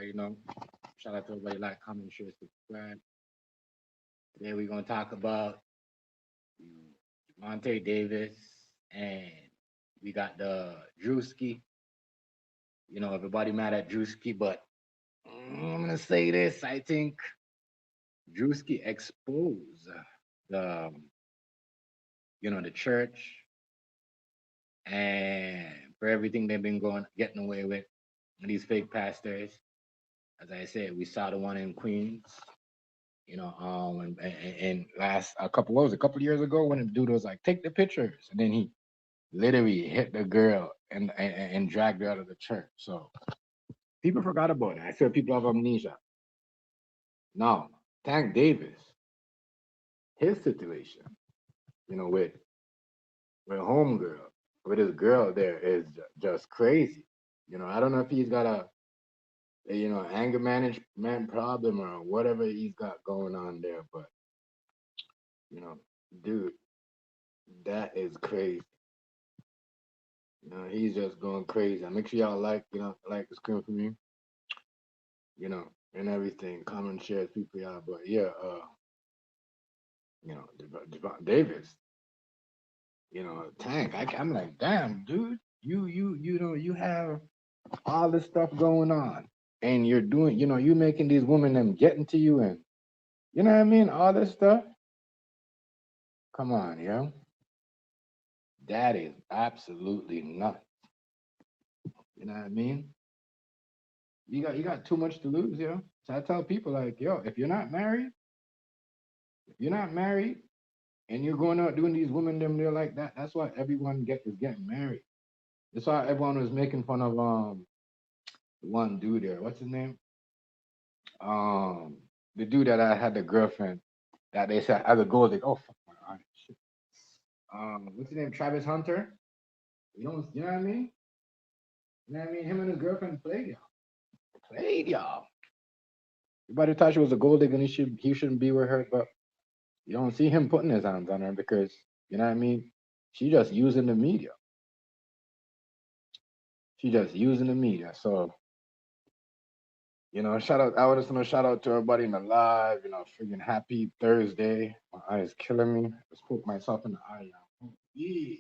You know, shout out to everybody like, comment, share, subscribe. Today we're gonna talk about Monte Davis and we got the Druski. You know, everybody mad at Druski, but I'm gonna say this. I think Druski exposed the the church and for everything they've been going getting away with these fake pastors. As I said, we saw the one in Queens. And last a couple of years ago when the dude was like, take the pictures, and then he literally hit the girl and dragged her out of the church. So people forgot about it. I said people have amnesia. Now, Tank Davis, his situation, with homegirl, with his girl there is just crazy. I don't know if he's got a anger management problem or whatever he's got going on there, but you know, dude, that is crazy. He's just going crazy. Make sure y'all like the screen for me, and everything. Comment, share, speak for y'all. But yeah, Davis, Tank. I'm like, damn, dude, you have all this stuff going on, and you're doing, you making these women them getting to you, and you know what I mean, all this stuff. Come on, that is absolutely nuts. You know what I mean? You got too much to lose, yo. So I tell people like, yo, if you're not married, and you're going out doing these women them they're like that, that's why everyone is getting married. That's why everyone was making fun of the one dude there. What's his name? Um, the dude that I had the girlfriend that they said as a gold digger. Oh fuck my eye. Shit. What's his name? Travis Hunter. You know what I mean? You know what I mean? Him and his girlfriend played y'all. Played y'all. Everybody thought she was a gold digger and he shouldn't be with her, but you don't see him putting his hands on her because you know what I mean? She just using the media. She just using the media. So, shout out. I would just want to shout out to everybody in the live. Freaking happy Thursday. My eye is killing me. I just poked myself in the eye. Now. Yeah.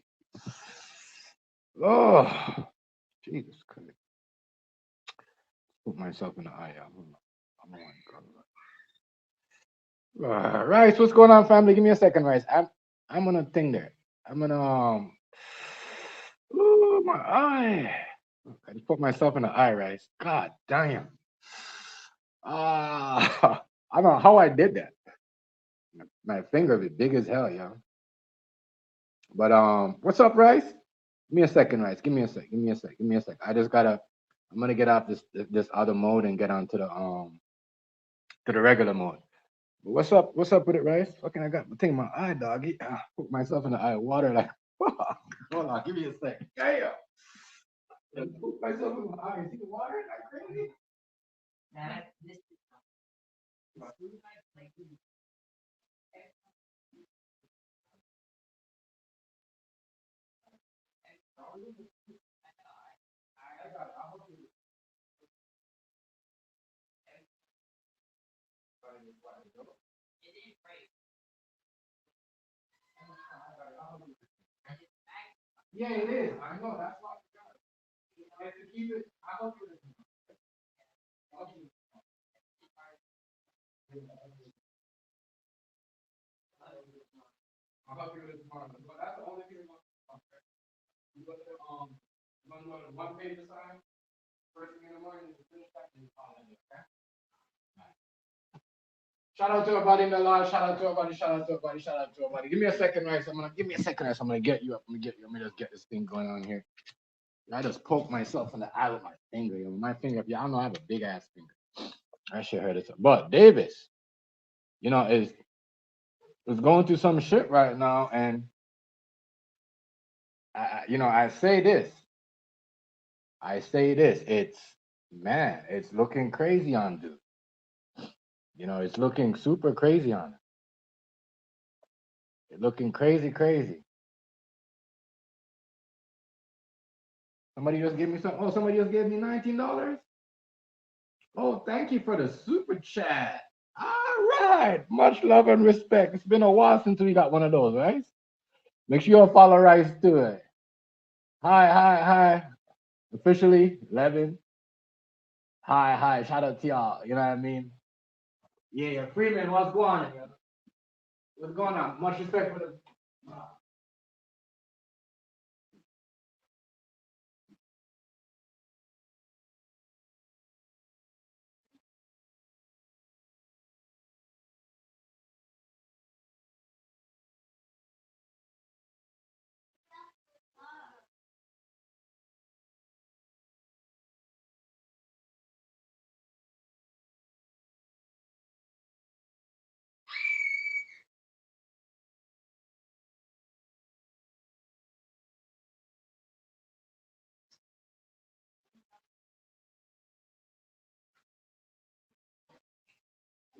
Oh, Jesus Christ. Put myself in the eye. Hold on. Oh my God. Rice, what's going on, family? Give me a second, Rice. I'm on a thing there. I'm gonna Oh my eye. I just put myself in the eye, Rice. God damn. Ah, I don't know how I did that. My finger is big as hell, yo. But what's up, Rice? Give me a second, Rice. Give me a sec. Give me a sec. Give me a sec. I'm gonna get off this other mode and get onto the regular mode. But what's up? What's up with it, Rice? Fucking, I got the thing in my eye, doggy. Put myself in the eye of water like. Fuck. Hold on, give me a sec. Damn. I put myself in my eye. See the water? Like crazy. Yeah, it is. I know. That's why I have to keep it. I hope you. I'll help you with it tomorrow. But that's the only thing. You got the one page aside. First thing in the morning, you finish that and you call it. Okay. Shout out to everybody in the live. Shout out to everybody. Shout out to everybody. Shout out to everybody. Give me a second, Rice. Give me a second, Rice. I'm gonna get you up. I'm gonna get you. Let me just get this thing going on here. I just poked myself in the eye with my finger. My finger. Yeah, I know I have a big ass finger. I should heard it. But Davis, is going through some shit right now, and I say this. I say this. It's man. It's looking crazy on dude. It's looking super crazy on it. It's looking crazy, crazy. Somebody just gave me some. Oh, somebody just gave me $19. Oh, thank you for the super chat. All right. Much love and respect. It's been a while since we got one of those, right? Make sure you follow Rice to it. Hi, hi, hi. Officially, 11. Hi, hi. Shout out to y'all. You know what I mean? Yeah, yeah. Freeman, what's going on? What's going on? Much respect for the.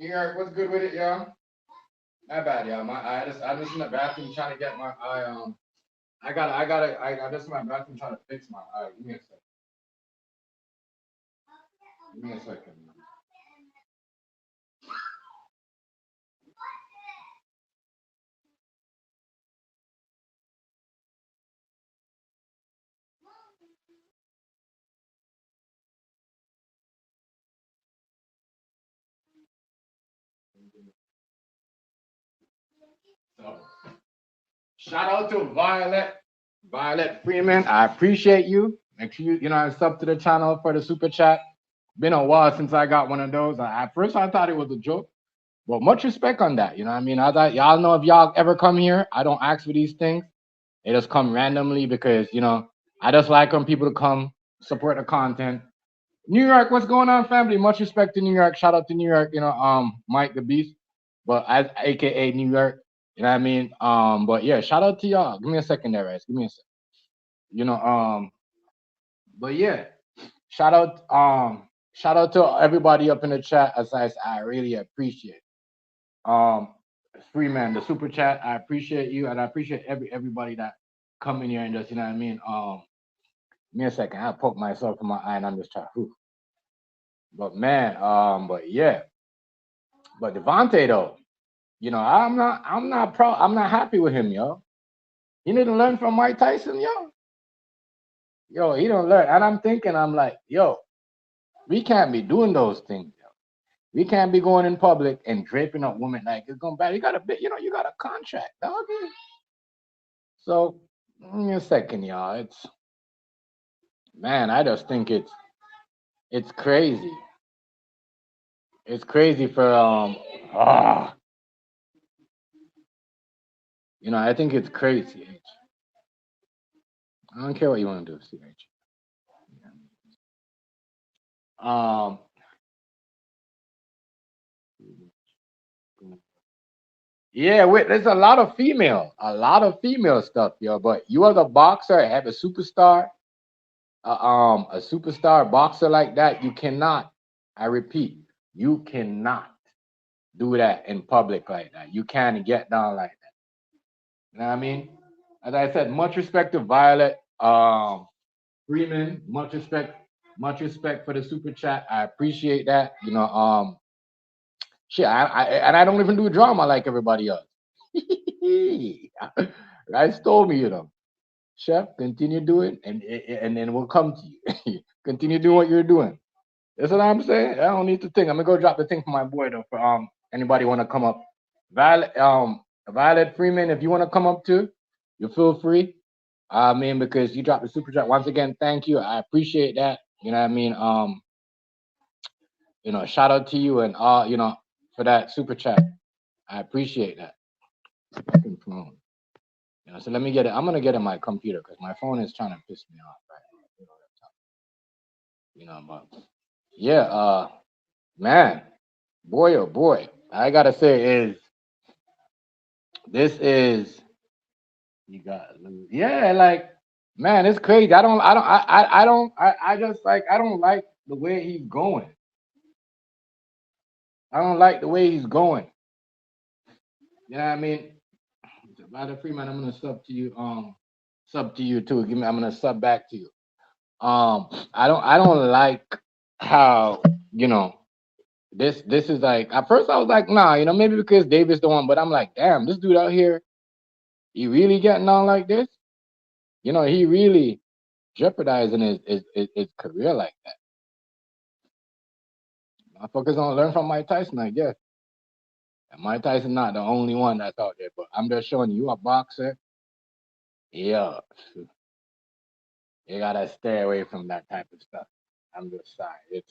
Yeah, what's good with it, y'all? Not bad, y'all. I just in the bathroom trying to get my eye. I just in my bathroom trying to fix my eye. Give me a second. Give me a second. So, shout out to Violet Freeman. I appreciate you. Make sure you sub to the channel for the super chat. Been a while since I got one of those. At first, I thought it was a joke, but much respect on that. You know what I mean? I thought y'all know if y'all ever come here, I don't ask for these things. They just come randomly because I just like when people to come support the content. New York, what's going on, family? Much respect to New York. Shout out to New York. Mike the Beast, but as AKA New York. You know what I mean? But yeah, shout out to y'all. Give me a second there, guys. Give me a second. You know, but yeah, shout out, shout out to everybody up in the chat. As I really appreciate. Um, Freeman, the super chat. I appreciate you, and I appreciate everybody that come in here and just, you know what I mean. Give me a second. I poke myself in my eye, and I'm just trying. Whew. But man, but yeah, but Devontae though, I'm not happy with him, yo. He need to learn from Mike Tyson, yo. Yo, he don't learn, and I'm thinking, I'm like, yo, we can't be doing those things, yo. We can't be going in public and draping up women like it's going bad. You got a bit, you got a contract, dog. So, give me a second, y'all. It's man, I just think it's crazy. It's crazy for ah, I think it's crazy. I don't care what you want to do, CH. Um, yeah, wait, there's a lot of female stuff, yo. But you are the boxer, have a superstar boxer like that. You cannot. I repeat, you cannot do that in public like that. You can't get down like that. You know what I mean? As I said, much respect to Violet Freeman. Much respect for the super chat. I appreciate that. Shit, and I don't even do drama like everybody else. Rice told me, Chef, continue doing, and then we'll come to you. Continue doing what you're doing. That's what I'm saying. I don't need to think. I'm gonna go drop the thing for my boy though. For anybody want to come up, Violet Freeman, if you want to come up too, you feel free. I mean, because you dropped the super chat once again. Thank you. I appreciate that. You know what I mean? Shout out to you and for that super chat. I appreciate that. Fucking phone. So let me get it. I'm gonna get in my computer because my phone is trying to piss me off right now. But yeah, man, boy oh boy, I gotta say is this is you got yeah, like man, it's crazy. I just like I don't like the way he's going. I don't like the way he's going. You know what I mean? By Freeman, I'm gonna sub to you too. I'm gonna sub back to you. I don't like how you know, this is like at first I was like, nah, maybe because Davis the one, but I'm like, damn, this dude out here, he really getting on like this? He really jeopardizing his career like that. Motherfuckers don't learn from Mike Tyson, I guess. And Mike Tyson not the only one that's out there, but I'm just showing you a boxer. Yeah, you gotta stay away from that type of stuff. I'm just sorry.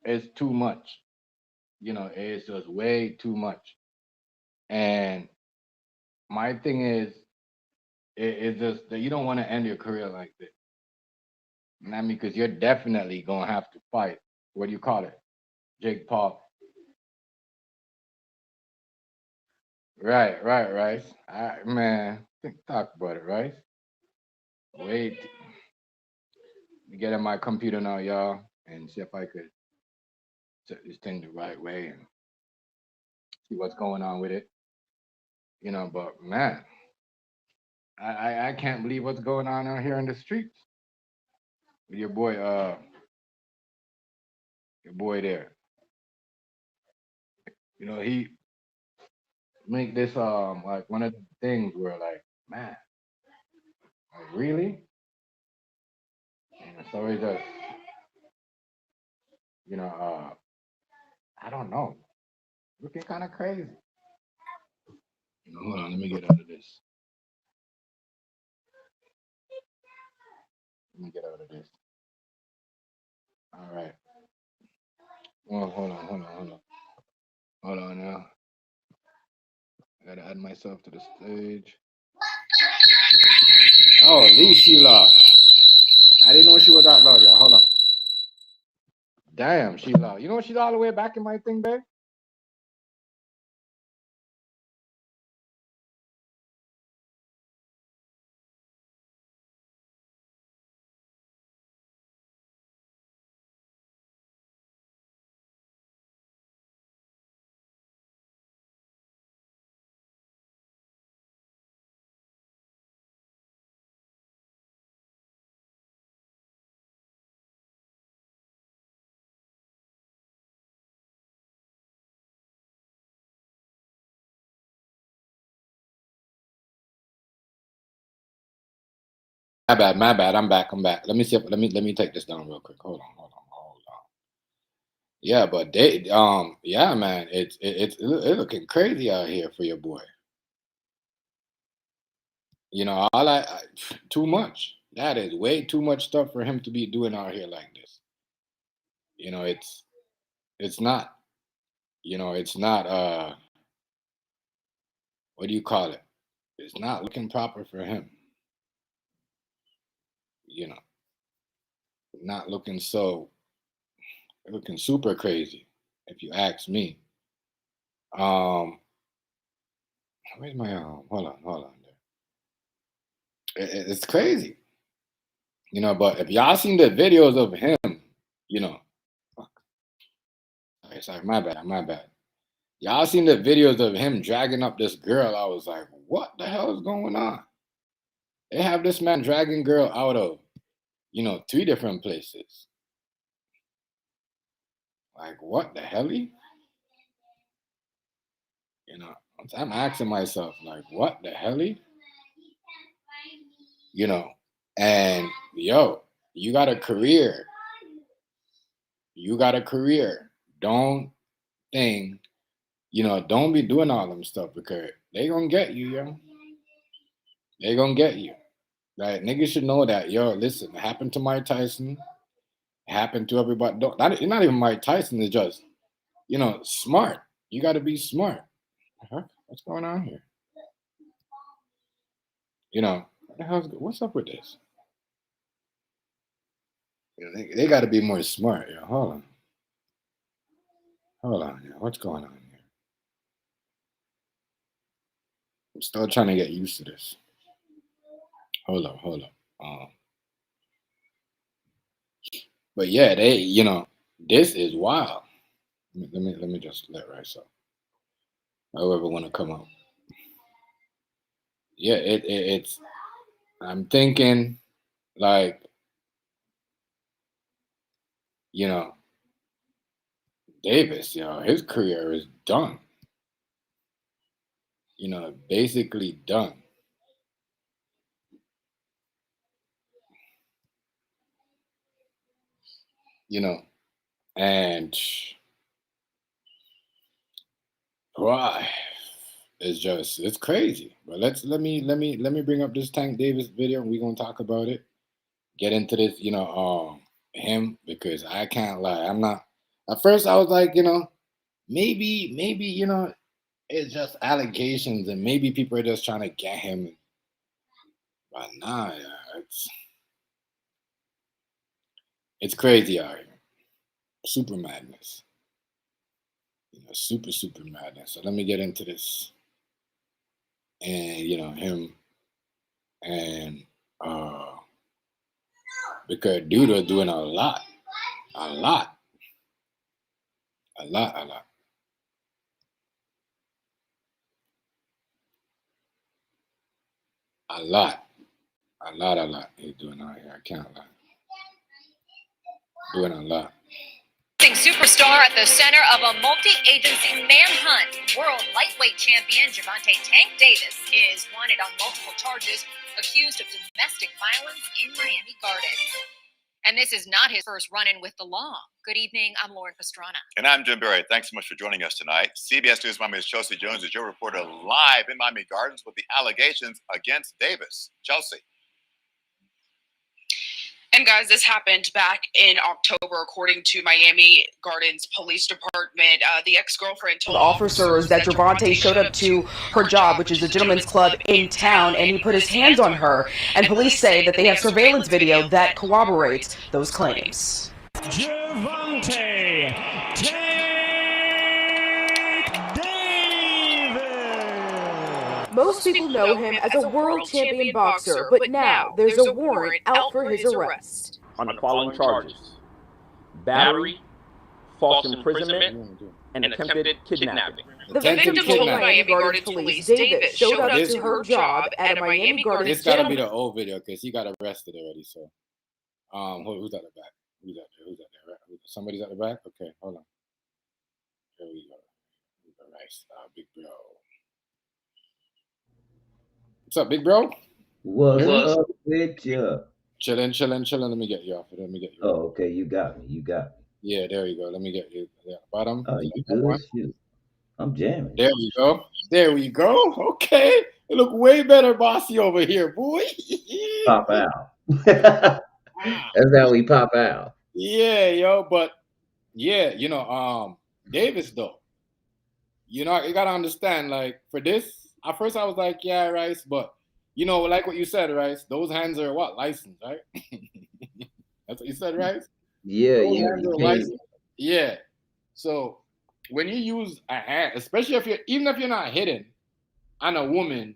It's too much. It's just way too much. And my thing is, it's just that you don't want to end your career like this. I mean, because you're definitely gonna have to fight. What do you call it? Jake Paul. Right, Rice. Man, talk about it, Rice. Wait, let me get in my computer now, y'all, and see if I could set this thing the right way and see what's going on with it. But man, I can't believe what's going on out here in the streets with your boy there. He make this like one of the things where like, man, like, really? So he just, you know, uh, I don't know, looking kind of crazy. Hold on, let me get out of this. Let me get out of this. All right. Well, hold on now. I gotta add myself to the stage. Oh, at least she loud. I didn't know she was that loud, y'all. Hold on. Damn, she loud. She's all the way back in my thing, babe. My bad. I'm back. Let me see. Let me take this down real quick. Hold on. Yeah, but yeah, man, it's looking crazy out here for your boy. Too much. That is way too much stuff for him to be doing out here like this. It's not. It's not. What do you call it? It's not looking proper for him. You know, not looking super crazy, if you ask me. Um, where's my hold on there. It's crazy. But if y'all seen the videos of him, you know, fuck, sorry, my bad. Y'all seen the videos of him dragging up this girl. I was like, what the hell is going on? They have this man dragging girl out of, three different places. Like, what the hell? I'm asking myself, like, what the hell? You know, and yo, you got a career. You got a career. Don't think, don't be doing all them stuff because they gonna get you, yo. They gonna get you. Like niggas should know that, yo. Listen, it happened to Mike Tyson. It happened to everybody. Not even Mike Tyson. It's just, smart. You got to be smart. Huh? What's going on here? What the what's up with this? They got to be more smart. Yo. Hold on. Yo. What's going on here? I'm still trying to get used to this. Hold up. But yeah, this is wild. Let me just let right so. Whoever want to come up. Yeah, it's. I'm thinking like, you know, Davis, his career is done. Basically done. And why? It's crazy. But let me bring up this Tank Davis video and we're gonna talk about it. Get into this, him, because I can't lie. I'm not at first I was like, maybe, it's just allegations and maybe people are just trying to get him. But nah, it's crazy out here. Super madness. Super madness. So let me get into this. And him and because dude was doing a lot. A lot. A lot. A lot. A lot. A lot. A lot. He's doing out here. I can't lie. Doing a lot. Superstar at the center of a multi-agency manhunt. World lightweight champion Gervonta Tank Davis is wanted on multiple charges, accused of domestic violence in Miami Gardens. And this is not his first run-in with the law. Good evening, I'm Lauren Pastrana. And I'm Jim Berry. Thanks so much for joining us tonight. CBS News Miami's Chelsea Jones is your reporter live in Miami Gardens with the allegations against Davis. Chelsea. And guys, this happened back in October, according to Miami Gardens Police Department. The ex-girlfriend told officers that Gervonta showed up to her job, which is a gentleman's club in town, and he put his hands on her. And police say that they have surveillance video that corroborates those claims. Gervonta Tank Davis. Most people know him as a world champion boxer, but now there's a warrant out for his arrest. On the following charges: battery, false imprisonment, and attempted kidnapping. The victim told Miami Gardens police Davis showed up to her job at a Miami Gardens. This gotta be the old video because he got arrested already. So, who's at the back? Who's at there? Somebody's at the back. Okay, hold on. Here we go. Nice, big bro. What's up, big bro? What's up with you? Chilling. Let me get you off. Oh, okay, you got me. Yeah, there you go. Let me get you. Yeah, bottom. You good? Shoot. I'm jamming. There we go. Okay. It look way better bossy over here, boy. Pop out. That's how we pop out. Yeah, yo, but yeah, Davis though. You gotta understand, like, for this, at first I was like, yeah, Rice, but like what you said, Rice, those hands are what? Licensed, right? That's what you said, Rice? Yeah, yeah. So when you use a hand, especially even if you're not hitting on a woman,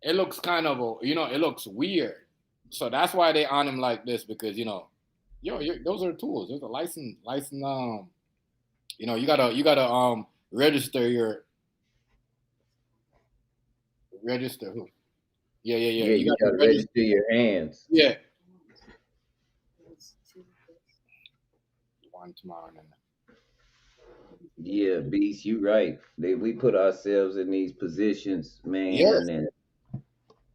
it looks kind of it looks weird. So that's why they on him like this, because those are tools. There's a license. You gotta register who? Yeah. You gotta register your hands. Yeah. One tomorrow. Yeah, Beast, you right. We put ourselves in these positions, man. Yes.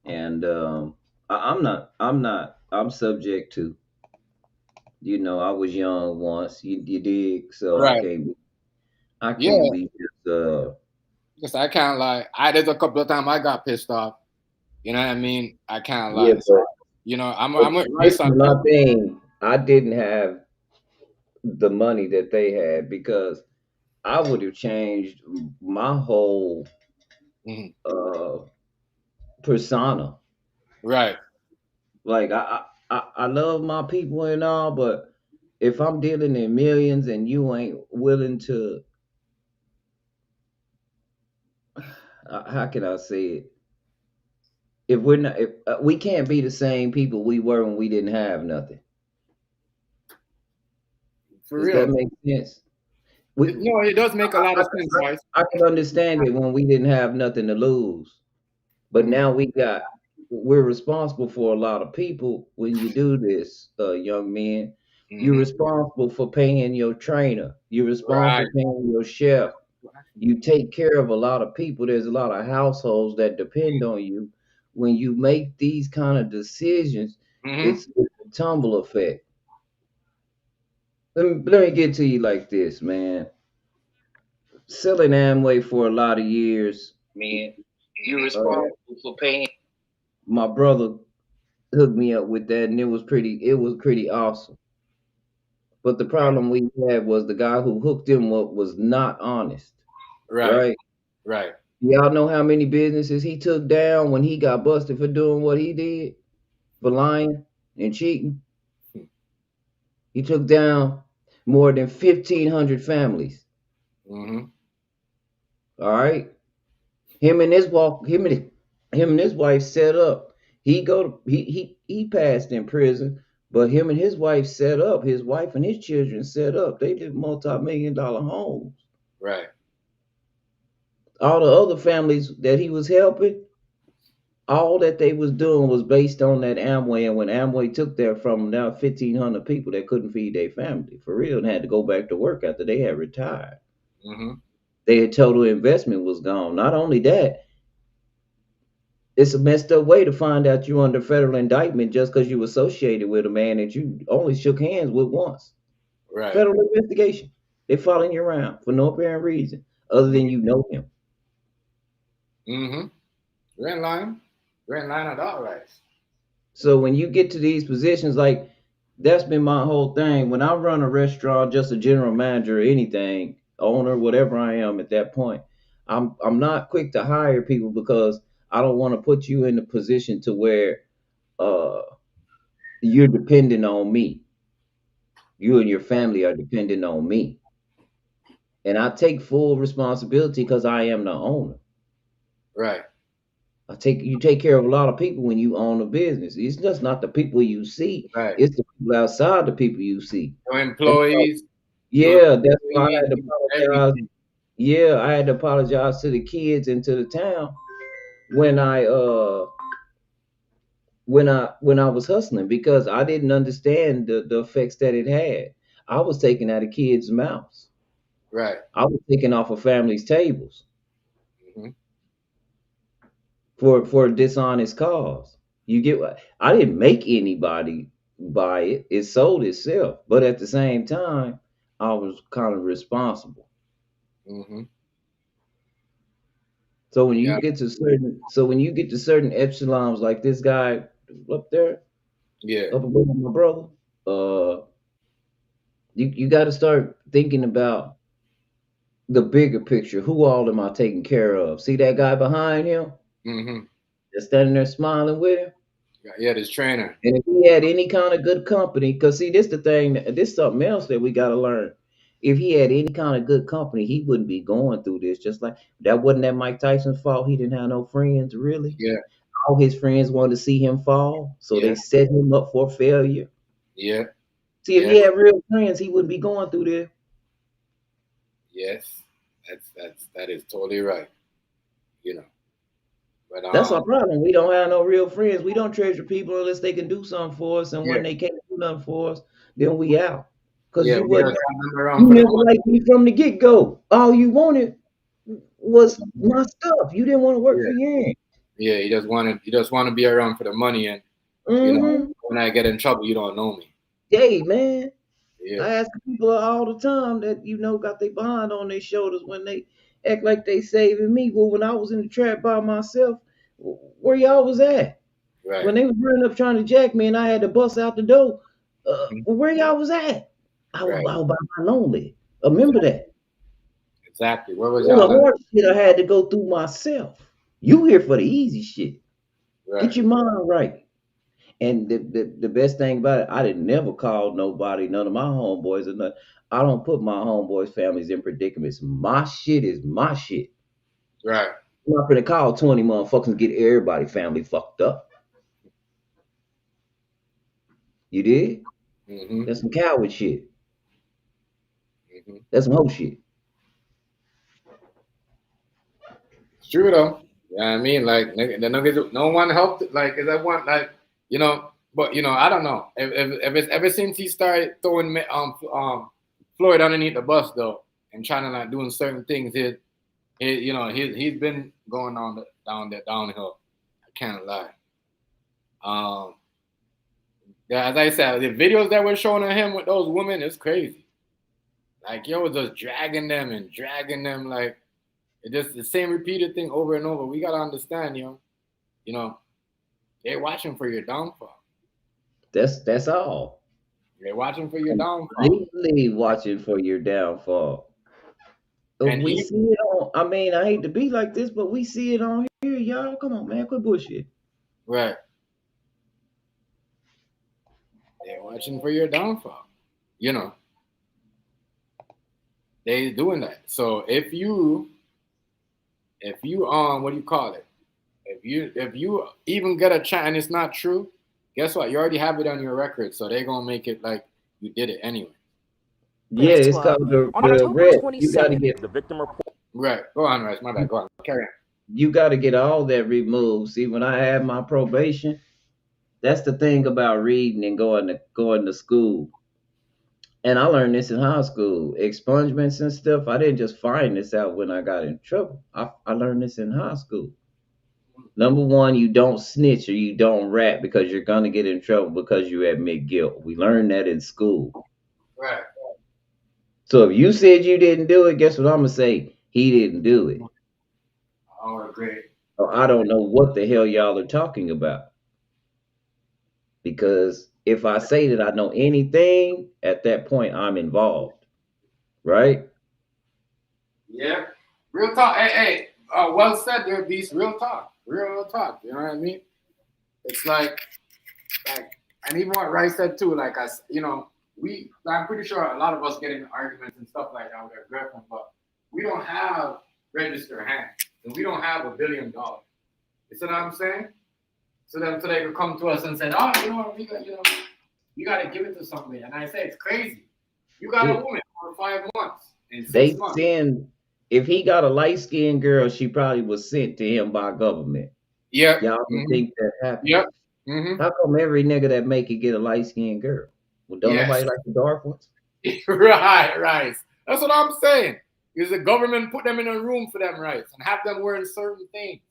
And I'm subject to. I was young once. You dig? So right. I can't be just Yes, I can't lie. There's a couple of times I got pissed off. You know what I mean? I can't lie. Yeah, So, I'm with Rice on my thing. I didn't have the money that they had, because I would have changed my whole persona. Right. Like I love my people and all, but if I'm dealing in millions and you ain't willing to, how can I say it? If we can't be the same people we were when we didn't have nothing. Does that make sense? It does make a lot of sense, guys. I can understand it when we didn't have nothing to lose, but now we're responsible for a lot of people when you do this, young men. You're responsible for paying your trainer. You're responsible for paying your chef. You take care of a lot of people. There's a lot of households that depend on you. When you make these kind of decisions, it's a tumble effect. Let me get to you like this, man. Selling Amway for a lot of years, man. You're responsible for paying. My brother hooked me up with that, and it was pretty awesome. But the problem we had was the guy who hooked him up was not honest. Right? Right. Y'all know how many businesses he took down when he got busted for doing what he did? For lying and cheating? He took down more than 1,500 families. Mm-hmm. All right? Him and his wife set up. He passed in prison, but him and his wife set up. His wife and his children set up. They did multi-million-dollar homes. Right. All the other families that he was helping, all that they was doing was based on that Amway. And when Amway took that from them, now 1,500 people that couldn't feed their family for real and had to go back to work after they had retired. Mm-hmm. Their total investment was gone. Not only that, it's a messed up way to find out you're under federal indictment just because you associated with a man that you only shook hands with once. Right. Federal investigation. They're following you around for no apparent reason other than you know him. Mm-hmm. You're in line. You're in line at all rights. So when you get to these positions, like that's been my whole thing. When I run a restaurant, just a general manager, anything, owner, whatever I am at that point, I'm not quick to hire people because I don't want to put you in a position to where you're dependent on me. You and your family are dependent on me. And I take full responsibility because I am the owner. Right. You take care of a lot of people when you own a business. It's just not the people you see. Right. It's the people outside the people you see. Your employees. Yeah, that's why I had to apologize. Everything. Yeah, I had to apologize to the kids and to the town when I was hustling because I didn't understand the effects that it had. I was taking out of kids' mouths. Right. I was taking off of families' tables Mm-hmm. for a dishonest cause. You get what? I didn't make anybody buy it. It sold itself. But at the same time, I was kind of responsible. Mm-hmm. So when you get to certain echelons like this guy up there, up above my brother, you got to start thinking about the bigger picture. Who all am I taking care of? See that guy behind him? Mm-hmm. That's standing there smiling with him. Yeah, this trainer. And if he had any kind of good company, because see, this the thing, this something else that we got to learn. If he had any kind of good company, he wouldn't be going through this. Just like that wasn't that Mike Tyson's fault. He didn't have no friends, really. Yeah. All his friends wanted to see him fall, so they set him up for failure. Yeah. See, if he had real friends, he wouldn't be going through this. Yes, that is totally right. You know. But that's our problem. We don't have no real friends. We don't treasure people unless they can do something for us, and when they can't do nothing for us, then we out. Because you never liked me from the get go. All you wanted was my stuff. You didn't want to work for you. Yeah, you just want to be around for the money, and you know, when I get in trouble, you don't know me. Hey, man. Yeah. I ask people all the time that got their behind on their shoulders when they act like they saving me. Well, when I was in the trap by myself, where y'all was at? Right. When they was running up trying to jack me and I had to bust out the door, where y'all was at? I was by my lonely. Remember that. Exactly. Where was y'all? All the hard shit I had to go through myself. You here for the easy shit. Right. Get your mind right. And the best thing about it, I didn't never call nobody, none of my homeboys or nothing. I don't put my homeboys' families in predicaments. My shit is my shit. Right. I'm not gonna call 20 motherfuckers and get everybody family fucked up. You did? Mm-hmm. That's some coward shit. Mm-hmm. That's some hoe shit. It's true though. Yeah, I mean, like the niggas, no one helped. Like, is that one like, you know, But I don't know if it's ever since he started throwing Floyd underneath the bus though, and trying to like doing certain things. He's been going downhill. I can't lie. Yeah, as I said, the videos that were showing of him with those women is crazy. Like was just dragging them like it's just the same repeated thing over and over. We gotta understand, they're watching for your downfall. That's all. They're watching for your downfall. Completely watching for your downfall. And we see it on. I mean, I hate to be like this, but we see it on here, y'all. Come on, man, quit bullshit. Right. They're watching for your downfall. They doing that. So if you what do you call it? If you even get a chance and it's not true, guess what? You already have it on your record, so they're gonna make it like you did it anyway. Yeah, it's called the red. You gotta get the victim report. Right. Go on, Rice. My bad. Go on. Carry on. You gotta get all that removed. See, when I had my probation, that's the thing about reading and going to school. And I learned this in high school. Expungements and stuff. I didn't just find this out when I got in trouble. I learned this in high school. Number one, you don't snitch or you don't rat because you're gonna get in trouble because you admit guilt. We learned that in school. Right. So if you said you didn't do it, guess what I'm gonna say? He didn't do it. Oh, great. So I don't know what the hell y'all are talking about. Because if I say that I know anything, at that point I'm involved. Right? Yeah. Real talk. Hey, well said there, Beast. Real talk. Real talk. You know what I mean? It's like, and even what Rice said too, like I'm pretty sure a lot of us get into arguments and stuff like that with our girlfriend, but we don't have registered hands and we don't have $1 billion. You see what I'm saying? So they could come to us and say, oh, you got to give it to somebody. And I say, it's crazy. You got a woman for 5 months. In 6 months. If he got a light-skinned girl, she probably was sent to him by government. Yeah. Y'all don't think that happened? Yep. Mm-hmm. How come every nigga that make it get a light-skinned girl? Well, don't nobody like the dark ones? Right. That's what I'm saying. Because the government put them in a room for them rights and have them wearing certain things.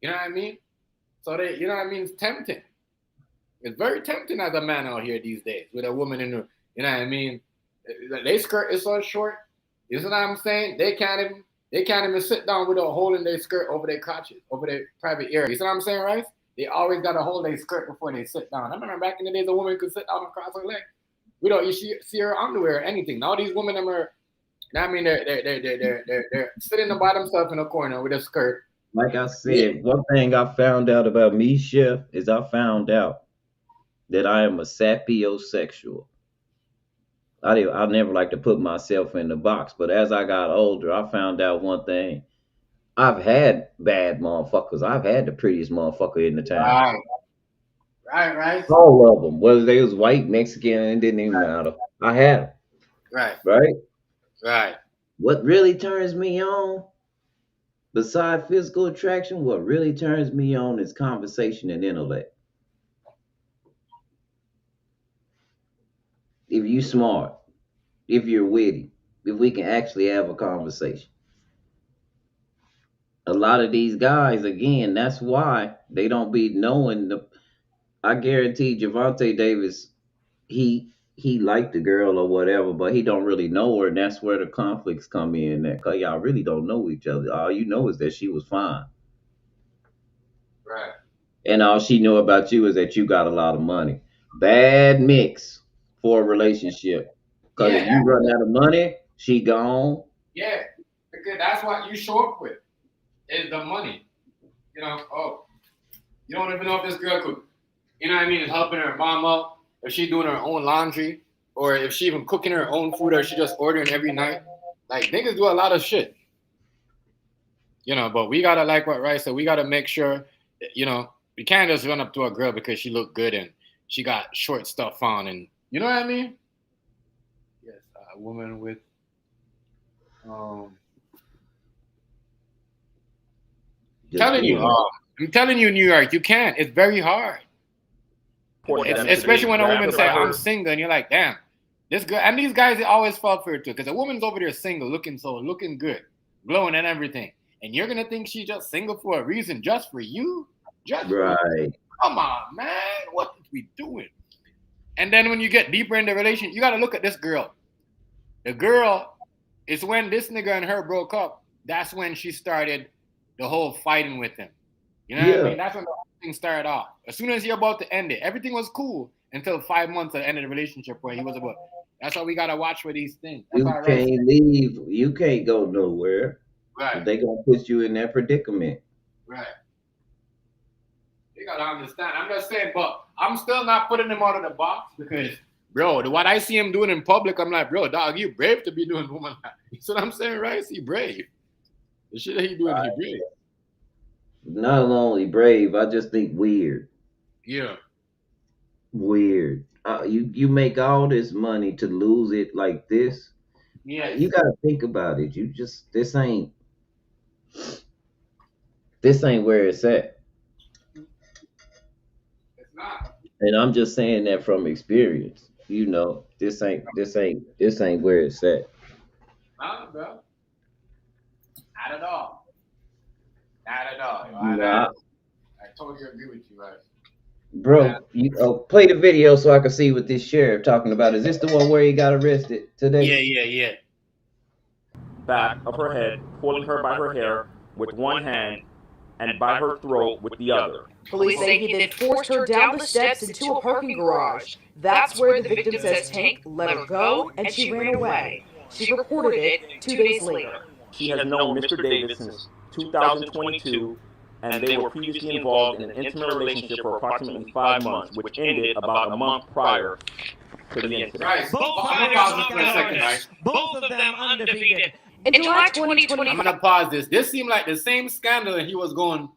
You know what I mean? So it's tempting. It's very tempting as a man out here these days with a woman in the, you know what I mean? They skirt is so short. You know what I'm saying? They can't even sit down with a hole in their skirt over their crotches, over their private area. You see what I'm saying, right? They always got to hold their skirt before they sit down. I remember back in the days, a woman could sit down and cross her leg. We don't see her underwear or anything. Now these women are, I mean, they're sitting by themselves in a corner with a skirt. Like I said, one thing I found out about me, Chef, is I found out that I am a sapiosexual. I never like to put myself in the box, but as I got older, I found out one thing. I've had bad motherfuckers. I've had the prettiest motherfucker in the town. Right. All of them, whether they was white, Mexican, it didn't even matter. I had them. Right. What really turns me on, besides physical attraction, what really turns me on is conversation and intellect. If you smart, if you're witty, if we can actually have a conversation. A lot of these guys, again, that's why they don't be knowing I guarantee Gervonta Davis, he liked the girl or whatever, but he don't really know her, and that's where the conflicts come in. Because y'all really don't know each other. All you know is that she was fine. Right. And all she knew about you is that you got a lot of money. Bad mix for a relationship. Because if you run out of money, she gone. Yeah, because that's what you show up with, is the money. You don't even know if this girl could, you know what I mean, is helping her mom up, if she doing her own laundry, or if she even cooking her own food, or she just ordering every night. Like, niggas do a lot of shit. But we gotta, like what Rice said, we gotta make sure, we can't just run up to a girl because she look good and she got short stuff on, and you know what I mean? Yes, a woman with, I'm telling you, New York, you can't. It's very hard. Especially when a woman say, I'm single, and you're like, damn, this girl. And these guys, they always fall for it too, because a woman's over there single, looking good, glowing and everything. And you're going to think she's just single for a reason, just for you? Just right. For you? Come on, man. What are we doing? And then when you get deeper in the relationship, you got to look at this girl. The girl, it's when this nigga and her broke up, that's when she started the whole fighting with him. You know what I mean? That's when the whole thing started off. As soon as you're about to end it, everything was cool until 5 months at the end of the relationship where he was about. That's why we got to watch for these things. That's you can't leave. You can't go nowhere. Right. They going to put you in that predicament. Right. You got to understand. I'm just saying, but I'm still not putting him out of the box because, bro, what I see him doing in public, I'm like, bro, dog, you brave to be doing woman that. You see what I'm saying, right? He brave. The shit that he doing, he brave. Not only brave, I just think weird. Yeah. Weird. You make all this money to lose it like this. Yeah. You got to think about it. You just this ain't where it's at. It's not. And I'm just saying that from experience. You know, this ain't where it's at. Nah, bro. Not at all. Not at all. Nah. I totally agree with you, guys. Bro, you play the video so I can see what this sheriff talking about. Is this the one where he got arrested today? Yeah. Back of her head, pulling her by her hair with one hand and by her throat with the other. Police say he then forced her down the steps into a parking garage. That's where the victim says Tank let her go and she ran away. She reported it 2 days later. She has known Mr. Davis since 2022, and they were previously involved in an intimate relationship for approximately 5 months, which ended about a month prior to the incident. Right. Both of them undefeated. In July 2020, I'm gonna pause this. This seemed like the same scandal that he was going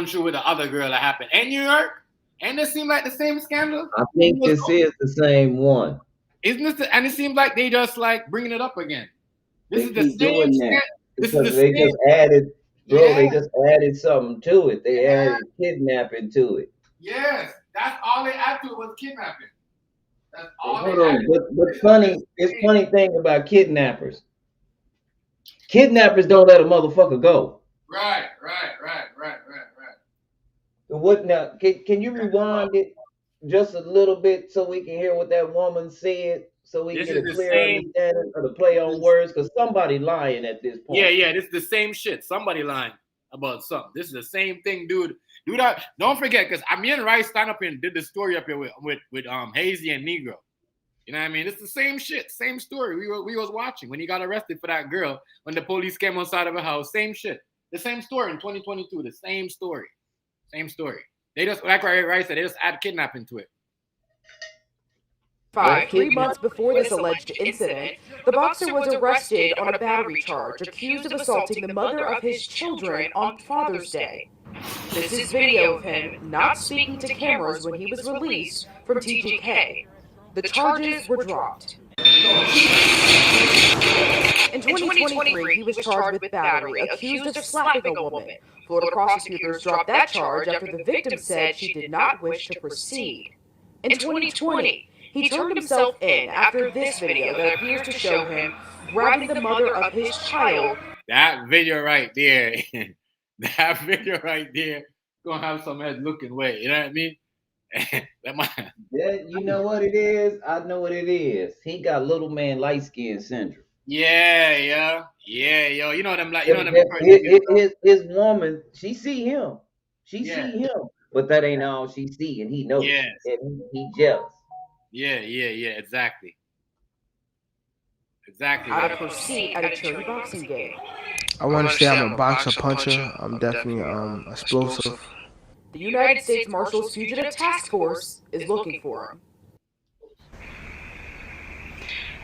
through with the other girl that happened in New York. And it seemed like the same scandal. I think this is the same one. Isn't this? And it seems like they just like bringing it up again. This They is keep the same. doing that This because is the they same. just added, bro. Yeah. They just added something to it. They added kidnapping to it. Yes, that's all they added to it was kidnapping. That's all Hold they on, added. but funny thing about kidnappers. Kidnappers don't let a motherfucker go. Right. What now? Can you rewind it just a little bit so we can hear what that woman said, so we can get a clear understanding of the play on words? Because somebody lying at this point. Yeah. This is the same shit. Somebody lying about something. This is the same thing, dude. Dude, don't forget, because me and Rice stand up here and did the story up here with Hazy and Negro. You know what I mean? It's the same shit, same story. We was watching when he got arrested for that girl when the police came outside of a house. Same shit. The same story in 2022. The same story. Same story. They just, like Rice said, they just add kidnapping to it. 3 months before this alleged incident, the boxer was arrested on a battery charge, accused of assaulting the mother of his children on Father's Day. This is video of him not speaking to cameras when he was released from TGK. The charges were dropped. In 2023, he was charged with battery, accused of slapping a woman. Florida prosecutors dropped that charge after the victim said she did not wish to proceed. In 2020, he turned himself in after this video that appears to show him grabbing the mother of his child. That video right there, gonna have some head looking way. You know what I mean? Yeah, you know what it is? I know what it is. He got little man light skin syndrome. Yeah, yo. You know them like his woman, she see him. See him. But that ain't all she see, and he knows. Yes. And he jealous. Yeah, exactly. Out of her seat at a charity boxing game. I want to say I'm a boxer puncher. I'm definitely explosive. The United States Marshals Fugitive Task Force is looking for him.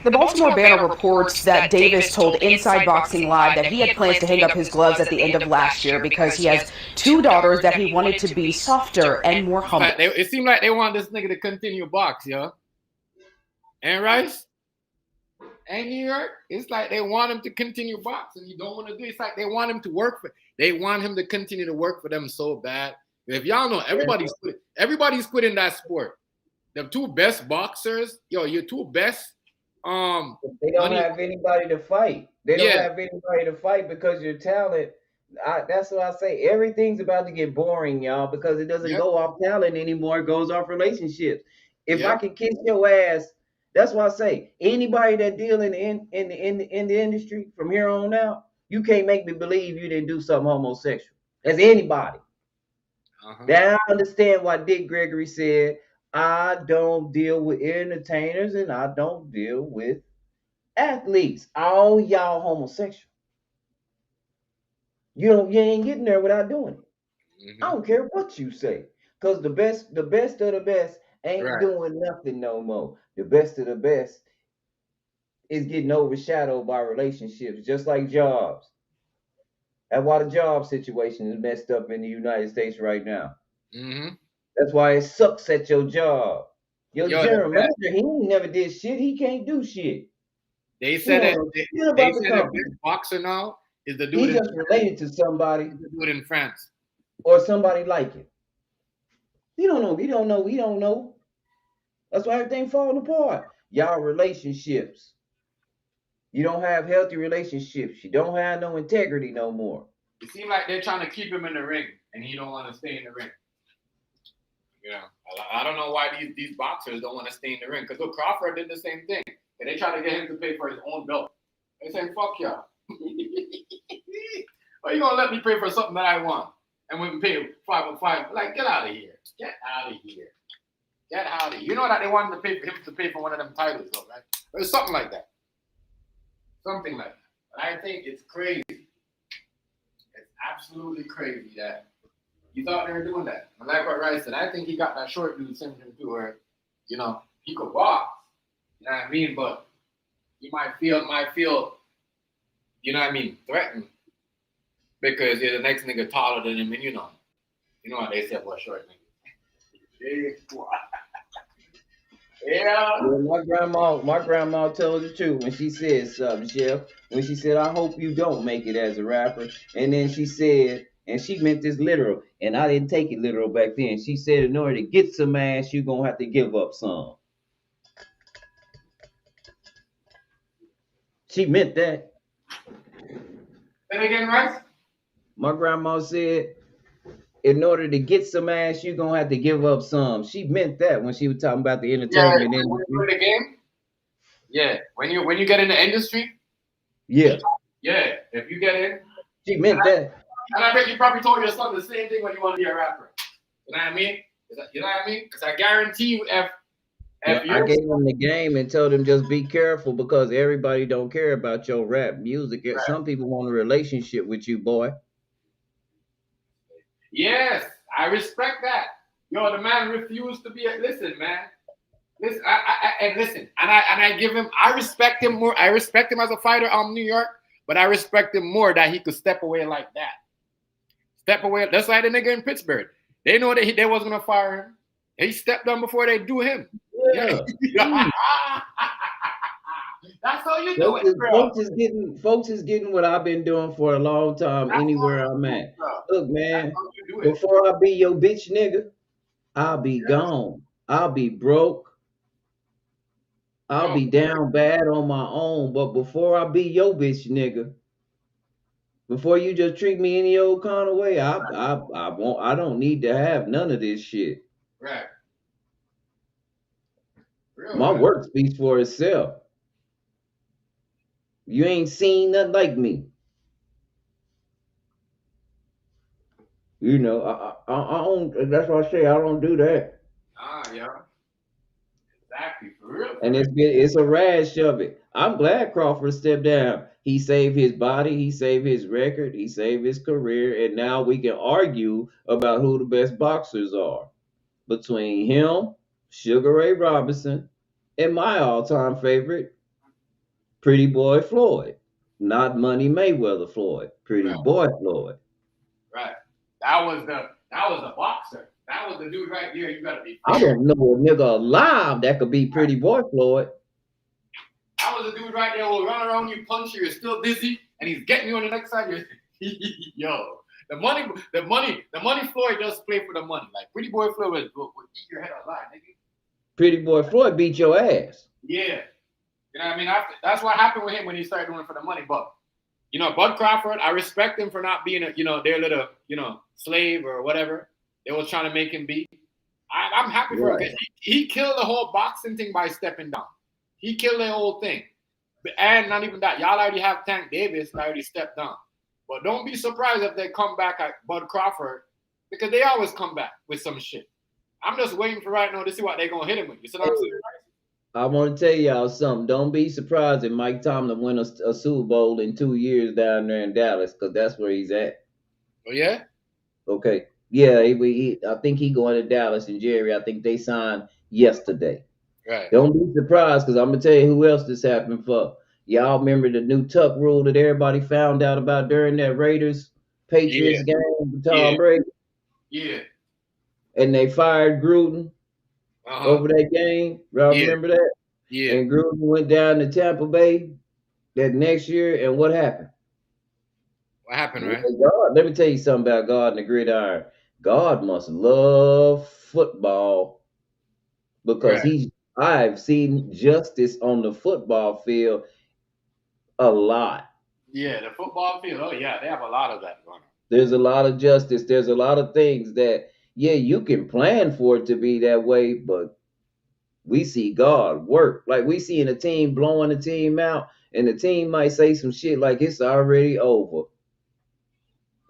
The Baltimore Banner reports that Davis told Inside Boxing Live that he had plans to hang up his gloves at the end of last year because he has 2 daughters that he wanted to be softer and more humble. It seemed like they want this nigga to continue box, yo. And Rice? And New York? It's like they want him to continue boxing. You don't want to do it. It's like they want him to work for. They want him to continue to work for them so bad. If y'all know, everybody's quitting that sport. the two best boxers, your two best They don't money. have anybody to fight. They don't have anybody to fight because your talent. That's what I say. Everything's about to get boring, y'all, because it doesn't go off talent anymore. It goes off relationships. If I can kiss your ass, that's why I say anybody that deal in the industry from here on out, you can't make me believe you didn't do something homosexual. As anybody. That I understand why Dick Gregory said, I don't deal with entertainers and I don't deal with athletes. All y'all homosexual. You ain't getting there without doing it. I don't care what you say. Because the best of the best ain't doing nothing no more. The best of the best is getting overshadowed by relationships, just like jobs. That's why the job situation is messed up in the United States right now. That's why it sucks at your job. Your general manager, he ain't never did shit. He can't do shit. They said the best boxer now is the dude. He just related to somebody. The dude in France. Or somebody like it. He don't know. That's why everything falling apart. Y'all relationships. You don't have healthy relationships. You don't have no integrity no more. It seems like they're trying to keep him in the ring, and he don't want to stay in the ring. I don't know why these boxers don't want to stay in the ring. Because look, Crawford did the same thing. And they try to get him to pay for his own belt. They saying, fuck y'all. Well, you gonna let me pay for something that I want? And we can pay 5 like, get out of here. Get out of here. Get out of here. You know that they wanted to pay for him to pay for one of them titles, though, right? It was something like that. Something like that. But I think it's crazy. It's absolutely crazy that you thought they were doing that. And like what Rice said, I think he got that short dude syndrome too, where, he could box. You know what I mean? But he might feel, you know what I mean, threatened. Because the next nigga taller than him, and you know what they say about short niggas. Yeah. My grandma told the truth when she said something, Chef. When she said, I hope you don't make it as a rapper. And then she said, and she meant this literal, and I didn't take it literal back then. She said, in order to get some ass, you're going to have to give up some. She meant that. Say again, Rice? My grandma said, in order to get some ass, you're going to have to give up some. She meant that when she was talking about the entertainment industry. When you the game? Yeah. When you get in the industry? Yeah. Yeah. If you get in. She meant that. And I bet you probably told your son the same thing when you want to be a rapper. You know what I mean? You know what I mean? Because I guarantee you, I gave him the game and told him just be careful because everybody don't care about your rap music. Right. Some people want a relationship with you, boy. Yes, I respect that. The man refused to be listen, man. Listen, I give him. I respect him more. I respect him as a fighter on New York, but I respect him more that he could step away like that. Step away. That's like the nigga in Pittsburgh. They know that they wasn't gonna fire him. He stepped down before they do him. Yeah. That's how you do it, bro. Folks is getting what I've been doing for a long time anywhere I'm at. Look, man, before I be your bitch nigga, I'll be gone. I'll be broke. I'll be down bad on my own. But before I be your bitch nigga, before you just treat me any old kind of way, I don't need to have none of this shit. Right. My work speaks for itself. You ain't seen nothing like me. I don't. That's why I say I don't do that. Yeah. Exactly, for real. And it's a rash of it. I'm glad Crawford stepped down. He saved his body, he saved his record, he saved his career, and now we can argue about who the best boxers are between him, Sugar Ray Robinson, and my all-time favorite, Pretty Boy Floyd. Not Money Mayweather Floyd, Pretty Boy Floyd. Right. That was the boxer. That was the dude right here. You gotta be fair. I don't know a nigga alive that could be Pretty Boy Floyd. That was the dude right there who will run around you, punch you, you're still dizzy, and he's getting you on the next side. Yo, the money Floyd just play for the money. Like Pretty Boy Floyd would eat your head alive, nigga. Pretty Boy Floyd beat your ass. Yeah. You know what I mean? That's what happened with him when he started doing it for the money. But, Bud Crawford, I respect him for not being their little, slave or whatever they was trying to make him be. I'm happy for him because he killed the whole boxing thing by stepping down. He killed the whole thing. And not even that. Y'all already have Tank Davis that already stepped down. But don't be surprised if they come back at Bud Crawford because they always come back with some shit. I'm just waiting for right now to see what they're going to hit him with. You see what I'm saying? I want to tell y'all something. Don't be surprised if Mike Tomlin win a Super Bowl in 2 years down there in Dallas because that's where he's at. Oh, yeah? Okay. Yeah, I think he going to Dallas, and Jerry, I think they signed yesterday. Right. Don't be surprised because I'm going to tell you who else this happened for. Y'all remember the new tuck rule that everybody found out about during that Raiders-Patriots game with Tom Brady? Yeah. And they fired Gruden over that game. Y'all remember that? Yeah. And Gruden went down to Tampa Bay that next year, and what happened? What happened, right? God, let me tell you something about God and the gridiron. God must love football because I've seen justice on the football field a lot. Yeah, the football field. Oh, yeah, they have a lot of that going on. There's a lot of justice. There's a lot of things that, you can plan for it to be that way, but we see God work. Like we see in a team blowing the team out, and the team might say some shit like it's already over.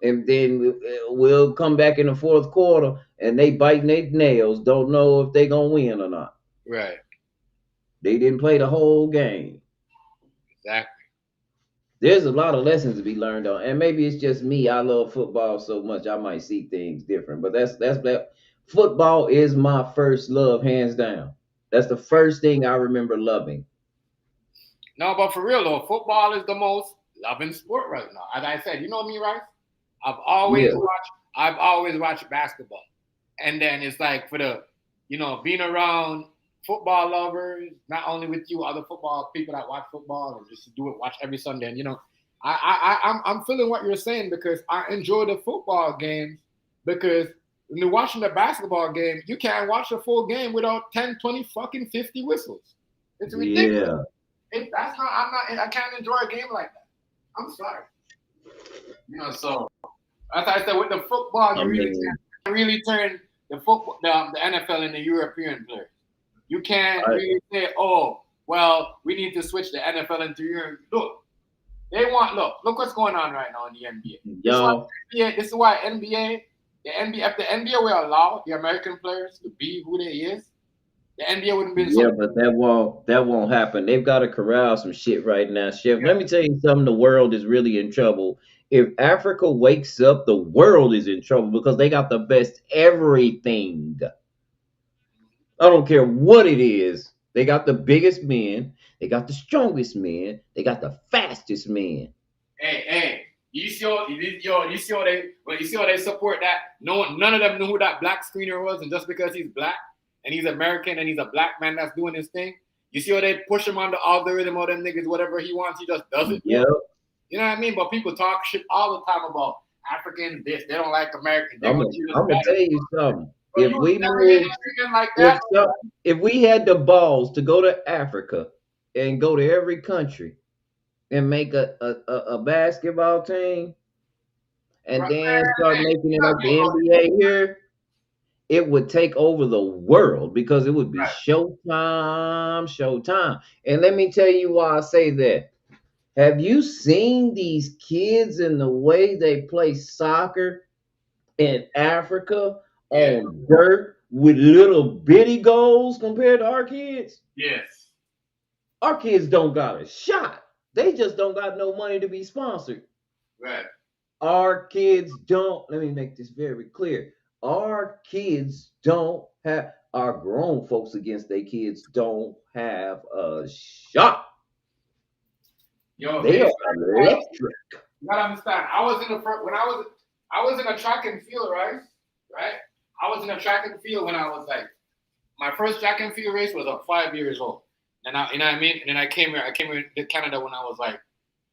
And then we'll come back in the fourth quarter and they biting their nails, don't know if they're going to win or not. Right. They didn't play the whole game. Exactly. There's a lot of lessons to be learned on. And maybe it's just me. I love football so much I might see things different. But that's football is my first love, hands down. That's the first thing I remember loving. No, but for real though, football is the most loving sport right now. As I said, you know me, right? I've always watched basketball. And then it's like for the, being around football lovers, not only with you, other football people that watch football and just watch every Sunday. And I'm feeling what you're saying because I enjoy the football games because when you're watching the basketball game, you can't watch a full game without 10, 20, fucking 50 whistles. It's ridiculous. Yeah. I can't enjoy a game like that. I'm sorry. So as I said, with the football, you really turn the football, the NFL into European players. You can't really say, "Oh, well, we need to switch the NFL into Europe." Look what's going on right now in the NBA. This is why if the NBA will allow the American players to be who they is, the NBA wouldn't be. Yeah, but that won't happen. They've got to corral some shit right now, Chef. Let me tell you something. The world is really in trouble. If Africa wakes up, the world is in trouble because they got the best everything. I don't care what it is. They got the biggest men. They got the strongest men. They got the fastest men. Hey. You see how they support that? None of them knew who that black screener was, and just because he's black and he's American and he's a black man that's doing his thing, you see how they push him on the algorithm of them niggas, whatever he wants, he just does it. Yep. You know what I mean? But people talk shit all the time about African this. They don't like American. I'm gonna tell you something. If we had the balls to go to Africa and go to every country and make a basketball team and then start making it like the NBA here, it would take over the world because it would be showtime. And let me tell you why I say that. Have you seen these kids and the way they play soccer in Africa on dirt with little bitty goals compared to our kids? Yes. Our kids don't got a shot. They just don't got no money to be sponsored. Right. Our kids don't, let me make this very clear. Our kids don't have, our grown folks against their kids don't have a shot. They are electric. You gotta understand. I was in a track and field, right? I was in a track and field when I was like, my first track and field race was at 5 years old. And you know what I mean? And then I came here to Canada when I was like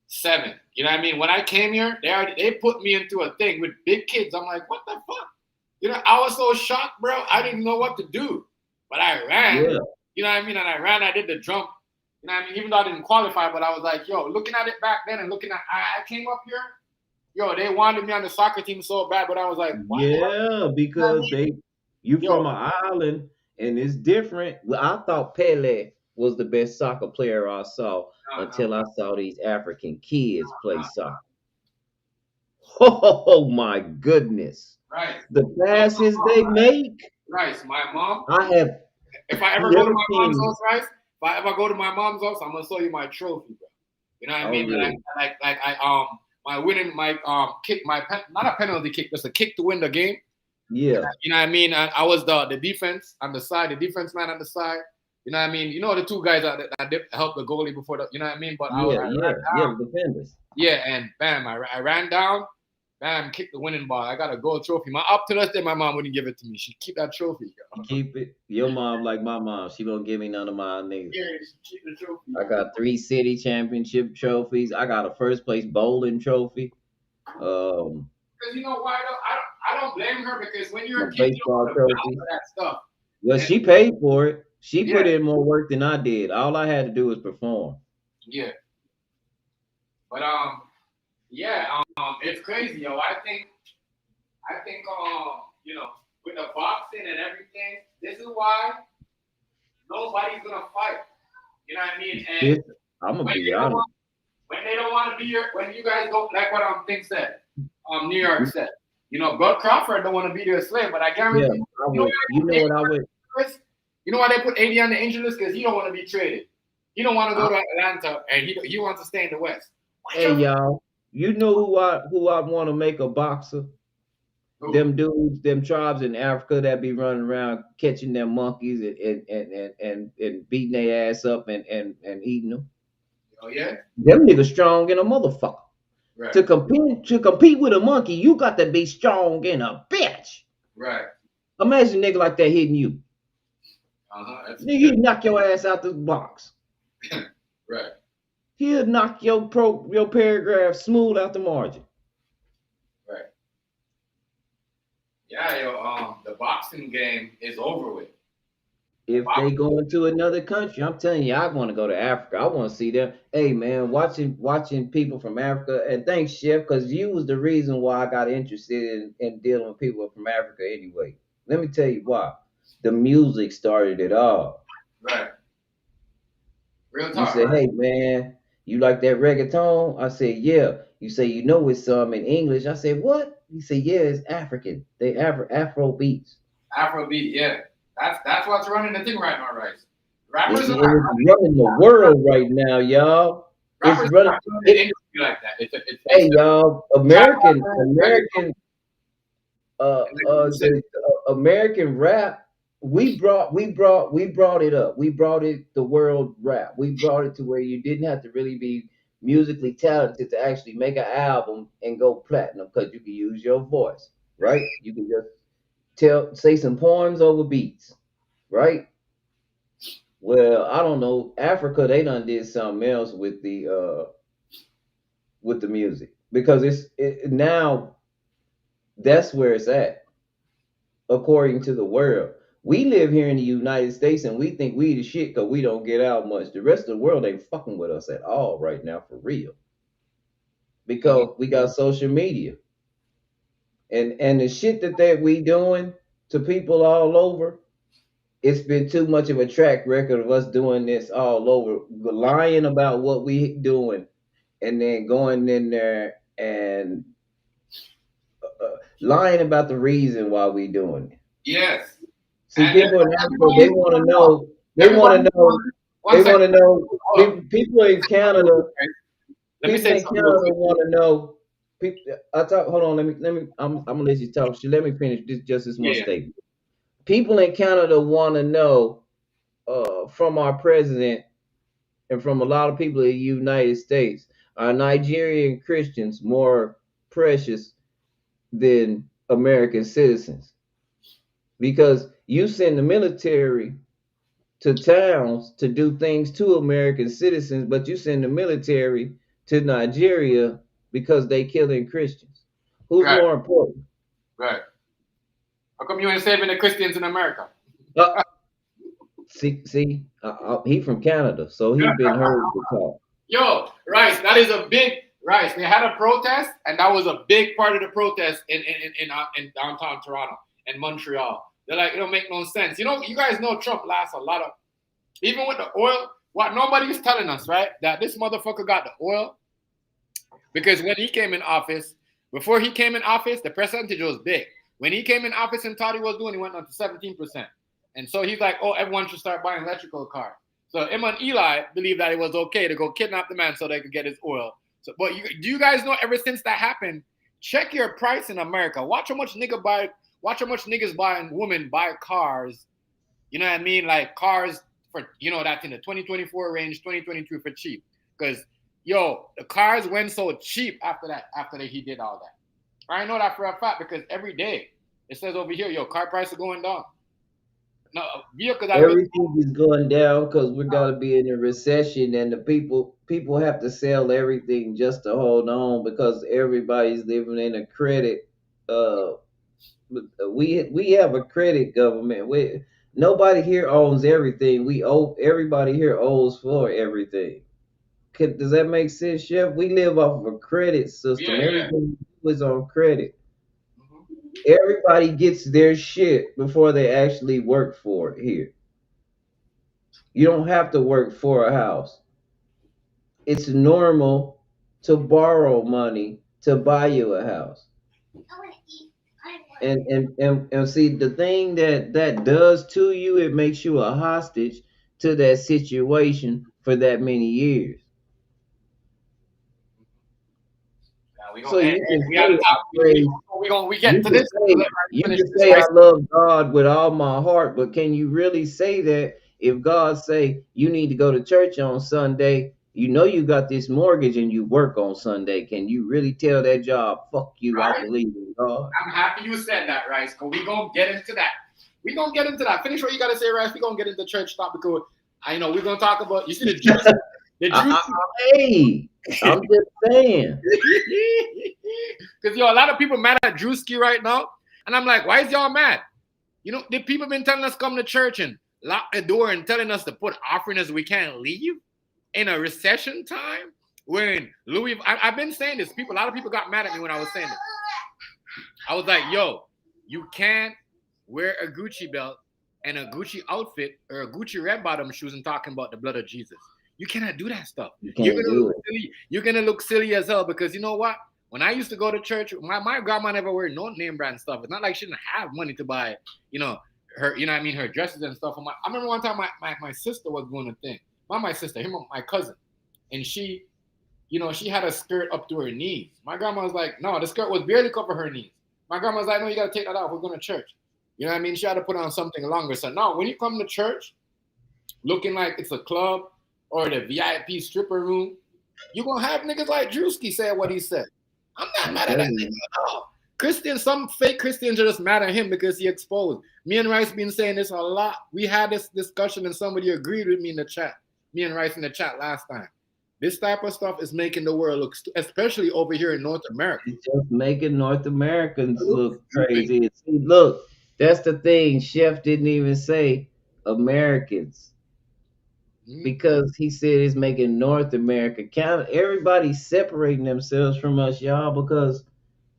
7. You know what I mean? When I came here, they put me into a thing with big kids. I'm like, what the fuck? I was so shocked, bro. I didn't know what to do. but I ran. Yeah. You know what I mean? And I ran. I did the jump. You know what I mean? Even though I didn't qualify, but I was like, yo, looking at it back then and looking at, I came up here. Yo, they wanted me on the soccer team so bad, but I was like, what? Yeah, because you Yo. from an island and it's different. Well, I thought Pele was the best soccer player I saw until I saw these African kids play soccer. Oh my goodness. Right. The passes they make. Right. My mom. I have If I ever go to my mom's house, guys, if I ever go to my mom's house, I'm gonna show you my trophy, bro. You know what I mean? Yeah. Like my winning kick, not a penalty kick, just a kick to win the game. Yeah. You know what I mean? I was the defense on the side, the defense man on the side. You know what I mean? You know the two guys that helped the goalie before the, you know what I mean? But the defenders. Yeah, and bam, I ran down, bam, kicked the winning ball. I got a gold trophy. Up to this day, my mom wouldn't give it to me. She'd keep that trophy. Keep it. Your mom, like my mom, she don't give me none of my niggas. Yeah, she keep the trophy. I got 3 city championship trophies. I got a first place bowling trophy. Because you know why though? I don't blame her because when you're a kid, baseball you don't trophy. that stuff. Well, she paid for it. She put in more work than I did. All I had to do was perform. Yeah. But it's crazy, yo. I think you know, with the boxing and everything, this is why nobody's gonna fight. You know what I mean? And I'm gonna be honest. When they don't want to be here, when you guys don't like what Thing said, New York said, you know, Bud Crawford don't want to be their slave, but I guarantee you know why they put AD on the injury list? Because he don't want to be traded. He don't want to go to Atlanta, and he wants to stay in the West. Hey y'all, you know who I want to make a boxer? Who? Them dudes, them tribes in Africa that be running around catching them monkeys and beating their ass up and eating them. Oh yeah. Them niggas strong in a motherfucker. Right. To compete with a monkey, you got to be strong in a bitch. Right. Imagine a nigga like that hitting you. Nigga, he'd knock your ass out the box. Right. He'll knock your paragraph smooth out the margin. Right. Yeah, yo, the boxing game is over with. If they go into another country, I'm telling you, I want to go to Africa. I want to see them. Hey man, watching people from Africa, and thanks, Chef, because you was the reason why I got interested in dealing with people from Africa anyway. Let me tell you why. The music started it all. Right. Real talk. You say, hey man, you like that reggaeton? I said, yeah. You say, you know it's some in English. I said, what? He said, yeah, it's African. They Afro beats. Afrobeat, yeah. That's what's running the thing right now, right? Rappers it's running the world right now, y'all. Rappers it's running the industry like that. Hey y'all, American American rap. We brought it up. We brought it the world rap. We brought it to where you didn't have to really be musically talented to actually make an album and go platinum because you can use your voice, right? You can just say some poems over beats, right? Well, I don't know. Africa, they done did something else with the music because now that's where it's at, according to the world. We live here in the United States and we think we the shit because we don't get out much. The rest of the world ain't fucking with us at all right now, for real. Because we got social media. And the shit that we doing to people all over, it's been too much of a track record of us doing this all over, lying about what we doing, and then going in there and lying about the reason why we doing it. Yes. See, people in Africa, they want to know. People in Canada. People in Canada want to know. Hold on. Let me. I'm gonna let you talk. Let me finish this one statement. People in Canada want to know from our president and from a lot of people in the United States, are Nigerian Christians more precious than American citizens? Because you send the military to towns to do things to American citizens, but you send the military to Nigeria because they killing Christians. Who's more important? Right. How come you ain't saving the Christians in America? See, he from Canada, so he been heard to talk. Yo, Rice, that is a big Rice. They had a protest, and that was a big part of the protest in downtown Toronto and Montreal. They're like, it don't make no sense. You know, you guys know Trump lost a lot of, even with the oil. What nobody's telling us, right? That this motherfucker got the oil because when he came in office, before he came in office, the percentage was big. When he came in office and thought he was doing, he went up to 17%. And so he's like, oh, everyone should start buying electrical cars. So him and Eli believed that it was okay to go kidnap the man so they could get his oil. So, but do you guys know ever since that happened, check your price in America. Watch how much niggas buy and women buy cars. You know what I mean? Like cars for, you know, that's in the 2024 range, 2023 for cheap. Because, yo, the cars went so cheap after he did all that. I know that for a fact because every day it says over here, yo, car prices are going down. No, everything is going down because we're gonna be in a recession, and the people have to sell everything just to hold on because everybody's living in a credit. We have a credit government. Nobody here owns everything. Everybody here owes for everything. Does that make sense, Chef? We live off of a credit system. Everything is on credit. Everybody gets their shit before they actually work for it here. You don't have to work for a house. It's normal to borrow money to buy you a house. And see, the thing that does to you, it makes you a hostage to that situation for that many years. So you can say I love God with all my heart, but can you really say that if God say you need to go to church on Sunday, you know you got this mortgage and you work on Sunday? Can you really tell that job, fuck you, right? I believe in God? I'm happy you said that, Rice, because we're going to get into that. Finish what you got to say, Rice. We're going to get into church talk because I know we're going to talk about, you see the Jews. Hey, I'm just saying. Because, yo, a lot of people mad at Druski right now. And I'm like, why is y'all mad? You know, the people been telling us come to church and lock the door and telling us to put offering as we can't leave in a recession time. When I've been saying this. A lot of people got mad at me when I was saying it. I was like, yo, you can't wear a Gucci belt and a Gucci outfit or a Gucci red bottom shoes and talking about the blood of Jesus. You cannot do that stuff. You're gonna look silly as hell because you know what? When I used to go to church, my grandma never wear no name brand stuff. It's not like she didn't have money to buy, you know, her, you know what I mean, her dresses and stuff. I remember one time my sister was doing a thing. Not my sister, my cousin. And she, you know, she had a skirt up to her knees. My grandma was like, no, the skirt was barely cover her knees. My grandma was like, no, you gotta take that off. We're going to church. You know what I mean? She had to put on something longer. So now when you come to church looking like it's a club, or the VIP stripper room, you're going to have niggas like Druski say what he said. I'm not mad at that nigga at all. Christians, some fake Christians are just mad at him because he exposed. Me and Rice been saying this a lot. We had this discussion and somebody agreed with me in the chat. Me and Rice in the chat last time. This type of stuff is making the world look, especially over here in North America. It's just making North Americans look crazy. See, look, that's the thing. Chef didn't even say Americans. Because he said it's making North America count. Everybody's separating themselves from us, y'all, because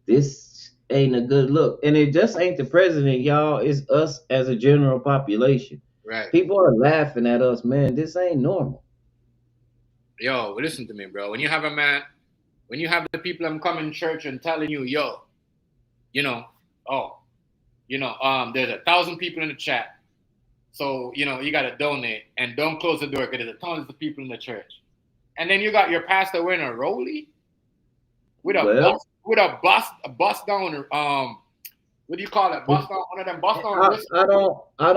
this ain't a good look. And it just ain't the president, y'all. It's us as a general population. Right. People are laughing at us, man. This ain't normal. Yo, listen to me, bro. When you have the people I'm coming to church and telling you, yo, you know, there's 1,000 people in the chat. So, you know, you got to donate and don't close the door because there's tons of people in the church. And then you got your pastor wearing a rollie with a bust down, what do you call it? Bust down, one of them bust down. I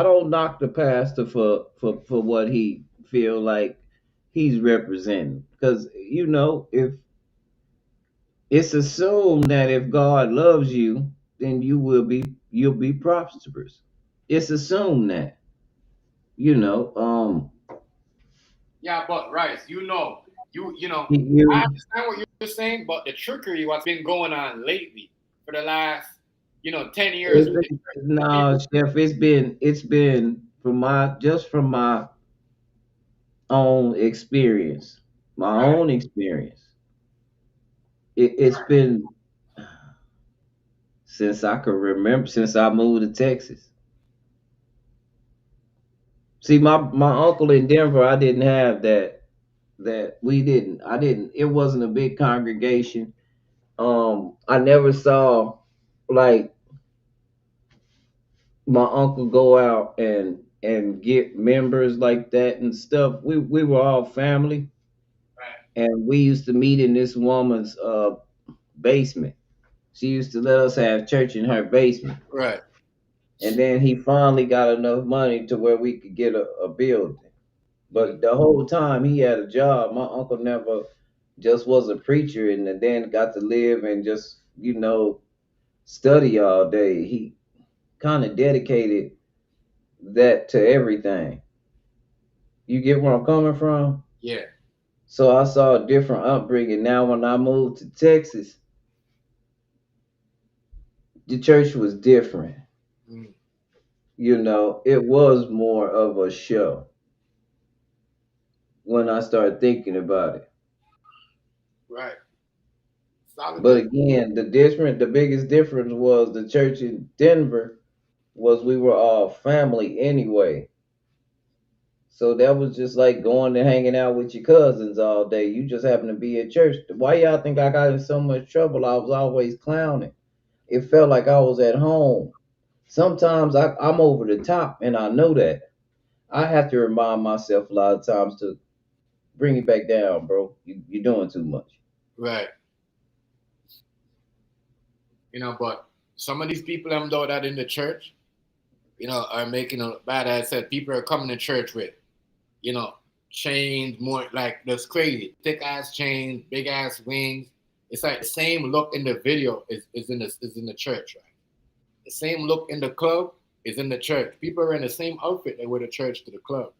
don't knock the pastor for what he feel like he's representing. Because, you know, if it's assumed that if God loves you, then you'll be prosperous. It's assumed that, you know. Yeah, but Rice, you know, I understand what you're saying, but the trickery what's been going on lately for the last, 10 years. No, Chef, it's been from my own experience, it's been since I could remember, since I moved to Texas. See, my uncle in Denver, I didn't have that. That we didn't. I didn't. It wasn't a big congregation. I never saw like my uncle go out and get members like that and stuff. We were all family, and we used to meet in this woman's basement. She used to let us have church in her basement. Right. And then he finally got enough money to where we could get a building. But the whole time he had a job. My uncle never just was a preacher and then got to live and just, study all day. He kind of dedicated that to everything. You get where I'm coming from? Yeah. So I saw a different upbringing. Now when I moved to Texas, the church was different. Mm. It was more of a show when I started thinking about it. Right. But again, the biggest difference was the church in Denver was we were all family anyway. So that was just like going and hanging out with your cousins all day. You just happen to be at church. Why y'all think I got in so much trouble? I was always clowning. It felt like I was at home. Sometimes I'm over the top, and I know that. I have to remind myself a lot of times to bring it back down, bro. You're doing too much. Right. But some of these people though that in the church, are making a bad as said. People are coming to church with, chains, more like that's crazy. Thick ass chains, big ass wings. It's like the same look in the video is in the church, right? The same look in the club is in the church. People are in the same outfit they were the church to the club.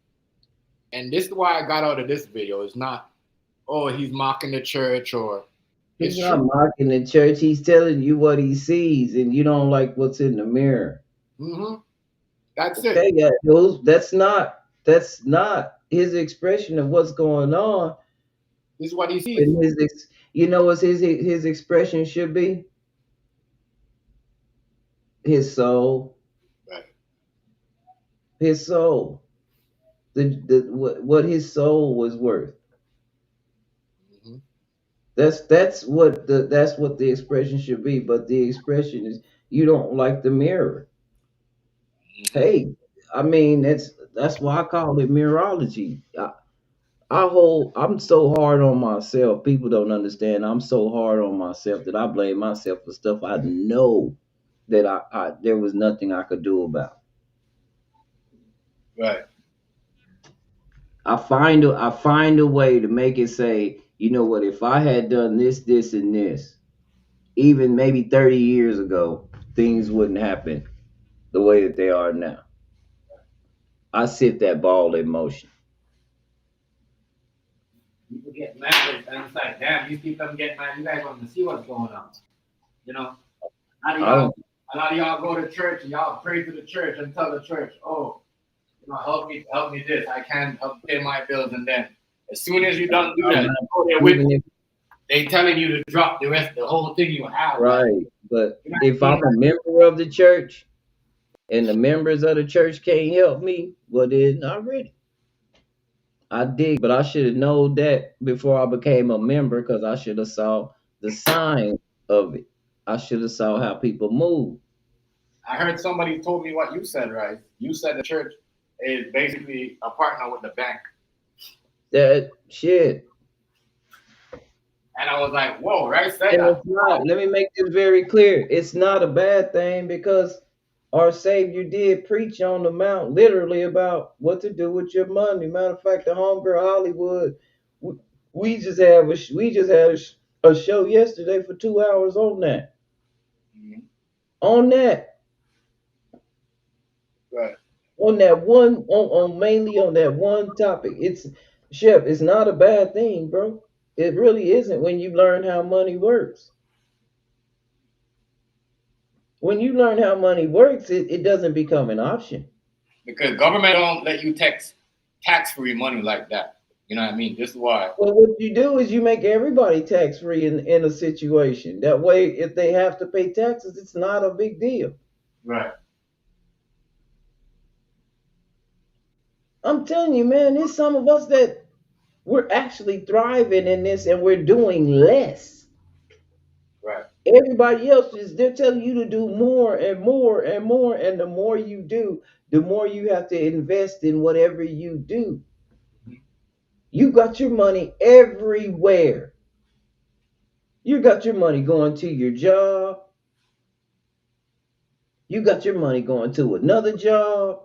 And this is why I got out of this video. It's not, oh, he's mocking the church or he's not mocking the church. He's telling you what he sees, and you don't like what's in the mirror. Mm-hmm. That's okay, it. That's not his expression of what's going on. This is what he sees. And what his expression should be? His soul. Right. His soul. What his soul was worth. Mm-hmm. That's what the expression should be. But the expression is you don't like the mirror. Mm-hmm. Hey, I mean that's why I call it mirrorology. I'm so hard on myself. People don't understand. I'm so hard on myself that I blame myself for stuff I know that I there was nothing I could do about. Right. I find a way to make it say, you know what, if I had done this, this, and this, even maybe 30 years ago, things wouldn't happen the way that they are now. I set that ball in motion. People get mad and it's like, damn, these people get mad. You guys want to see what's going on. A lot of y'all go to church and y'all pray to the church and tell the church, oh, help me this. I can't help pay my bills. And then as soon as you done do that, you go there with they telling you to drop the whole thing you have. Right. But if I'm a member of the church and the members of the church can't help me, well then I'm ready. I dig, but I should have known that before I became a member because I should have saw the sign of it. I should have saw how people move. I heard somebody told me what you said, right? You said the church is basically a partner with the bank. That shit. And I was like, whoa, right? Let me make this very clear. It's not a bad thing because our Savior did preach on the mount literally about what to do with your money. Matter of fact, the homegirl Hollywood, we just had a show yesterday for 2 hours on that. Mm-hmm. On that. Right. On that one, on mainly on that one topic. It's not a bad thing, bro. It really isn't when you learn how money works. When you learn how money works, it doesn't become an option. because government don't let you tax-free money like that. You know what I mean? This is why. Well, what you do is you make everybody tax free in a situation. That way, if they have to pay taxes, it's not a big deal. Right. I'm telling you, man, there's some of us that we're actually thriving in this and we're doing less. Right. Everybody else they're telling you to do more and more and more, and the more you do, the more you have to invest in whatever you do. You got your money everywhere. You got your money going to your job. You got your money going to another job.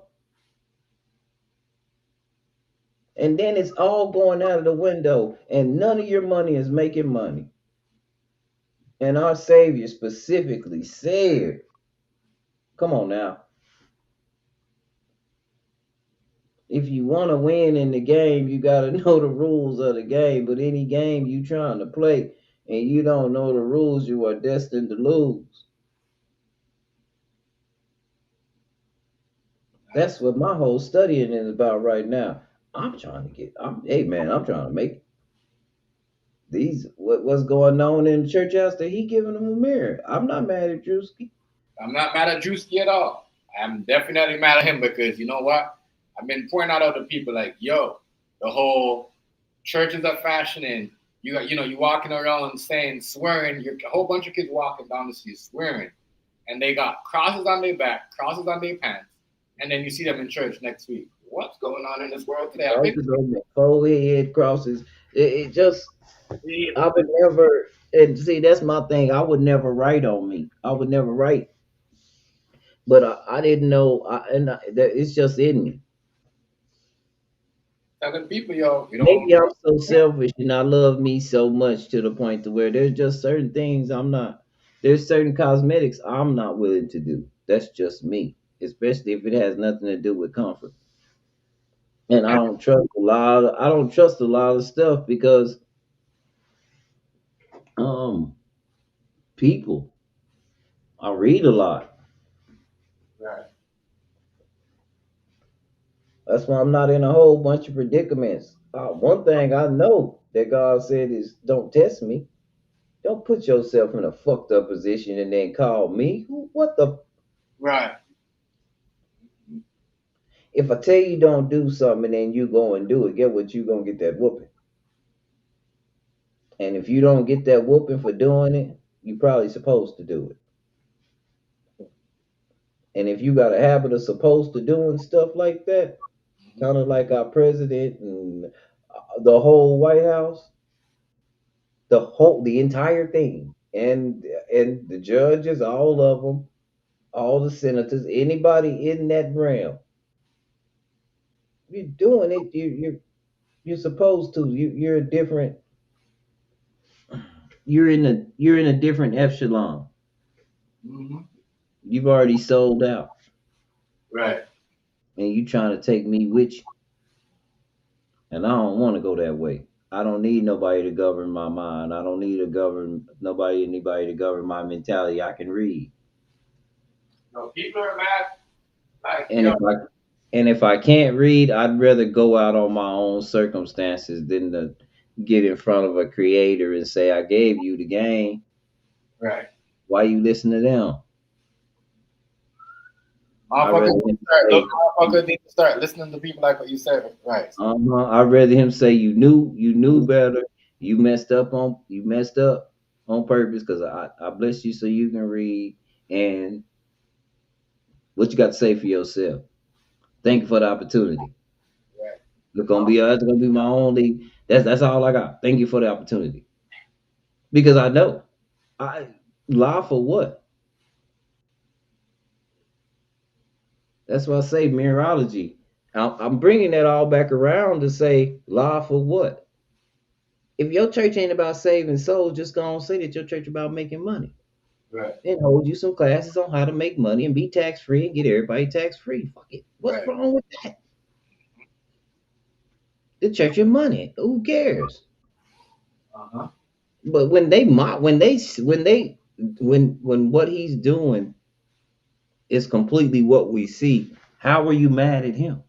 And then it's all going out of the window, and none of your money is making money. And our Savior specifically said, come on now. If you want to win in the game, you got to know the rules of the game. But any game you trying to play and you don't know the rules, you are destined to lose. That's what my whole studying is about right now. I'm trying to make what's going on in the church house that he giving them a mirror. I'm not mad at Druski. I'm not mad at Druski at all. I'm definitely mad at him because you know what? I've been pointing out other people like, yo, the whole churches are fashion and you walking around saying swearing. You're a whole bunch of kids walking down the street swearing, and they got crosses on their back, crosses on their pants, and then you see them in church next week. What's going on in this world today? Forehead crosses. It just I would never, and see, that's my thing. I would never write on me. I would never write, but I didn't know, it's just in me. Telling people, yo, Maybe I'm so selfish and I love me so much to the point to where there's just certain things there's certain cosmetics I'm not willing to do. That's just me, especially if it has nothing to do with comfort. And I don't trust a lot of stuff because people. I read a lot. Right. That's why I'm not in a whole bunch of predicaments. One thing I know that God said is don't test me. Don't put yourself in a fucked up position and then call me. What the? Right. If I tell you don't do something and then you go and do it, get what you gonna get that whooping. And if you don't get that whooping for doing it, you probably supposed to do it. And if you got a habit of supposed to doing stuff like that, kind of like our president and the whole White House, the entire thing, and the judges, all of them, all the senators, anybody in that realm, you're doing it. You're supposed to. You're a different. You're in a different echelon. Mm-hmm. You've already sold out. Right. And you trying to take me with you. And I don't want to go that way. I don't need nobody to govern my mind. I don't need anybody to govern my mentality. I can read. No, people are mad. Like, And if I can't read, I'd rather go out on my own circumstances than to get in front of a creator and say, I gave you the game. Right. Why you listen to them? Motherfucker need to start listening to people like what you said. Right. I'd rather him say you knew better. You messed up on purpose because I blessed you so you can read. And what you got to say for yourself? Thank you for the opportunity. Right. That's gonna be my only. That's all I got. Thank you for the opportunity. Because I know, I lie for what? That's why I say mirrorology. I'm bringing that all back around to say lie for what? If your church ain't about saving souls, just go and say that your church about making money. Right. And hold you some classes on how to make money and be tax free and get everybody tax free. Fuck it. What's wrong with that? The church of money. Who cares? Uh-huh. But when what he's doing is completely what we see, How are you mad at him?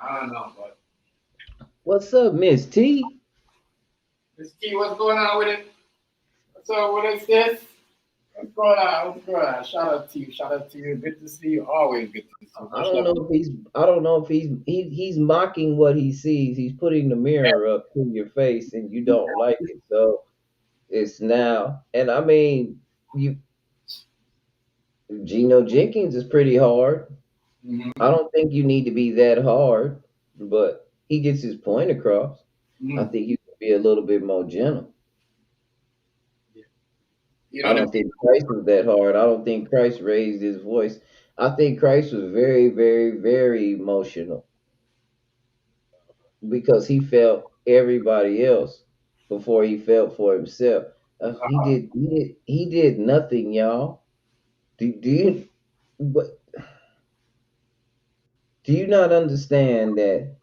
I don't know, but What's up, Miss T? Miss T, what's going on with it? What's up? What is this? What's going on? What's going on? Shout out to you. Shout out to you. Good to see you. Always good to see you. I don't know if he's mocking what he sees. He's putting the mirror up to your face and you don't like it. So it's now, and I mean, you Geno Jenkins is pretty hard. Mm-hmm. I don't think you need to be that hard, but he gets his point across. Mm-hmm. I think you can be a little bit more gentle. I don't think Christ was that hard. I don't think Christ raised his voice. I think Christ was very, very, very emotional because he felt everybody else before he felt for himself. He did nothing, y'all. Do you but do you not understand that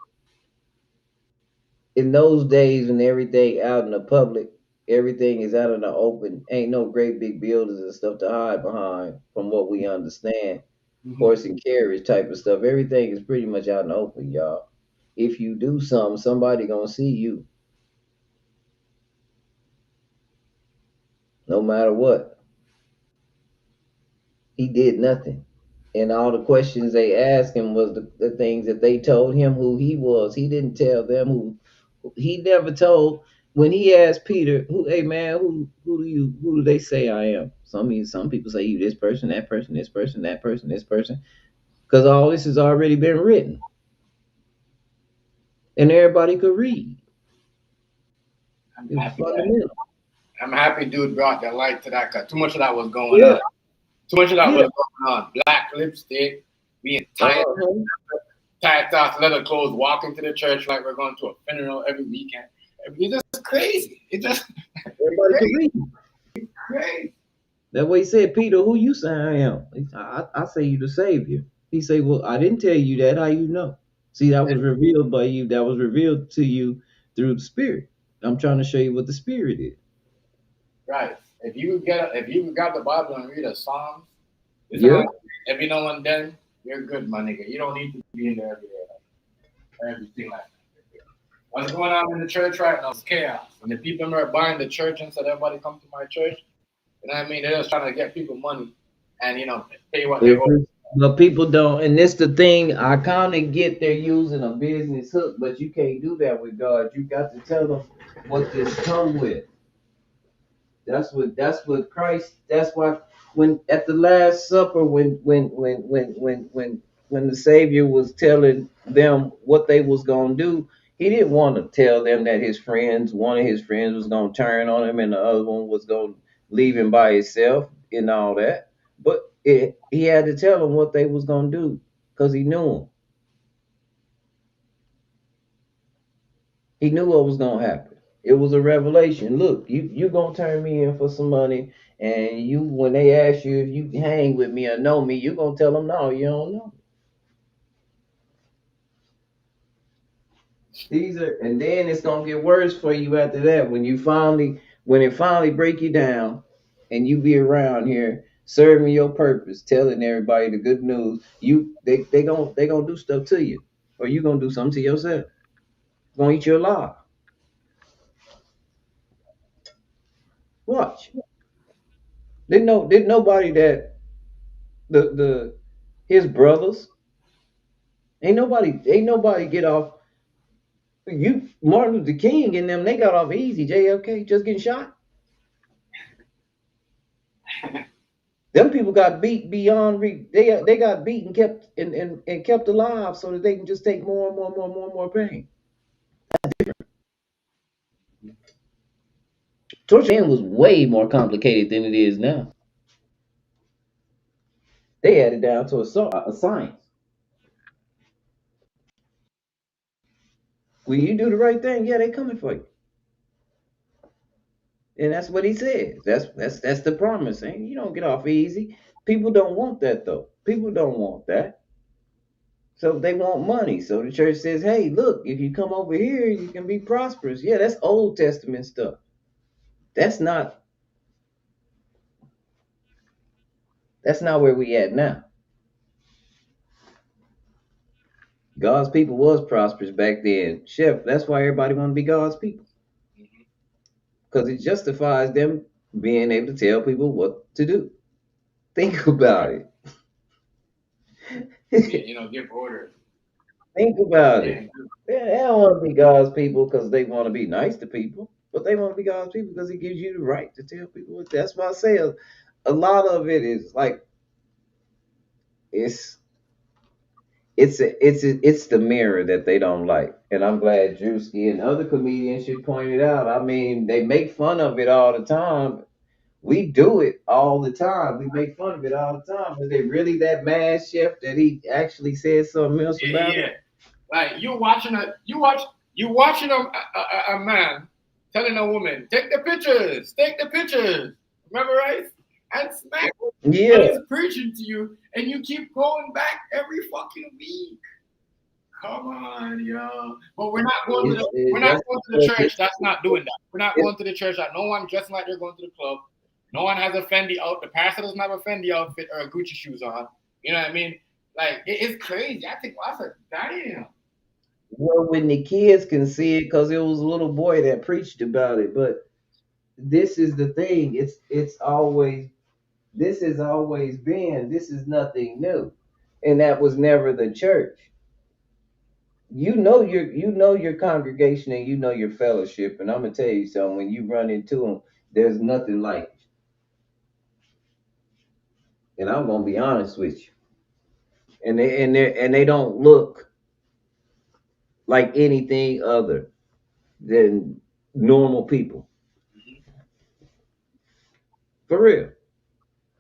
in those days when everything out in the public, everything is out in the open, ain't no great big buildings and stuff to hide behind from what we understand. Horse and carriage type of stuff. Everything is pretty much out in the open, y'all. If you do something, somebody gonna see you. No matter what. He did nothing. And all the questions they asked him was the things that they told him who he was. He didn't tell them who he never told when he asked Peter, "Who, hey man, who do they say I am?" Some people say you this person, that person, this person, that person, this person, because all this has already been written, and everybody could read. It's fundamental. I'm happy dude brought the light to that because too much of that was going on. Too much of that was going on. Black lipstick, being tight off leather clothes, walking to the church like we're going to a funeral every weekend. It's just crazy. It just everybody can read. It's crazy. That's what he said, Peter, who you say I am? I say you the Savior. He said, well, I didn't tell you that. How you know? See, that was revealed by you. That was revealed to you through the Spirit. I'm trying to show you what the Spirit is. Right. If you got the Bible and read a Psalms, every now and then, you're good, my nigga. You don't need to be in there every day, everything like that. What's going on in the church right now is chaos. And the people are buying the church and said, everybody come to my church. You know what I mean? They're just trying to get people money and, pay what they owe. But people don't, and this the thing, I kind of get they're using a business hook, but you can't do that with God. You got to tell them what this come with. That's what Christ. That's why when at the Last Supper, when the Savior was telling them what they was gonna do, he didn't want to tell them that one of his friends was gonna turn on him, and the other one was gonna leave him by himself and all that. But he had to tell them what they was gonna do because he knew them. He knew what was gonna happen. It was a revelation. Look, you gonna turn me in for some money, and you when they ask you if you hang with me or know me, you gonna tell them no, you don't know. And then it's gonna get worse for you after that when it finally break you down, and you be around here serving your purpose, telling everybody the good news. They gonna do stuff to you, or you gonna do something to yourself. Gonna eat you alive. Watch. Didn't nobody that his brothers ain't nobody get off. You Martin Luther King and them, they got off easy. JFK just getting shot. Them people got beat beyond they got beat and kept alive so that they can just take more and more pain. That's different. Torture was way more complicated than it is now. They had it down to a science. When you do the right thing, yeah, they coming for you. And that's what he says. That's the promise. And you don't get off easy. People don't want that though. People don't want that. So they want money. So the church says, hey, look, if you come over here, you can be prosperous. Yeah, that's Old Testament stuff. That's not. That's not where we at now. God's people was prosperous back then. Chef, that's why everybody want to be God's people. Because it justifies them being able to tell people what to do. Think about it. Give orders. Think about it. They don't want to be God's people because they want to be nice to people, but they want to be God's people because it gives you the right to tell people what. That's why I say a lot of it is like it's it's the mirror that they don't like, and I'm glad Druski and other comedians should point it out. I mean, they make fun of it all the time. We do it all the time. We make fun of it all the time. Is it really that mad, Chef, that he actually said something else about it? Like you watching a man telling a woman, take the pictures. Remember, right? And smack Yeah. he's preaching to you, and you keep going back every fucking week. Come on, yo. But we're not going to the church that's not doing that. We're not going to the church that no one dressing like they're going to the club. No one has a Fendi out. The pastor doesn't have a Fendi outfit or Gucci shoes on. You know what I mean? Like it's crazy. I think I said, damn. Well, when the kids can see it, because it was a little boy that preached about it. But this is the thing. This has always been. This is nothing new, and that was never the church. You know your congregation and you know your fellowship, and I'm gonna tell you something. When you run into them, there's nothing like it. And I'm gonna be honest with you. And they don't look like anything other than normal people. For real.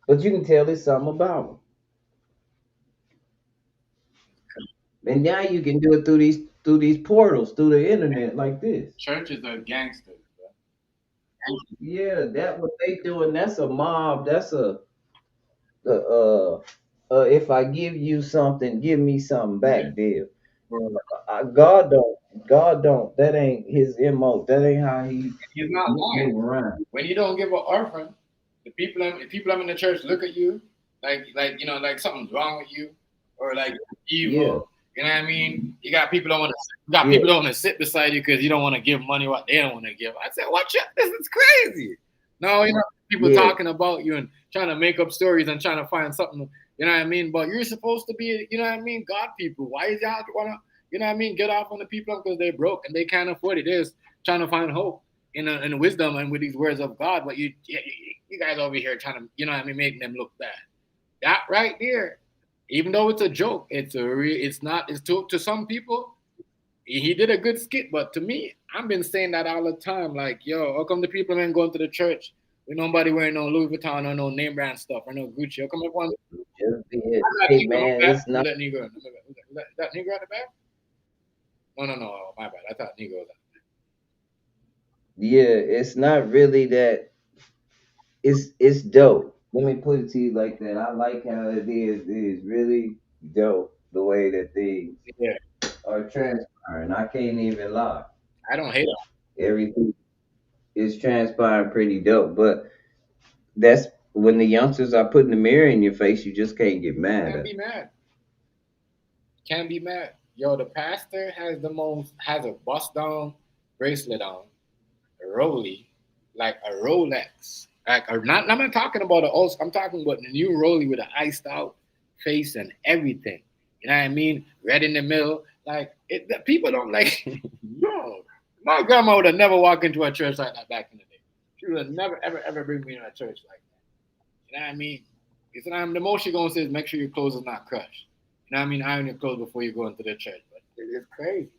But you can tell there's something about them. And now you can do it through these portals, through the internet like this. Churches are gangsters. Yeah, that what they doing. That's a mob. That's a if I give you something, give me something back deal. God don't. That ain't his MO. That ain't how he's not lying. Move around. When you don't give an offering, the people I'm in the church look at you like something's wrong with you, or like evil. Yeah. You know what I mean? You got people don't want to sit beside you because you don't want to give money what they don't want to give. I said, watch out, this is crazy. No, people talking about you and trying to make up stories and trying to find something, you know what I mean? But you're supposed to be, you know what I mean, God people. Why is y'all wanna, you know what I mean, get off on the people because they're broke and they can't afford it? Is trying to find hope in wisdom and with these words of God. But you guys over here trying to, you know what I mean, making them look bad. That right there. Even though it's a joke, it's to some people, he did a good skit, but to me, I've been saying that all the time. Like, yo, how come the people ain't going to the church with nobody wearing no Louis Vuitton or no name brand stuff or no Gucci? How come everyone? Hey man, it's not that Negro. That Negro at the back? No, my bad. I thought Negro was at the back. Yeah, it's not really that. It's dope. Let me put it to you like that. I like how it is. It is really dope the way that things are transpiring. I can't even lie. I don't hate it. Everything is transpiring pretty dope, but that's when the youngsters are putting the mirror in your face. You just can't get mad. Can't be mad. Yo, the pastor has a bust down bracelet on, a Rollie, like a Rolex. Like, I'm not talking about I'm talking about the new Rollie with an iced out face and everything. You know what I mean? Red in the middle. Like, people don't like. No, my grandma would have never walked into a church like that back in the day. She would have never, ever bring me to a church like that. You know what I mean? The most she's gonna say is make sure your clothes are not crushed. You know what I mean? Iron your clothes before you go into the church. But it's crazy.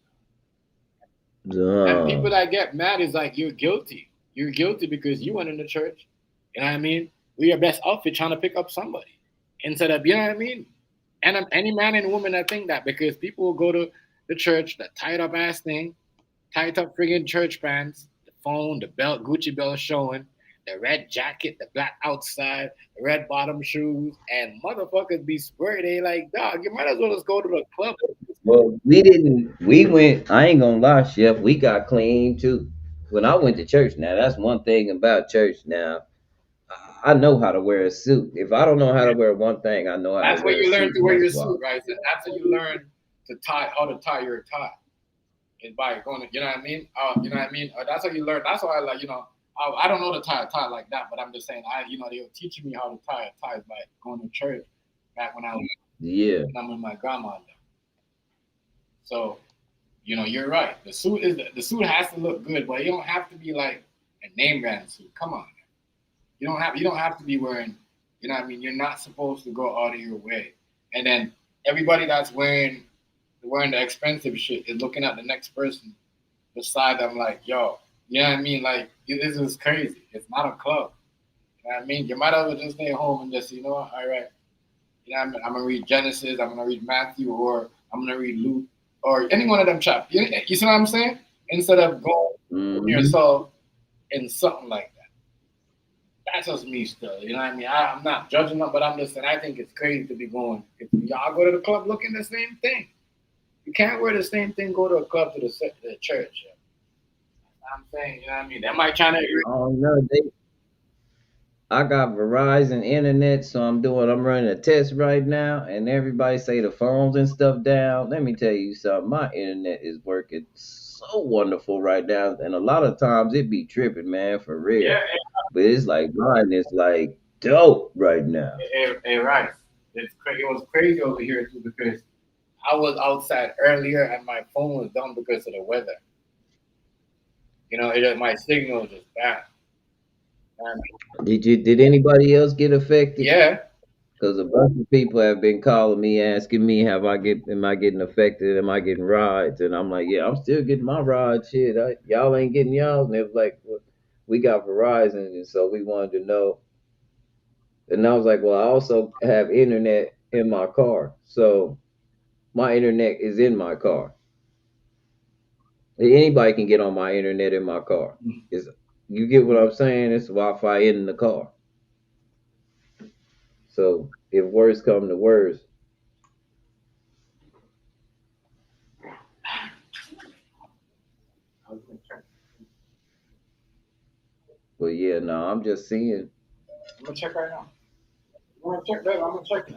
And people that get mad is like, you're guilty. You're guilty because you went in the church. You know what I mean? Wear your best outfit trying to pick up somebody. Instead of, you know what I mean? And any man and woman that think that, because people will go to the church, that tied up ass thing, tied up friggin' church pants, the phone, the belt, Gucci belt showing, the red jacket, the black outside, the red bottom shoes, and motherfuckers be square. They like, dog, you might as well just go to the club. Well, we went, I ain't gonna lie, Chef, we got clean too. When I went to church, now that's one thing about church now. I know how to wear a suit. If I don't know how to wear one thing, I know how That's to where wear a you learn suit. to wear your That's why. suit, right? So that's how you learn to how to tie your tie. Is by going, you know what I mean? You know what I mean? That's how you learn. That's why I like, you know, I don't know to tie a tie like that, but I'm just saying, you know, they were teaching me how to tie a tie by going to church back when I was, Yeah. when I'm with my grandma. So, you know, you're right. The suit has to look good, but you don't have to be like a name brand suit. Come on, you don't have to be wearing. You know what I mean? You're not supposed to go out of your way. And then everybody that's wearing the expensive shit is looking at the next person beside them like, yo, you know what I mean? Like, this is crazy. It's not a club. You know what I mean? You might as well just stay home and just, you know what, all right. You know what I mean? I'm going to read Genesis, I'm going to read Matthew, or I'm going to read Luke, or any one of them chapters. You see what I'm saying? Instead of going yourself in something like that. That's just me still. You know what I mean? I'm not judging them, but I'm just saying I think it's crazy to be going. If y'all go to the club looking the same thing. You can't wear the same thing, go to a club to the church. I'm saying, you know what I mean? They might try to. Oh no, I got Verizon internet, so I'm running a test right now, and everybody say the phones and stuff down. Let me tell you something, my internet is working so wonderful right now, and a lot of times it be tripping, man, for real. Yeah, but it's like mine is like dope right now. Hey, right. It was crazy over here too because I was outside earlier and my phone was down because of the weather. You know, my signal was just bad. Did anybody else get affected? Yeah. Because a bunch of people have been calling me asking me, am I getting affected? Am I getting rides? And I'm like, yeah, I'm still getting my ride. Shit, y'all ain't getting y'all. And they was like, well, we got Verizon, and so we wanted to know. And I was like, well, I also have internet in my car, so my internet is in my car. Anybody can get on my internet in my car. You get what I'm saying? It's Wi-Fi in the car. So if worse come to worse, but yeah, no, I'm just seeing. I'm gonna check right now. I'm gonna check that. I'm gonna check it.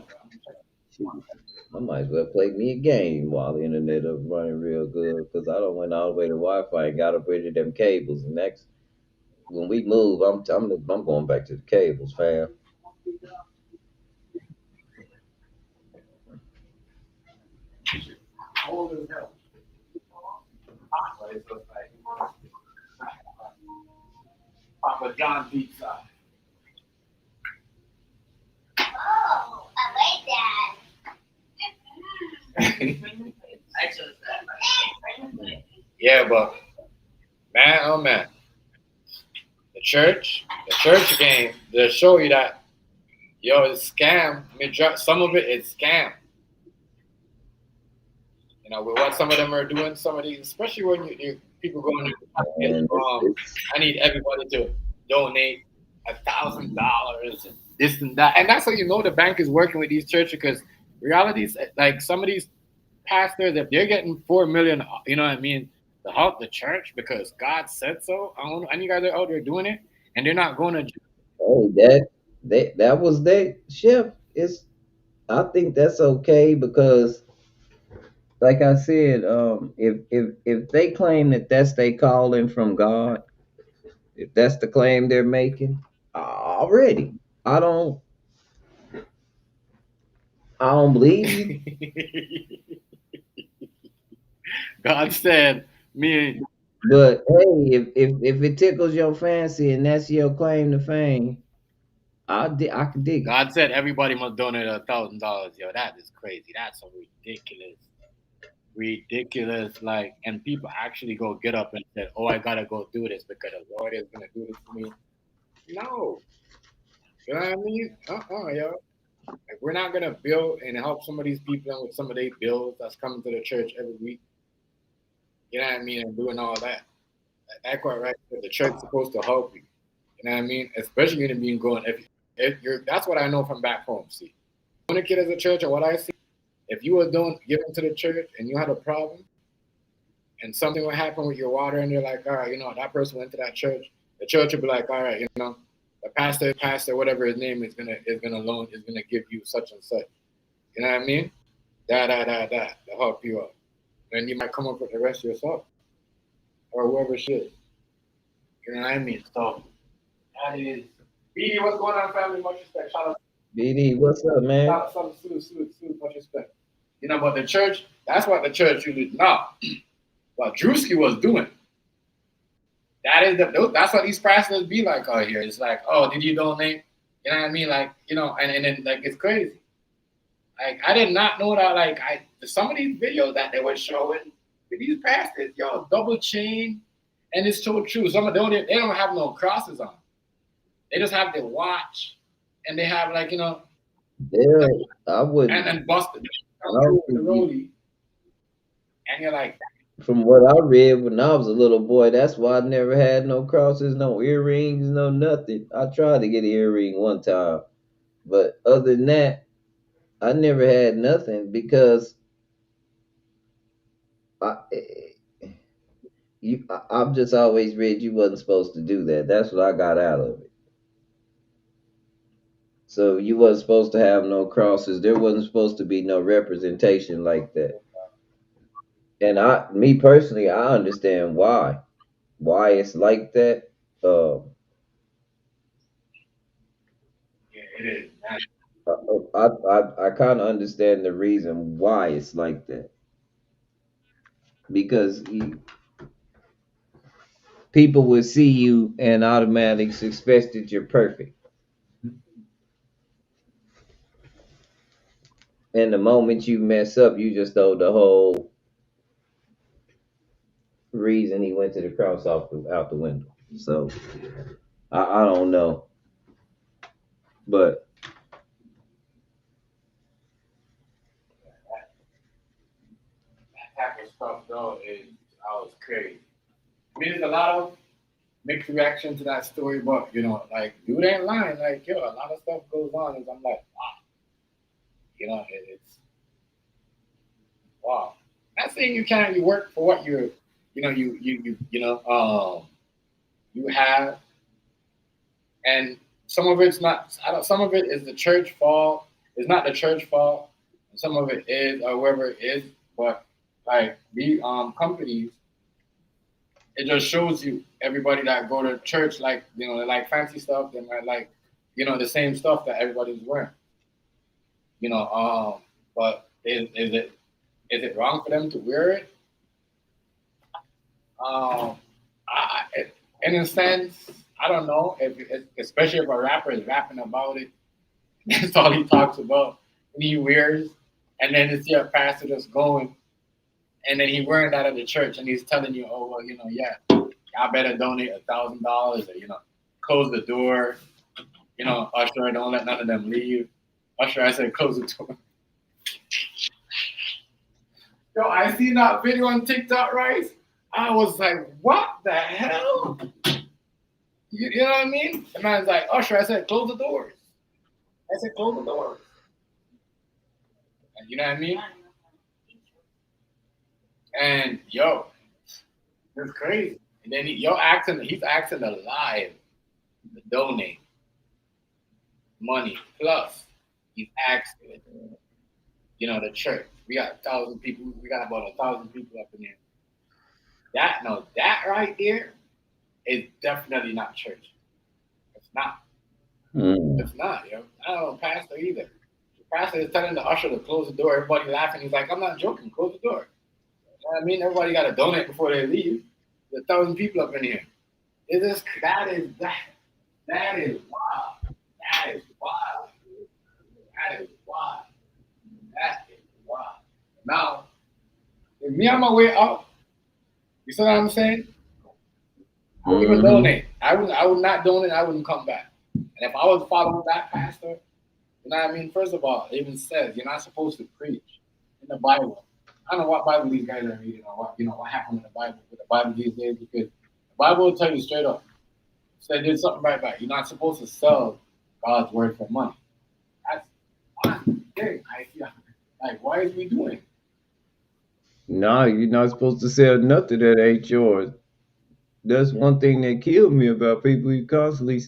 I might as well play me a game while the internet is running real good because I don't went all the way to Wi-Fi and got up rid of them cables. And next, when we move, I'm going back to the cables, fam. Papa John pizza. Oh, I like that. Yeah, but man, oh man, the church game, they'll show you that, yo, it's scam. Some of it is scam. You know, with what some of them are doing, some of these, especially when people going to, I need everybody to donate $1,000 and this and that. And that's how you know the bank is working with these churches because reality is like some of these pastors, if they're getting $4 million, you know what I mean, to help the church because God said so. I don't know, any guys are out there doing it and they're not going to. Hey, that was their shift. I think that's okay because, like I said, if they claim that that's their calling from God, if that's the claim they're making, already, I don't believe you. God said, me. But hey, if it tickles your fancy and that's your claim to fame, I can dig it. God said everybody must donate $1,000. Yo, that is crazy. That's so ridiculous. Like, and people actually go get up and say, "Oh, I gotta go do this because the Lord is gonna do this for me." No, you know what I mean? Yo. Like, we're not gonna build and help some of these people out with some of their bills that's coming to the church every week. You know what I mean? And doing all that. That's quite right. The church is supposed to help you. You know what I mean? Especially when being going. If you're, that's what I know from back home. See, when a kid is a church, or what I see, if you were giving to the church and you had a problem, and something would happen with your water, and you're like, all right, you know, that person went to that church. The church would be like, all right, you know, the pastor, whatever his name is gonna give you such and such. You know what I mean? That to help you out. And you might come up with the rest yourself. Or whoever she is. You know what I mean? So that is BD, what's going on, family? Much respect. Shout out BD, what's up, man? shout out salute, much respect. You know, but the church, that's what the church usually not. What Druski was doing. That's what these pastors be like out here. It's like, oh, did you donate? You know what I mean? Like, you know, and then like it's crazy. Like I did not know that. Like some of these videos that they were showing, these pastors, yo, double chain, and it's so true. Some of them they don't have no crosses on. They just have their watch, and they have like, you know, yeah, I would, and then busted the rollie, and you're like. From what I read when I was a little boy, that's why I never had no crosses, no earrings, no nothing. I tried to get an earring one time, but other than that, I never had nothing because I've just always read you wasn't supposed to do that. That's what I got out of it. So you wasn't supposed to have no crosses. There wasn't supposed to be no representation like that. And me personally, I understand why it's like that. Yeah, it is. I kind of understand the reason why it's like that, because people will see you and automatically expect that you're perfect. And the moment you mess up, you just throw the whole reason he went to the cross out the window. So I don't know, but that type of stuff though is always crazy. I mean, there's a lot of mixed reaction to that story, but you know, like dude ain't lying. Like yo, a lot of stuff goes on, and I'm like, wow, you know, it's wow. Not saying you can't. You work for what you're, you know, you have, and some of it's not. Some of it is the church fault. It's not the church fault. Some of it is, or whoever it is, but like the companies, it just shows you everybody that go to church, like, you know, they like fancy stuff. They might like, you know, the same stuff that everybody's wearing. You know, but is it wrong for them to wear it? In a sense, I don't know. Especially if a rapper is rapping about it, that's all he talks about, and he wears, and then to see a pastor just going, and then he wearing that at the church, and he's telling you, oh well, you know, yeah, I better donate $1,000, or you know, close the door. You know, usher, don't let none of them leave. Usher, I said, close the door. Yo, I seen that video on TikTok, right? I was like, what the hell? You know what I mean? The man's like, usher, I said, close the doors. I said, close the doors. You know what I mean? And yo, it's crazy. And then he's acting alive to donate money. Plus, he's asking, you know, the church. We got 1,000 people. We got about 1,000 people up in here. That right there is definitely not church. It's not. It's not, yo. I don't know, pastor either. The pastor is telling the usher to close the door. Everybody laughing. He's like, I'm not joking. Close the door. You know what I mean? Everybody got to donate before they leave. There's 1,000 people up in here. That is wild. That is wild. That is wild. Now, if me on my way up, you see what I'm saying? I wouldn't even donate. I would not donate. I wouldn't come back. And if I was following that pastor, you know what I mean? First of all, it even says you're not supposed to preach in the Bible. I don't know what Bible these guys are reading, or what happened with the Bible these days, because the Bible will tell you straight up. So there's something right back. You're not supposed to sell God's word for money. That's one thing I feel like, why is we doing? No, you're not supposed to sell nothing that ain't yours. That's one thing that killed me about people who constantly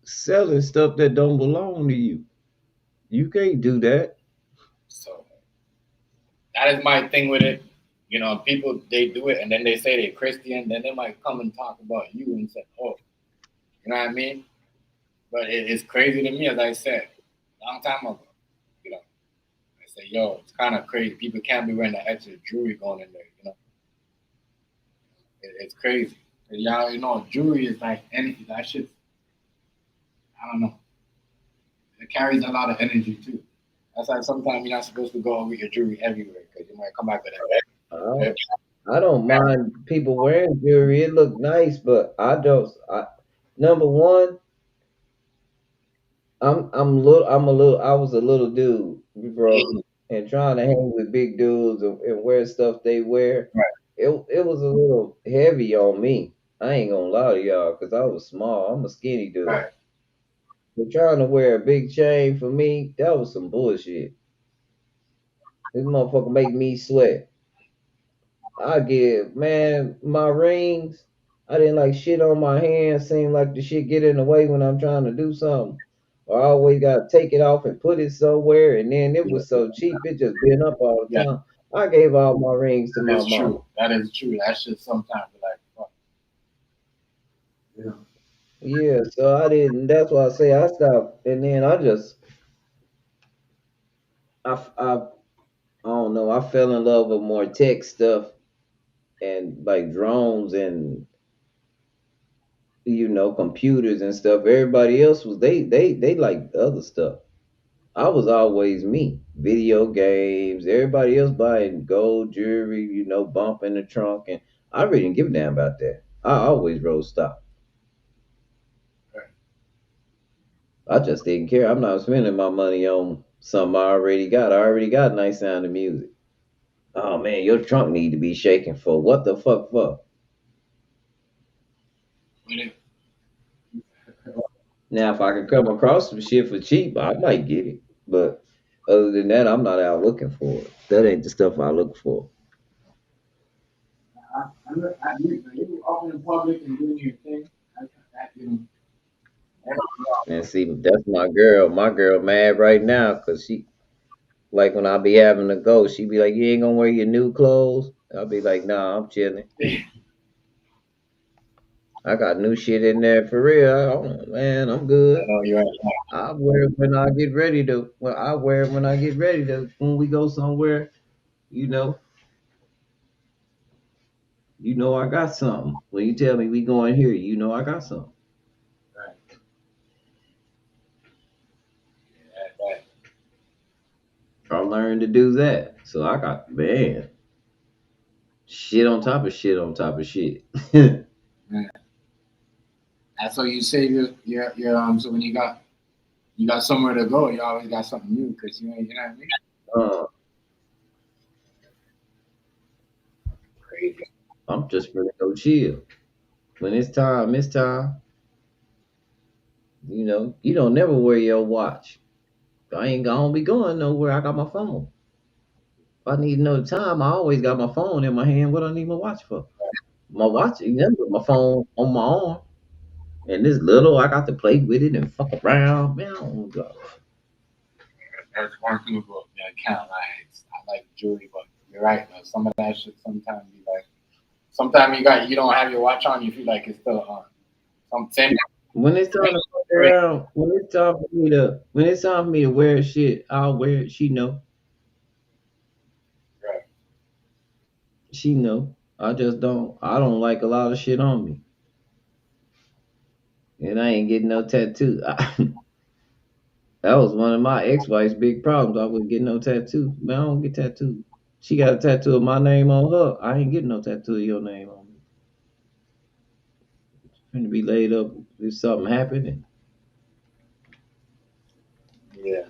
selling stuff that don't belong to you. You can't do that. So that is my thing with it. You know, people, they do it and then they say they're Christian, then they might come and talk about you and say, oh, you know what I mean? But it's crazy to me, as I said, a long time ago. You know, I say, yo, it's kind of crazy. People can't be wearing the extra jewelry going in there, you know? It's crazy. And y'all, you know, jewelry is like energy. That shit, I don't know. It carries a lot of energy too. That's why sometimes you're not supposed to go with your jewelry everywhere because you might come back with it. I don't mind people wearing jewelry. It look nice, but I don't. Number one, I was a little dude, bro, and trying to hang with big dudes and wear stuff they wear. Right. It was a little heavy on me. I ain't gonna lie to y'all, cause I was small. I'm a skinny dude. Right. But trying to wear a big chain for me, that was some bullshit. This motherfucker make me sweat. I get, man, my rings. I didn't like shit on my hands. Seem like the shit get in the way when I'm trying to do something. Or I always gotta take it off and put it somewhere. And then it was so cheap, it just been up all the time. I gave all my rings to my mom. That is true. That shit sometimes be like, fuck. Yeah. Yeah, so I didn't. That's why I say I stopped. And then I don't know. I fell in love with more tech stuff and like drones and computers and stuff. Everybody else was they like other stuff. I was always me. Video games. Everybody else buying gold jewelry, bump in the trunk, and I really didn't give a damn about that. I always rode stock. I just didn't care. I'm not spending my money on something I already got. I already got nice sounding music. Oh man, your trunk need to be shaking for what the fuck for? Now, if I could come across some shit for cheap, I might get it. But other than that, I'm not out looking for it. That ain't the stuff I look for. You up in public and doing your thing. And see, that's my girl. My girl mad right now because she, like, when I be having to go, she be like, "You ain't gonna wear your new clothes?" I'll be like, "Nah, I'm chilling. I got new shit in there for real. Man, I'm good. I know you're right. I wear it when I get ready to. Well, I wear it when I get ready to. When we go somewhere, you know. I got something. When you tell me we going here, I got something. Right. Yeah, right. I learned to do that. So I got, man, shit on top of shit on top of shit. Man. That's what you say. So when you got somewhere to go, you always got something new because you know what I mean. Crazy. I'm just gonna go chill. When it's time, it's time. You don't never wear your watch. I ain't gonna be going nowhere. I got my phone. If I need to know the time, I always got my phone in my hand. What I need my watch for? My watch, my phone on my arm. And this little, I got to play with it and fuck around. Man, I don't go. That's one thing about me. I can't lie. I like jewelry, but you're right. Though. Some of that shit sometimes be like. Sometimes you don't have your watch on. You feel like it's still on. When it's time to fuck around, when it's time for me to wear shit, I'll wear it. She know. Right. She know. I don't like a lot of shit on me. And I ain't getting no tattoo. That was one of my ex-wife's big problems. I wouldn't get no tattoo. Man, I don't get tattooed. She got a tattoo of my name on her. I ain't getting no tattoo of your name on me. It's going to be laid up if something happened. Yeah.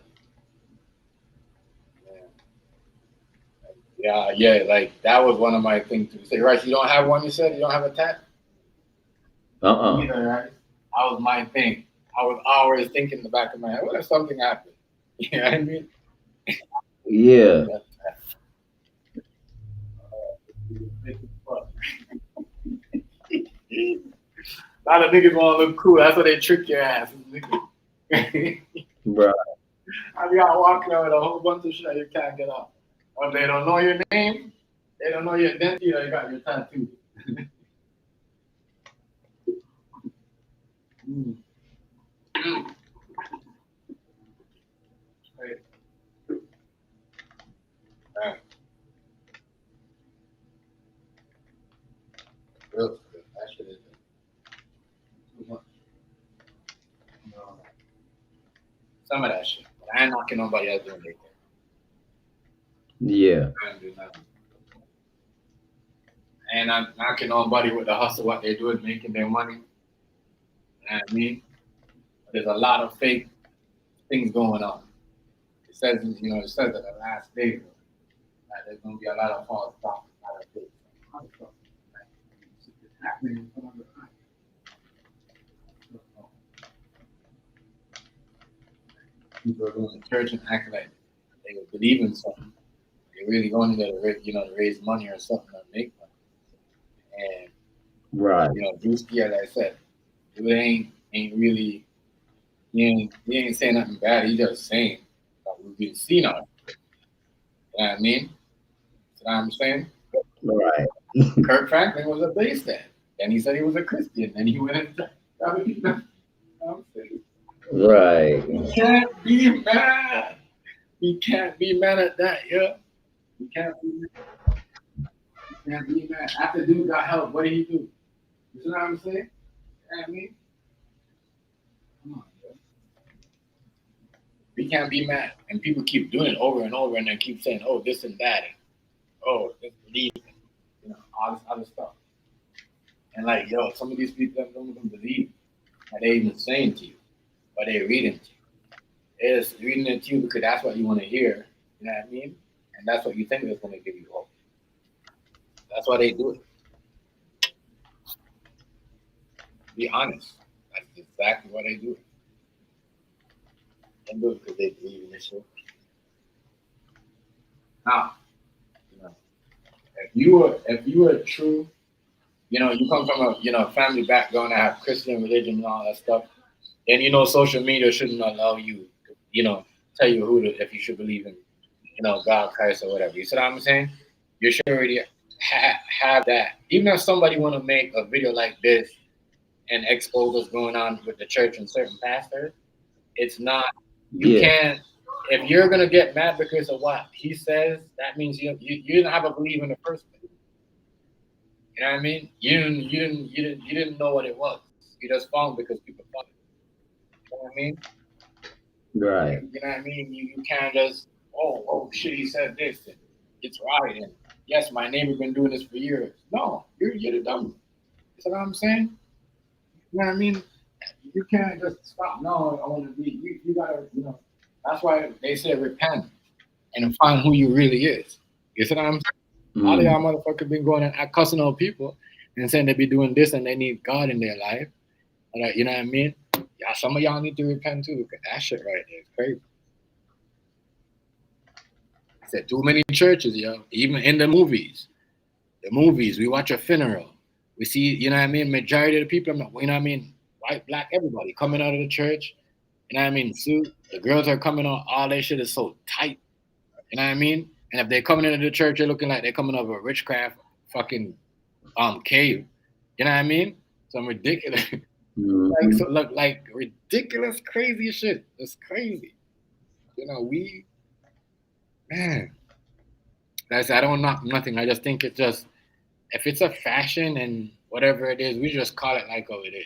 Yeah. Like that was one of my things to say. Right? You don't have one. You said you don't have a tat. Neither, right? That was my thing. I was always thinking in the back of my head, what if something happened? You know what I mean? Yeah. A lot of niggas want to look cool. That's why they trick your ass. Right. I be out walking out with a whole bunch of shit you can't get out. Or they don't know your name, they don't know your identity, or you got your tattoo. Right. Right. Real good. That shit is too much. No. Some of that shit. But I ain't knocking nobody else doing anything. Yeah. I ain't doing nothing. And I'm knocking nobody with the hustle, what they're doing, making their money. You know what I mean? There's a lot of fake things going on. It says, it says that the last day that there's going to be a lot of false prophets, a lot of fake stuff. It's happening in front of the eyes. People are going to church and acting like they would believe in something. They're really going there to raise money or something or make money. And Right. Druski, as I said, dude ain't really he ain't saying nothing bad. He just saying that we've been seen on it. You know what I mean? You know what I'm saying? Right. Kirk Franklin was a bass man. Then he said he was a Christian. Then he went into Right. He can't be mad. He can't be mad at that, yeah. He can't be mad. He can't be mad. After dude got help, what did he do? You know what I'm saying? You know what I mean? Come on, bro. We can't be mad. And people keep doing it over and over and then keep saying, oh, this and that. And, oh, this believe. All this other stuff. And like, some of these people don't even believe that they even saying to you, but they're reading to you. They're just reading it to you because that's what you want to hear. You know what I mean? And that's what you think is going to give you hope. That's why they do it. Be honest. That's exactly why they do it. They do it because they believe in this shit. Now, if you were true, you come from a family background that have Christian religion and all that stuff, then social media shouldn't allow you to, tell you if you should believe in, God, Christ, or whatever. You see what I'm saying? You should already have that. Even if somebody want to make a video like this and expose what's going on with the church and certain pastors, it's not. You can't. If you're gonna get mad because of what he says, that means you didn't have a belief in the first place. You know what I mean? You didn't know what it was. You just found because people thought it. You know what I mean? Right. You know what I mean? You can't just oh shit, he said this and it's right and yes, my neighbor been doing this for years. No, you're the dumb. You know what I'm saying? You know what I mean? You can't just stop. No, I want to be. You gotta. That's why they say repent and find who you really is. You see what I'm saying? A lot of y'all motherfuckers been going and cussing on people and saying they be doing this and they need God in their life. You know what I mean? Yeah, some of y'all need to repent too because that shit right there is crazy. I said too many churches, even in the movies. The movies, we watch a funeral. We see, you know what I mean? Majority of the people, you know what I mean? White, black, everybody coming out of the church. You know what I mean? Suit. The girls are coming out. All their shit is so tight. You know what I mean? And if they're coming into the church, they're looking like they're coming out of a witchcraft fucking cave. You know what I mean? Some ridiculous, like ridiculous, crazy shit. It's crazy. Man. I don't knock nothing. I just think it's just if it's a fashion and whatever it is, we just call it like it is.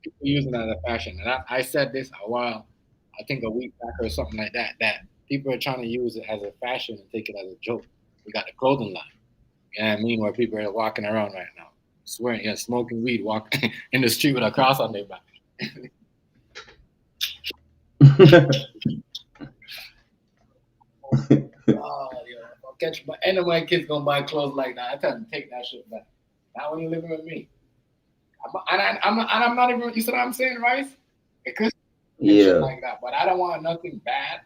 People using it as a fashion. And I said this a while, I think a week back or something like that, that people are trying to use it as a fashion and take it as a joke. We got the clothing line. You know what I mean? Where people are walking around right now, swearing, smoking weed, walking in the street with a cross on their back. Catch my end of my kids gonna buy clothes like that. I tell them take that shit back. Not when you're living with me. I'm not even. You see what I'm saying, Rice? Because shit like that. But I don't want nothing bad.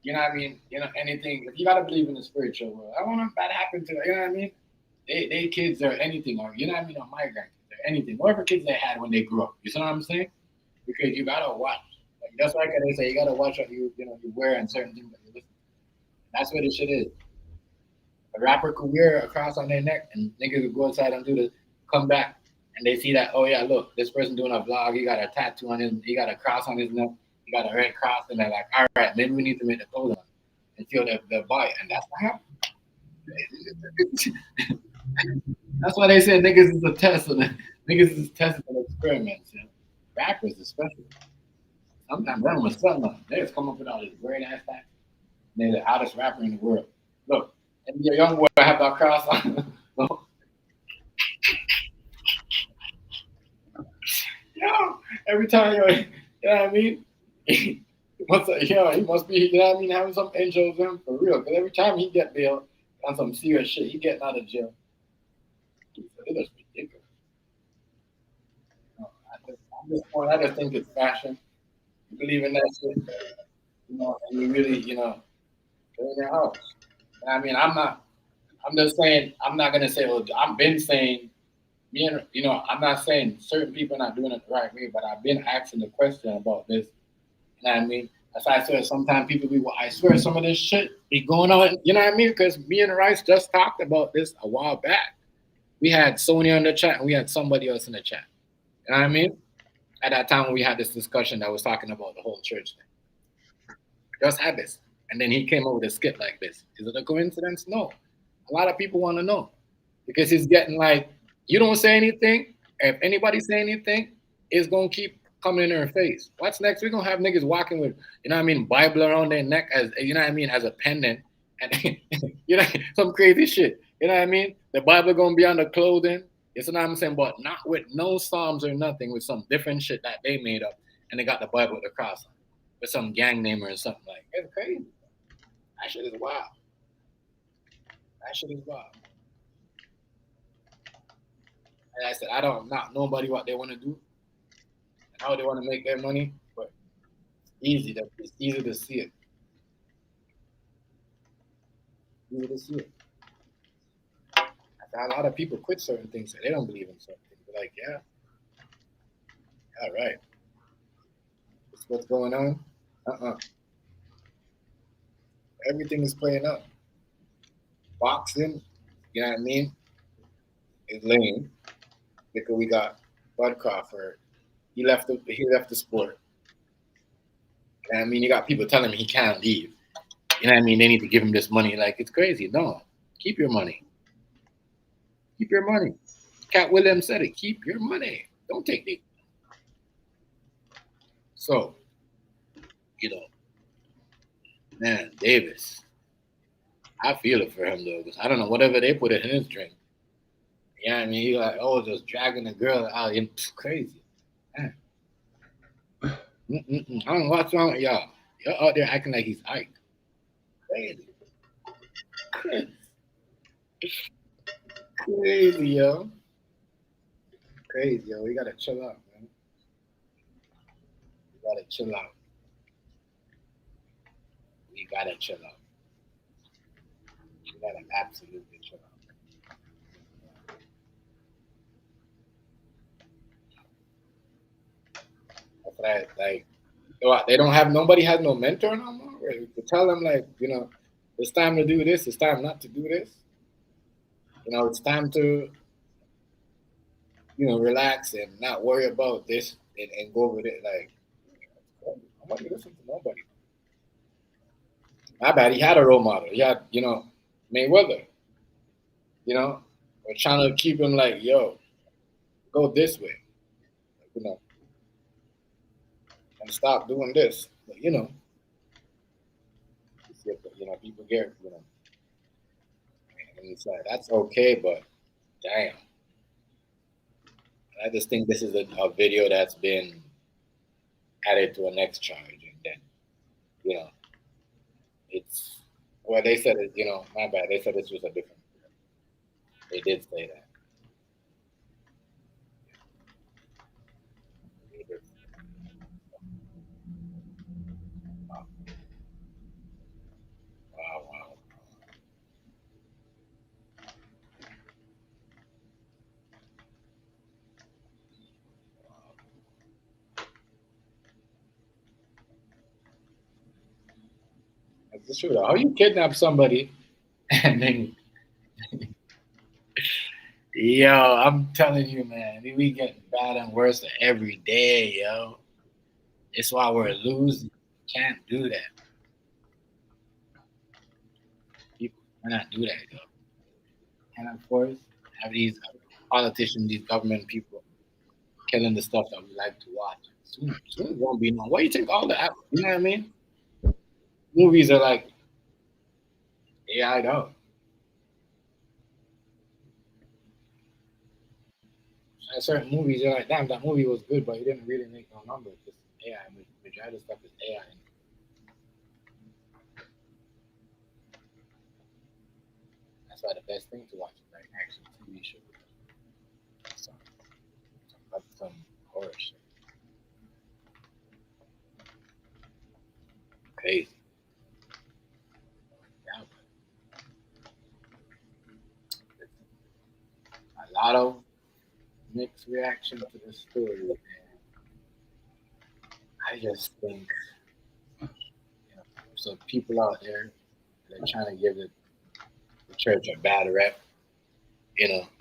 You know what I mean? Anything. If you gotta believe in the spiritual world, I don't want nothing bad happen to. You know what I mean? They kids or anything, or you know what I mean, or my grandkids or anything, whatever kids they had when they grew up. You see what I'm saying? Because you gotta watch. Like, that's why they say you gotta watch what you wear and certain things that you listen to. That's what this shit is. A rapper could wear a cross on their neck, and niggas could go outside and come back, and they see that, oh yeah, look, this person doing a vlog, he got a tattoo on he got a cross on his neck, he got a red cross, and they're like, all right, maybe we need to make the clothes on and feel the bite, and that's what happened. That's why they said niggas is a test, niggas is testing and experiments. You know? Rappers especially. Sometimes them was something else. They just come up with all this great ass facts. They're the hottest rapper in the world. Look, and your young boy have that cross on. Yo, every time you know what I mean? He must be, you know what I mean, having some angels in for real. Because every time he get bailed on some serious shit, he getting out of jail. It is ridiculous. No, I just think it's fashion. You believe in that shit, and you really, go in your house. I mean, I'm just saying, I'm not going to say, well, I've been saying, I'm not saying certain people are not doing it the right way, but I've been asking the question about this. You know what I mean? That's why I swear sometimes people I swear some of this shit be going on, you know what I mean? Because me and Rice just talked about this a while back. We had Sonia in the chat and we had somebody else in the chat. You know what I mean? At that time when we had this discussion that was talking about the whole church thing. Just had this. And then he came up with a skit like this. Is it a coincidence? No. A lot of people want to know. Because he's getting like, you don't say anything. If anybody say anything, it's going to keep coming in their face. What's next? We're going to have niggas walking with, you know what I mean, Bible around their neck as, you know what I mean, as a pendant. And, you know, some crazy shit. You know what I mean? The Bible going to be on the clothing. You know what I'm saying? But not with no Psalms or nothing, with some different shit that they made up. And they got the Bible with the cross on it. With some gang name or something like that. It's crazy. That shit is wild. That shit is wild. And I said, I don't not nobody what they want to do and how they want to make their money, but it's easy to see it. Easy to see it. A lot of people quit certain things, so they don't believe in certain things. They're like, yeah, all right. That's what's going on. Everything is playing out. Boxing, you know what I mean, is lame because we got Bud Crawford. He left the sport. You know what I mean, you got people telling him he can't leave. You know what I mean? They need to give him this money. Like, it's crazy. No, keep your money. Keep your money. Cat Williams said it. Keep your money. Don't take it. So, man, Davis. I feel it for him though, because I don't know whatever they put in his drink. Yeah, I mean, he like, oh, just dragging the girl out. It's crazy. Man. I don't know what's wrong with y'all. Y'all out there acting like he's Ike. Crazy. Crazy, yo. Crazy, yo. We gotta chill out, man. We gotta chill out. We gotta chill out. We gotta absolutely chill out. That's right. Like, they don't have, nobody has no mentor no more. Right? To tell them, like, it's time to do this. It's time not to do this. It's time to, relax and not worry about this and go with it. Like, nobody listen to nobody. My bad. He had a role model. He had, Mayweather. We're trying to keep him like, yo, go this way. And stop doing this. But, people get, and it's like, that's okay, but damn. I just think this is a video that's been added to a next charge, and then, it's, well, they said it, my bad. They said this was a different. They did say that. Wow. It's true though. How you kidnap somebody and then, yo, I'm telling you, man, we getting bad and worse every day, yo. It's why we're losing. Can't do that. People cannot do that, yo. And of course, have these politicians, these government people killing the stuff that we like to watch. Soon it won't be known. What do you think all the, you know what I mean? Movies are like AI'd out. And certain movies, you're like, damn, that movie was good, but it didn't really make no numbers. Just AI. Majority of stuff is AI. That's why the best thing to watch is like action TV shows. Some horror shit. Crazy. Yeah, a lot of mixed reaction to this story. Man. I just think, so people out there, they're trying to give the church a bad rep,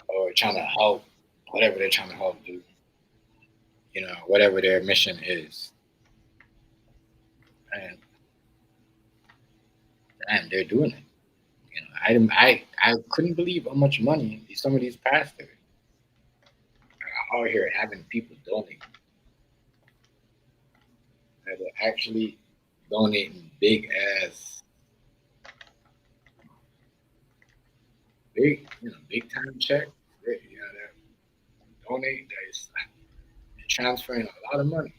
or trying to help, whatever they're trying to help do, whatever their mission is. And they're doing it. I couldn't believe how much money some of these pastors are out here having people donate. They're actually donating big time check. They're donating, they're transferring a lot of money.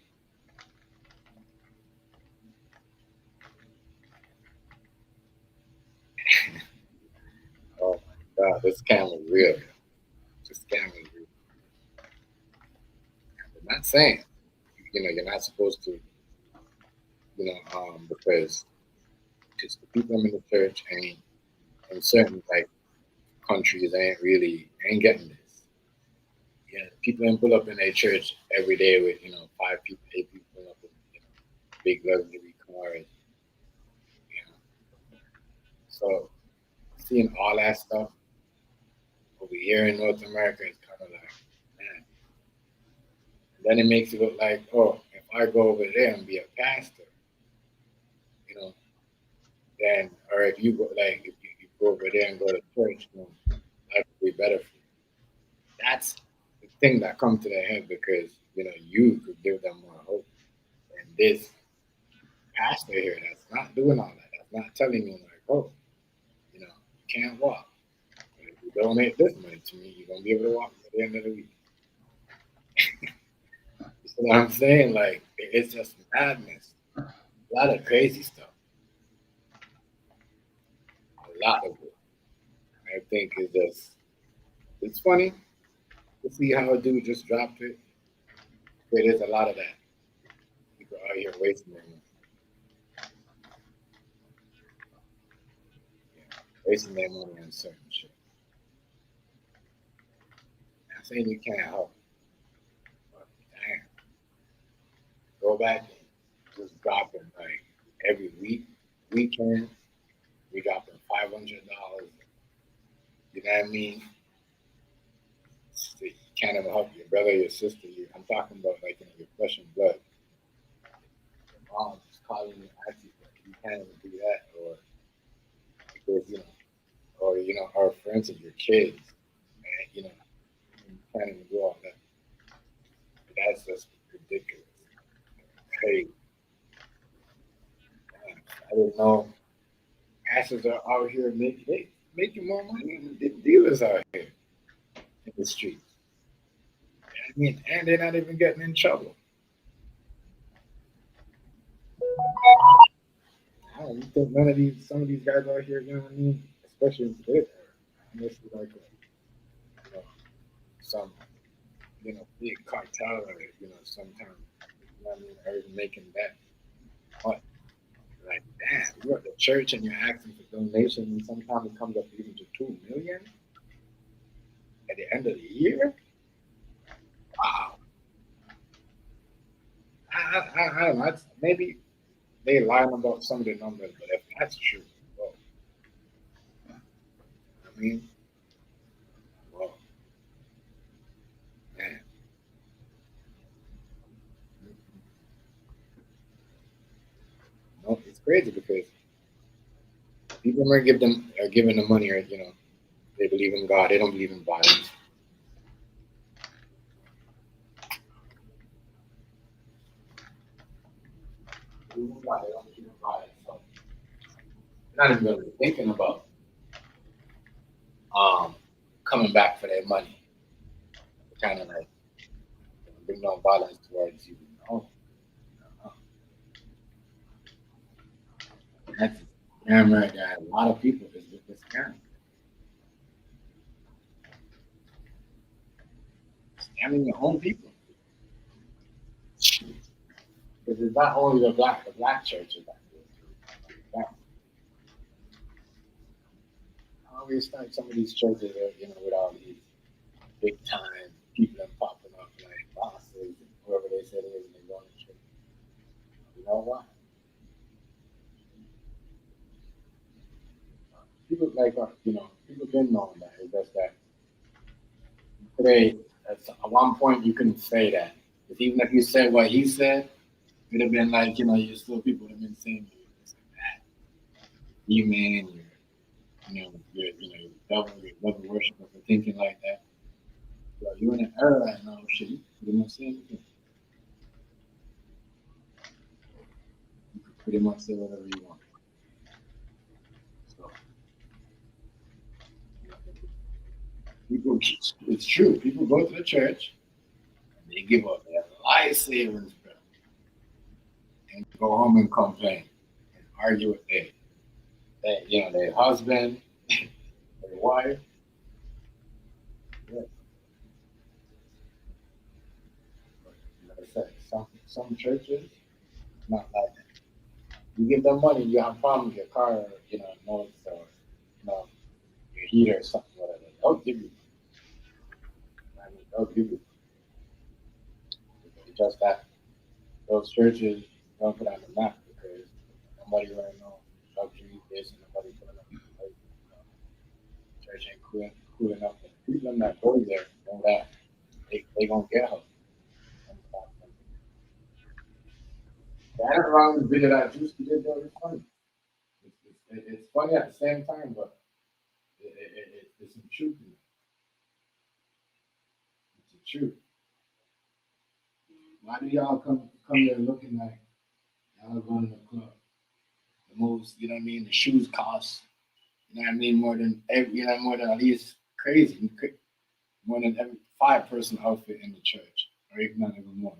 Oh my God, this scam is real. This scam is real. I'm not saying, you're not supposed to, because it's the people in the church and in certain countries ain't getting this. People ain't pull up in their church every day with 5 people, 8 people pull up with big luxury cars. So seeing all that stuff over here in North America is kind of like, man. And then it makes it look like, oh, if I go over there and be a pastor, then, or if you go if you go over there and go to church, life will be better for you. That's the thing that comes to their head because you could give them more hope. And this pastor here that's not doing all that, that's not telling you oh, you can't walk. But if you donate this money to me, you're gonna be able to walk at the end of the week. You see what I'm saying? It's just madness. A lot of crazy stuff. A lot of it. I think it's funny to see how a dude just dropped it. But there's a lot of that. People out here wasting their money. Wasting their money on certain shit. I'm saying you can't help. But damn. Go back and just dropping every weekend, we dropping $500. You know what I mean? You can't even help your brother, your sister. I'm talking about your flesh and blood. Your mom is calling you, asking you can't even do that, or because or for instance, your kids, and you can't even do all that. That's just ridiculous. Crazy. I didn't know pastors are out here making more money than the dealers out here in the streets. I mean, and they're not even getting in trouble. I don't think some of these guys out here, you know what I mean? Especially in today's era, unless you're some, big cartel or, sometimes, you know what I mean, or even making that much. Damn, you're at the church and you're asking for donations, and sometimes it comes up even to $2 million at the end of the year. Wow. I don't know. Maybe they lying about some of the numbers, but if That's true. Well, I mean, well, man. No, it's crazy because people are giving them money, or they believe in God. They don't believe in violence. They don't believe in violence. So they're not even really thinking about coming back for their money. Kind of like bring no violence towards you. That's a scam right there. A lot of people is with this scam. Scamming your own people. Because it's not only the black churches that do it. I always think some of these churches are, with all these big time people that popping up like bosses and whoever they say it is, and they go to church. You know what? People people been knowing that. It's just that today, at one point, you couldn't say that. Because even if you said what he said, it'd have been like, you still people have been saying that. You man, you're devil worshiper for thinking like that. So you're in an era right now, shit. You pretty much say anything. You can pretty much say whatever you want. So people, it's true. People go to the church and they give up their life savings, bro, and go home and complain and argue with their husband, their wife. Yeah. But, like I said, some churches not like that. You give them money, you have a problem with your car, noise or your heater or something, whatever. They'll give you. They'll give you. It's just that those churches don't put on the map because nobody really know luxury this and nobody putting up. Church ain't cool enough. The people that go there know that they gonna get help. That's wrong with the video that Druski did though. It's funny. It's funny at the same time, but it's some truth in it. It's the truth. Why do y'all come here looking like y'all going to the club? The most, you know what I mean? The shoes cost, you know what I mean? More than at least crazy. More than every 5-person outfit in the church, or if not even more.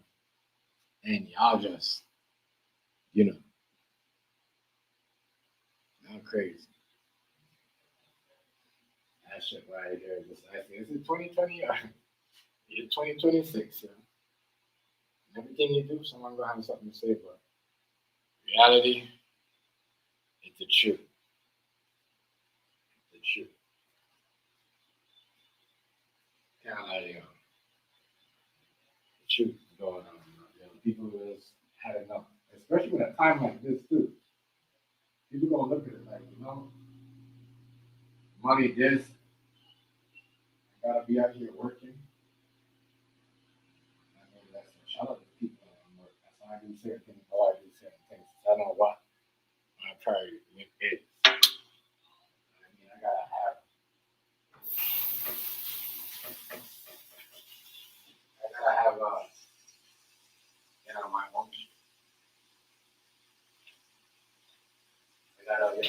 And y'all just, y'all crazy. That shit right here is just, I think, is it 2020 or 2026? Everything you do, someone gonna have something to say, but reality, it's the truth. It's the truth. Can't lie to you. The truth is going on. People just had enough, especially with a time like this too. People gonna look at it like, money this, I gotta be out here working. I mean, that's a shout out to people that work. That's why I do certain things. I do certain things. I know what my priority is. I mean, I gotta have my own. I gotta,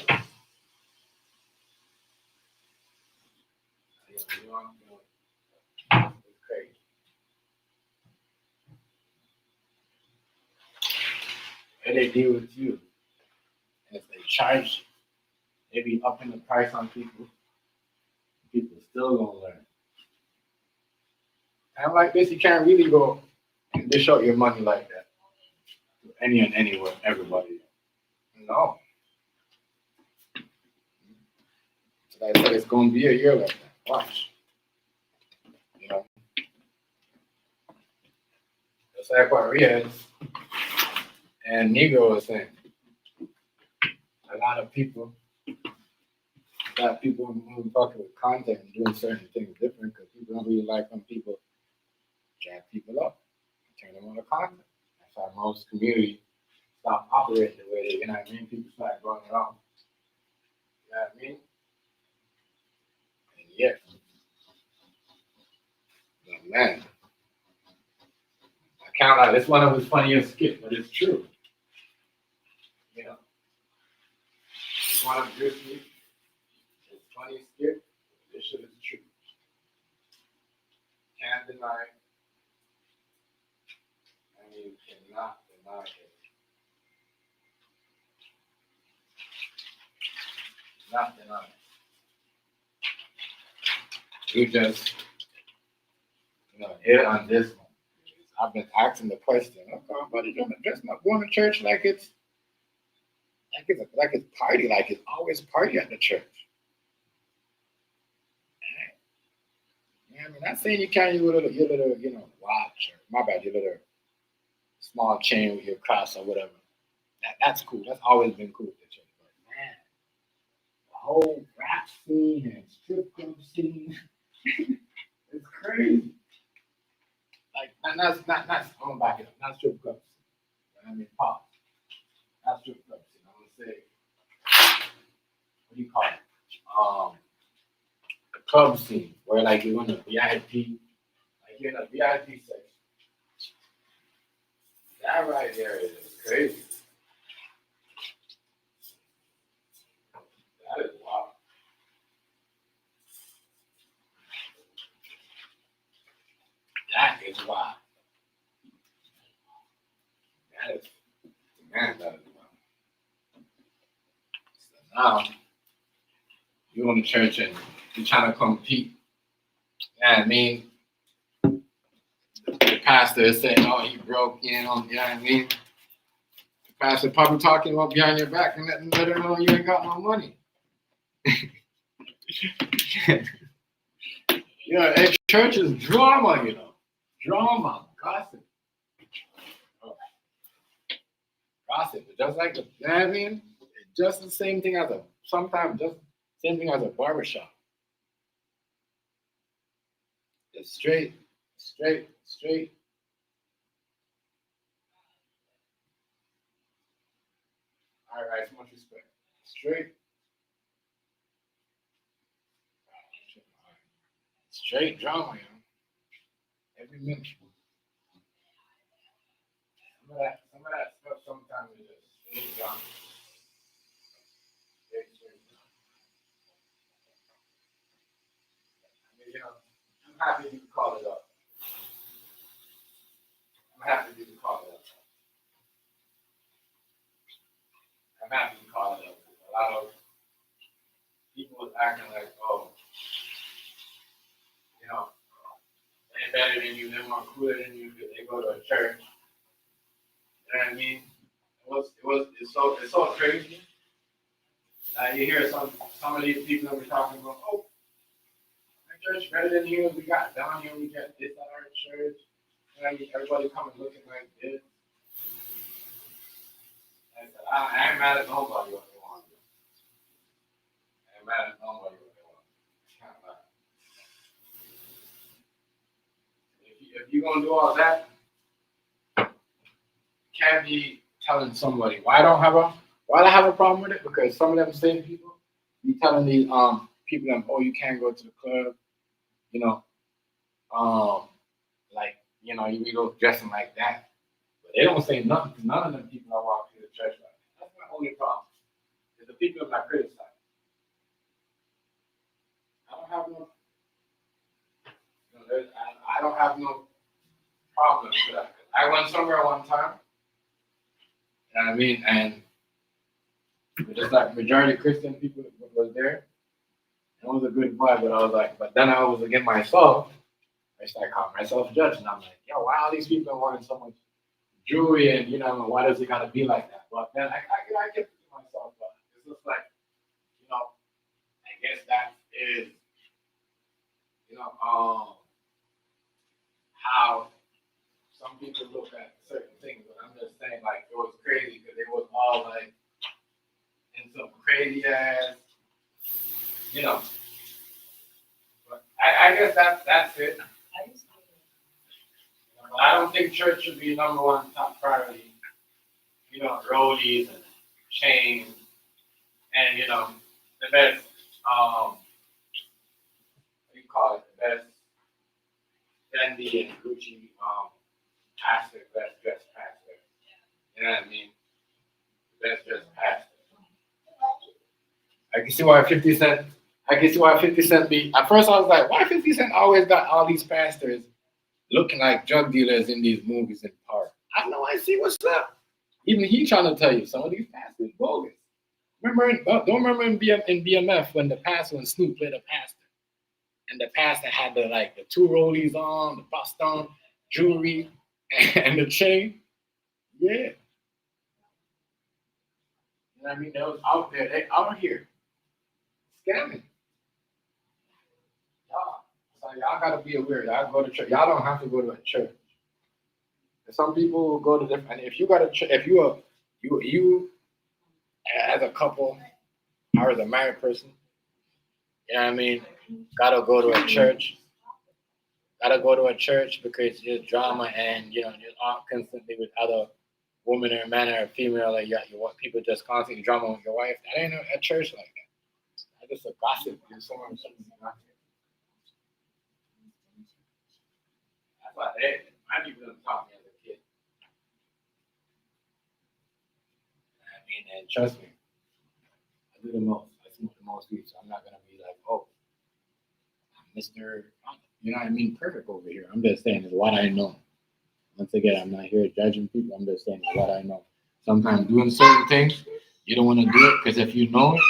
it's crazy. And they deal with you. And if they charge, they be upping the price on people. People still gonna learn. And like this, you can't really go and dish out your money like that to any and anywhere, everybody. No. So like I said, it's gonna be a year like that. Watch. Just like what Riaz and Negro was saying. a lot of people who fucking with content and doing certain things different because people don't really like when people jack people up, turn them on the content. That's why most communities stop operating the way they, you know what I mean? People start going around. You know what I mean? And yeah. But man, I count out, it's one of his funniest skits, but it's true. You know, it's one of Druski, his funniest skit. This shit is true. Can't deny it. I mean, cannot deny it. Not deny it. You just, hit on this one. I've been asking the question, okay, buddy, just not going to church like it's party, like it's always party at the church. Yeah, I mean, not saying you can't use your little, watch or my bad, your little small chain with your cross or whatever. That's cool. That's always been cool at the church. But man, the whole rap scene and strip club scene, it's crazy. Like, I'm gonna back it up. Not strip club scene. I mean, pop. Not strip club scene. I'm gonna say, what do you call it? The club scene where like you're in a VIP, like you're in a VIP section. That right there is crazy. That is wild. That is wild. That is, man, that is wild. So now, you're in the church and you're trying to compete. Yeah, I mean, the pastor is saying, oh, he broke, you know what I mean? The pastor probably talking about behind your back and let her know you ain't got no money. And church is drama, drama, gossip. Gossip, just like the, you know what I mean? It's just the same thing as sometimes just the same thing as a barbershop. It's straight. All right, so much respect. Straight drama, every minute. Some of that stuff sometimes is just straight drama. Straight drama. I mean, I'm happy you can call it up. I'm happy you can call it up. A lot of people was acting like, oh, they're better than you, they're more cooler than you because they go to a church. You know what I mean? It's so crazy. You hear some of these people that we're talking about, oh, my church better than you. We got down here, we got this at our church. Everybody coming looking like this. And I said, I ain't mad at nobody what they want to do. I ain't mad at nobody what they want to do. Can't lie. If you're gonna do all that, can't be telling somebody why I have a problem with it, because some of them same people be telling these people them, oh, you can't go to the club, you go dressing like that. But they don't say nothing to none of them people that walk through the church like that. That's my only problem. Is the people that criticize. I don't have no I don't have no problem with that. I went somewhere one time. You know what I mean? And just like majority Christian people was there. It was a good vibe, but I was like, but then I was again myself. I started calling myself judge, and I'm like, yo, why all these people wanting so much jewelry, and why does it gotta be like that? But then I kept it to myself, but it's just like, I guess that is, how some people look at certain things, but I'm just saying, like, it was crazy because it was all like in some as, But I guess that's it. I don't think church should be number one top priority. Rollies and chains and the best what do you call it? The best Fendi and Gucci pastor, best dressed pastor. You know what I mean? Best dressed pastor. I can see why 50 Cent. I can see why 50 Cent be. At first, I was like, why 50 Cent always got all these pastors looking like drug dealers in these movies in part? I know. I see what's up. Even he trying to tell you some of these pastors bogus. Don't remember in BMF when Snoop played a pastor, and the pastor had the two rollies on, the bust on, jewelry, and the chain. Yeah. You know what I mean? They was out there. They out here scamming. So y'all gotta be aware. Y'all go to church. Y'all don't have to go to a church. Some people go to different. If you got a church, if you as a couple or as a married person, you know what I mean, gotta go to a church. Gotta go to a church because there's drama and you're constantly with other women or men or female. Like you want people just constantly drama with your wife. That ain't a church like that. That's just a gossip. There's someone gossip. That's why my people don't taught me as a kid. I mean, and trust me, I do the most. I smoke the most weed, so I'm not gonna be like, oh, I'm Mr. You know what I mean? Perfect over here. I'm just saying is what I know. Once again, I'm not here judging people. I'm just saying is what I know. Sometimes doing certain things, you don't want to do it because if you know it,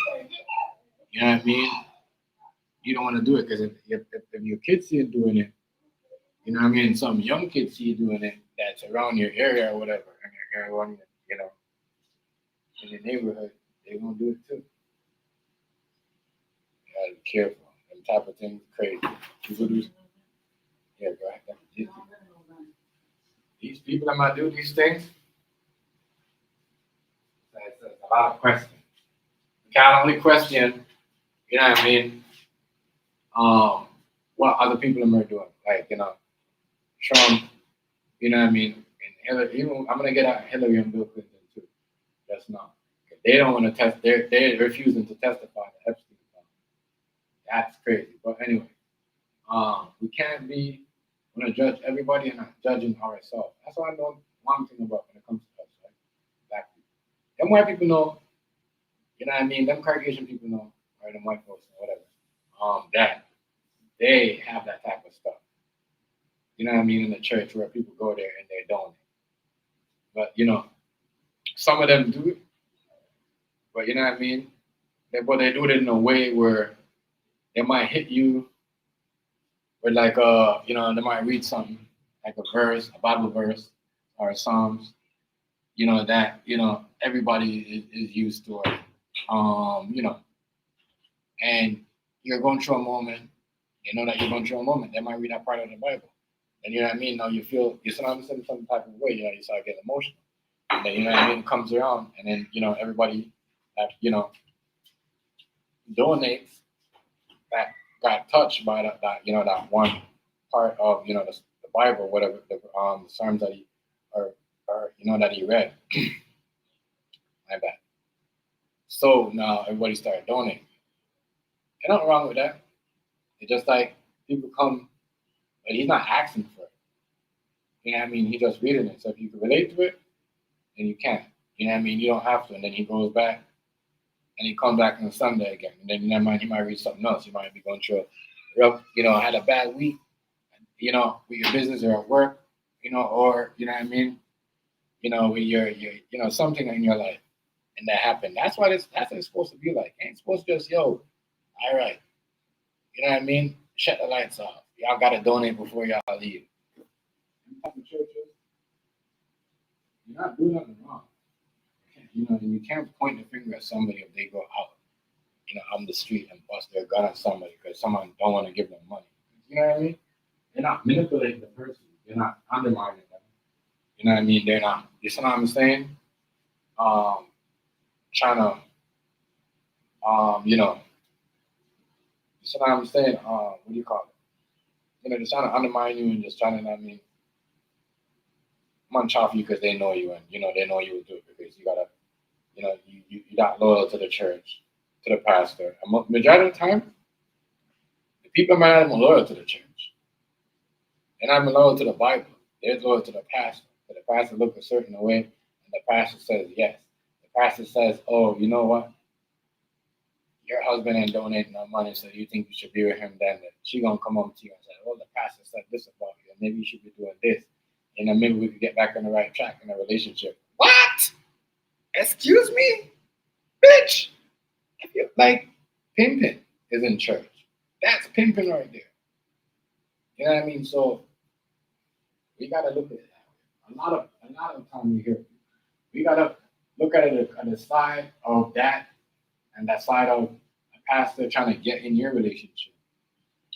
you know what I mean? You don't want to do it because if your kids see you doing it, you know what I mean? Some young kids see you doing it that's around your area or whatever, and you're around, in your neighborhood, they gonna do it too. You gotta be careful. Them type of things, crazy. People do. Yeah, bro. These people that might do these things, that's a lot of questions. You can't only question, you know what I mean? What other people are doing, like Trump, you know what I mean? And Hillary, even I'm gonna get out Hillary and Bill Clinton too. Just now. They don't want to test. They're refusing to testify to Epstein. That's crazy. But anyway, we can't be want to judge everybody and not judging ourselves. That's what I know one thing about when it comes to us, right? Black people. Them white people know, you know what I mean? Them Caucasian people know, or them white folks or whatever, that they have that type of stuff. You know what I mean? In the church where people go there and they donate. But, some of them do it. But, you know what I mean? But they do it in a way where they might hit you with like, they might read something, like a verse, a Bible verse, or a Psalms, that, everybody is used to it, and you're going through a moment, that you're going through a moment. They might read that part of the Bible. And you know what I mean? Now you feel, you start understanding some type of way, you start getting emotional. And then, you know what I mean? It comes around, and then, everybody that, donates that got touched by that one part of, the Bible, whatever, the Psalms that he, or that he read. My bad. So now everybody started donating. There's nothing wrong with that. It's just like people come, but he's not asking for it. You know what I mean? He's just reading it. So if you can relate to it, then you can. You know what I mean? You don't have to. And then he goes back and he comes back on Sunday again. And then he might read something else. He might be going through had a bad week, with your business or at work, or, you know what I mean? With your something in your life. And that happened. That's what it's supposed to be like. It ain't supposed to just, all right. You know what I mean? Shut the lights off. Y'all got to donate before y'all leave. Churches, you're not doing nothing wrong. And you can't point the finger at somebody if they go out, on the street and bust their gun at somebody because someone don't want to give them money. You know what I mean? They're not manipulating the person. They're not undermining them. You know what I mean? They're not. You see what I'm saying? Trying to you know, you know what I'm saying? What do you call it? You know, just trying to undermine you and just trying to, I mean, munch off you because they know you and, you know, they know you will do it because you gotta, you know, you're not loyal to the church, to the pastor. And majority of the time, the people are not even loyal to the church. They're not even loyal to the Bible. They're loyal to the pastor. So the pastor looks a certain way, and the pastor says yes. The pastor says, oh, you know what? Your husband ain't donating no money, so you think you should be with him, then she gonna come up to you and say, oh, the pastor said this about you, and maybe you should be doing this. And then maybe we could get back on the right track in a relationship. What? Excuse me? Bitch! Like, pimping is in church. That's pimping right there. You know what I mean? So we gotta look at it that way. A lot of time we hear we gotta look at it on the side of that and that side of a pastor trying to get in your relationship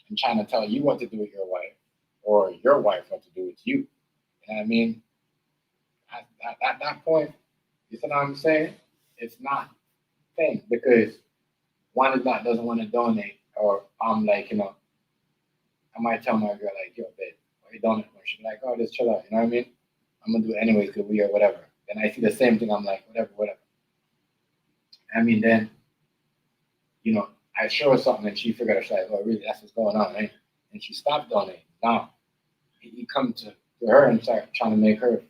and trying to tell you what to do with your wife or your wife what to do with you. You know what I mean? At that point, you see what I'm saying? It's not thing because one is not doesn't want to donate, or I'm like, you know, I might tell my girl like, yo, babe, why you donate? She's like, oh, just chill out. You know what I mean? I'm gonna do it anyways because we are whatever. Then I see the same thing. I'm like, whatever. I mean, then, you know, I show her something and she figured out, she's like, oh, really? That's what's going on, right? And she stopped donating. Now, he come to her and start trying to make her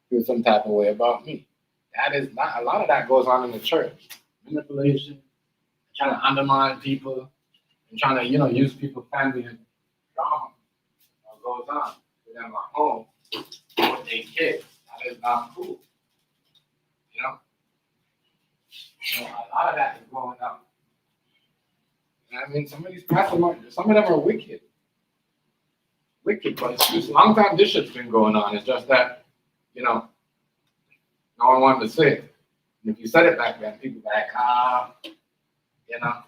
feel some type of way about me. That is not, a lot of that goes on in the church. Manipulation, trying to undermine people, and trying to, you know, use people's family and drama. What goes on with them at home with their kids. That is not cool. You know? So a lot of that is going on. And I mean, some of these pastors, some of them are wicked. Wicked, but it's a long time this shit's been going on. It's just that, you know, no one wanted to say it. And if you said it back then, people were like, you know,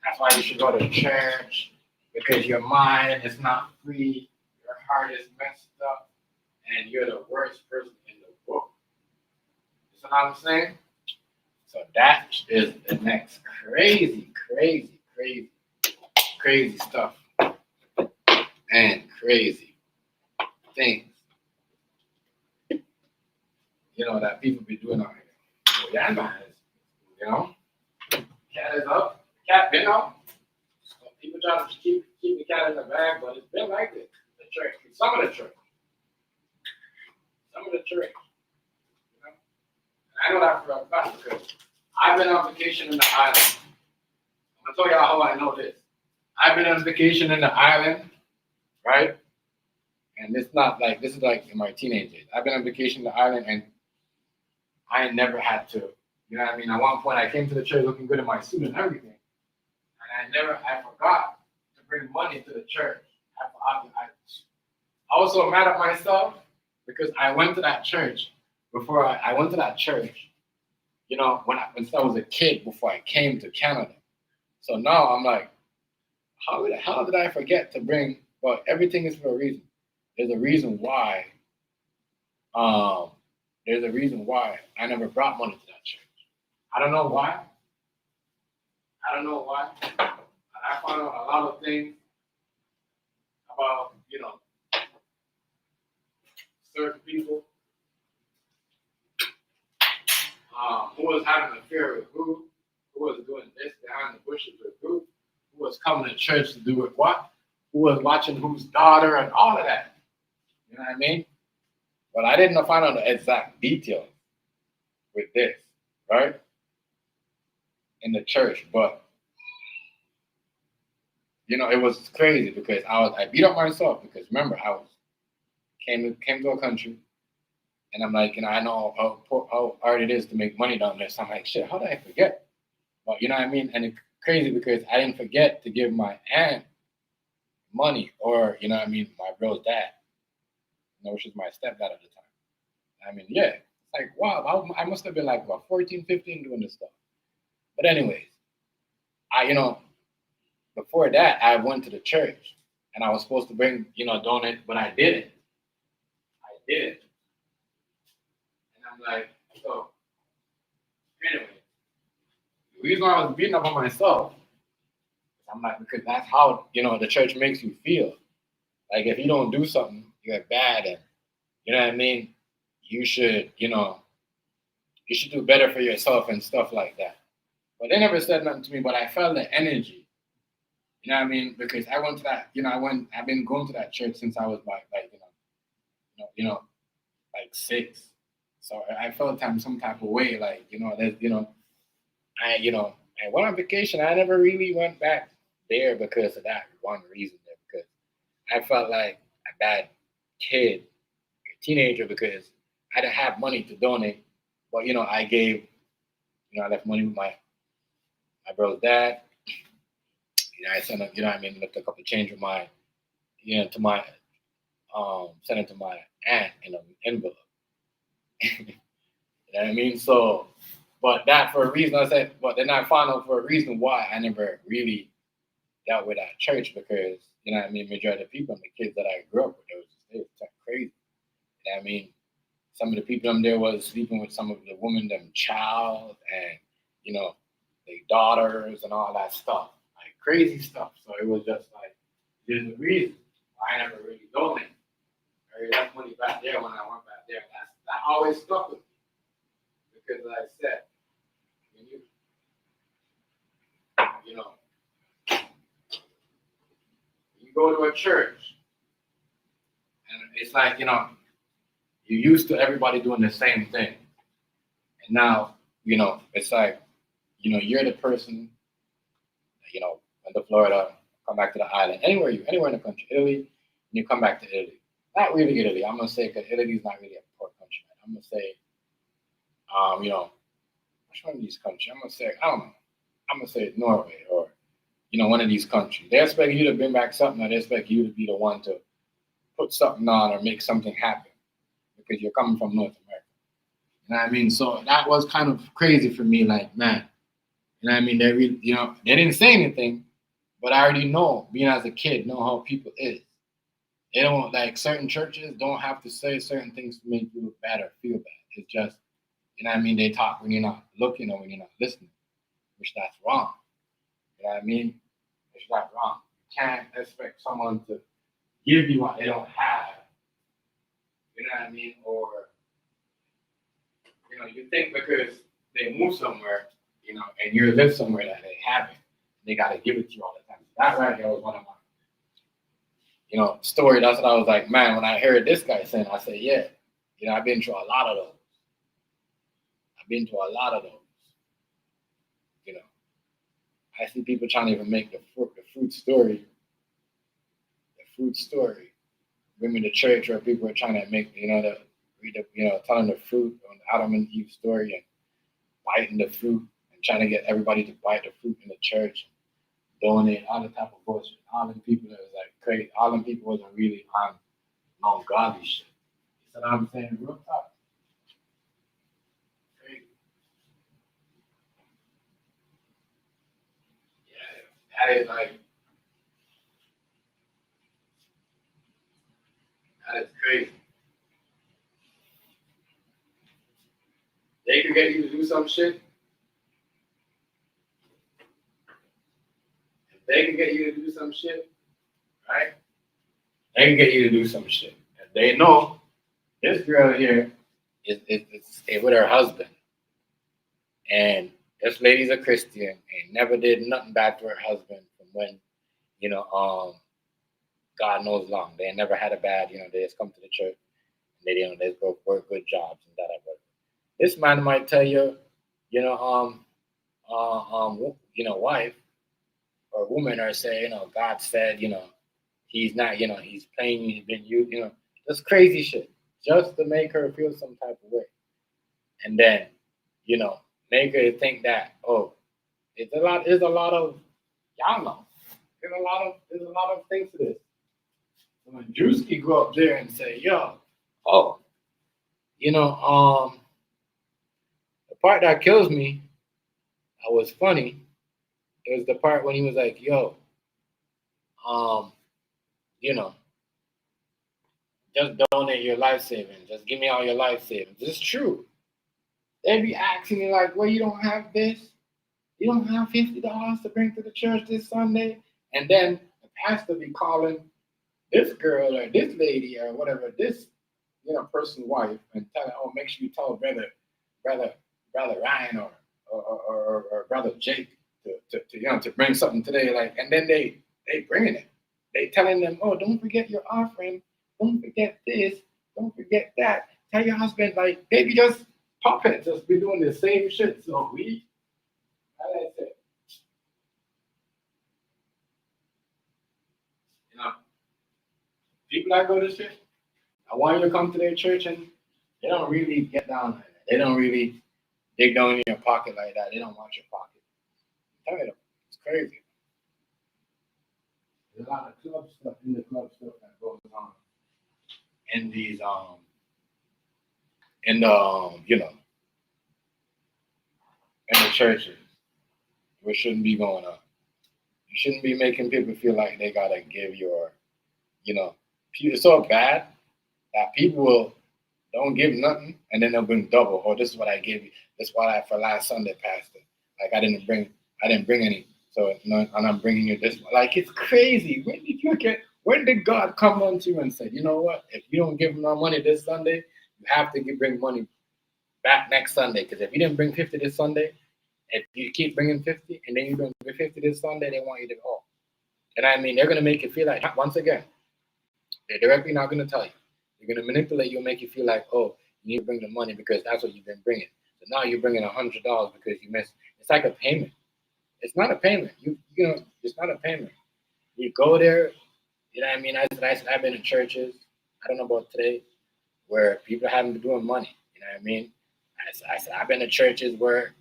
that's why you should go to church, because your mind is not free, your heart is messed up, and you're the worst person in the book. You know what I'm saying? So that is the next crazy stuff and crazy things, you know, that people be doing out here. So yeah, man, you know, cat is up, cat been up. So people try to keep the cat in the bag, but it's been like this. The church, some of the church, you know. And I know that for a fact because I've been on vacation in the island. I'm gonna tell y'all how I know this. I've been on vacation in the island, right? And it's not like, this is like in my teenage days. I've been on vacation in the island and I never had to, you know what I mean? At one point I came to the church looking good in my suit and everything. And I forgot to bring money to the church. I was so mad at myself because I went to that church before I went to that church, you know, when I was a kid before I came to Canada. So now I'm like, how the hell did I forget to bring? Well, everything is for a reason. There's a reason why. There's a reason why I never brought money to that church. I don't know why. And I found out a lot of things about, you know, certain people who was having an affair with who was doing this behind the bushes with who was coming to church to do with what, who was watching whose daughter and all of that. You know what I mean? But I didn't find out the exact details with this, right? In the church, but you know, it was crazy because I beat up myself because remember I came to a country and I'm like, you know, I know how hard it is to make money down there. So I'm like, shit, how did I forget? But you know what I mean? And it's crazy because I didn't forget to give my aunt money, or you know what I mean, my bro's dad, you know, which is my stepdad at the time. I mean, yeah, it's like, wow, I must have been like, what, 14, 15 doing this stuff. But anyways, you know, before that, I went to the church and I was supposed to bring, you know, donate, but I didn't. And I'm like, so, anyway, The reason why I was beating up on myself, I'm like, because that's how, the church makes you feel. Like, if you don't do something, you're bad, and, you know what I mean? You should, you should do better for yourself and stuff like that. But they never said nothing to me, but I felt the energy. You know what I mean? Because I went to that, I've been going to that church since I was like 6. So I felt some type of way, like, I went on vacation. I never really went back there because of that one reason. Because I felt like a bad kid, a teenager, because I didn't have money to donate. But, I gave, I left money with my brother's dad. I sent him, left a couple of change with my, to my, sent it to my aunt in an envelope. You know what I mean? So, but that for a reason, I said, but then I found out for a reason why I never really dealt with that church, because, majority of the people and the kids that I grew up with, they was crazy. You know what I mean? Some of the people there was sleeping with some of the women, them child, and, their daughters and all that stuff. Like crazy stuff. So it was just like, there's a reason why I never really donated. I left money back there when I went back there. That always stuck with me. Because like I said, when you go to a church, and it's like, you're used to everybody doing the same thing. And now, it's like, you're the person, went to Florida, come back to the island, anywhere in the country, Italy, and you come back to Italy. Not really Italy, I'm going to say, because Italy is not really a poor country. I'm going to say, which one of these countries? I'm going to say, I don't know. I'm going to say Norway or, one of these countries. They expect you to bring back something, or they expect you to be the one to put something on or make something happen because you're coming from North America. You know what I mean? So that was kind of crazy for me, like, man. You know what I mean? They really, they didn't say anything, but I already know, being as a kid, know how people is. They don't, like, certain churches don't have to say certain things to make you look bad or feel bad. It's just, you know what I mean? They talk when you're not looking or when you're not listening, which that's wrong. You know what I mean? It's not wrong. You can't expect someone to give you what they don't have. You know what I mean? Or, you think because they move somewhere, and you live somewhere that they haven't, they got to give it to you all the time. That right there was one of my, story. That's what I was like, man, when I heard this guy saying, I said, yeah, I've been through a lot of those. I see people trying to even make the fruit story. Bring me to church where people are trying to make, telling the fruit on the Adam and Eve story and biting the fruit and trying to get everybody to bite the fruit in the church, donate, all the type of bullshit. All them people that was like crazy. All them people wasn't really on godly shit. You know what I'm saying? Real talk. Crazy. Yeah, that is like, that is crazy. They can get you to do some shit. If they can get you to do some shit, right? They can get you to do some shit. If they know this girl here is with her husband, and this lady's a Christian and never did nothing bad to her husband from when, God knows long. They never had a bad, they just come to the church and they go work good jobs and that. This man might tell you, wife or woman, or say, God said, he's not, he's playing, he's been you, just crazy shit, just to make her feel some type of way, and then, make her think that, oh, there's a lot of, y'all know, there's a lot of things to this. So when Druski go up there and say, yo, oh, the part that kills me, that was funny, it was the part when he was like, yo, just donate your life savings. Just give me all your life savings. It's true. They be asking me like, well, you don't have this? You don't have $50 to bring to the church this Sunday? And then the pastor be calling this girl or this lady or whatever, this person's wife, and tell her, oh, make sure you tell brother Ryan or brother Jake to bring something today. Like, and then they bringing it. They telling them, oh, don't forget your offering, don't forget this, don't forget that. Tell your husband, like, they be just puppets, just be doing the same shit. So we, how did I say? People that go to church, I want you to come to their church, and they don't really get down like that. They don't really dig down in your pocket like that. They don't watch your pocket. Tell me, it's crazy. There's a lot of club stuff that goes on in these in the churches, which shouldn't be going on. You shouldn't be making people feel like they gotta give your, it's so bad that people don't give nothing and then they'll bring double. Oh, this is what I gave you. This is what I for last Sunday, Pastor. Like I didn't bring any. So and I'm bringing you this. Like it's crazy. When did God come unto you and say, you know what? If you don't give them no money this Sunday, you have to bring money back next Sunday. Because if you didn't bring 50 this Sunday, if you keep bringing 50 and then you bring 50 this Sunday, they want you to go. And I mean, they're gonna make you feel like once again, they're directly not gonna tell you. They're gonna manipulate you and make you feel like, oh, you need to bring the money because that's what you've been bringing. So now you're bringing $100 because you missed. It's like a payment. It's not a payment. It's not a payment. You go there. You know what I mean? I've been in churches. I don't know about today, where people haven't been doing money. You know what I mean? I said I've been in churches where,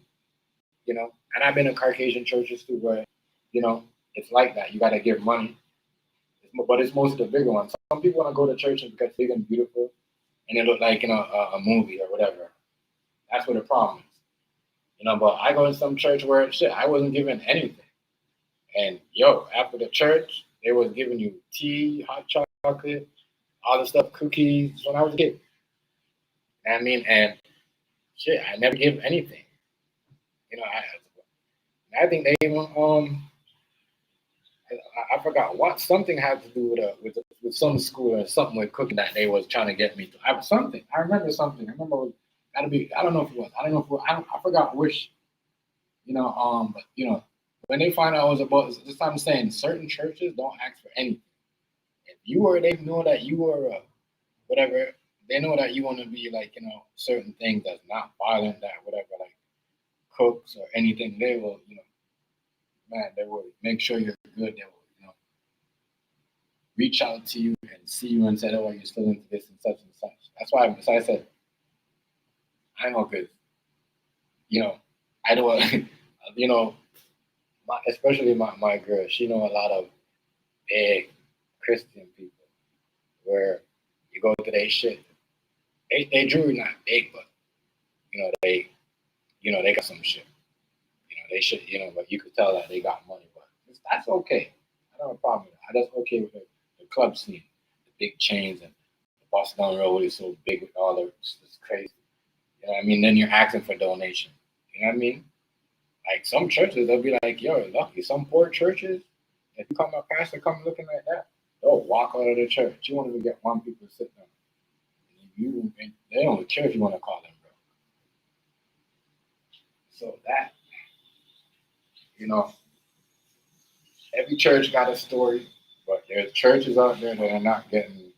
and I've been in Caucasian churches too, where, it's like that. You got to give money. But it's mostly the bigger ones. Some people want to go to church because it's big and beautiful, and it look like a movie or whatever. That's what the problem is. But I go to some church where I wasn't given anything, and after the church they was giving you tea, hot chocolate, all the stuff, cookies when I was a kid. I mean, and I never give anything. I think they even I forgot what something had to do with some school or something with cooking that they was trying to get me to. I remember something. I remember I don't know if it was. I forgot which. But when they find out it was about this time, I'm saying certain churches don't ask for anything. If they know that you were whatever, they know that you want to be like certain things that's not violent, that whatever, like cooks or anything. They will they will make sure you're good. They will reach out to you and see you and say, oh, you're still into this and such and such. That's why I said, I know because, I know, especially my girl, she know a lot of big Christian people where you go to their shit. They jewelry not big, but, they got some shit. They should, but you could tell that they got money, but that's okay. I don't have a problem with that. That's okay with the club scene, the big chains and the Boston Road is so big with all the it's crazy. You know what I mean? Then you're asking for donation. You know what I mean? Like some churches, they'll be like, yo, lucky. Some poor churches, if you come a pastor come looking like that, they'll walk out of the church. You won't even get one people to sit down. They don't care if you want to call them, bro. So that, every church got a story, but there's churches out there that are not getting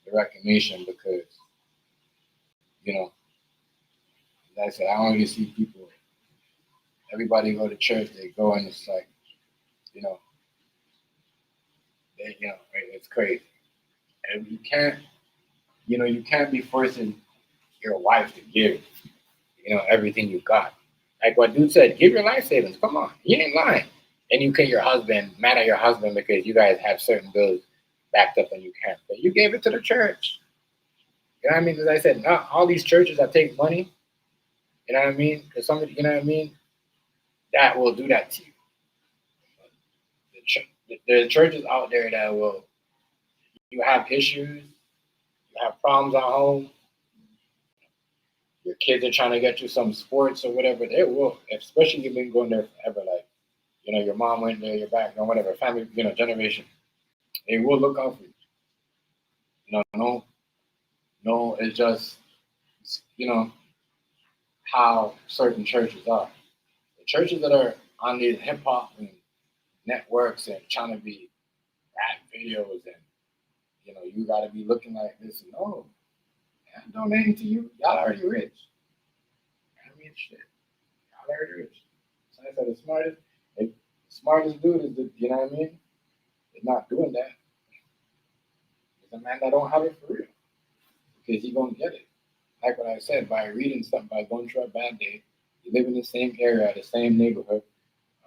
the recognition because, like I said, I don't really see people. Everybody go to church, they go and it's like, it's crazy. And you can't be forcing your wife to give, everything you got. Like what dude said, give your life savings. Come on, you ain't lying. And you can mad at your husband because you guys have certain bills backed up and you can't. But you gave it to the church. You know what I mean? As I said, not all these churches that take money, you know what I mean? Because somebody, you know what I mean, that will do that to you. There's churches out there that will, you have issues, you have problems at home, your kids are trying to get you some sports or whatever, they will, especially if you've been going there forever, like, you know, your mom went there, your background, whatever, family, you know, generation, they will look out for you. You know, no, it's just, you know, how certain churches are. The churches that are on these hip hop and networks and trying to be rap videos and, you know, you got to be looking like this. No, I'm donating to you. Y'all already rich. I mean, shit. Y'all already rich. So I said the smartest dude is the, you know what I mean? They're not doing that. It's a man that don't have it for real. Because he gonna get it. Like what I said, by reading something, by going through a bad day, you live in the same area, the same neighborhood,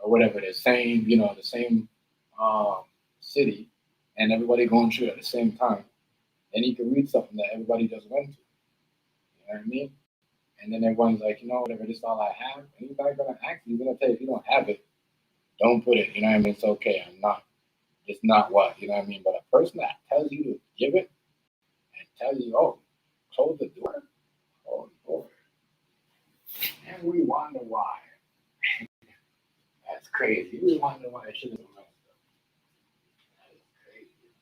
or whatever, the same, you know, the same city, and everybody going through it at the same time. And he can read something that everybody just went through. You know what I mean? And then everyone's like, you know, whatever, this is all I have. And he's not gonna ask you. He's gonna tell you if you don't have it, don't put it. You know what I mean? It's okay. It's not what, you know what I mean? But a person that tells you to give it and tells you, oh, close the door. Oh, Lord. And we wonder why. That's crazy. We wonder why it should have been messed up. That is crazy.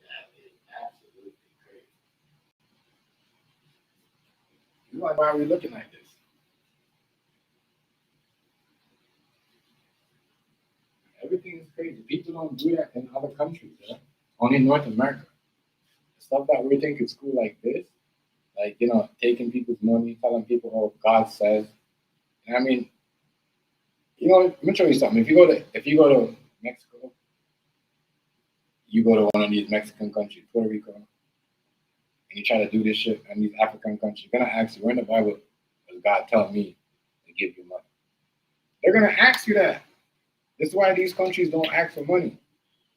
That is absolutely crazy. You like, why are we looking like this? Everything is crazy. People don't do that in other countries, yeah? Only in North America. Stuff that we think is cool like this, like, you know, taking people's money, telling people, oh, God says. And I mean, you know, let me show you something. If you go to Mexico, you go to one of these Mexican countries, Puerto Rico, and you try to do this shit in these African countries, they're gonna ask you, where in the Bible does God tell me to give you money? They're gonna ask you that. This is why these countries don't ask for money.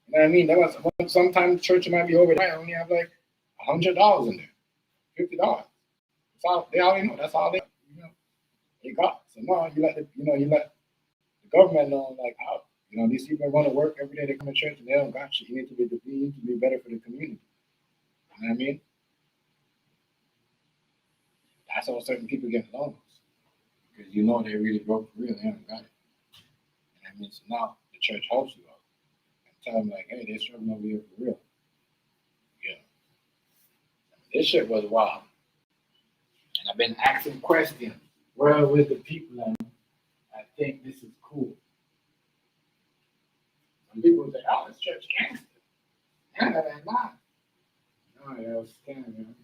You know what I mean? That was sometimes the church might be over there. I only have like $100 in there, $50. That's all they already know. That's all they got. So no, you let the government know, like, how, you know, these people are going to work every day. They come to church and they don't got shit. You need to be better for the community. You know what I mean? That's how certain people get loans, because you know they really broke for real. They haven't got it. You know what I mean? So now the church helps you out and tell them, like, hey, they're struggling over here for real. Yeah. This shit was wild. And I've been asking questions. Where with the people, and I think this is cool. Some people say, oh, it's church gangster. Yeah, they're not. No, they're a scam, man.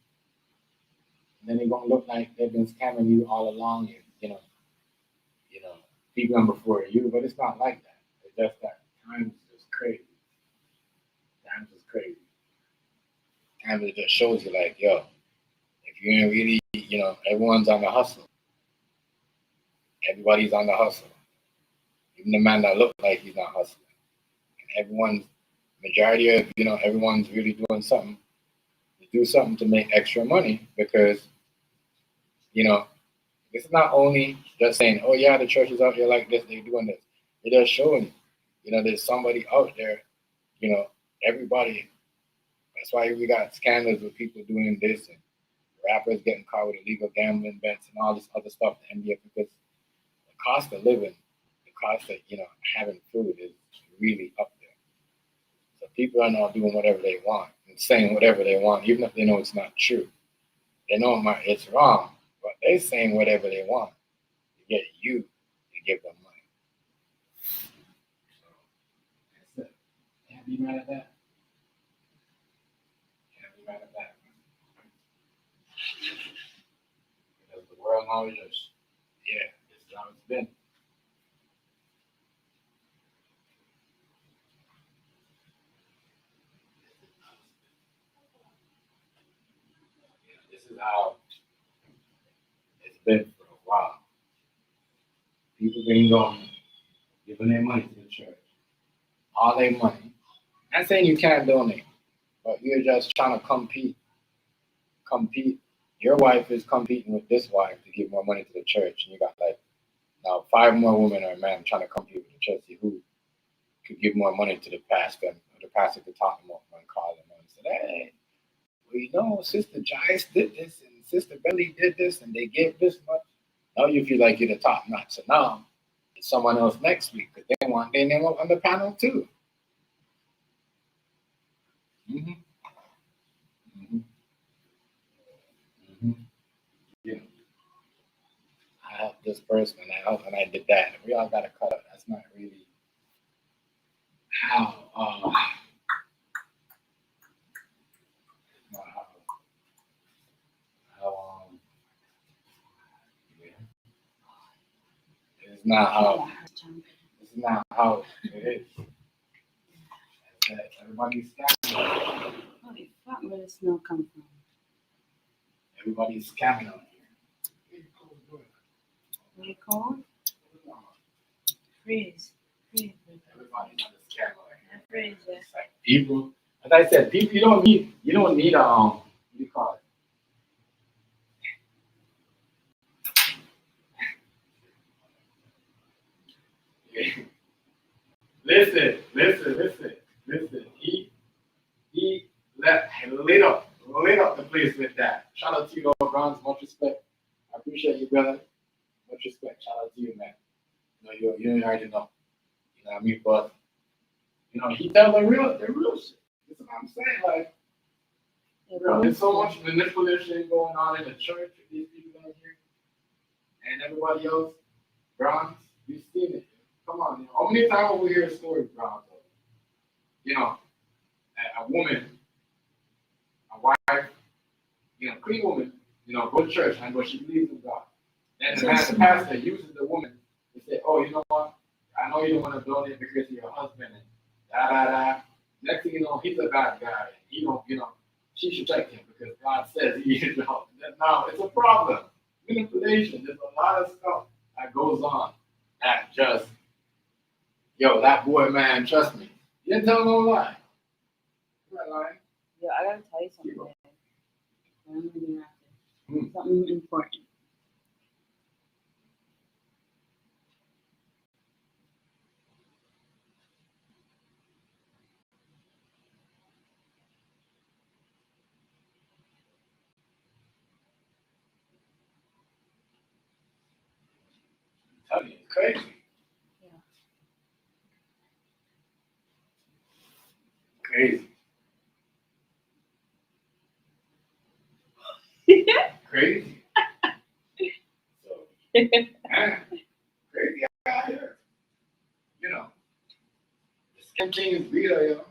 And then they're gonna look like they've been scamming you all along, and you know, people before you, but it's not like that. It's just that times is just crazy. Times is crazy. Times it just shows you, like, yo, if you ain't really, you know, everyone's on the hustle. Everybody's on the hustle. Even the man that looks like he's not hustling. And majority of, you know, everyone's really doing something to do something to make extra money, because, you know, it's not only just saying, oh yeah, the church is out here like this, they're doing this. They're just showing, you know, there's somebody out there, you know, everybody. That's why we got scandals with people doing this and rappers getting caught with illegal gambling bets and all this other stuff to NBA, because the cost of living, the cost of, you know, having food is really up there. So people are not doing whatever they want and saying whatever they want, even if they know it's not true. They know it's wrong, but they're saying whatever they want to get you to give them money. So that's it. Can't be mad at that. Can't be mad at that. Because the world knows just, yeah, this is how it's been. This is how it's been for a while. People been going, giving their money to the church. All their money. I'm saying you can't donate, but you're just trying to compete. Your wife is competing with this wife to give more money to the church. And you got like now 5 more women or men trying to compete with the church, see who could give more money to the pastor. Or the pastor could talk them up and call them and say, hey, well, you know, Sister Joyce did this and Sister Belly did this and they gave this much. Now you feel like you're the top notch. So now it's someone else next week because they want their name up on the panel too. Mm-hmm. Mm-hmm. Mm-hmm. You know, I helped this person and I helped and I did that. We all got to cut up. That's not really how. It's not how. It's not how it is. Everybody's scamming. Holy fuck, where does snow come from? Everybody's scamming out here. Really cold? Freeze. Freeze. Everybody's on the scam out here. Freeze. It's like people. As I said, people. You don't need. What do you call it? Listen. He lit up the place with that. Shout out to you, Bronze. Much respect. I appreciate you, brother. Much respect. Shout out to you, man. You already know. You know what I mean? But he tells the real shit. That's what I'm saying. Like, there's so much manipulation going on in the church with these people out here, and everybody else. Bronze, you've seen it. Come on, how many times have we hear a story, Bronze? A woman, a wife, clean woman, go to church and but she believes in God. Then the pastor uses the woman to say, oh, you know what? I know you don't want to donate because of your husband and da. Next thing you know, he's a bad guy. He don't, she should check him because God says he is the husband. Now it's a problem. Manipulation. There's a lot of stuff that goes on that just, that boy, man, trust me. You didn't tell no lie. You're not lying. Yo, I gotta tell you something. I'm gonna do after. Something important. I'm telling you, it's crazy. Crazy. Crazy. So, man, crazy out here. The scam thing is real, yo. You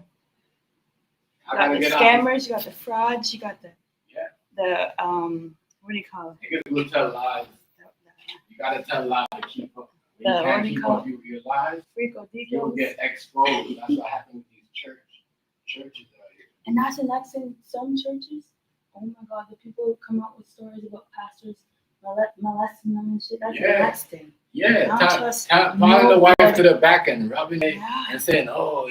got the scammers, you got the frauds, you got the what do you call it? Niggas will tell lies. You gotta tell lies to keep up. When you What can't do you keep call up your lies, you'll get exposed. That's what happened with these churches out here. And that's in some churches. Oh my God, the people who come out with stories about pastors molesting them and shit. That's the next thing. Yeah, calling the wife to the back and rubbing it and saying, oh,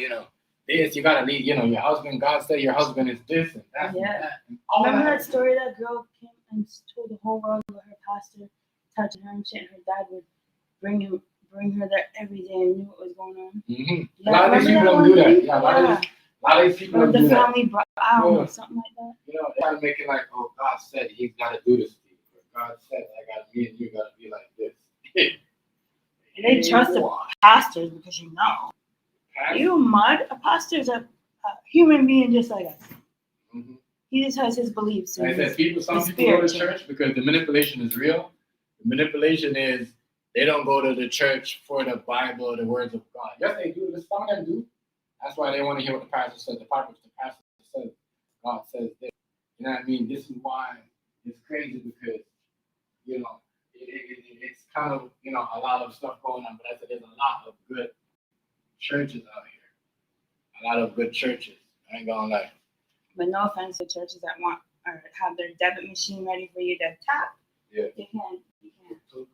this, you gotta leave, your husband, God said your husband is this and that. Yeah. And that. And Remember that story that girl came and told the whole world about her pastor touching her and shit, and her dad would bring her there every day and knew what was going on? Mm-hmm. Yeah, a lot of these people don't do that. Yeah, a lot of these people don't do that. The family, I don't know, something like that. They gotta make it like, oh, God said he's gotta do this to you. God said, me and you gotta be like this. They trust the pastors because you mad? A pastor is a human being just like us. Mm-hmm. He just has his beliefs. And I said, some people go to church because the manipulation is real. The manipulation is they don't go to the church for the Bible or the words of God. Yes, they do. Some of them do. That's why they want to hear what the pastor says. The pastor says, God says this. You know what I mean? This is why it's crazy because, it's kind of, a lot of stuff going on. But I said there's a lot of good churches out here. A lot of good churches. I ain't gonna lie. But no offense to churches that want or have their debit machine ready for you to tap. Yeah. You can't. So.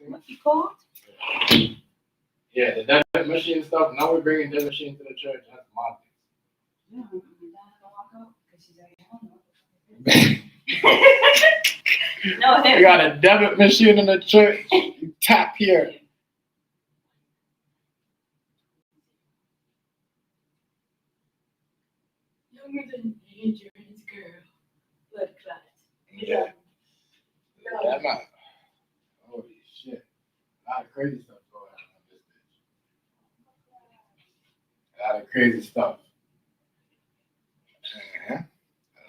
What's it called? Yeah, the debit machine stuff. Now we're bringing debit machine to the church. That's my thing. Yeah, my dad had to walk out because she's like, I don't know. No, we got a debit machine in the church. You tap here. Younger than insurance girl, blood clot. Yeah. Yeah, man. Holy shit. A lot of crazy stuff going on this bitch. A lot of crazy stuff. Uh-huh. A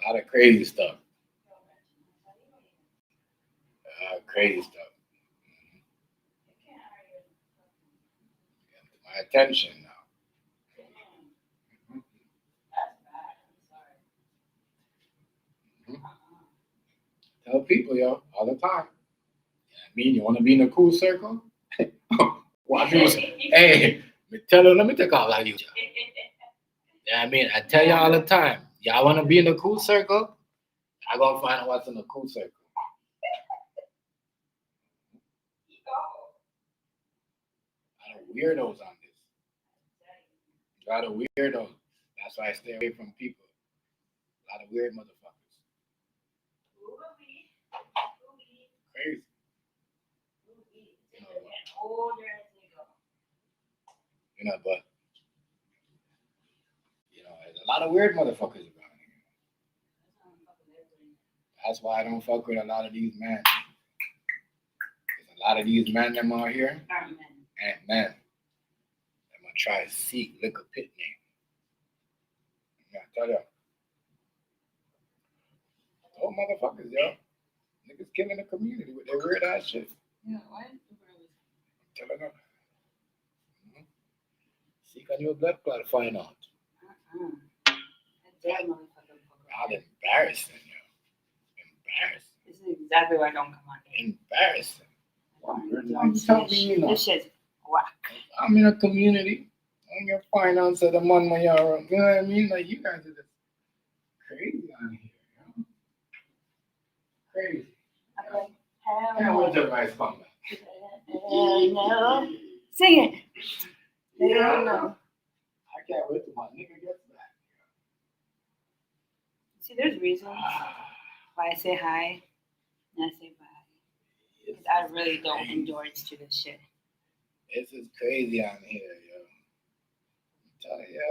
lot of crazy stuff. Crazy stuff. My attention now. Tell people, yo, all the time. I mean, you want to be in a cool circle? Well, hey, let me take all of you. Yeah, I mean, I tell you all the time. Y'all want to be in a cool circle? I'm going to find out what's in the cool circle. A lot of weirdos on this. A lot of weirdos. That's why I stay away from people. A lot of weird motherfuckers. Crazy. But there's a lot of weird motherfuckers around here. That's why I don't fuck with a lot of these men. There's a lot of these men them out here ain't men. I'm gonna try to seek lick a pit name. Yeah, tell you. Oh motherfuckers, yo. Niggas killing the community with their weird ass shit. Yeah, why? Tell them. Seek on your blood clot to find out. Not embarrassing, yo. Embarrassing. This is exactly why I don't come on here. Embarrassing. This shit's whack. I'm in a community. I'm your finance at the man my yard. You know what I mean? Like you guys are just crazy on here, yo. Crazy. Okay. Can't wait till everybody's come back. No. Sing it. Yeah. No. I can't wait till my nigga gets back. See, there's reasons why I say hi and I say bye. Because I really don't endorse to this shit. This is crazy on here, yo. I'm telling you,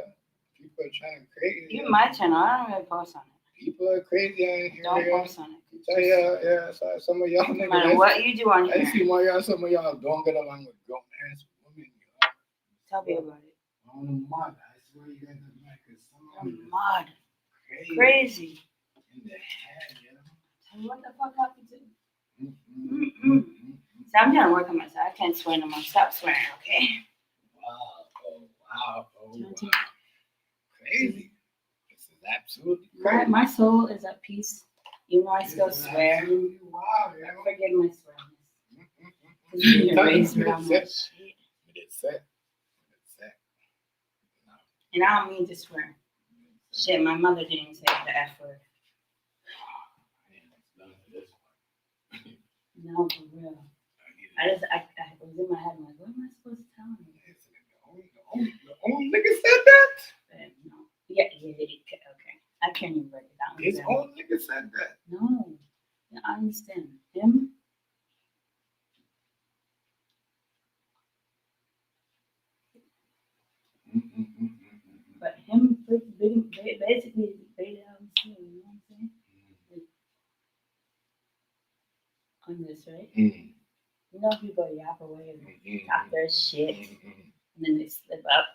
people are trying to crazy. Even my channel, I don't really post on it. People are crazy on here. Don't post on it. Tell you, yeah, some of y'all niggas. No matter what you do on I here. see some of y'all don't get along with grown ass women. Tell me about it. On the mud. I swear you guys are like some of them Mud. Crazy. in the head, you know. Tell me what the fuck happened to you? So I'm trying to work on myself. I can't swear no more. Stop swearing, okay? Wow. Crazy. This is absolutely Right, crazy. my soul is at peace. Even though I still swear. Wow, I forget my swearing. Because you didn't raise me on my shit. It's set. And I don't mean to swear. Shit, my mother didn't say the F word. No, for real. I was in my head, I'm like, what am I supposed to tell him? The own nigga said that? But no. Yeah, okay. I can't even break it down. His own nigga said that. No. Yeah, I understand. Him? But him basically baited out his soul, you know what I'm saying? On this, right? You know, people yap away and talk their shit, and then they slip up.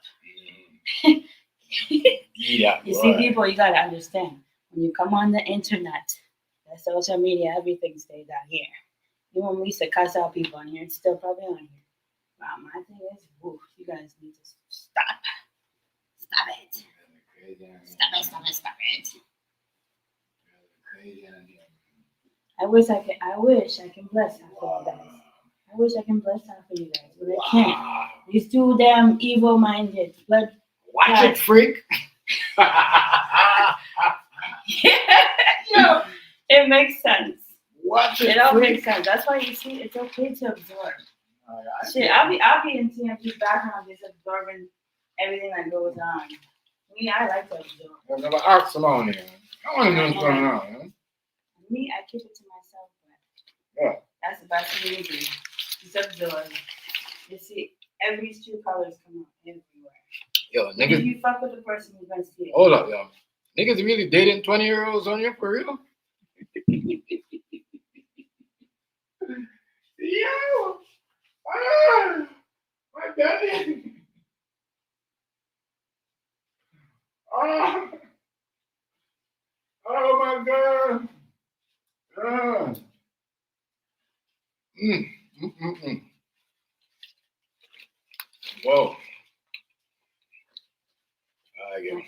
Yeah. You see, people, you gotta understand. When you come on the internet, the social media, everything stays out here. Even when we used to cuss out people on here, it's still probably on here. Wow, my thing is, you guys need to stop. Stop it. Stop it. I wish I can bless half of you guys. I wish I can bless half of you guys, but I can't. These too damn evil-minded. But watch it, freak. No, it makes sense. Watch it. It all makes sense. That's why you see it's okay to absorb. Shit, I'll be in TMG background just absorbing everything that goes on. Me, I like to absorb. I've never asked someone here. I want to know what's going on, man. Me, I keep it to myself, but yeah, that's the best thing to do. Just absorb. You see, every true colors come out everywhere. Yo, niggas. If you fuck with the person, you're gonna see it. Hold up, yo. Niggas really dating 20-year-olds on here for real? Whoa. I get it.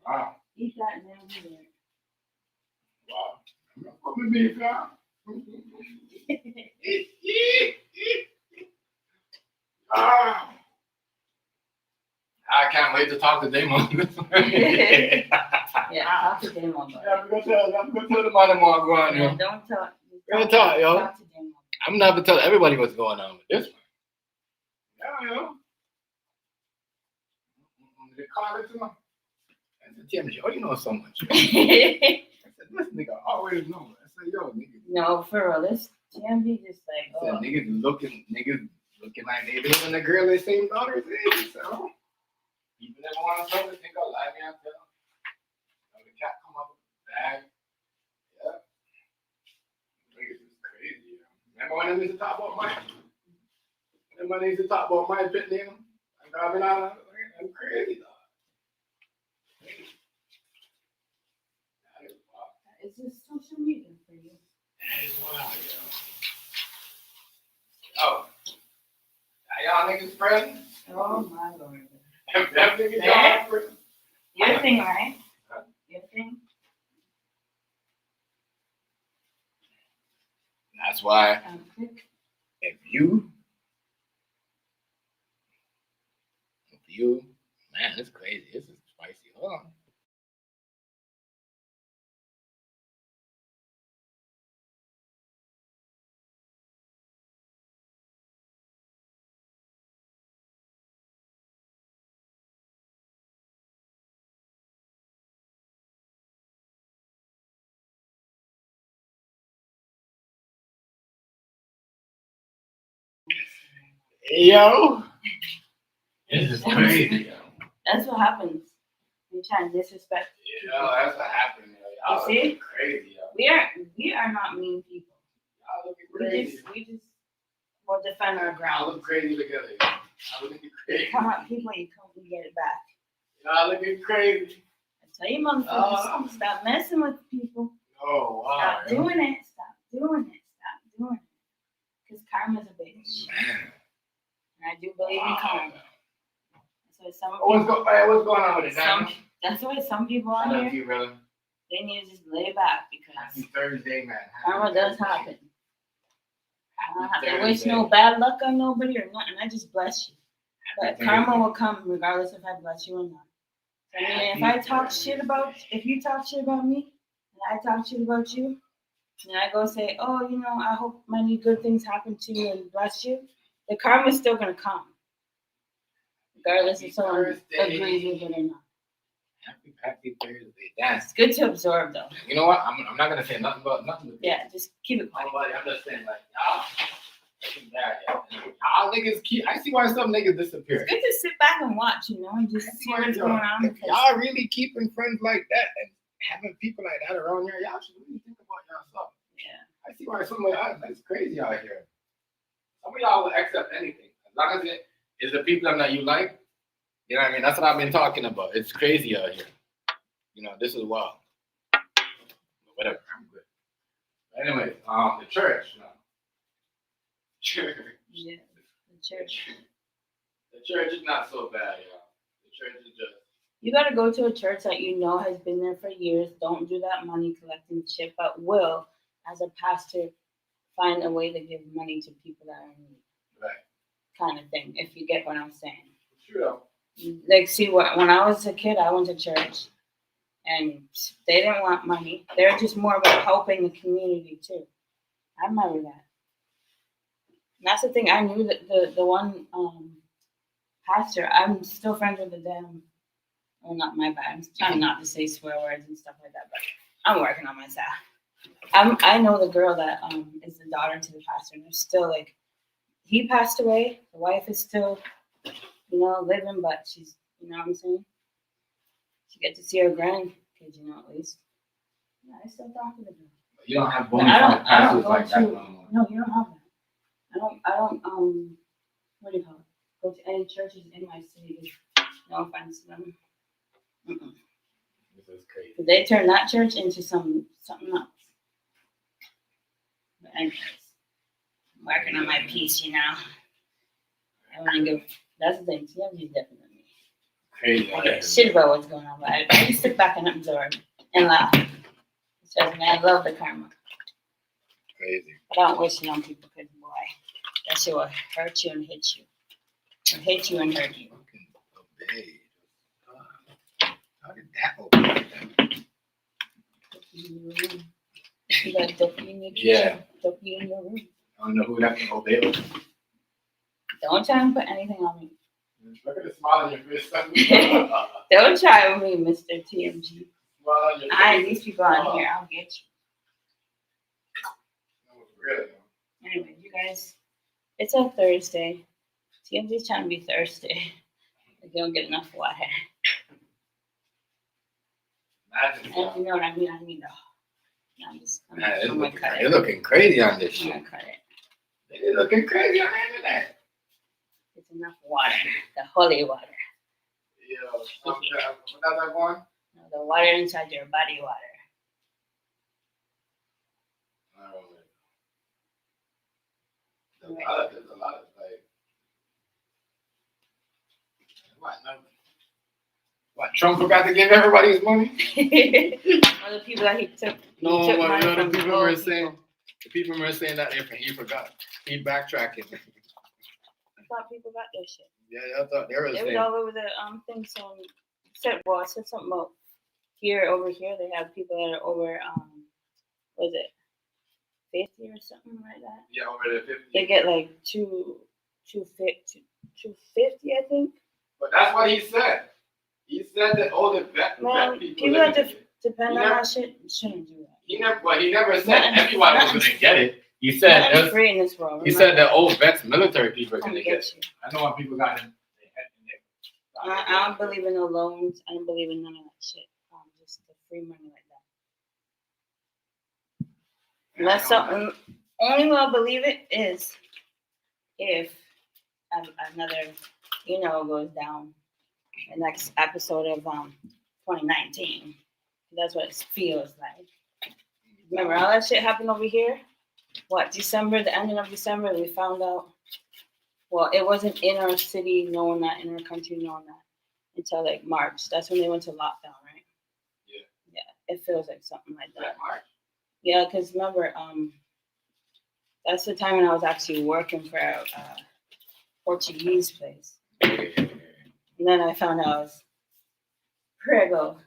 Wow. Eat that and then do it. Wow. I'm gonna be fine. I can't wait to talk to Damon. Yeah, talk to Damon. Yeah, I'm gonna tell the mother more going on. Yeah, don't talk. We're gonna talk, yo. Talk to Damon. I'm not gonna tell everybody what's going on with this one. Yeah, yo. They call it to him. I said, TMG, oh, you know so much. I said, this nigga always know. I said, yo, nigga. No, for real. This TMB just like, I said, niggas looking like they been the girl they same daughter's age. So, even if I want to think I'll lie me out there. The cat come up with the bag. Yeah. Niggas is crazy. Remember when I used to talk about mine? Remember when I used to talk about my pit name? I'm crazy, dog. it's just social media for you. That is wild, yo. Oh. Are y'all niggas friends? Oh my lord. Them niggas y'all friends? Your thing, right? Your thing? That's why if you, man, it's crazy. This is spicy. Hold on. Yo, this is crazy, yo. That's what happens. You trying to disrespect. Yo, that's what happened, yo. Y'all You see? look crazy, yo. We are not mean people. Y'all looking crazy. We just will defend our Y'all ground. look crazy together, yo. Y'all looking crazy. Come on, people, you come and get it back. Y'all looking crazy. I tell you, motherfuckers, stop messing with people. Oh, wow. Stop doing it. Stop doing it. Stop doing it. Because karma's a bitch. Man. And I do believe in karma. That's why What's going on with it, Daniel? That's why some people out Shout out here, to you, brother. they need to just lay back because Happy Thursday, man. karma does happen. I don't have to wish Thursday. no bad luck on nobody or nothing. I just bless you. But Happy karma Thursday. will come regardless if I bless you or not. I mean, if I talk shit about, if you talk shit about me, and I talk shit about you, and I go say, oh, you know, I hope many good things happen to you and bless you, the karma's still gonna come. Regardless if someone agrees with it or not. Happy Thursday. That's It's good to absorb though. You know what? I'm not gonna say nothing about nothing. Yeah, just keep it quiet. Nobody. I'm just saying like y'all niggas keep. I see why some niggas disappear. It's good to sit back and watch, you know, and just see what's going on. If y'all really keeping friends like that and having people like that around here, y'all should really think about yourself. Yeah. I see why some of y'all that's crazy out here. Some of y'all will accept anything as long as it is the people that you like. You know what I mean? That's what I've been talking about. It's crazy out here. You know, this is wild. But whatever, I'm good. Anyway, the church. Church. Yeah, the church. The church is not so bad, y'all. The church is just. You gotta go to a church that you know has been there for years. Don't do that money collecting shit, but will, as a pastor, find a way to give money to people that are in need. Right. Kind of thing, if you get what I'm saying. True. Like, see, when I was a kid, I went to church, and they didn't want money. They're just more about helping the community too. I remember that. And that's the thing. I knew that the one pastor. I'm still friends with the damn. Well, not my bad. I'm trying not to say swear words and stuff like that, but I'm working on myself. I know the girl that is the daughter to the pastor, and they're still like. He passed away. The wife is still, you know, living, but she's, you know what I'm saying? She gets to see her grandkids, you know, at least. Yeah, I still talk to the girl. You don't have But bonus I don't passes go like that to. no more. No, you don't have that. I don't. What do you call it? go to any churches in my city. No offense to them. Mm-mm. This is crazy. They turned that church into something else. But anyways, I'm working on my piece, you know. I want to give. That's the thing. TMG is different than me. Crazy. I get shit about what's going on, but I just sit back and absorb and laugh. Because man, I love the karma. Crazy. I don't wish it on people because boy, that shit will hurt you and hit you. Or hit you and hurt you. Fucking obeyed. How did that open like that? You got dopey in your Yeah. Dopey in your room. I don't know who that obeyed. Don't try and put anything on me. Look at the smile on your face. Don't try with me, Mr. TMG. Smile on your I face. these people on here, I'll get No, really. you. Anyway, you guys, it's a Thursday. TMG's trying to be thirsty. Like you don't get enough water. Imagine And if you know what I mean, no, I'm gonna cut They're it. looking crazy on this I'm shit. gonna cut it. They're looking crazy on the internet. It's enough water. The holy water. Yo, what that one? No, the water inside your body water. I don't know. There's a lot of like what Trump forgot to give everybody his money? Or the people that he took. No, he took but money the from people old were people. saying that he forgot. He backtracking. I thought people got their shit. Yeah, I thought they were It was saying. all over the thing. So I said something about over here. They have people that are over was it 50 or something like that? Yeah, over the 50. They get like 250, I think. But that's what he said. He said that all the vet Man, people people that He depend on never- that shit shouldn't do that. he never said Nothing- everybody was nothing- gonna get it. He said Nothing's free in this world. he said that old vets military people are Come gonna get get it. you. I know when people got in I don't believe in no loans. I don't believe in none of that shit. Just the free money like that. Unless something, only way I'll believe it is if another, goes down. The next episode of 2019. That's what it feels like. Remember all that shit happened over here? December, the ending of December, we found out. Well, it wasn't in our city knowing that, in our country knowing that, until like March. That's when they went to lockdown, right? Yeah, it feels like something like that. March. Yeah, because remember, that's the time when I was actually working for a Portuguese place. And then I found out I was prego.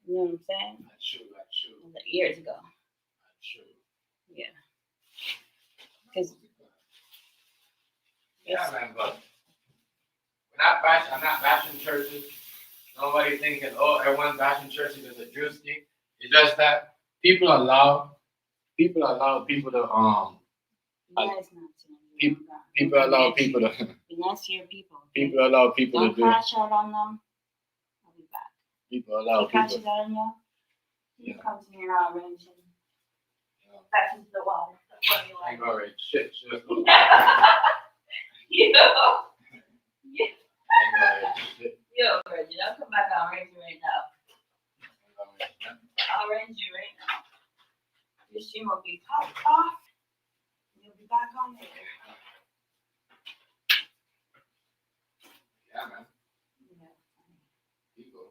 You know what I'm saying? That's true. Like years ago. Yeah. Because Yeah, man, but I'm not bashing churches. Nobody thinking, oh, everyone's bashing churches because of Druski. It's just that people allow people to People allow people to be nice to your people. people allow people Don't to do crash out on them. I'll be back. people allow He crashes people. out on you. You Yeah. come to me and I'll arrange him. Back into the water. That's what you I like. go right, shit. Yo, Reggie, I'll come back. I'll arrange you right now. I'll arrange you right now. Your stream will be popped off. You'll be back on later. Yeah, man. Yeah. People.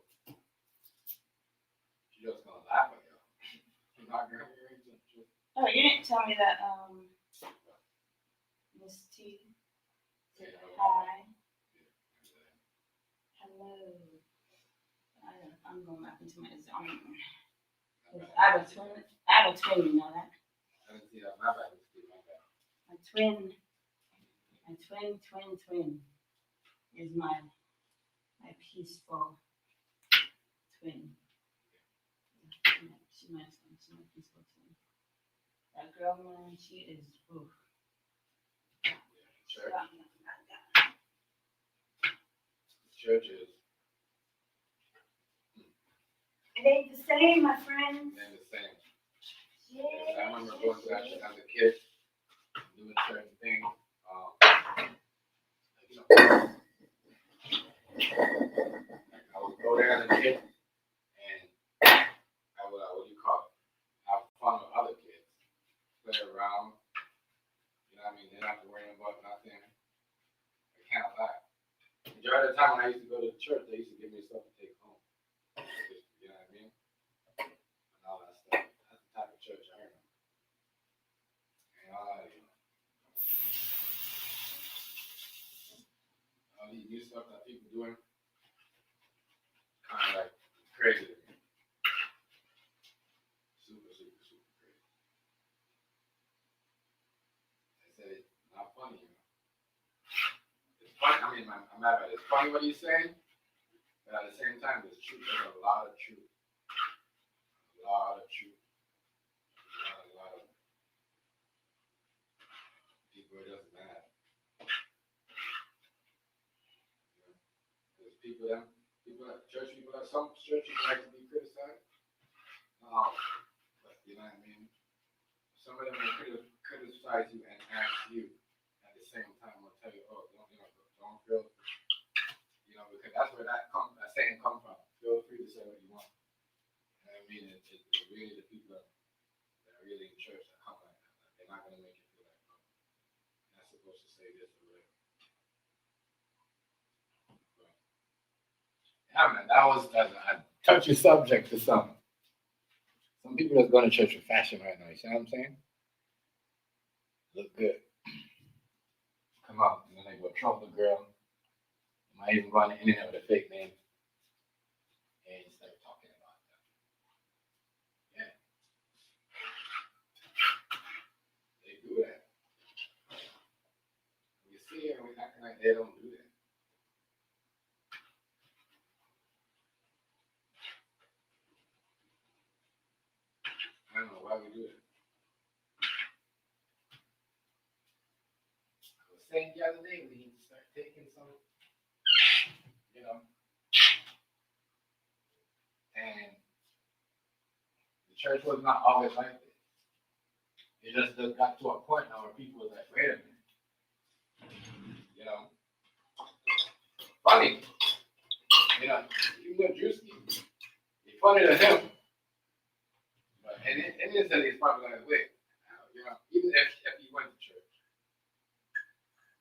She just gonna laugh at you. She's not gonna hear it. Oh, you didn't tell me that, Miss T said hi. Hello. I'm going back into my zone. I have a twin, you know that? I didn't see that. My bad. My twin is my peaceful twin. She's my peaceful twin. That girl, man, she is, oof. Church. Churches. It ain't the same, my friends. They're the same. Yeah. I remember going to that shit as a kid, doing certain things. Like I would go there as a kid and I would, what do you call it? Have fun with other kids, play around. You know what I mean? They don't have to worry about nothing. I can't lie. Majority of the time when I used to go to the church, they used to give me stuff to take home. You know what I mean? And all that stuff. That's the type of church I am. And all these new stuff that people doing, kind of like crazy to me. Super, super, super crazy. I said it's not funny, you know. It's funny. I mean, I'm mad about it. It's funny what he's saying, but at the same time, there's truth. There's a lot of truth. A lot of truth. A lot of people are just mad. There's people that church people that some church people like to be criticized. No, but you know what I mean. Some of them will criticize you and ask you at the same time. Will tell you, oh, don't feel, because that's where that saying come from. Feel free to say what you want. You know what I mean? It's really the people that are really in church that come like that. Like, they're not gonna make you feel like, oh, you're not supposed to say this or whatever. But, yeah, man, that was a touchy subject to some. Some people that's going to church for fashion right now. You see what I'm saying? Look good. Come out, and then they go trouble the girl. You might even go on the internet with a fake name and start talking about that. Yeah. They do that. You see it, and we're acting like they don't do that. I don't know why we do it. I was saying the other day, we need to start taking some, and the church was not always like this. It just got to a point now where people was like, wait a minute. Funny. Even though Druski, it's funny to him. But and it said he's probably like, wait, even if he went to church,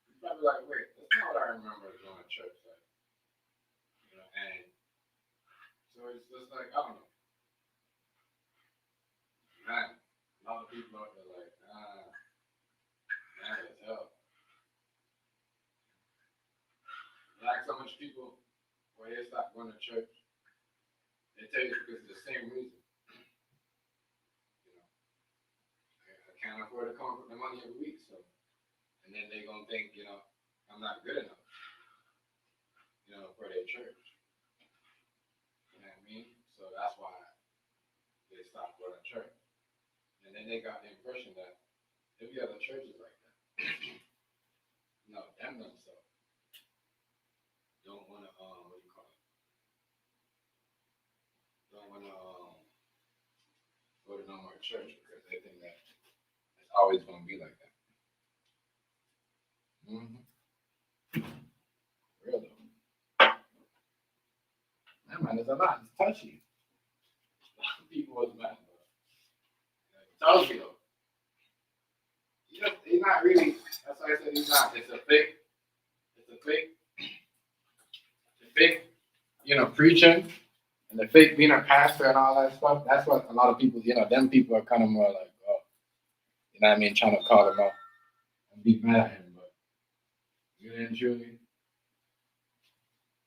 he's probably like, wait, that's not what I remember going to church like. And so it's just like, I don't know. Man, a lot of people out there like, man, it's hell. Like so much people, when they stop going to church, they tell you because it's the same reason. I can't afford to come up with the money every week, so, and then they're gonna think, I'm not good enough, for their church. You know what I mean? So that's why they stopped going to church. And then they got the impression that every other church is like that. No, them themselves don't want to, what do you call it? Don't want to go to no more church because they think that it's always going to be like that. Real though. Yeah, man, there's a lot. It's touchy. A lot of people was mad, bro. It tells you though. He's not really. That's why I said he's not. It's a fake. Preaching and the fake being a pastor and all that stuff. That's what a lot of people, them people are kind of more like, oh, you know what I mean, trying to call him out and be mad at him. But really and truly,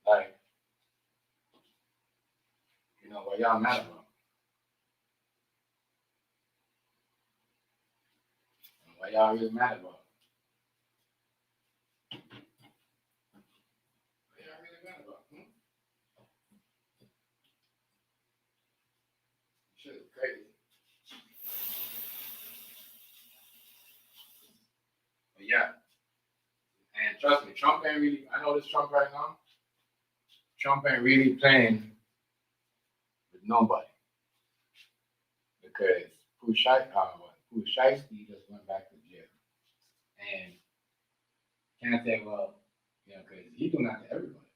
like, what y'all mad about? What y'all really mad about? What y'all really mad about? Shit is crazy. But yeah. And trust me, Trump ain't really, I know this Trump right now. Trump ain't really playing with nobody. Because Pusheisty just went back to jail. And can't say, well, You know, because he doing that to everybody.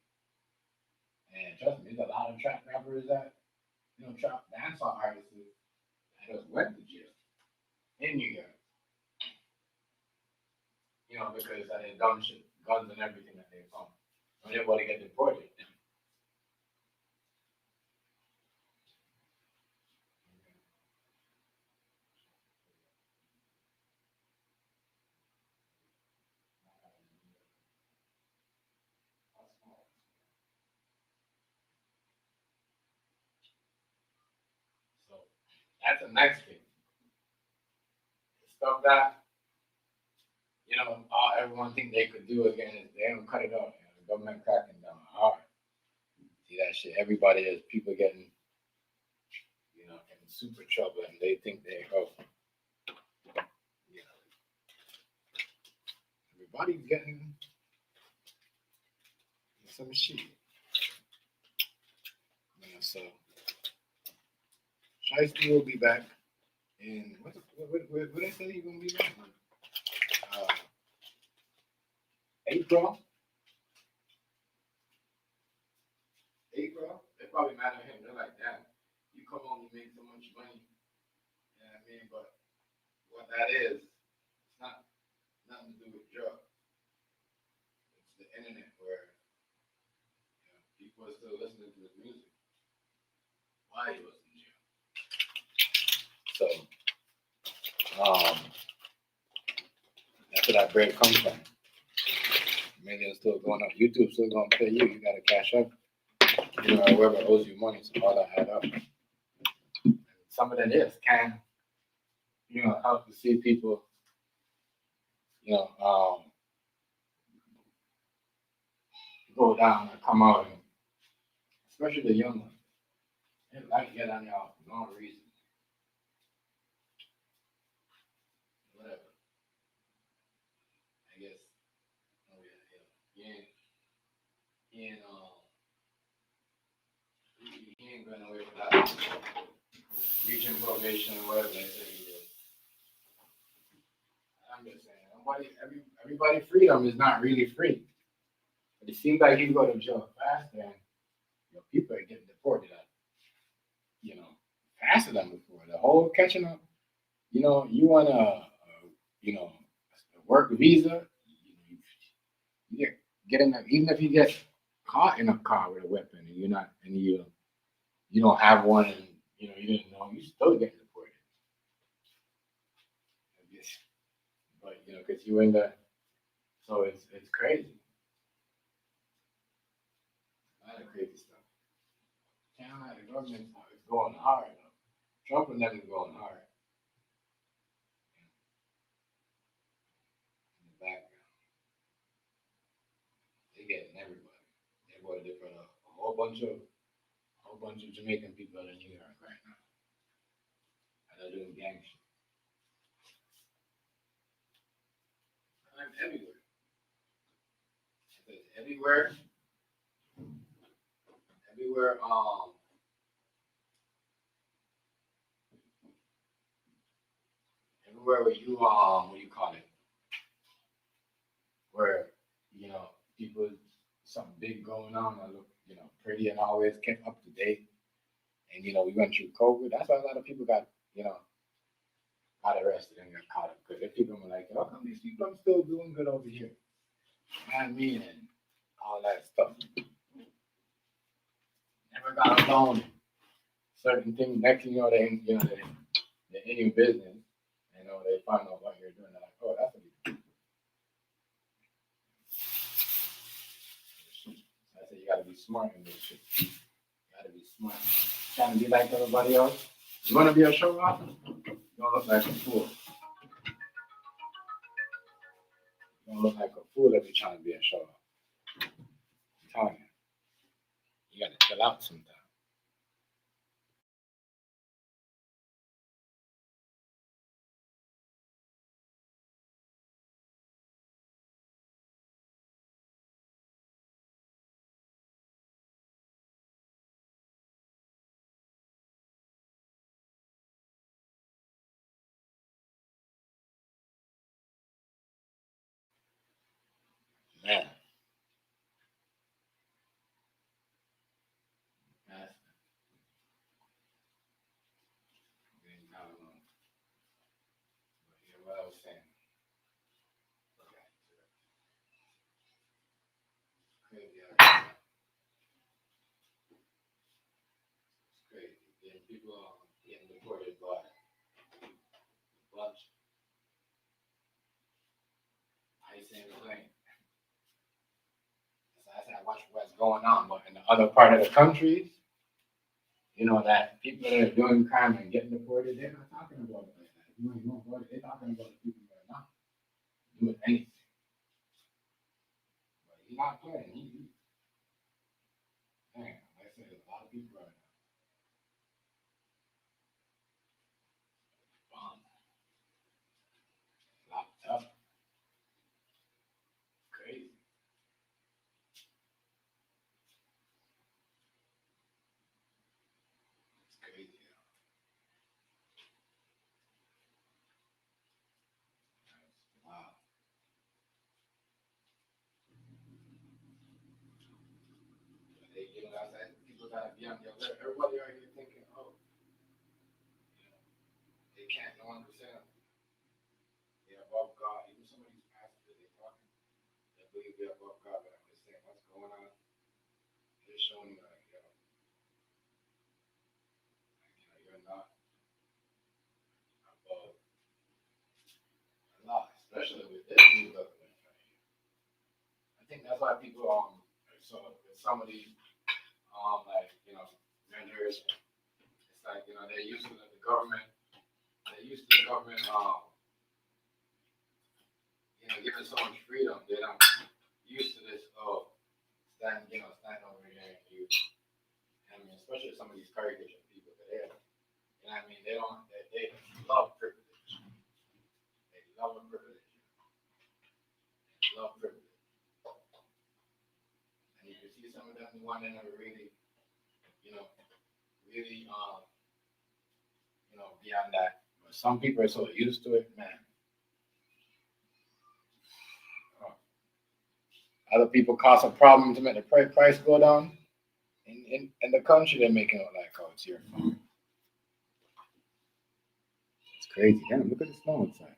And trust me, there's a lot of trap rappers that, you know, trap dancehall artists that just went to jail in New York. You know, because of their dumb shit, guns and everything that they found. And everybody get deported. So that's the next thing. Stuff that, you know, everyone think they could do again is they don't cut it off. You know, the government cracking down hard. See that shit. Everybody is people getting, you know, in super trouble and they think they you know, everybody's getting some shit. You know, so Shiesty will be back in what they say he's gonna be back? April. April. They probably mad at him. They're like, damn, you come home, you make so much money. You know what I mean? But what that is, it's not nothing to do with drugs. It's the internet where, you know, people are still listening to his music while he was in jail. So that's where that bread comes from. Millions still going up. YouTube still gonna pay you. You gotta cash up. You know, whoever owes you money, so all that add up. And some of that is can, you know, help to see people, you know, go down and come out, and especially the young ones. They like to get on y'all for no reason. Whatever. I guess. Oh yeah, yeah. He ain't going away for that. Reaching probation or whatever they say he did. I'm just saying, everybody freedom is not really free. But it seems like he go to jail faster, and you know, people are getting deported, you know, faster than before. The whole catching up, you know, you want you know, a work visa, you get in there, even if you get caught in a car with a weapon and you're not, and you don't have one, and you know, you didn't know, you still get deported. But you know, because you in the, so it's crazy. A lot of crazy stuff. Canada, the government is going hard. Trump and them is going hard. In the background, they getting everybody. They put a whole bunch of Jamaican people in New York right now. And they're doing gang shit. I'm everywhere. It's everywhere. Everywhere. Everywhere where you what do you call it? Where, you know, people, something big going on, I look, you know, pretty and always kept up to date. And, you know, we went through COVID. That's why a lot of people got, you know, got arrested and got caught up. Because if people were like, how come these people are still doing good over here? You know what I mean? And all that stuff. Never got alone. Certain things, next thing you know, they're in your business. You know, they find out what you're doing. They're like, oh, that's what you do. I said, you gotta be smart in this shit. You gotta be smart. Trying to be like everybody else. You wanna be a show off? You don't look like a fool. You don't look like a fool if you're trying to be a show off. I'm telling you. You gotta chill out sometimes. Man. It's crazy. Then people getting deported by a bunch. I say the same. So I said, I watch what's going on, but in the other part of the countries, you know, that people that are doing crime and getting deported, they're not talking about it like that. You know about it, they're talking about the people that are not doing anything. But he's not playing. Man, like I said, there's a lot of people right now. Locked up. Crazy. It's crazy. Wow. You know, I said, people gotta be on the alert. Everybody out here thinking, oh, you know, they can't no understand. They're above God. Even some of these pastors, they talking, they believe they're above God, but understand what's going on. They're showing you like, you're not above Allah, especially with this new government right here. I think that's why people so with some of these like, you know, vendors, it's like, you know, they're used to the government, you know, giving so much freedom. They don't used to this, stand over here and you, I mean, especially some of these caricature people that they, you know what I mean, they love privilege. They love privilege. They love privilege. And you can see some of them wanting to really, really, beyond that. But some people are so used to it, man. Other people cause a problem to make the price go down. In the country, they're making it like, oh, it's your fault. It's crazy. Damn, look at the snow outside.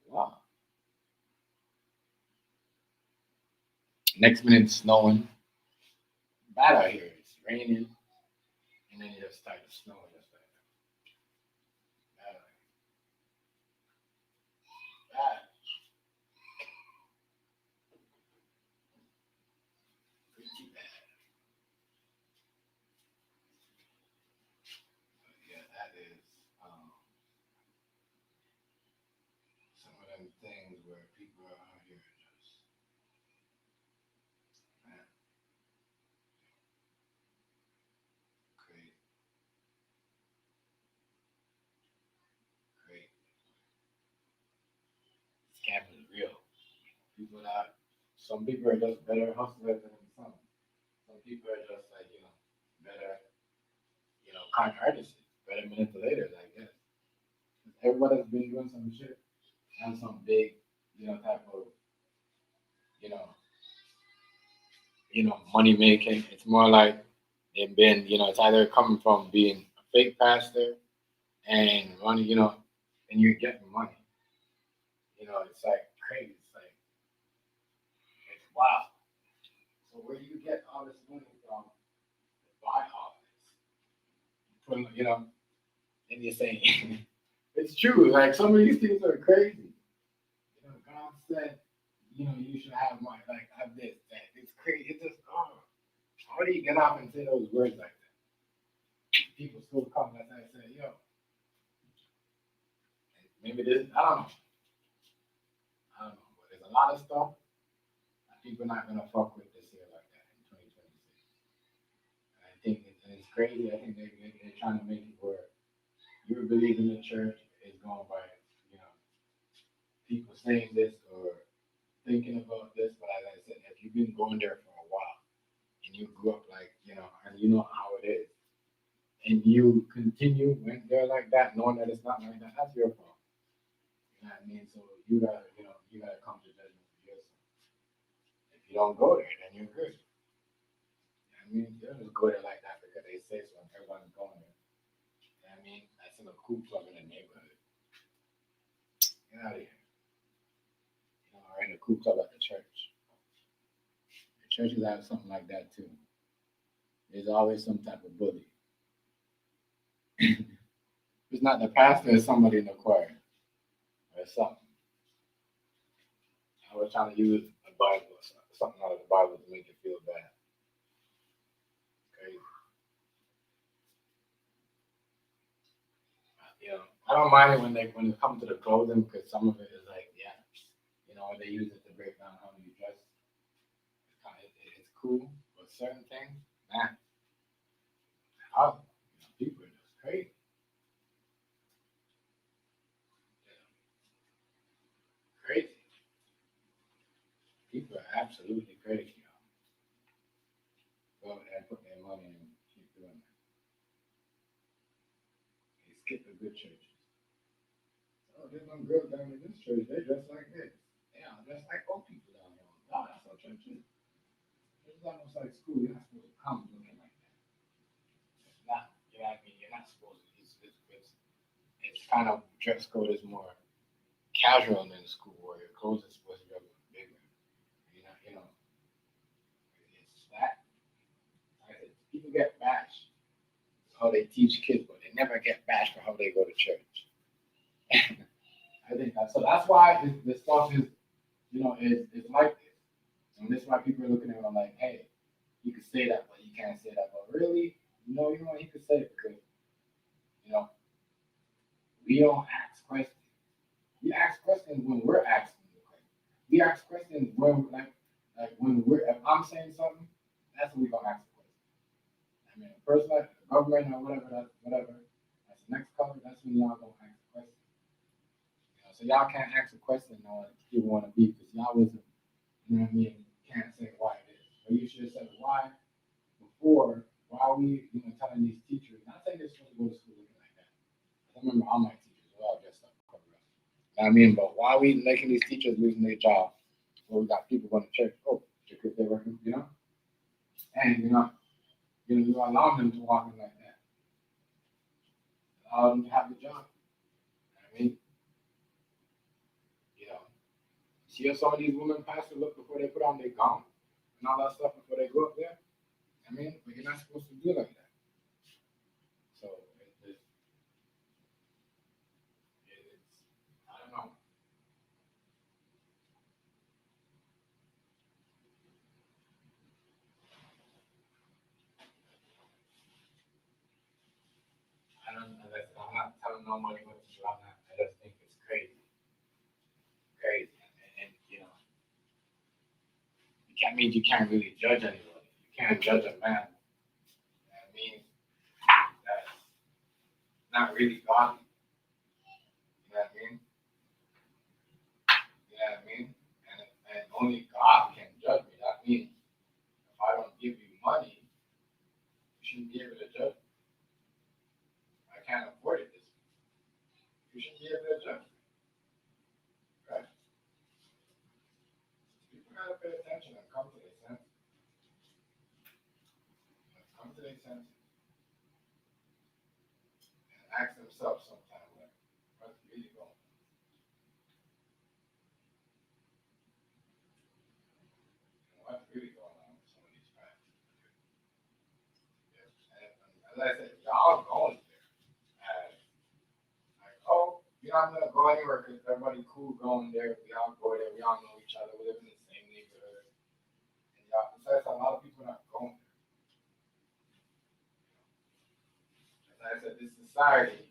Wow. Next minute, it's snowing. Bad out here. It's raining. And then it just started snowing just like that. Bad out here. Bad. Pretty bad. But yeah, that is some of them things where people are out here just, man, crazy. Crazy. Scam is real. Some people are just better hustlers than some. Some people are just like, better, con artists, better manipulators, I guess. Everybody's been doing some shit and some big, type of, you know, money making. It's more like they've been, it's either coming from being a fake pastor and money, and you're getting money. It's like crazy. It's wild. So where do you get all this money from to buy all this? And you're saying it's true. Like some of these things are crazy. God said, you should have money. Like have this, that. It's crazy. It's just how do you get off and say those words like that? People still come and say, yo, maybe this. I don't know. But there's a lot of stuff that people not gonna fuck with this year like that in 2026. And I think it's crazy. I think they're trying to make it where you believe in the church is going by, people saying this or thinking about this. But as I said, if you've been going there for a while and you grew up like, and you know how it is, and you continue went there like that, knowing that it's not like that, that's your fault. You know what I mean? So you gotta come to judgment for yourself. If you don't go there, then you're good. You know what I mean? You don't just go there like that because they say so and everyone's going there. You know what I mean? That's in a cool club in the neighborhood. Get out of here. Or in a cool club at the church. You're Churches have something like that too. There's always some type of bully. It's not the pastor, it's somebody in the choir or something. I was trying to use a Bible or something out of the Bible to make it feel bad. Crazy. I don't mind it when it comes to the clothing, because some of it is like, yeah, they use it to break down how you dress. It's cool, but certain things, man, people are just crazy. Crazy. People are absolutely crazy, y'all. Go over there and put their money in and keep doing that. They skip the good churches. Oh, there's some girls down in this church, they dress like this. Yeah, dress like old people down here. No, that's what church is. It's almost like school. You're not supposed to come looking like that. It's not, you know what I mean? You're not supposed to. It's kind of, dress code is more casual than school, where your clothes are supposed to be a little bigger. It's that. People get bashed for how they teach kids, but they never get bashed for how they go to church. I think so. That's why this stuff is, it's like this. And this is why people are looking at it like, hey, you can say that, but you can't say that. But really, he could say it because, we don't ask questions. We ask questions when we're asking the questions. We ask questions when, when if I'm saying something, that's when we're going to ask the question. I mean, a person like the government or whatever, that's the next color, that's when y'all going to ask the question. So y'all can't ask a question on what you want to be, because y'all wasn't, can't say why it is. But you should have said why before, why we, telling these teachers, not saying they're supposed to go to school looking like that. I remember all my teachers were all dressed up and covered up. But why are we making these teachers losing their job? Well, we got people going to church, because they're working, and you allow them to walk in like that. Allow them to have the job. See how some of these women pastors look before they put on their gown and all that stuff before they go up there? But you're not supposed to do like that. So it's I don't know. I'm not telling nobody what to do. I just think it's crazy. Crazy. And you can't really judge anybody. You can't judge a man. That's not really godly. You know what I mean? And only God can judge me. That means if I don't give you money, you shouldn't be able to judge me. I can't afford it this week. You shouldn't be able to judge me. Right? People gotta pay attention and come to their senses. And ask themselves sometimes, like, what's really going on? What's really going on with some of these facts? And as I said, y'all going there. I'm gonna go anywhere because everybody cool going there. We all go there. We all know each other. We live in the same neighborhood. And besides, a lot of people are not going there. As I said, this society,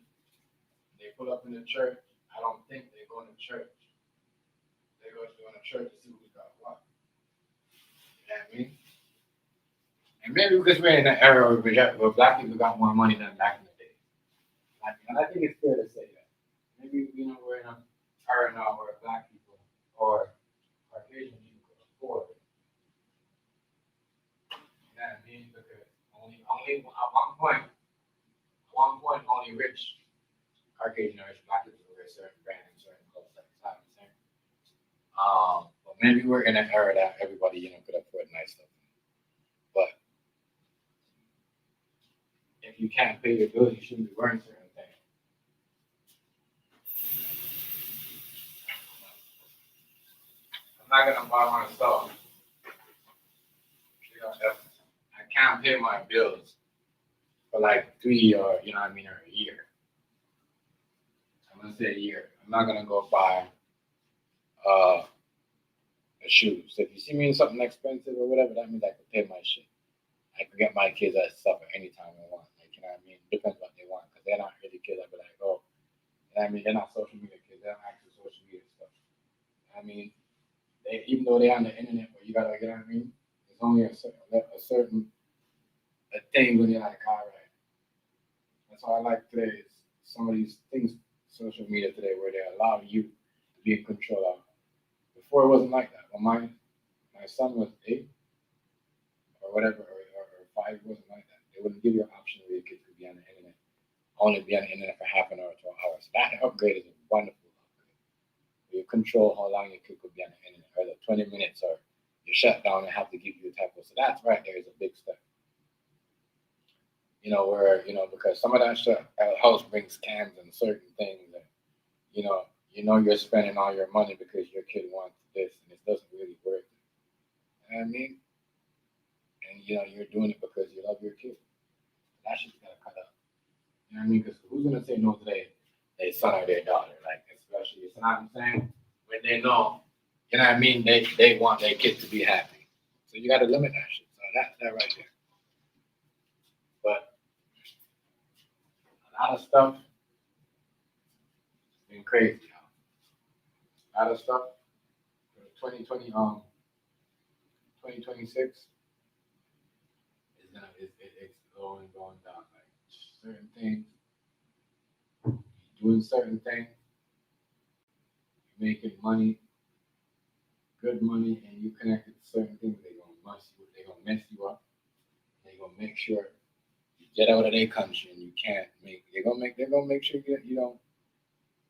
they pull up in the church. I don't think they're going to church. They go to a church to see who's got what. You know what I mean? And maybe because we're in an era where black people got more money than back in the day. And I think it's fair to say that. Maybe, we're in an era now where black people or Caucasian people can afford it. You know what I mean? Because only at one point, only rich Caucasian or rich black people wear certain brands and certain clothes. Like it's not the same. But maybe we're in an era that everybody, could afford nice stuff. But if you can't pay your bills, you shouldn't be wearing certain things. I'm not gonna buy myself I can't pay my bills for like 3 or, you know what I mean, or a year. I'm gonna say a year. I'm not gonna go buy a shoe. So if you see me in something expensive or whatever, that means I can pay my shit. I can get my kids that stuff anytime I want. Like, you know what I mean? Depends what they want. Because they're not really kids. I'll be like, oh, you know what I mean? They're not social media kids. They're not actual social media stuff. I mean, even though they're on the internet, but you gotta, you know what I mean? There's only a certain thing when you're like, all right. That's why I like today is some of these things, social media today, where they allow you to be in control of. Before it wasn't like that. When my son was 8 or whatever, or 5, it wasn't like that. They wouldn't give you an option where your kids could be on the internet, only be on the internet for half an hour to an hour. So that upgrade is a wonderful upgrade. You control how long your kid could be on the internet, or the 20 minutes, or you shut down and have to give you a type of. So that's right there is a big step. You know, where, you know, because some of that stuff house brings scams and certain things, and you know you're spending all your money because your kid wants this, and it doesn't really work. You know what I mean? And you know you're doing it because you love your kid. That shit's gotta cut out. You know what I mean? Because who's gonna say no to their son or their daughter? Like, especially, you know what I'm saying? When they know, you know what I mean? They want their kid to be happy. So you gotta limit that shit. So that's that right there. But a lot of stuff has been crazy, y'all. A lot of stuff. 2026 is it's going down. Like certain things, doing certain things, making money, good money, and you connected to certain things, they're gonna mess you up. They're gonna make sure you get out of their country, and you can't make. They're gonna make sure you don't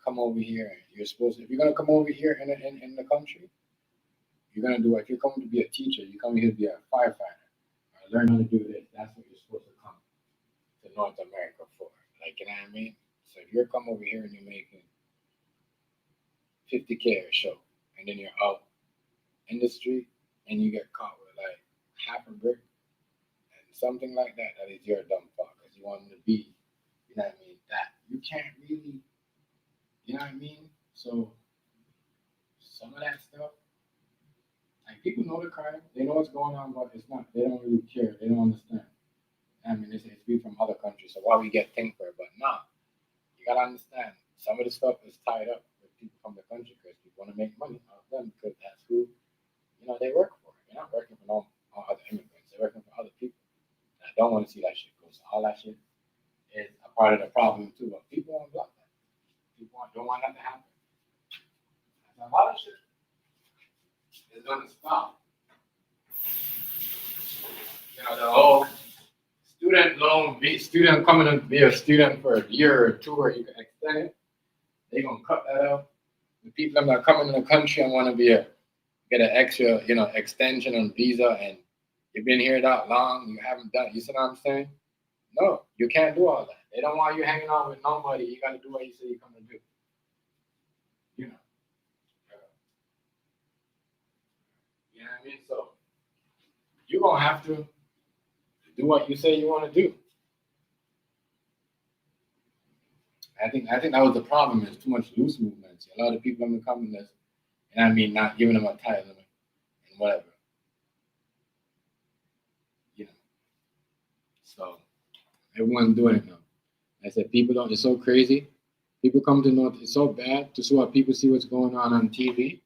come over here. You're supposed to. If you're gonna come over here in the country, you're gonna do it. If you're coming to be a teacher, you come here to be a firefighter, or learn how to do this. That's what you're supposed to come to North America for. Like, you know what I mean? So if you're come over here and you're making $50K a show, and then you're out in the street and you get caught with like half a brick and something like that, that is your dumb fuck, because you want them to be, you know what I mean? That you can't really, you know what I mean? So some of that stuff, like, people know the crime, they know what's going on, but it's not. They don't really care. They don't understand. I mean, they say it's people from other countries, so why we get things for it? But nah, you gotta understand. Some of the stuff is tied up with people from the country because people want to make money out of them, because that's who, you know, they work for. They're not working for no other immigrants. They're working for other people that don't want to see that shit go. So all that shit is a part of the problem too. But people won't block that. People don't want that to happen. And a lot of shit is gonna stop. You know, the whole student loan, student coming to be a student for a year or 2, or you can extend it. They're gonna cut that out. The people that are coming to the country and want to get an extra, you know, extension on visa, and you've been here that long, you haven't done. You see what I'm saying? No, you can't do all that. They don't want you hanging out with nobody. You got to do what you say you're coming to do. You know. You know what I mean? So you're gonna have to do what you say you want to do. I think that was the problem. Is too much loose movements. A lot of people are coming this, and I mean not giving them a title and whatever. You know. So everyone's doing it now. I said people don't. It's so crazy. People come to know it's so bad to see what people see what's going on TV,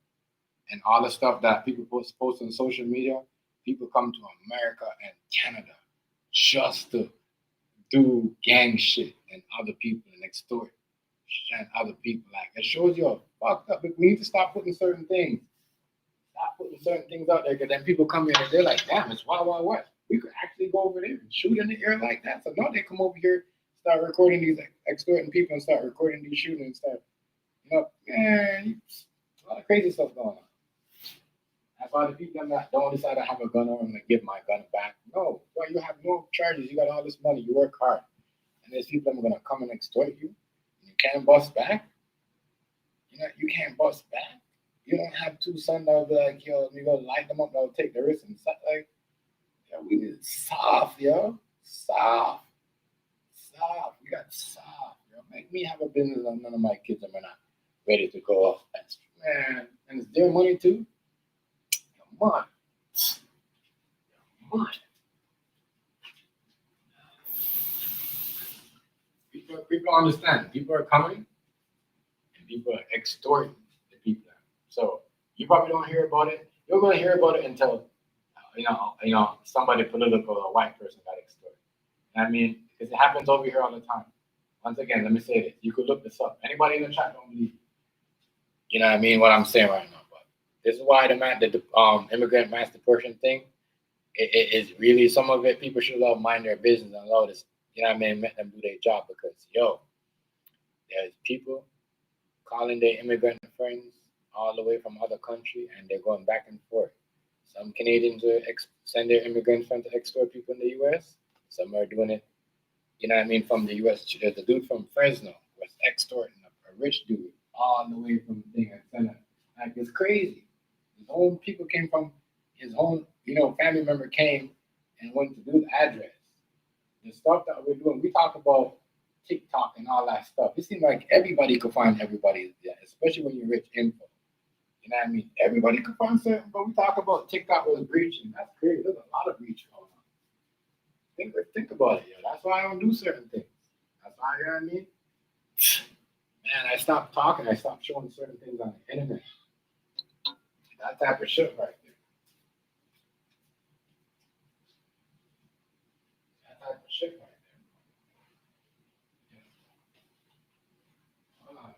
and all the stuff that people post on social media. People come to America and Canada just to do gang shit and other people and extort and other people. Like, it shows you a fucked up. We need to stop putting certain things. Stop putting certain things out there, because then people come here and they're like, damn, it's Wild Wild West. We could actually go over there and shoot in the air like that. So now they come over here, start recording these extorting people, and start recording these shootings and stuff. You know, man, a lot of crazy stuff going on. That's why the people that don't decide to have a gun, I'm gonna give my gun back. No, well, you have no charges. You got all this money. You work hard, and there's people that are gonna come and extort you. And you can't bust back. You know, you can't bust back. You don't have 2 sons that will be like, yo, you gonna light them up, they'll take the risk and stuff like. Yo, We need soft, yo. Soft. We got soft, yo. Make me have a business on none of my kids are not ready to go off. Man, and it's their money too. Come on. People understand. People are coming and people are extorting the people. So you probably don't hear about it. You're going to hear about it until somebody political or white person got extorted. And I mean, because it happens over here all the time. Once again, let me say this. You could look this up. Anybody in the chat don't believe me. You know what I mean? What I'm saying right now. But this is why the immigrant mass deportation thing, it is really, some of it, people should mind their business and allow this, you know what I mean, let them do their job, because, there's people calling their immigrant friends all the way from other country, and they're going back and forth. Some Canadians send their immigrant friends to extort people in the U.S. Some are doing it, you know what I mean, from the U.S. There's a dude from Fresno was extorting a rich dude all the way from the thing and send it. Like, it's crazy. His own people came from his own, family member came and went to do the address. The stuff that we're doing, we talk about TikTok and all that stuff. It seems like everybody could find everybody, especially when you're rich info. You know what I mean? Everybody could find something, but we talk about TikTok was breaching. That's crazy. There's a lot of breach going on. Think about it, That's why I don't do certain things. That's why, you know what I mean? Man, I stopped talking. I stopped showing certain things on the internet. That type of shit right there. That type of shit right there. Hold on, man.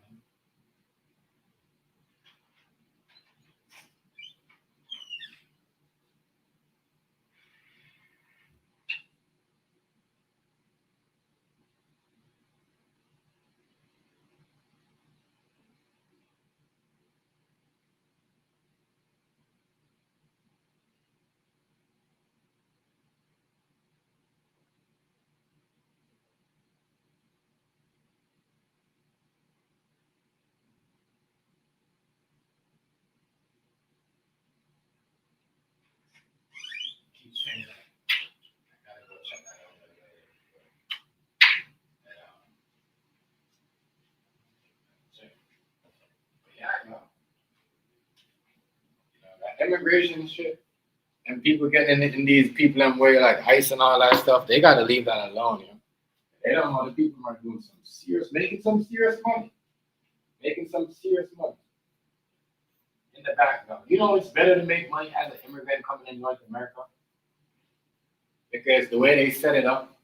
Keep saying that. I gotta go check that out. That immigration shit and people getting in these people and way like ICE and all that stuff, they gotta leave that alone, They don't know the people are doing making some serious money. In the background. It's better to make money as an immigrant coming in North America. Because the way they set it up,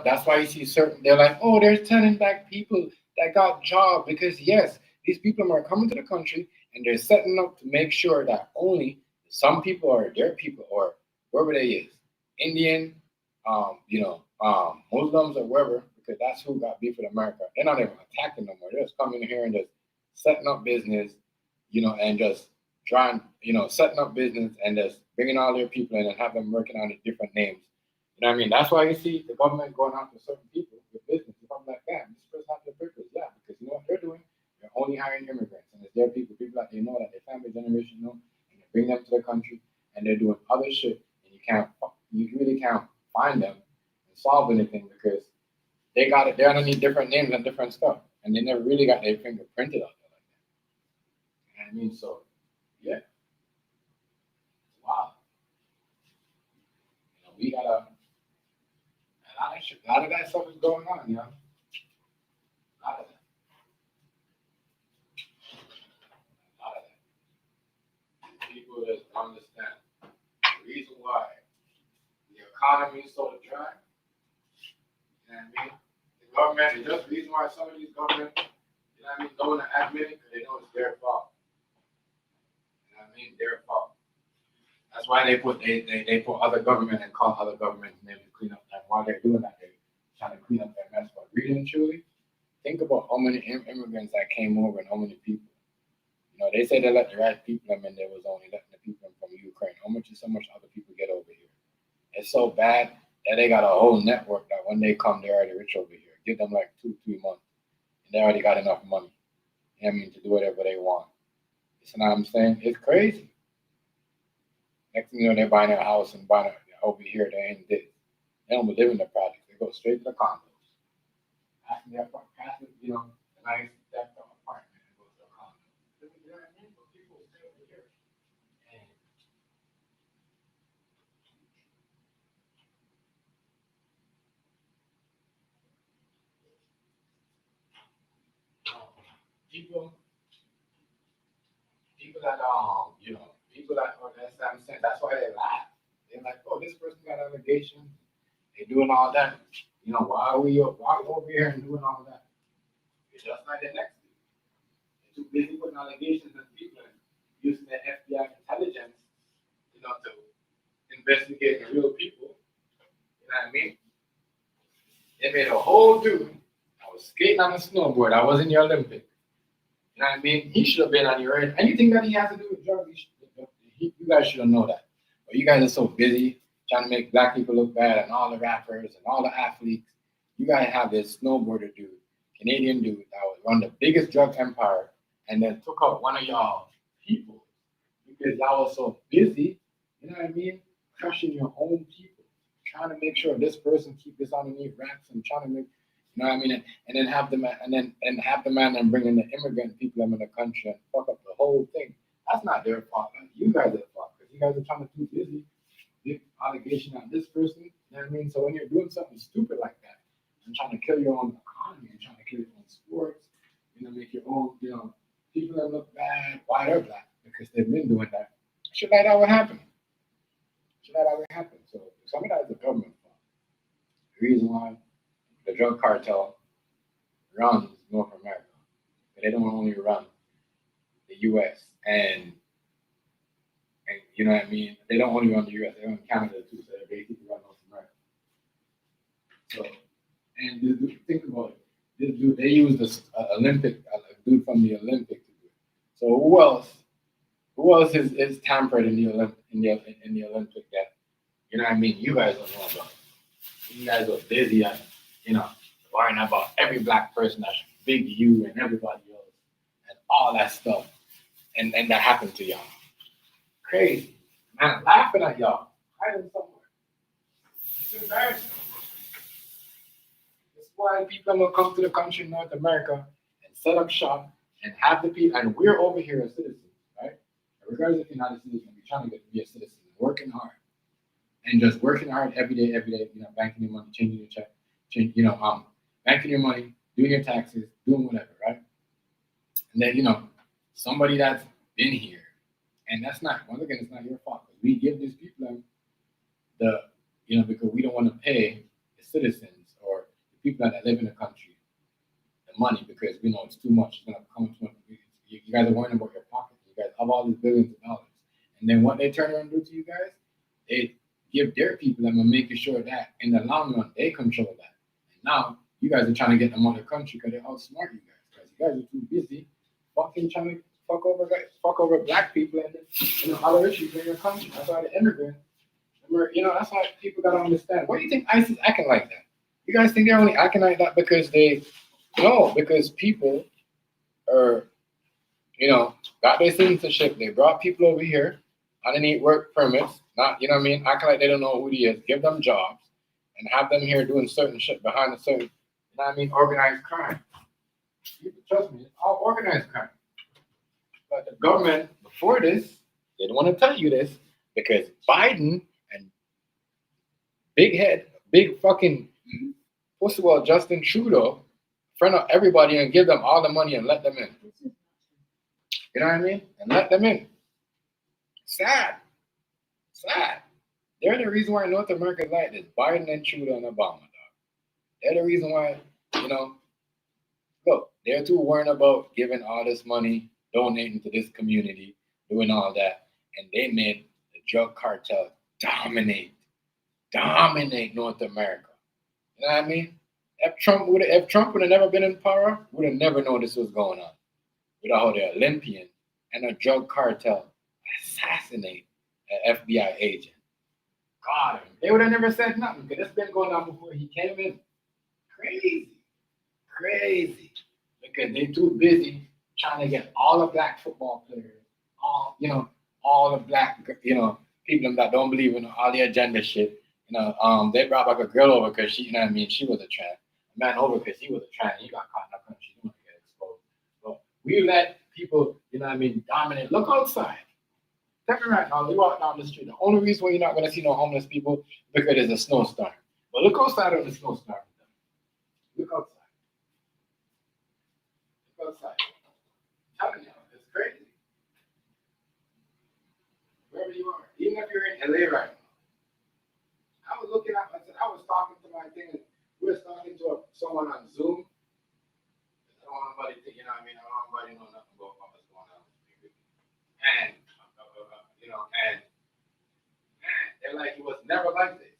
that's why you see they're like, oh, they're turning back people that got jobs. Because yes, these people are coming to the country and they're setting up to make sure that only some people are their people, or wherever they is, Indian, Muslims or wherever, because that's who got beef with America. They're not even attacking them more. They're just coming here and just setting up business, and just trying, setting up business and just bringing all their people in and have them working on different names. You know what I mean? That's why you see the government going after certain people with business. If I'm like, damn, this person has their purpose. Yeah, because you know what they're doing? They're only hiring immigrants. And it's their people that they know, that their family generation know, and they bring them to the country, and they're doing other shit, and you really can't find them and solve anything, because they got it. They're underneath different names and different stuff, and they never really got their finger printed out there like that. You know what I mean? So, yeah. Wow. We gotta. A lot of that stuff is going on, A lot of that. People just understand the reason why the economy is so dry. You know what I mean? The government is just the reason why some of these governments, don't want to admit it, because they know it's their fault. You know what I mean? Their fault. That's why they put other government and call other governments names to clean up. And while they're doing that, they're trying to clean up their mess. But really and truly, think about how many immigrants that came over and how many people. They say they let the right people in, and they was only letting the people from Ukraine. How much other people get over here? It's so bad that they got a whole network that when they come, they're already rich over here. Give them like 2-3 months, and they already got enough money. To do whatever they want. You know what I'm saying? It's crazy. Next thing you know, they're buying a house and buying over here. They ain't this. They don't live in the project. They go straight to the condos. After their apartment, you know, a nice decked out apartment and go to the condo. You know what I mean? But people stay over here. And people that you know, people that that's what I'm saying. That's why they laugh. They're like, oh, this person got allegations. They're doing all that. You know, why are we over here and doing all that? It's just like the next thing. They're too busy putting allegations on people and using the FBI intelligence, you know, to investigate the real people. You know what I mean? They made a whole dude. I was skating on a snowboard. I was in the Olympics. You know what I mean? He should have been on your end. Anything that he has to do with drugs, you guys should have known that. But you guys are so busy trying to make black people look bad and all the rappers and all the athletes. You guys have this snowboarder dude, Canadian dude, that was run the biggest drug empire and then took out one of y'all people because y'all was so busy, you know what I mean? Crushing your own people, trying to make sure this person keep this underneath wraps and trying to make, you know what I mean? And then have the man then bring in the immigrant people in the country and fuck up the whole thing. That's not their fault. You guys are the fault because you guys are trying to be busy. Big allegation on this person, you know what I mean? So when you're doing something stupid like that and trying to kill your own economy and trying to kill your own sports, you know, make your own, you know, people that look bad, why they're black, because they've been doing that. Shit like that would happen. So some of that is the government fault. The reason why the drug cartel runs North America. They don't only run the US and you know what I mean? They don't only run the US, they run Canada too, so they basically run North America. So, and this dude, think about it. This dude, they use this Olympic, a dude from the Olympic to do it. So who else is tampered in the Olympic that, you know what I mean? You guys don't know about. You guys are busy and, you know, worrying about every black person that's big you and everybody else and all that stuff. And that happened to y'all. Crazy. Man, laughing at y'all. Hiding somewhere. It's embarrassing. That's why people are going to come to the country in North America and set up shop and have the people, and we're over here as citizens, right? Regardless if you're not a citizen, we're trying to get to be a citizen, working hard. And just working hard every day, you know, banking your money, changing your check, banking your money, doing your taxes, doing whatever, right? And then, you know, somebody that's been here, and that's not, once again, it's not your fault. We give these people the, you know, because we don't want to pay the citizens or the people that live in the country the money because we know it's too much. It's going to come too much. You guys are worrying about your pocket. You guys have all these billions of dollars. And then what they turn around and do to you guys, they give their people and making sure that in the long run they control that. And now you guys are trying to get them out of the country because they outsmart you guys. Because you guys are too busy fucking trying to fuck over black people and you know other issues in your country. That's why the immigrants, you know, that's why people gotta understand. Why do you think ICE is acting like that? You guys think they're only acting like that because because people are, you know, got their citizenship. They brought people over here underneath work permits, not, you know what I mean, acting like they don't know who he is, give them jobs, and have them here doing certain shit behind a certain, you know what I mean, organized crime. Trust me, it's all organized crime. But the government, before this, they didn't want to tell you this because Biden and big fucking, first of all, Justin Trudeau, friend of everybody and give them all the money and let them in. You know what I mean? And let them in. Sad. They're the reason why North America is like this. Biden and Trudeau and Obama, dog. They're the reason why, you know, look, they're too worried about giving all this money, donating to this community, doing all that. And they made the drug cartel dominate North America. You know what I mean? If Trump would have never been in power, would have never known this was going on. Without the Olympian and a drug cartel assassinate an FBI agent. God, they would have never said nothing because it's been going on before he came in. Crazy. Because they're too busy trying to get all the black football players, all the black, people that don't believe in all the agenda shit. They brought back a girl over because she, she was a trans. A man over because he was a trans. He got caught in a country. He didn't get exposed. But we let people, dominate. Look outside. Tell me right now, you walk down the street. The only reason why you're not going to see no homeless people is because there's a snowstorm. But look outside of the snowstorm. Look outside. Look outside. I'm telling you, it's crazy. Wherever you are, even if you're in LA right now. I was looking at, I was talking to my thing, and we were talking to someone on Zoom. I don't want nobody to, I don't want nobody to know nothing about what's going on. And, and they're like, it was never like this.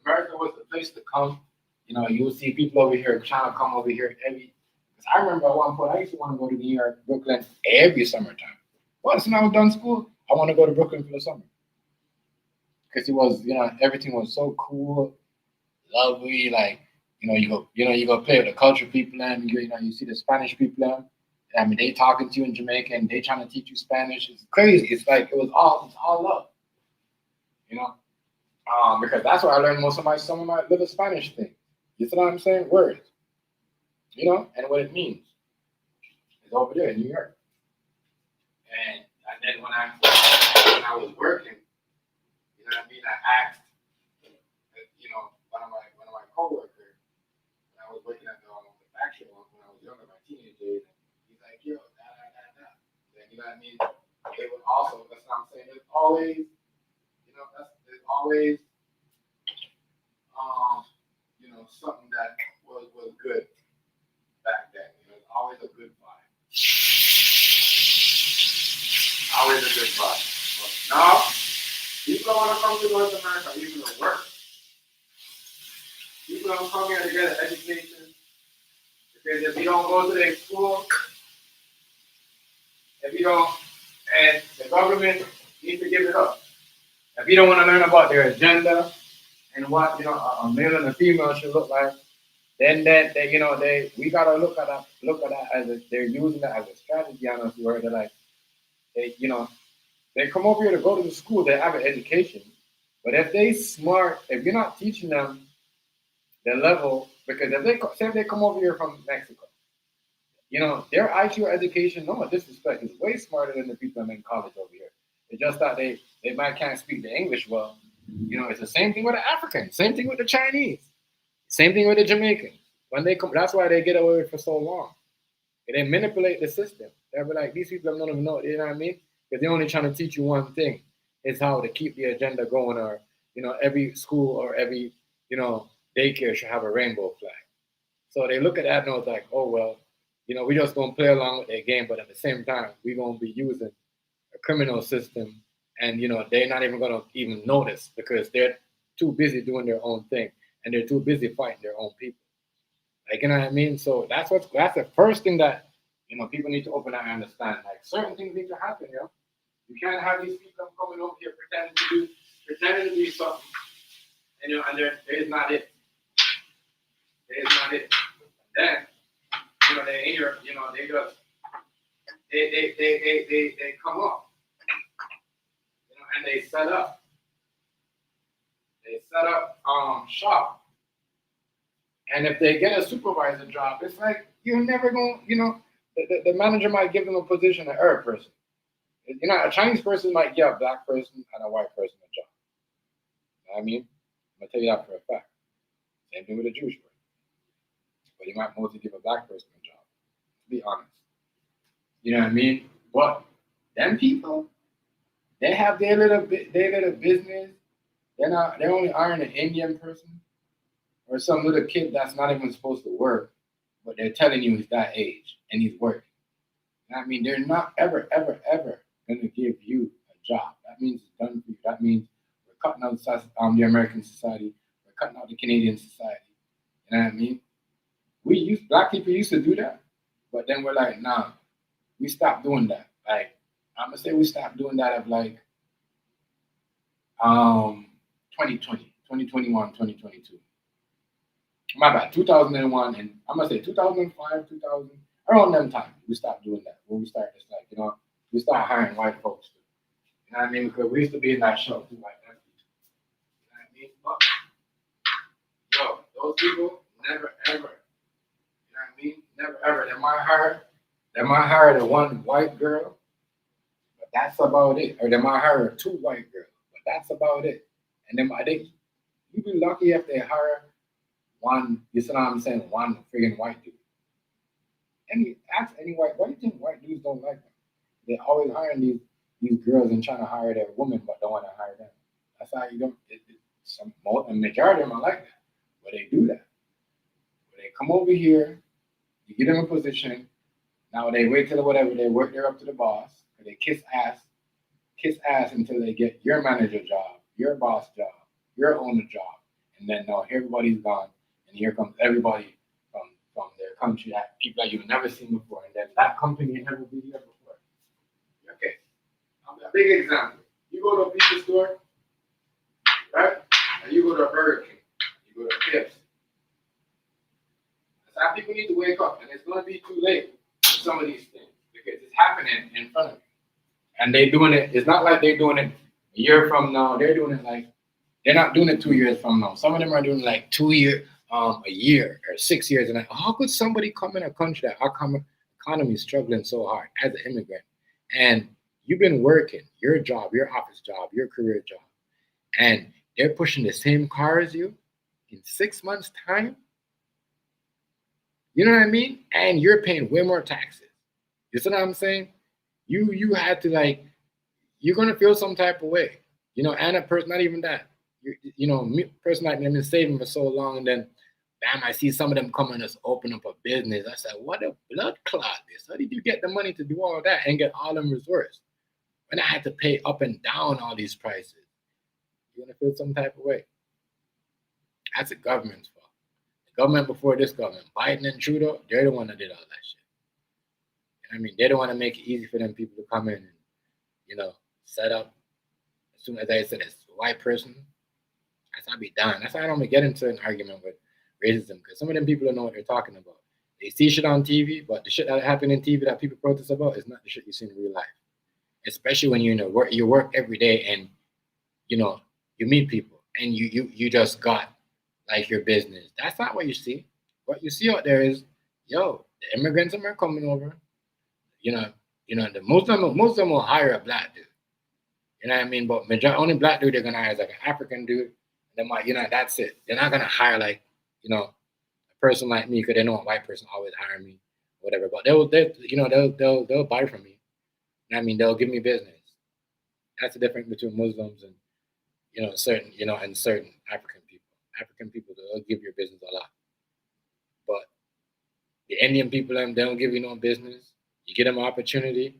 America was the place to come. You'll see people over here trying to come over here because I remember at one point, I used to want to go to New York, Brooklyn every summertime. Once when I was done school, I want to go to Brooklyn for the summer. Because it was, everything was so cool, lovely. Like, you go play with the culture people, and you see the Spanish people. They talking to you in Jamaican, they trying to teach you Spanish. It's crazy. It's like it's all love. Because that's where I learned some of my little Spanish things. You see what I'm saying? Words. And what it means. It's over there in New York. And then when I was working, I asked, one of my coworkers, when I was working at the factory when I was younger, my teenage days, and he's like, yo, da. Like, It was also, that's what I'm saying. There's always, there's always, something that was good back then. It's always a good vibe. Always a good vibe. But now, people don't want to come to North America even to work. People don't come here to get an education. Because if you don't go to their school, and the government needs to give it up. If you don't want to learn about their agenda and what a male and a female should look like, then we gotta look at that as they're using that as a strategy on us, where they're like, they come over here to go to the school, they have an education, but if you're not teaching them the level, because if they come over here from Mexico, their IQ education, no disrespect, is way smarter than the people in college over here. It's just that they might can't speak the English well. It's the same thing with the Africans, same thing with the Chinese, same thing with the Jamaicans. When they come, that's why they get away with it for so long. And they manipulate the system. They'll be like, these people don't even know, you know what I mean? Because they're only trying to teach you one thing, is how to keep the agenda going, or every school or every daycare should have a rainbow flag. So they look at that and it's like, oh well, we just gonna play along with their game, but at the same time, we're gonna be using a criminal system, and they're not even gonna even notice because they're too busy doing their own thing, and they're too busy fighting their own people. Like, you know what I mean? So that's the first thing that people need to open and understand. Like, certain things need to happen. You can't have these people coming over here pretending to be something, and there is not it. There is not it. Then they in your, they just they come up, and they set up shop. And if they get a supervisor job, it's like you're never going, the manager might give them a position, an Arab person. A Chinese person might give a black person and a white person a job. You know what I mean? I'm going to tell you that for a fact. Same thing with a Jewish person. But you might mostly give a black person a job, to be honest. You know what I mean? But them people, they have their little business. They're only hiring an Indian person or some little kid that's not even supposed to work, but they're telling you he's that age and he's working. I mean, they're not ever going to give you a job. That means it's done for you. That means we're cutting out the American society. We're cutting out the Canadian society. You know what I mean? Black people used to do that, but then we're like, nah, we stopped doing that. Like, I'm gonna say we stopped doing that of like 2020, 2021, 2022. My bad, 2001, and I'm gonna say 2005, 2000, around them time, we stopped doing that. When we started just like, we start hiring white folks You know what I mean? Because we used to be in that show too, like that. You know what I mean? But, yo, those people never ever. You know what I mean? Never ever. They might hire the one white girl, but that's about it. Or they might hire 2 white girls, but that's about it. And then you'd be lucky if they hire one, you see what I'm saying, one friggin' white dude. Ask any white, why do you think white dudes don't like them? They're always hiring these girls and trying to hire their women, but don't want to hire them. That's how you don't, a majority of them are like that. But they do that. But they come over here, you get them a position, now they wait till whatever, they work their up to the boss, and they kiss ass until they get your manager job, your boss job, your owner job. And then now everybody's gone, and here comes everybody from their country, that people that you've never seen before, and then that company never been here before. Okay, a big example. You go to a pizza store, right? And you go to a Burger King, you go to KFC. That's how people need to wake up, and it's going to be too late for some of these things because it's happening in front of you. And they're doing it, it's not like they're doing it a year from now, they're doing it like, they're not doing it 2 years from now. Some of them are doing like 2 years, a year or 6 years. And how could somebody come in a country that our economy is struggling so hard as an immigrant? And you've been working your job, your office job, your career job, and they're pushing the same car as you in 6 months' time? You know what I mean? And you're paying way more taxes. You see what I'm saying? You had to like, you're gonna feel some type of way, you know. And a person, not even that, person like me, I've been saving for so long, and then, bam, I see some of them come and just open up a business. I said, what a blood clot this! How did you get the money to do all that and get all them resorts when I had to pay up and down all these prices? You're gonna feel some type of way. That's the government's fault. The government before this government, Biden and Trudeau, they're the one that did all that shit. I mean, they don't want to make it easy for them people to come in and, set up. As soon as I said it's a white person, that's how I be done. That's why I don't get into an argument with racism, because some of them people don't know what they're talking about. They see shit on TV, but the shit that happened in TV that people protest about is not the shit you see in real life. Especially when you work every day and, you meet people and you just got like your business. That's not what you see. What you see out there is, the immigrants are coming over. The most of them will hire a black dude. You know what I mean? But only black dude they're gonna hire is like an African dude. They might, that's it. They're not gonna hire like, a person like me, because they know a white person always hire me, whatever. But they'll buy from me. You know what I mean? They'll give me business. That's the difference between Muslims and certain African people. African people, they'll give your business a lot. But the Indian people, they don't give you no business. You get them an opportunity,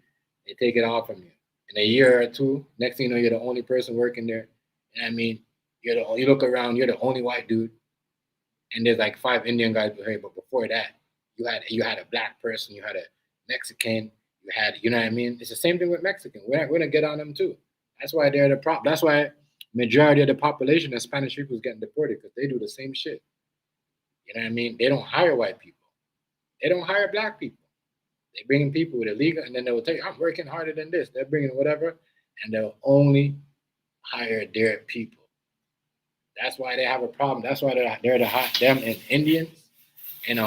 they take it all from you. In a year or two, next thing you know, you're the only person working there. You know what I mean? You look around, you're the only white dude, and there's like 5 Indian guys here. But before that, you had a black person, you had a Mexican, you had, you know what I mean? It's the same thing with Mexican. We're gonna get on them too. That's why they're the problem. That's why majority of the population of Spanish people is getting deported, because they do the same shit. You know what I mean? They don't hire white people. They don't hire black people. They bring in people with illegal, and then they will tell you, I'm working harder than this. They're bringing whatever, and they'll only hire their people. That's why they have a problem. That's why they're them and Indians, and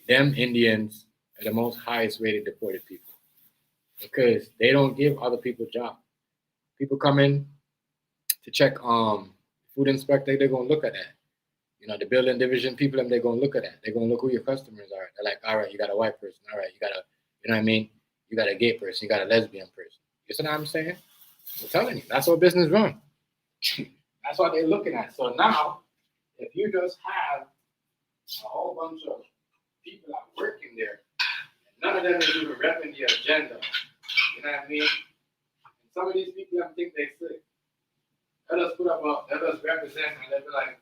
them Indians are the most highest rated deported people, because they don't give other people jobs. People come in to check food inspector, they're gonna look at that. The building division people, they're going to look at that. They're going to look who your customers are. They're like, all right, you got a white person. All right, you got you got a gay person. You got a lesbian person. You see what I'm saying? I'm telling you, that's what business run. That's what they're looking at. So now, if you just have a whole bunch of people that work in there, none of them is even repping the agenda. You know what I mean? And some of these people, I think they sick. Let us represent, and they'll be like,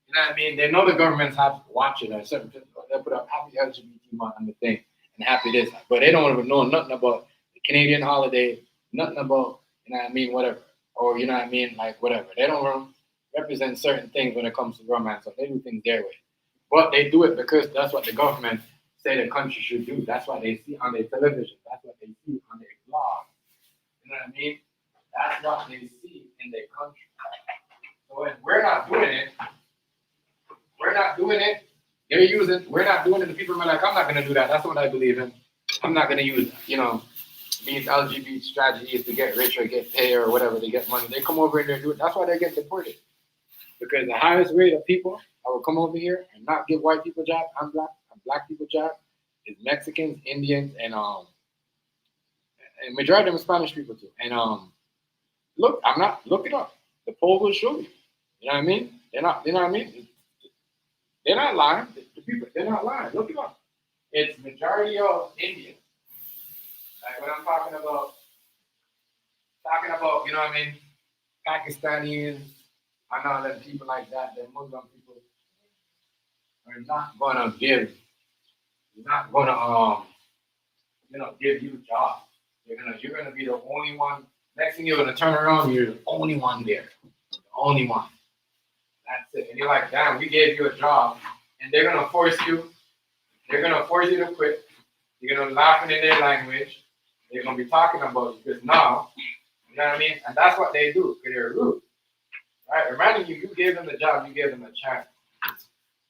you know what I mean? They know the government's watching or certain people. They'll put up happy LGBT month on the thing and happy this, but they don't even know nothing about the Canadian holiday, nothing about, you know what I mean, whatever. Or, you know what I mean, like whatever. They don't represent certain things when it comes to romance, so they do things their way. But they do it because that's what the government say the country should do. That's what they see on their television. That's what they see on their blog. You know what I mean? That's what they see in their country. So if we're not doing it, they're using, we're not doing it, the people are like, I'm not gonna do that. That's what I believe in. I'm not gonna use, these LGBT strategies to get rich or get pay or whatever, to get money. They come over and they do it. That's why they get deported. Because the highest rate of people that will come over here and not give white people jobs, and black people jobs, is Mexicans, Indians, and majority of them are Spanish people too. And look it up. The poll will show you. You know what I mean? They're not, you know what I mean? They're not lying. The people, they're not lying. Look it up. It's majority of Indians. Like when I'm talking about, you know what I mean? Pakistanis, and all them people like that, the Muslim people are not gonna give you jobs. You're gonna be the only one. Next thing you're gonna turn around, you're the only one there. The only one. That's it. And you're like, damn, we gave you a job, and they're gonna force you. They're gonna force you to quit. You're gonna be laughing in their language. They're gonna be talking about you because now, you know what I mean? And that's what they do, because they're rude. Right? Reminding you gave them the job, you gave them a chance.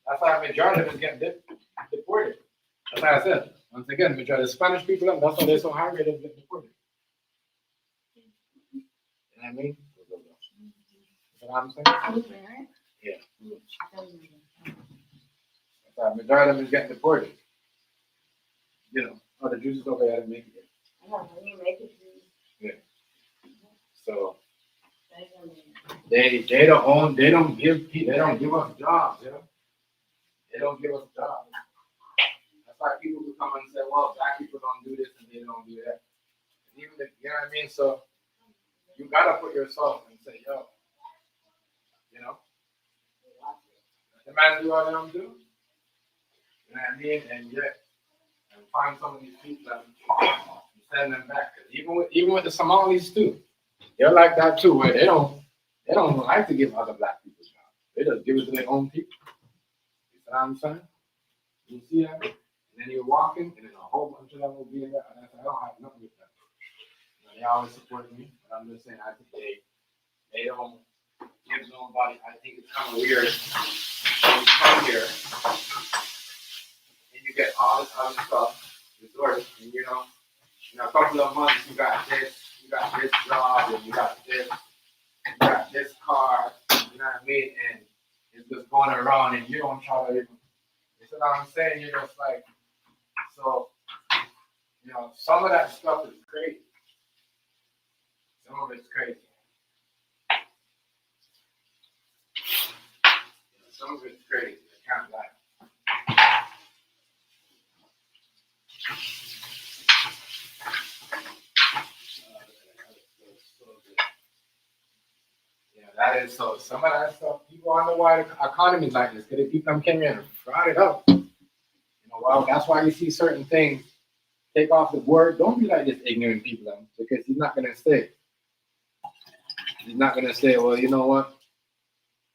That's why the majority of them is getting deported. That's why I said, once again, the majority of the Spanish people, that's why they're so high rate of getting deported. You know what I mean? You know what I'm saying? Yeah. That's why the majority of them is getting deported. The Jews is over there to make it. Yeah. So they don't give us jobs, They don't give us jobs. That's why people will come and say, well, black people don't do this and they don't do that. And even if, you know what I mean? So you gotta put yourself and say, yo, let the man do what they don't do. You know what I mean? And find some of these people and send them back. Even with the Somalis too, they're like that too, where they don't like to give other black people jobs. They just give it to their own people. You know what I'm saying? You see that? And then you're walking, and then a whole bunch of them will be in there. And I say, I don't have nothing with them. They always support me, but I'm just saying, I think they don't give nobody. I think it's kind of weird when you come here and you get all this other stuff, resorts, and in a couple of months you got this job, and you got this car, you know what I mean? And it's just going around, and you don't try to even. You know what I'm saying? You're just like, so, some of that stuff is crazy. Some of it's crazy. Some of it's crazy. I can't lie. That is so. Some of that stuff, people wonder why the economy is like this. Because people come in and fraud it up. Well, that's why you see certain things take off the board. Don't be like this ignorant people, because he's not gonna say. He's not gonna say, well, you know what?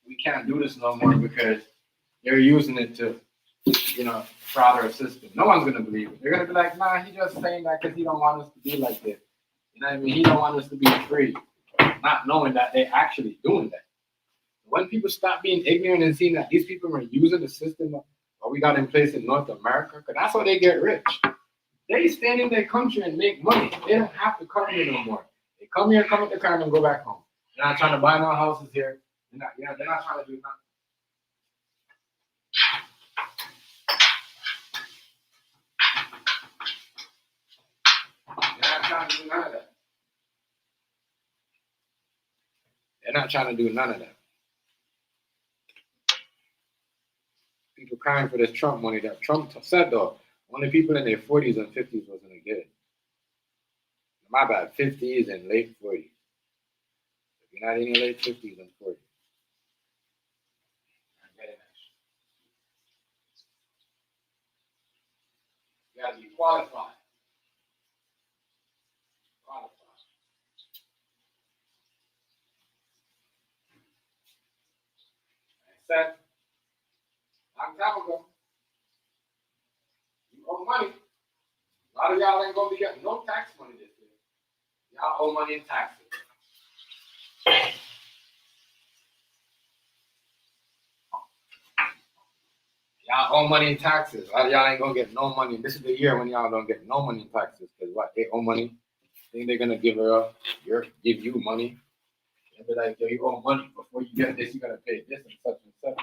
We can't do this no more because they're using it to, fraud our system. No one's gonna believe it. They're gonna be like, nah, he's just saying that because he don't want us to be like this. You know what I mean? He don't want us to be free. Not knowing that they're actually doing that. When people stop being ignorant and seeing that these people are using the system that we got in place in North America, because that's how they get rich. They stay in their country and make money. They don't have to come here no more. They come here, come with the car, and go back home. They're not trying to buy no houses here. They're not trying to do nothing. They're not trying to do none of that. They're not trying to do none of that. People crying for this Trump money that Trump said, though, only people in their 40s and 50s was going to get it. My bad, 50s and late 40s. If you're not in your late 50s and 40s, I'm getting that. You got to be qualified. I said, long time ago, you owe money. A lot of y'all ain't going to be getting no tax money this year. Y'all owe money in taxes. Y'all owe money in taxes. A lot of y'all ain't gonna get no money. This is the year when y'all don't get no money in taxes. Because what? They owe money. Think they're gonna give her up. Give you money. They'll be like, yo, you owe money. Before you get this, you gotta pay this and such and such.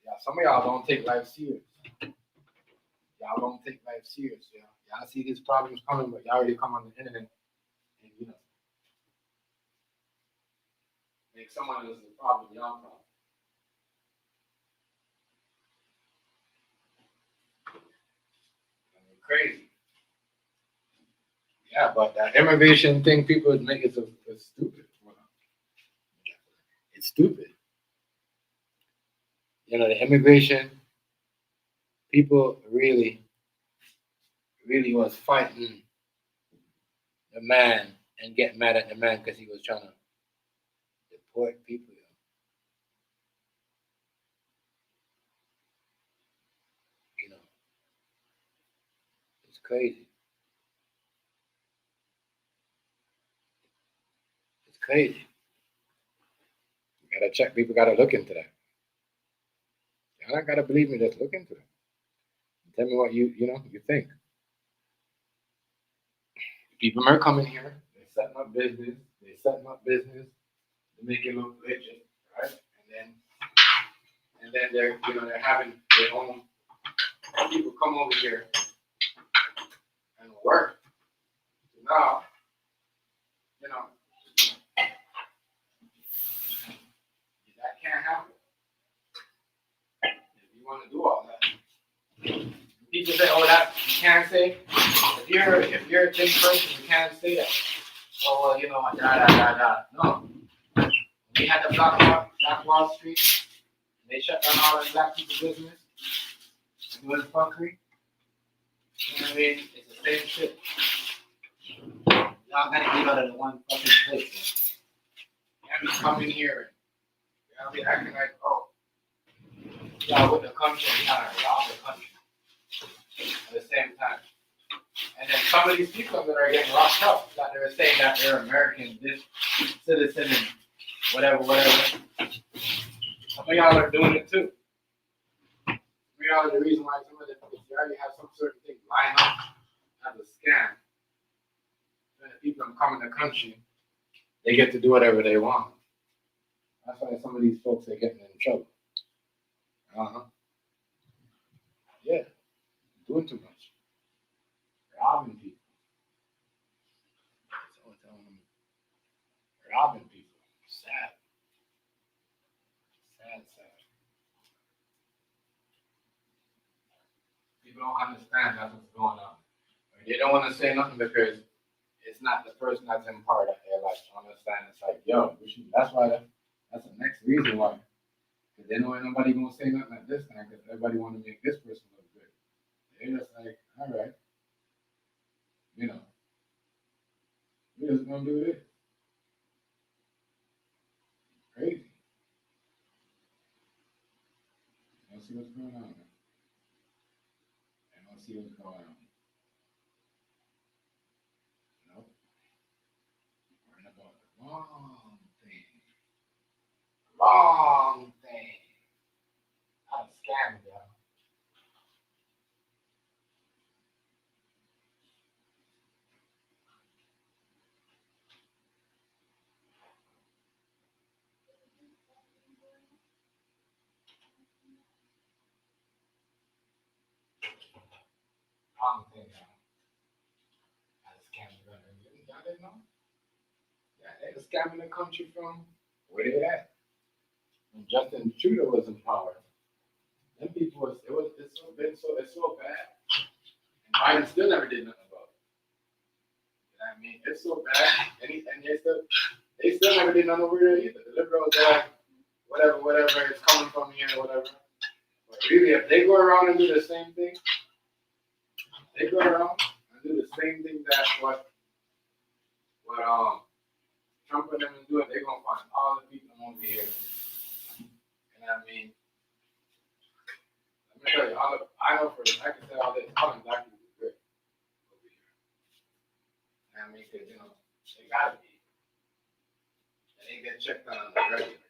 Yeah, some of y'all don't take life serious. Y'all don't take life serious. Y'all see these problems coming, but y'all already come on the internet and make someone else's problem y'all problem. I mean, crazy. Yeah, but that immigration thing, people would make it so stupid. It's stupid. The immigration, people really was fighting the man and get mad at the man because he was trying to deport people. It's crazy. It's crazy. You gotta check. People gotta look into that. Y'all not gotta believe me. Just look into it. Tell me what you think. People are coming here. They're setting up business. They make it look legit, right? And then they're having their own people come over here and work. So now, that can't happen. If you want to do all that, people say, "Oh, that you can't say." If you're a thin person, you can't say that. Oh, well, No. We had the Black Wall Street. They shut down all the black people's business. Doing fuckery. You know what I mean? It's the same shit. Y'all gotta get out of the one fucking place. Y'all be coming here. Y'all be acting like, oh, y'all with the country, y'all the country. At the same time. And then some of these people that are getting locked up, that they're saying that they're American, this citizen, and whatever. Some of y'all are doing it too. Some of y'all are the reason why some of them, if you already have some certain thing lined up as a scam, then the people that come in the country, they get to do whatever they want. That's why some of these folks are getting in trouble. Yeah, doing too much. Robbing people. Robbing people. Sad. People don't understand that's what's going on. They don't want to say nothing because it's not the person that's in part of their life. To understand it's like, yo, that's the next reason why. Because they know ain't nobody gonna say nothing at this time because everybody want to make this person look good. They're just like, all right, we're just gonna do this. Crazy. You don't see what's going on, man. I don't see what's going on. Nope. Worrying about the wrong thing. Wrong thing. I'm scammed, y'all. Wrong thing, y'all. I'm scammed, y'all. Y'all didn't know? Yeah, they were scamming the country from where they at. When Justin Trudeau was in power, them people it's so bad. And Biden still never did nothing about it. You know what I mean? It's so bad. And they still never did nothing over there either. The liberals are like, whatever, it's coming from here, whatever. But really, if they go around and do the same thing, that what Trump and them is doing, they're gonna find all the people over here. You know what I mean? Let me tell you, I can tell all this, all the black people is good over here. You know what I mean? Because, gotta be. And they get checked on the regular.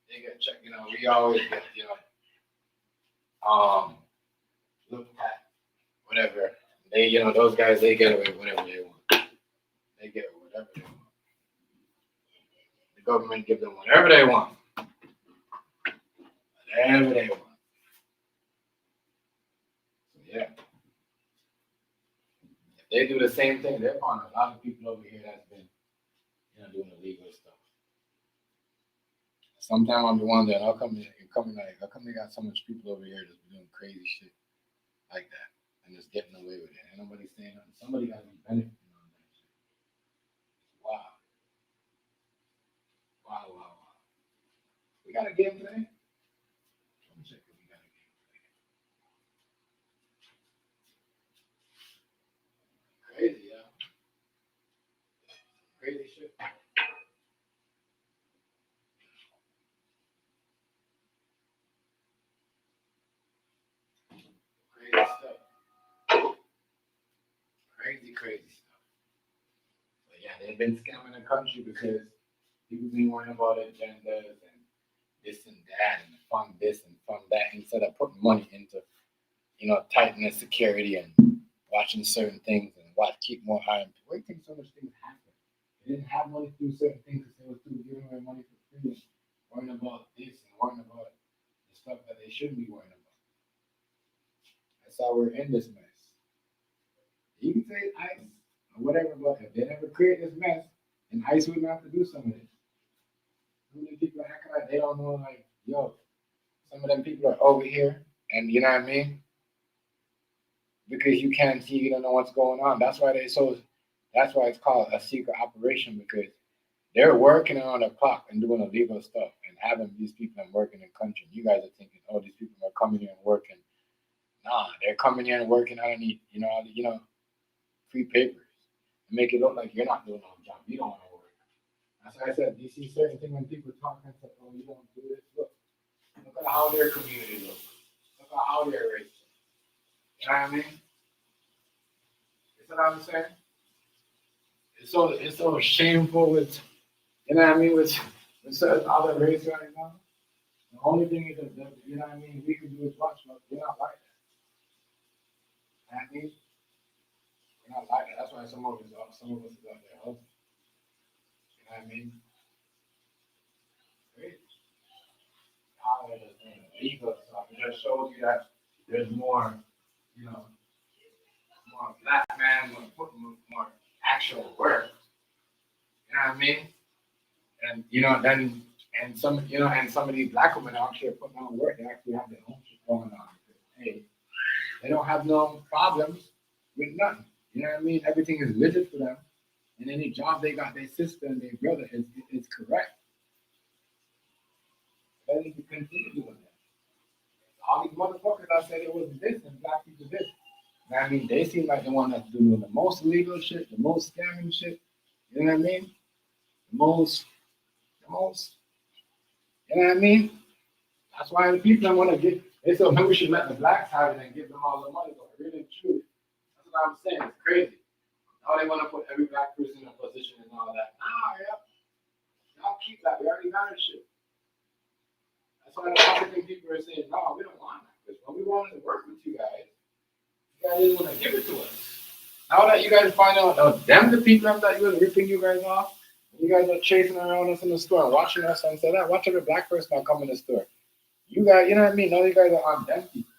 They get checked, we always get, looked at, whatever. They, those guys, they get away with whatever they want. They get whatever they want. The government gives them whatever they want. Whatever they want. So, yeah. If they do the same thing, they're finding a lot of people over here that's been, doing illegal stuff. Sometimes I'm wondering, how come they got so much people over here that's doing crazy shit like that and just getting away with it? Ain't nobody saying nothing. Somebody got to be benefiting on that shit. Wow. Wow. We got a game today? Let me check if we got a game today. Crazy, yeah. Crazy shit. Crazy stuff. Crazy stuff. But yeah, they've been scamming the country because people been worrying about agendas and this and that and fund this and fund that instead of putting money into, tightening security and watching certain things and keep more eye on. Why do you think so much things happen? They didn't have money to do certain things because they were still giving away money for free and worrying about this and worrying about the stuff that they shouldn't be worrying about. That's how we're in this mess. You can say ICE or whatever, but if they never create this mess, then ICE wouldn't have to do some of this. Some of the people acting like they don't know, like, yo, some of them people are over here, and you know what I mean? Because you can't see, you don't know what's going on. That's why it's called a secret operation, because they're working on the clock and doing illegal stuff and having these people working in the country. You guys are thinking, oh, these people are coming here and working. Nah, they're coming here and working underneath, free papers and make it look like you're not doing no job. You don't want to work. That's why I said, you see certain things when people talk and say, oh, you don't do this. Look at how their community looks. Look at how they're raised. You know what I mean? You know what I'm saying? It's so shameful with, you know what I mean, with certain other races right now. The only thing is that, you know what I mean, we can do is watch, but we're not like that. You know what I mean? We're not like that. That's why some of us is out there hustling. You know what I mean? Great. How it is illegal stuff. It just shows you that there's more, more black man, more actual work. You know what I mean? And some of these black women out here putting on work, they actually have their own shit going on. Hey, they don't have no problems with nothing. You know what I mean? Everything is legit for them. And any job they got, their sister and their brother is correct. They need to continue doing that. All these motherfuckers that said it was this and black people this. I mean, they seem like the one that's doing the most illegal shit, the most scamming shit. You know what I mean? The most. You know what I mean? That's why the people don't want to get. They said, maybe we should let the blacks have it and give them all the money. But really, true. That's what I'm saying. It's crazy. Now they want to put every black person in a position and all that. Nah, yeah. Y'all keep that. We already got that shit. That's why the African people are saying, no, we don't want that. Because when we wanted to work with you guys didn't want to give it to us. Now that you guys find out, them the people that you was ripping you guys off, you guys are chasing around us in the store and watching us and say that, watch every black person that come in the store. You guys, you know what I mean? Now you guys are on them people.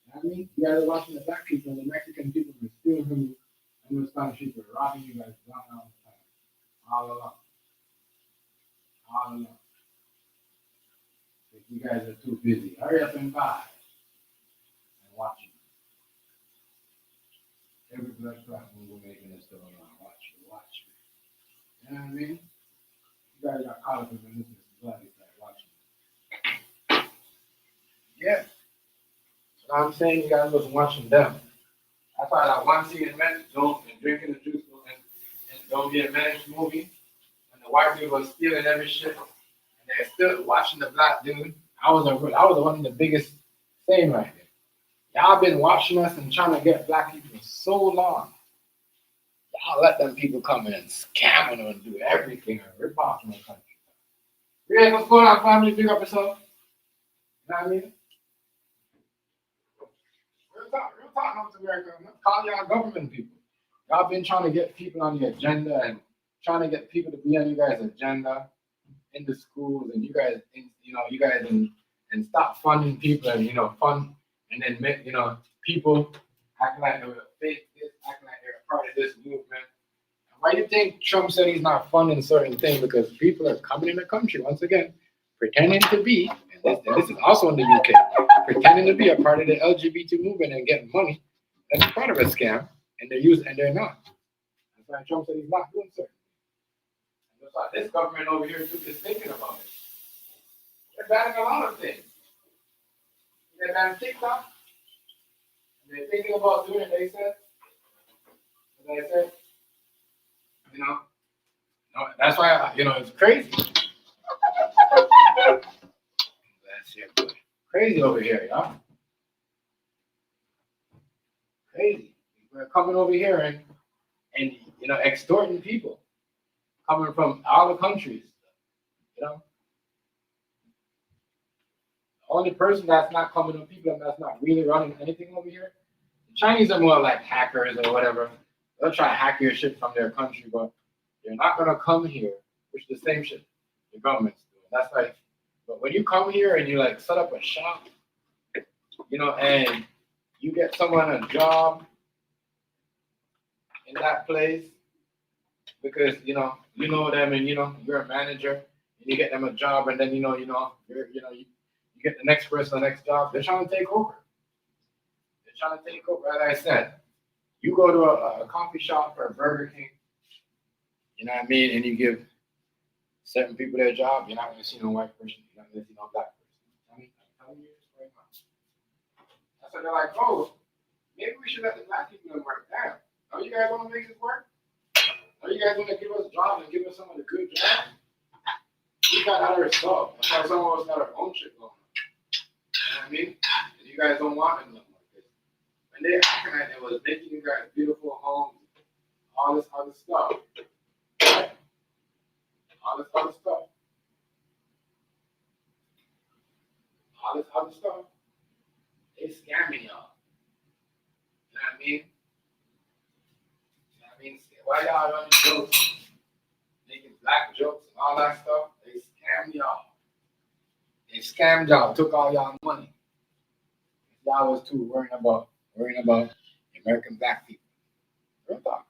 You know what I mean? You guys are watching the black people and the Mexican people are stealing from you, and the Spanish people are robbing you guys all the time. All along. If you guys are too busy, hurry up and buy and watch it. Every black person we're making this stuff around. Watch me. You know what I mean? You guys got caught up in this bloody stuff. Watch me. Yeah. So I'm saying you guys wasn't watching them. That's why that one scene in Men don't and drinking the juice and don't get a managed movie. And the white people are stealing every shit. And they're still watching the black dude. I was one of the biggest thing right there. Y'all been watching us and trying to get black people so long. I'll let them people come in and scam them and do everything and rip off from the country. Yeah, what's going on, family? Big up yourself. You know what I mean? Real talk, North America. I'm not calling y'all government people. Y'all been trying to get people on the agenda and trying to get people to be on you guys' agenda in the schools, and you guys, and stop funding people and fund and then make people acting like they were fake this, acting like they're a part of this movement. Why do you think Trump said he's not funding certain things? Because people are coming in the country once again, pretending to be, and this is also in the UK, pretending to be a part of the LGBT movement and getting money. That's part of a scam, and they're not. That's why Trump said he's not doing certain. And that's why this government over here too is thinking about it. They're banning a lot of things. They're banning TikTok. And they're thinking about doing it, they said. As I said, no, that's why, it's crazy. That's it. Crazy over here, y'all. Crazy. We're coming over here and extorting people. Coming from all the countries, The only person that's not coming to people that's not really running anything over here, the Chinese are more like hackers or whatever. They'll try to hack your shit from their country, but they're not gonna come here, which is the same shit the government's doing. That's like, but when you come here and you like set up a shop, and you get someone a job in that place because you know them and you're a manager and you get them a job and then you get the next person the next job. They're trying to take over. As I said, you go to a coffee shop or a Burger King, you know what I mean, and you give certain people their job, you're not going to see no white person, you're not going to see no black person. I'm telling you this right now. That's why they're like, oh, maybe we should let the black people work. Damn, are you guys want to make this work? Are you guys want to give us jobs and give us some of the good jobs? We got other stuff. That's why some of us got our own shit going on. You know what I mean? And you guys don't want nothing like this. And they acting like it was making you guys beautiful homes, all this other stuff. Right? All this other stuff. They scamming y'all. You know what I mean? Why y'all running jokes, making black jokes and all that stuff? They scammed y'all. Took all y'all money. Y'all was too worrying about American black people. Real talk.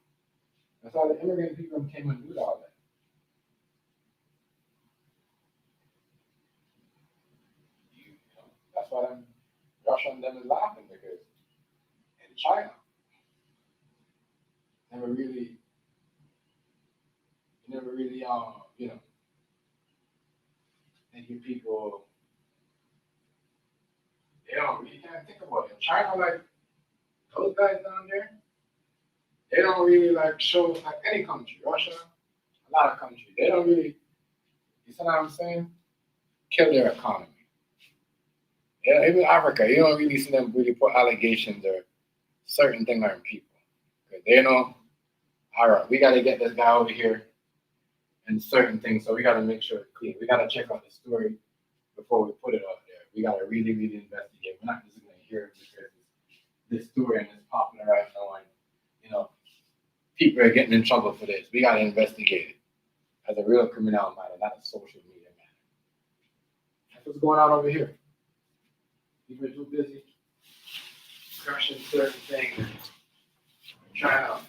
That's why the immigrant people came and did all that. That's why Russia and them is laughing because in China never really making people, you can't think about it. In China, like, those guys down there, they don't really, like, show, like, any country, Russia, a lot of countries, they don't really, you see what I'm saying? Kill their economy. Yeah, even Africa, you don't really see them really put allegations or certain things on people. Because they know, all right, we got to get this guy over here and certain things, so we got to make sure it's clean. We got to check out the story before we put it out there. We got to really, really investigate. We're not just going to hear it because this story and it's popular right now, and people are getting in trouble for this. We got to investigate it as a real criminal matter, not a social media matter. That's what's going on over here. People are too busy crushing certain things and trying to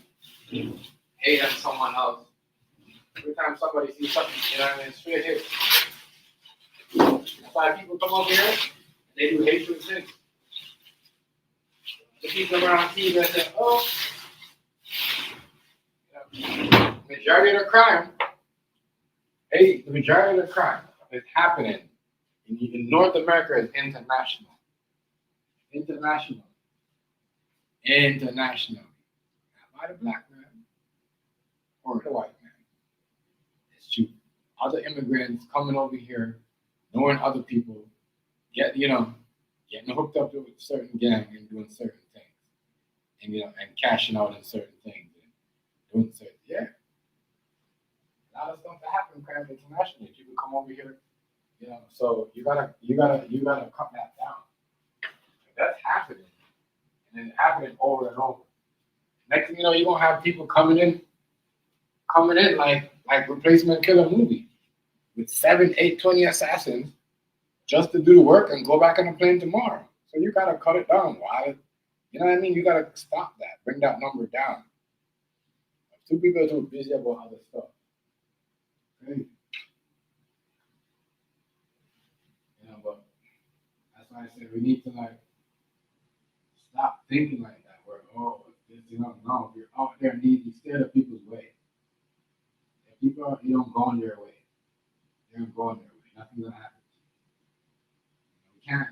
hate on someone else. Every time somebody sees something, straight hit. That's why people come over here and they do hateful things. The people around TV and say, oh, majority of the crime is happening in North America is international. Not by the black man or the white man. It's true. Other immigrants coming over here, knowing other people, getting hooked up with a certain gang and doing certain things, and cashing out on certain things, and wouldn't say, yeah. A lot of stuff that happen kind of internationally. People come over here, you know. So you gotta cut that down. That's happening, and it's happening over and over. Next thing you know, you're gonna have people coming in like replacement killer movie with 7, 8, 20 assassins just to do the work and go back on the plane tomorrow. So you gotta cut it down. Why? You know what I mean? You gotta stop that. Bring that number down. Two people are too busy about other stuff. Okay. You know, but that's why I said we need to like stop thinking like that. Where no, you're out there needing instead of people's way. If people are, you don't go on their way. They don't go on their way. Nothing's gonna happen.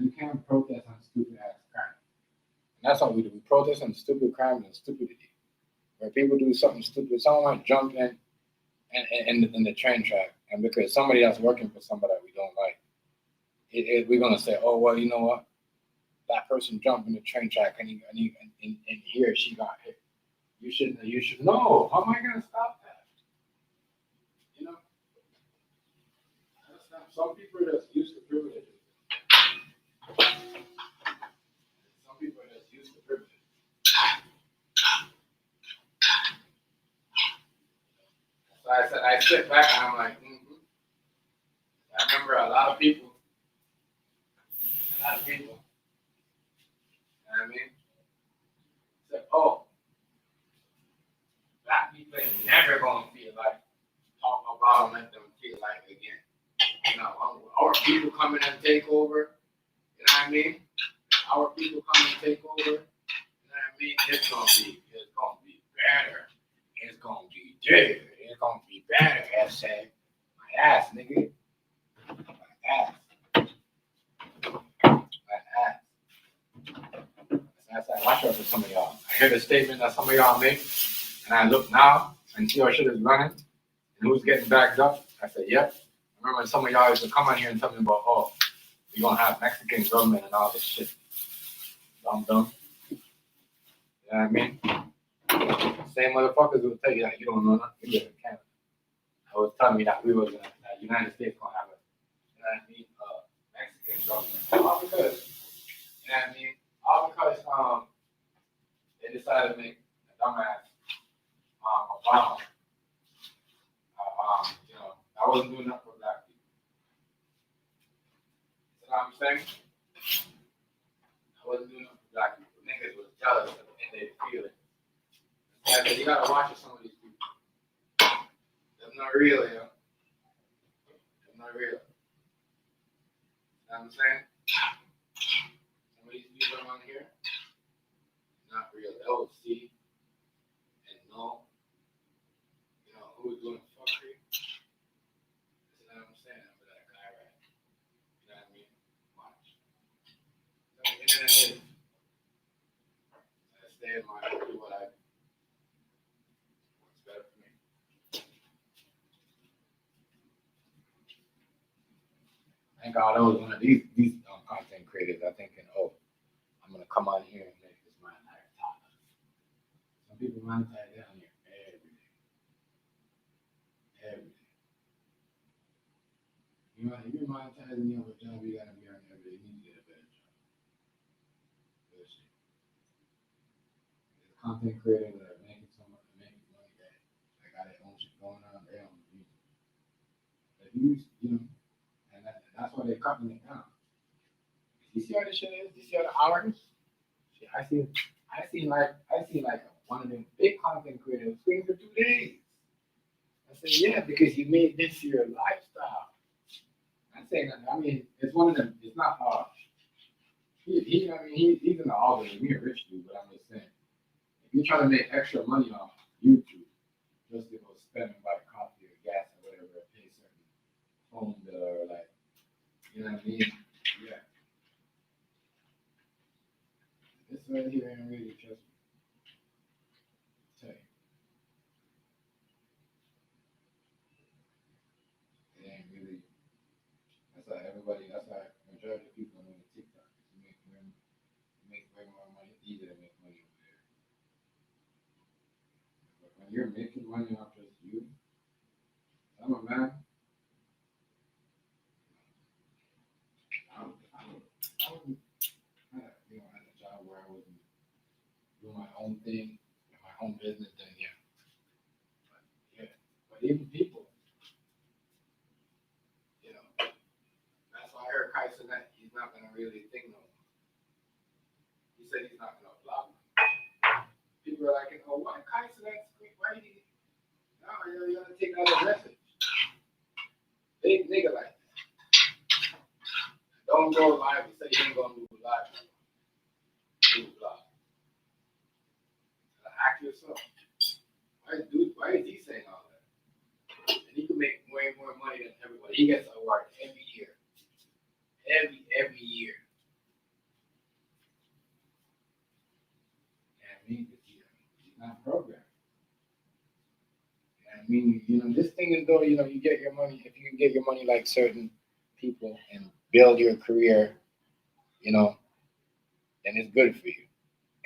You can't protest on stupid ass crime. And that's what we do. We protest on stupid crime and stupidity. Where people do something stupid, someone might jump in the train track, and because somebody else working for somebody that we don't like, we're gonna say, oh well, you know what? That person jumped in the train track and he or she got hit. You should know. How am I gonna stop that? You know? Some people are just used to privileges. Some people are just used to privileges. So I said, I sit back and I'm like, I remember a lot of people. You know what I mean? Said, oh, black people ain't never gonna feel like talk about them, let them feel like again. You know, our people come in and take over. You know what I mean? Our people come and take over. You know what I mean? It's gonna be better. It's gonna be different. It's gonna be better. I said, my ass, nigga. My ass. I said, watch out for some of y'all. I hear the statement that some of y'all make, and I look now and see our shit is running and who's getting backed up. I said, yep. I remember when some of y'all used to come on here and tell me about, oh, we're gonna have Mexican government and all this shit. Dumb. You know what I mean? Same motherfuckers will tell you that you don't know nothing. You live in Canada. I was telling me that we was in the United States gonna have a, you know what I mean, Mexican government. All because, you know what I mean? All because they decided to make a dumbass Obama. You know, I wasn't doing nothing for black people. You know what I'm saying? I wasn't doing nothing for black people. Niggas was jealous and they feel it. I said, you gotta watch some of these people. They're not real, yo. They're not real. You know what I'm saying? Some of these people around here, not real. They'll see and know, you know, who's doing fuckery. You know what I'm saying? I'm that guy, right? You know what I mean? Watch. So the internet is. I stay in my do what I what's better for me. Thank God I was one of these content creators. I'm thinking, oh, I'm gonna come on here and make this monetize top. Some people monetize down here every day. Every day. You know, if you're monetizing your job, you gotta be earning every day. You need to get a better job. Good shit. There's content creators that are making money that they got their own shit going on, they don't need it. But you know, and that's why they're cutting it down. You see how this shit is? You see how the hours? I seen like one of them big content creators scream for 2 days. I said, yeah, because you made this your lifestyle. I'm saying, I mean, it's one of them. It's not he's in the office. He's a rich dude, but I'm just saying, if you're trying to make extra money off YouTube, just to go spend and buy coffee or gas or whatever, or pay certain phone bill or like, you know what I mean? Yeah. This right here ain't really trust me. Tell you. It ain't really. That's why majority of people are on TikTok. You make way more money. It's easier to make money over there. But when you're making money off just you. I'm a man. I wouldn't, at a job where I wasn't doing my own thing, my own business, then yeah. But even people, that's why I heard Kai said that he's not gonna really think no more. He said he's not gonna block me. People are like, oh, why Kai said that's great? Why did he? No, you're gonna take out a message. Big nigga like that. Don't go live. He said he ain't gonna do live. Do live. Act yourself. Why is he saying all that? And he can make way more money than everybody. He gets awards every year. Every year. And he's not programmed. I mean, this thing is though, you get your money, if you can get your money like certain people and build your career, then it's good for you.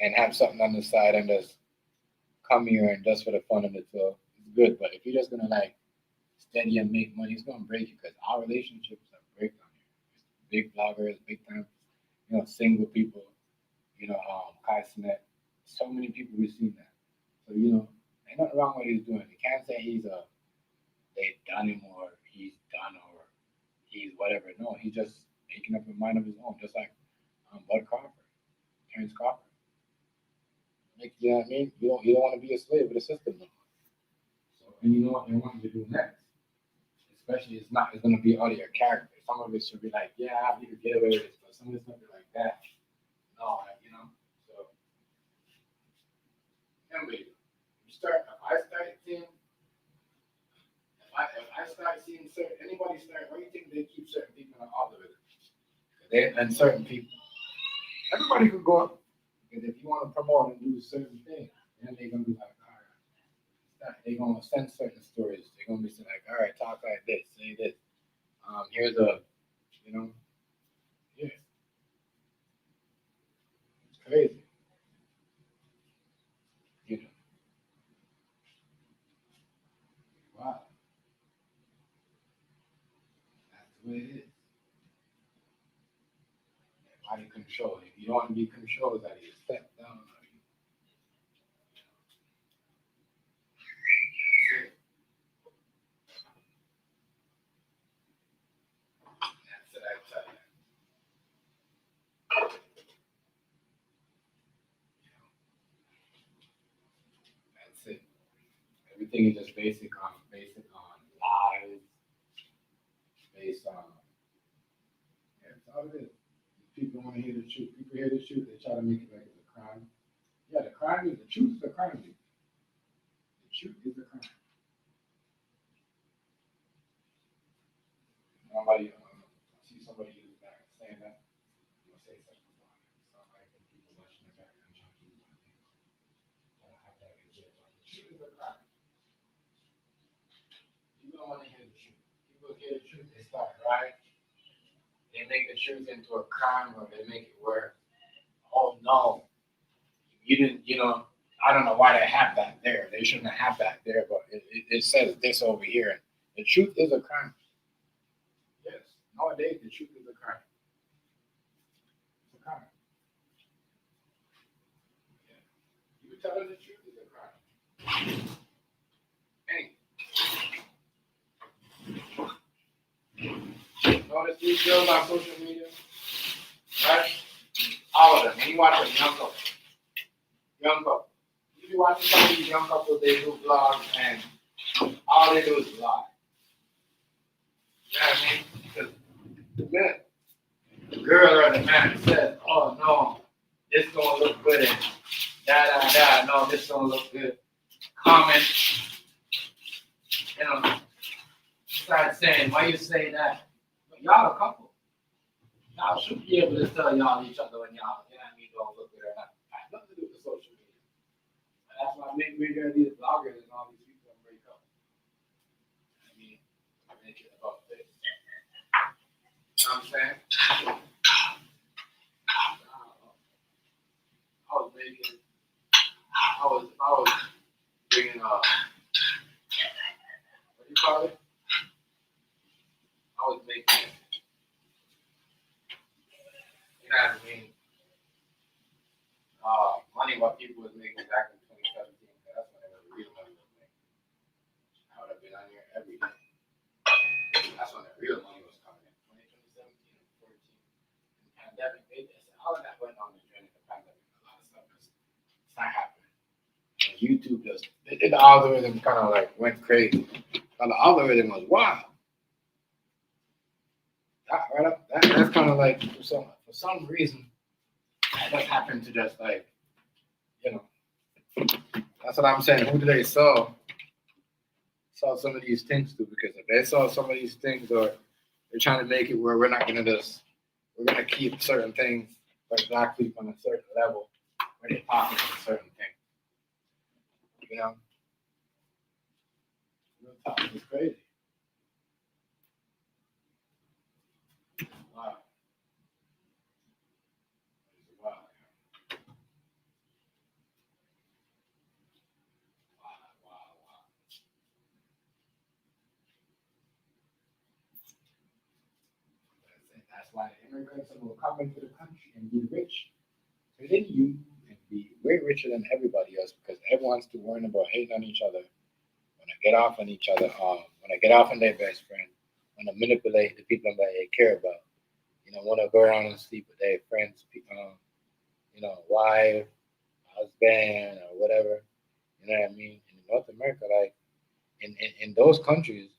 And have something on the side and just come here and just for the fun of it, so it's good. But if you're just gonna like steady and make money, it's gonna break you because our relationships are break on here. Big bloggers, big time, single people, Kai Smith, so many people we've seen that. So, ain't nothing wrong with what he's doing. You can't say they've done him or he's done or he's whatever. No, he's just making up a mind of his own, just like Bud Crawford, Terrence Crawford. You know what I mean? You don't want to be a slave of the system no more. So, and you know what they want you to do next? Especially it's going to be out of your character. Some of it should be like, yeah, you could get away with it, but some of it's going to be like that. No, so remember, if I start seeing anybody start, why do you think they keep certain people on algorithm? And certain people, everybody could go up. Because if you want to promote and do certain things, then they're going to be like, all right. They're going to send certain stories. They're going to be like, all right, talk like this, say this. Here's a, yeah. It's crazy. Wow. That's the way it is. Body control. If you don't want to be controlled, that you step down on you. That's it, I tell you. That's it. Everything is just basic on lies, based on that's all it is. People want to hear the truth. People hear the truth, they try to make it like it's a crime. Yeah, the truth is a crime. The truth is a crime. Nobody see somebody use that saying that. I'm gonna say something about it. So I think people watching the back and trying to use my name. I have that legit. The truth is a crime. People don't want to hear the truth. People hear the truth, they start right. They make the truth into a crime, or they make it where, oh no, you didn't, I don't know why they have that there. They shouldn't have that there, but it says this over here. The truth is a crime. Yes, nowadays the truth is a crime. It's a crime. Yeah. You tell us the truth is a crime. Hey. Notice these girls on social media, right? All of them. And you watch a young couple. You be watching some of these young couples, they do vlogs, and all they do is lie. You know what I mean? Because the girl or the man says, oh no, this gonna look good, and no, this gonna look good. Comment, start saying, why you say that? But y'all a couple. Y'all should be able to tell y'all each other when y'all, don't look good or not. I have nothing to do with the social media. And that's why we hear these bloggers and all these people break up. Make it about this. You know what I'm saying? I was bringing kind of mean money what people was making back in 2017. That's when it was real money was making. I would have been on here every day. That's when the real money was coming in. 2017 and 14. The pandemic, all of that went on during the pandemic. A lot of stuff is not happening. And YouTube just, the algorithm kind of like went crazy. The algorithm was wild. That's kind of like for some reason that just happened to just like, you know, that's what I'm saying. Who do they sell some of these things to? Because if they sell some of these things, or they're trying to make it where we're gonna keep certain things like black people on a certain level where they're talking about certain things. You know, real talk is crazy. Wow. Wow. That's why the immigrants will come into the country and be rich within you and be way richer than everybody else, because everyone's too worried about hating on each other, want to get off on each other, want to get off on their best friend, want to manipulate the people that they care about, want to go around and sleep with their friends, wife, husband, or whatever. You know what I mean? In North America, like in those countries,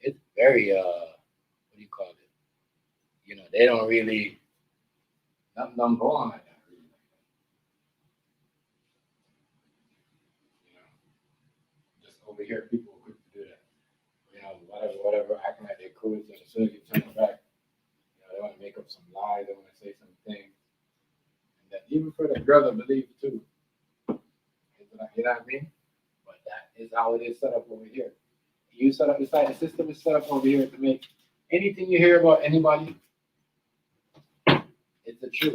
it's very what do you call it? They don't really, nothing don't go on like that. Really. Just over here, people are quick to do that. Whatever, acting like they're cool, so as soon as you turn it back, they want to make up some lies, they want to say something. And then even for the girl to believe too. You know what I mean? But that is how it is set up over here. The system is set up over here to make anything you hear about anybody, it's the truth.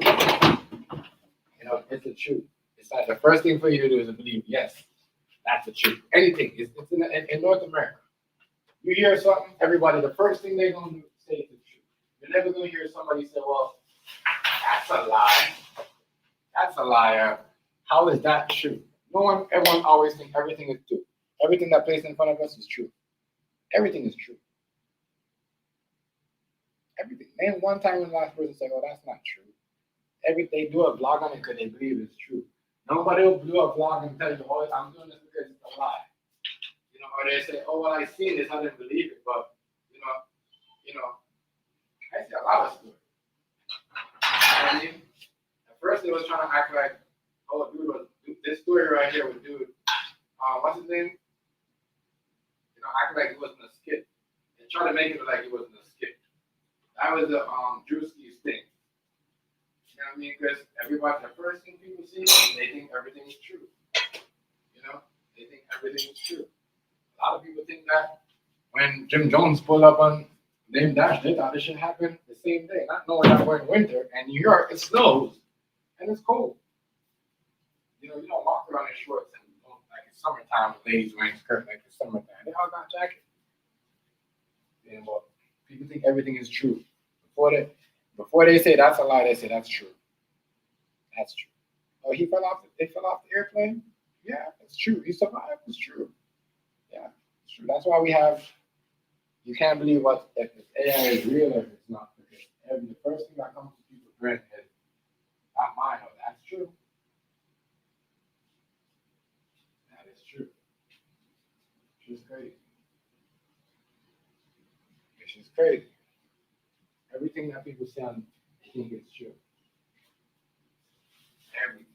It's the truth. It's like the first thing for you to do is to believe, yes, that's the truth. Anything. It's in North America. You hear something, everybody, the first thing they're going to say is the truth. You're never going to hear somebody say, well, that's a lie. That's a liar. How is that true? Everyone always thinks everything is true. Everything that placed in front of us is true. Everything is true. Everything. Name one time when the last person said, oh, that's not true. They do a vlog on it because they believe it's true. Nobody will do a vlog and tell you, oh, I'm doing this because it's a lie. Or they say, oh, well, I seen this, I didn't believe it. But, I see a lot of stories. I mean, at first they was trying to act like, oh, this story right here with dude, what's his name? Acting like it wasn't a skit. They tried to make it like it wasn't a skit. That was the Druski's thing. You know what I mean? Because everybody, the first thing people see, they think everything is true. They think everything is true. A lot of people think that when Jim Jones pulled up on Dame Dash, they thought this should happen the same day, not knowing that we're in winter and New York, it snows and it's cold. You don't walk around in shorts and like it's summertime, ladies wearing skirts like it's summertime. They all got jackets. Well, people think everything is true. Before they say that's a lie, they say that's true. That's true. Oh, they fell off the airplane? Yeah, it's true. He survived, it's true. Yeah, it's true. That's why you can't believe if AI is real or if it's not. Because the first thing that comes to people's brain is, not mine, oh, that's true. That is true. She's crazy. She's crazy. Everything that people say, they think it's true. Everything.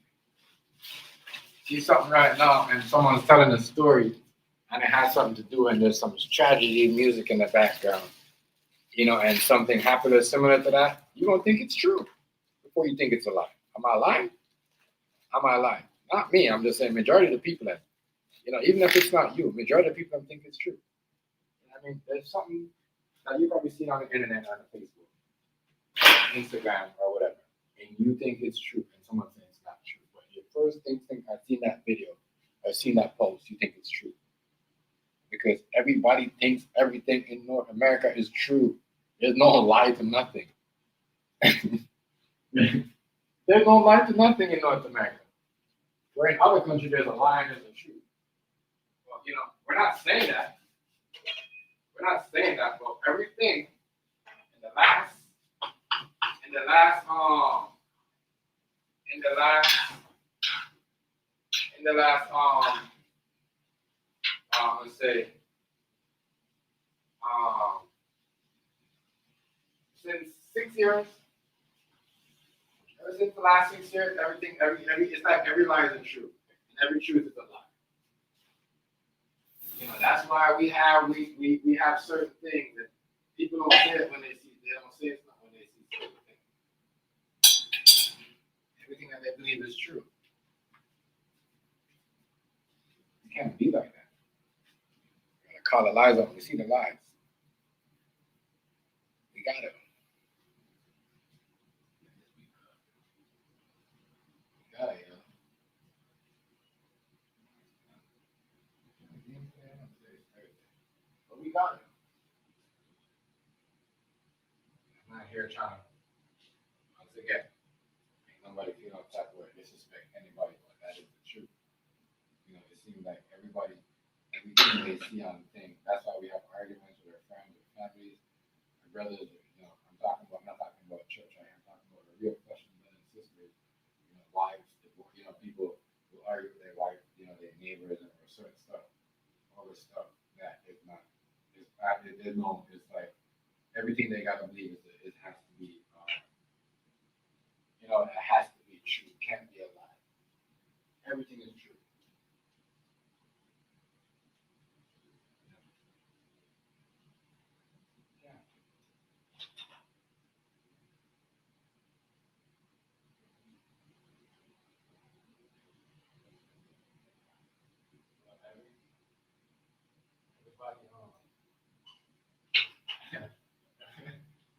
See something right now and someone's telling a story and it has something to do and there's some tragedy music in the background, and something happened similar to that, you don't think it's true before you think it's a lie. Am I lying? Not me. I'm just saying majority of the people that, even if it's not you, majority of the people think it's true. I mean, there's something that you probably seen on the internet, on the Facebook, Instagram, or whatever, and you think it's true, and someone says it's not true. But your first instinct, I've seen that video, I've seen that post, you think it's true. Because everybody thinks everything in North America is true. There's no lie to nothing. There's no lie to nothing in North America. Where in other countries there's a lie and there's a truth. Well, we're not saying that. We're not saying that, but everything in the last let's say, since 6 years, ever since the last 6 years, everything, it's like every lie is a truth, and every truth is a lie. That's why we have certain things that people don't say it when they see. They don't say it's not when they see certain things. Everything that they believe is true. It can't be like that. You gotta call the lies out when we see the lies. We gotta. But we got it. I'm not here trying to, once again, make nobody feel upset or disrespect anybody, but that is the truth. It seems like everything they see on the thing, that's why we have arguments with our friends, with families, our brothers, I'm not talking about church, I'm talking about the real questions and sisters, wives, people who argue with their wife, their neighbors or certain stuff, all this stuff that is not, it's like everything they gotta believe it has to be, it has to be true, it can't be a lie. Everything is true.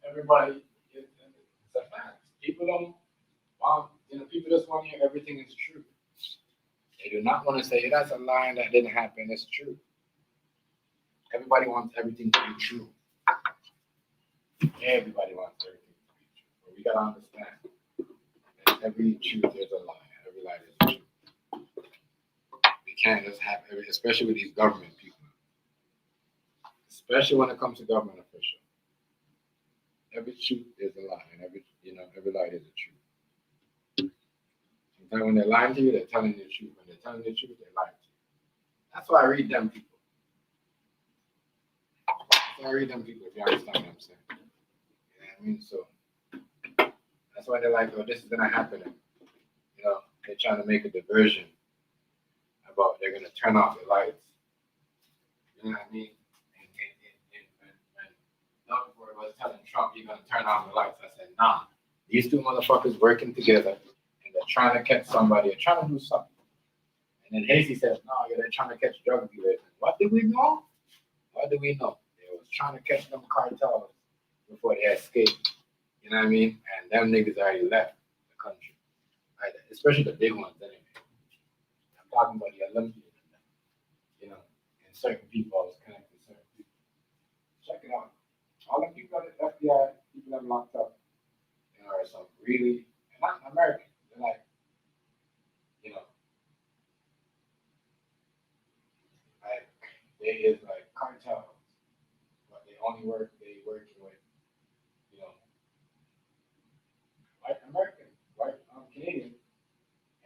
Everybody, it's a fact. People don't want, people just want to hear everything is true. They do not want to say, that's a lie, that didn't happen, it's true. Everybody wants everything to be true. Everybody wants everything to be true. But we got to understand that every truth is a lie, every lie is a truth. We can't just have especially with these government people. Especially when it comes to government officials. Every truth is a lie, and every lie is a truth. Sometimes when they're lying to you, they're telling you the truth. When they're telling you the truth, they're lying to you. That's why I read them people. That's why I read them people, if you understand what I'm saying. You know what I mean? So that's why they're like, oh, this is gonna happen. And, they're trying to make a diversion about they're gonna turn off the lights. You know what I mean? And was telling Trump, you're going to turn on the lights. I said, nah. These two motherfuckers working together, and they're trying to catch somebody, they're trying to do something. And then Hasty says, no, they're trying to catch drug dealers. What do we know? What do we know? They was trying to catch them cartels before they escaped. You know what I mean? And them niggas already left the country. Right? Especially the big ones anyway. I'm talking about the Olympians and certain people, I was connected to certain people. Check it out. All the people at the FBI, people that are locked up, are some really, not American. They're like, like they is like cartels, but they working with, white American, white Canadian,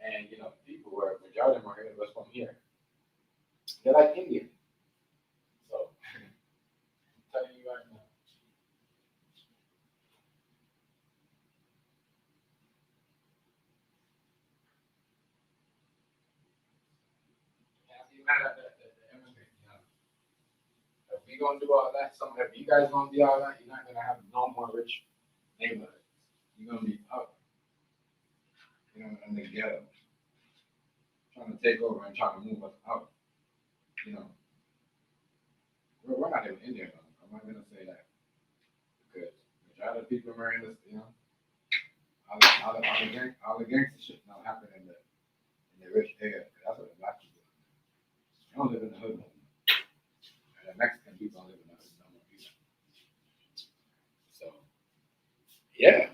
and people where majority of them are here was from here. They're like Indian. So I'm telling you right now. Mad at the immigrant, If we gonna do all that, if you guys gonna do all that, you're not gonna have no more rich neighborhoods. You're gonna be up, in the ghetto, trying to take over and trying to move us out. We're not even in there. I'm not gonna say that because majority of the people are in this, all the gangster shit now happen in the rich area. That's what the black people do. They don't live in the hood no more. And the Mexican people don't live in the hood no more either. So, yeah.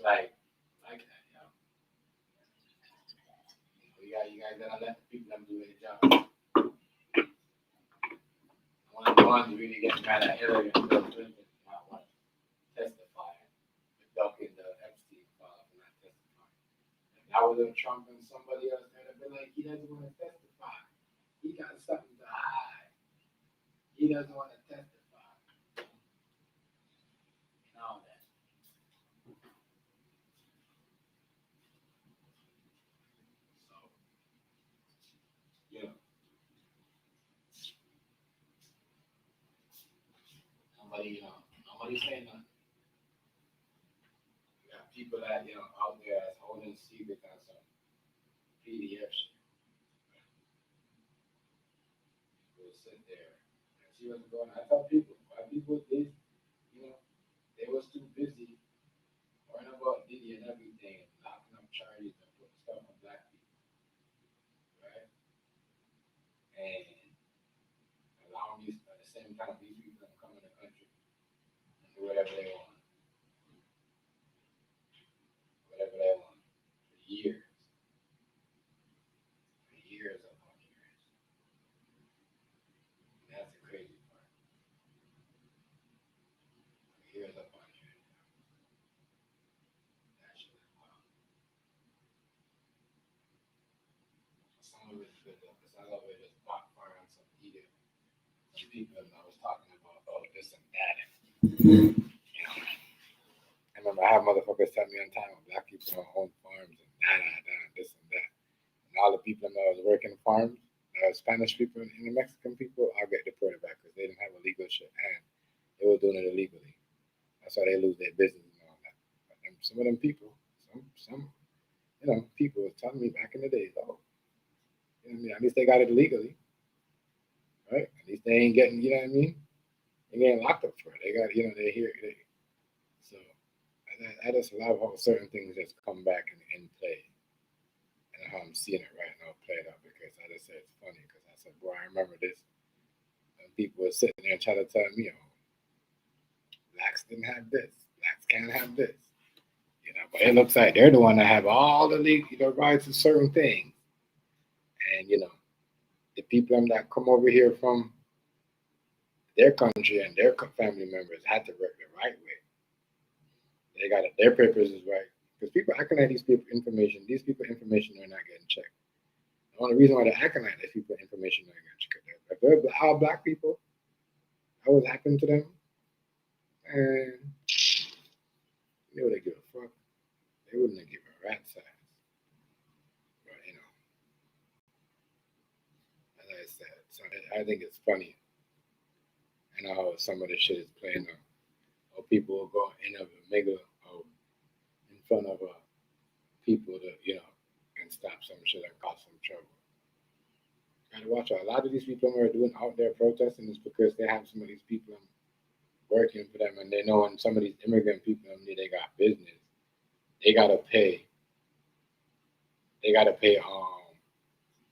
like that, you guys gotta let the people them do their job. One of the ones who really get mad at Hillary and Bill Clinton not want to testify, ducking the Epstein file for not testifying. If that was Trump and somebody else, they'd have been like, he doesn't want to testify. He got something to hide. He doesn't want to testify. And all that. So, yeah. Nobody's saying nothing. You got people that, out there that's holding secret on some PDF shit. Will sit there and see what's going on. I tell people, why people did, they was too busy worrying about Diddy and everything, and locking up charges and putting stuff on black people, right? And allowing these at the same time these people to come in the country and do whatever they want for years upon years. And that's the crazy part. Years upon years. That shit is wild. Some of it's good though, because I love it just backfire on some either. Some people I was talking about, this and that. I remember I have motherfuckers tell me on time black people don't own farms and this and that. And all the people that was working farms, Spanish people and the Mexican people, I'll get deported back because they didn't have a legal shit and they were doing it illegally. That's why they lose their business and all that. But some of them people, some people was telling me back in the days, at least they got it legally, right? At least they ain't getting, They getting locked up for it. They got, they hear it. So I just love how certain things just come back and play. And how I'm seeing it right now played out because I just said it's funny because I said, boy, I remember this. And people were sitting there trying to tell me, blacks didn't have this. Blacks can't have this. But it looks like they're the one that have all the legal rights to certain things. And, the people that come over here from their country and their family members had to work the right way. They got their papers is right. Because people acting like these people information are not getting checked. The only reason why they're acting like these people information are not getting checked. If they're all black people, that would happen to them. And they wouldn't give a fuck. They wouldn't give a rat's ass. But, as I said, so I think it's funny. And how some of the shit is playing out. Or people will go in a mega in front of people to, and stop some shit and cause some trouble. Gotta watch out. A lot of these people who are doing out there protesting is because they have some of these people working for them and they know when some of these immigrant people they got business. They gotta pay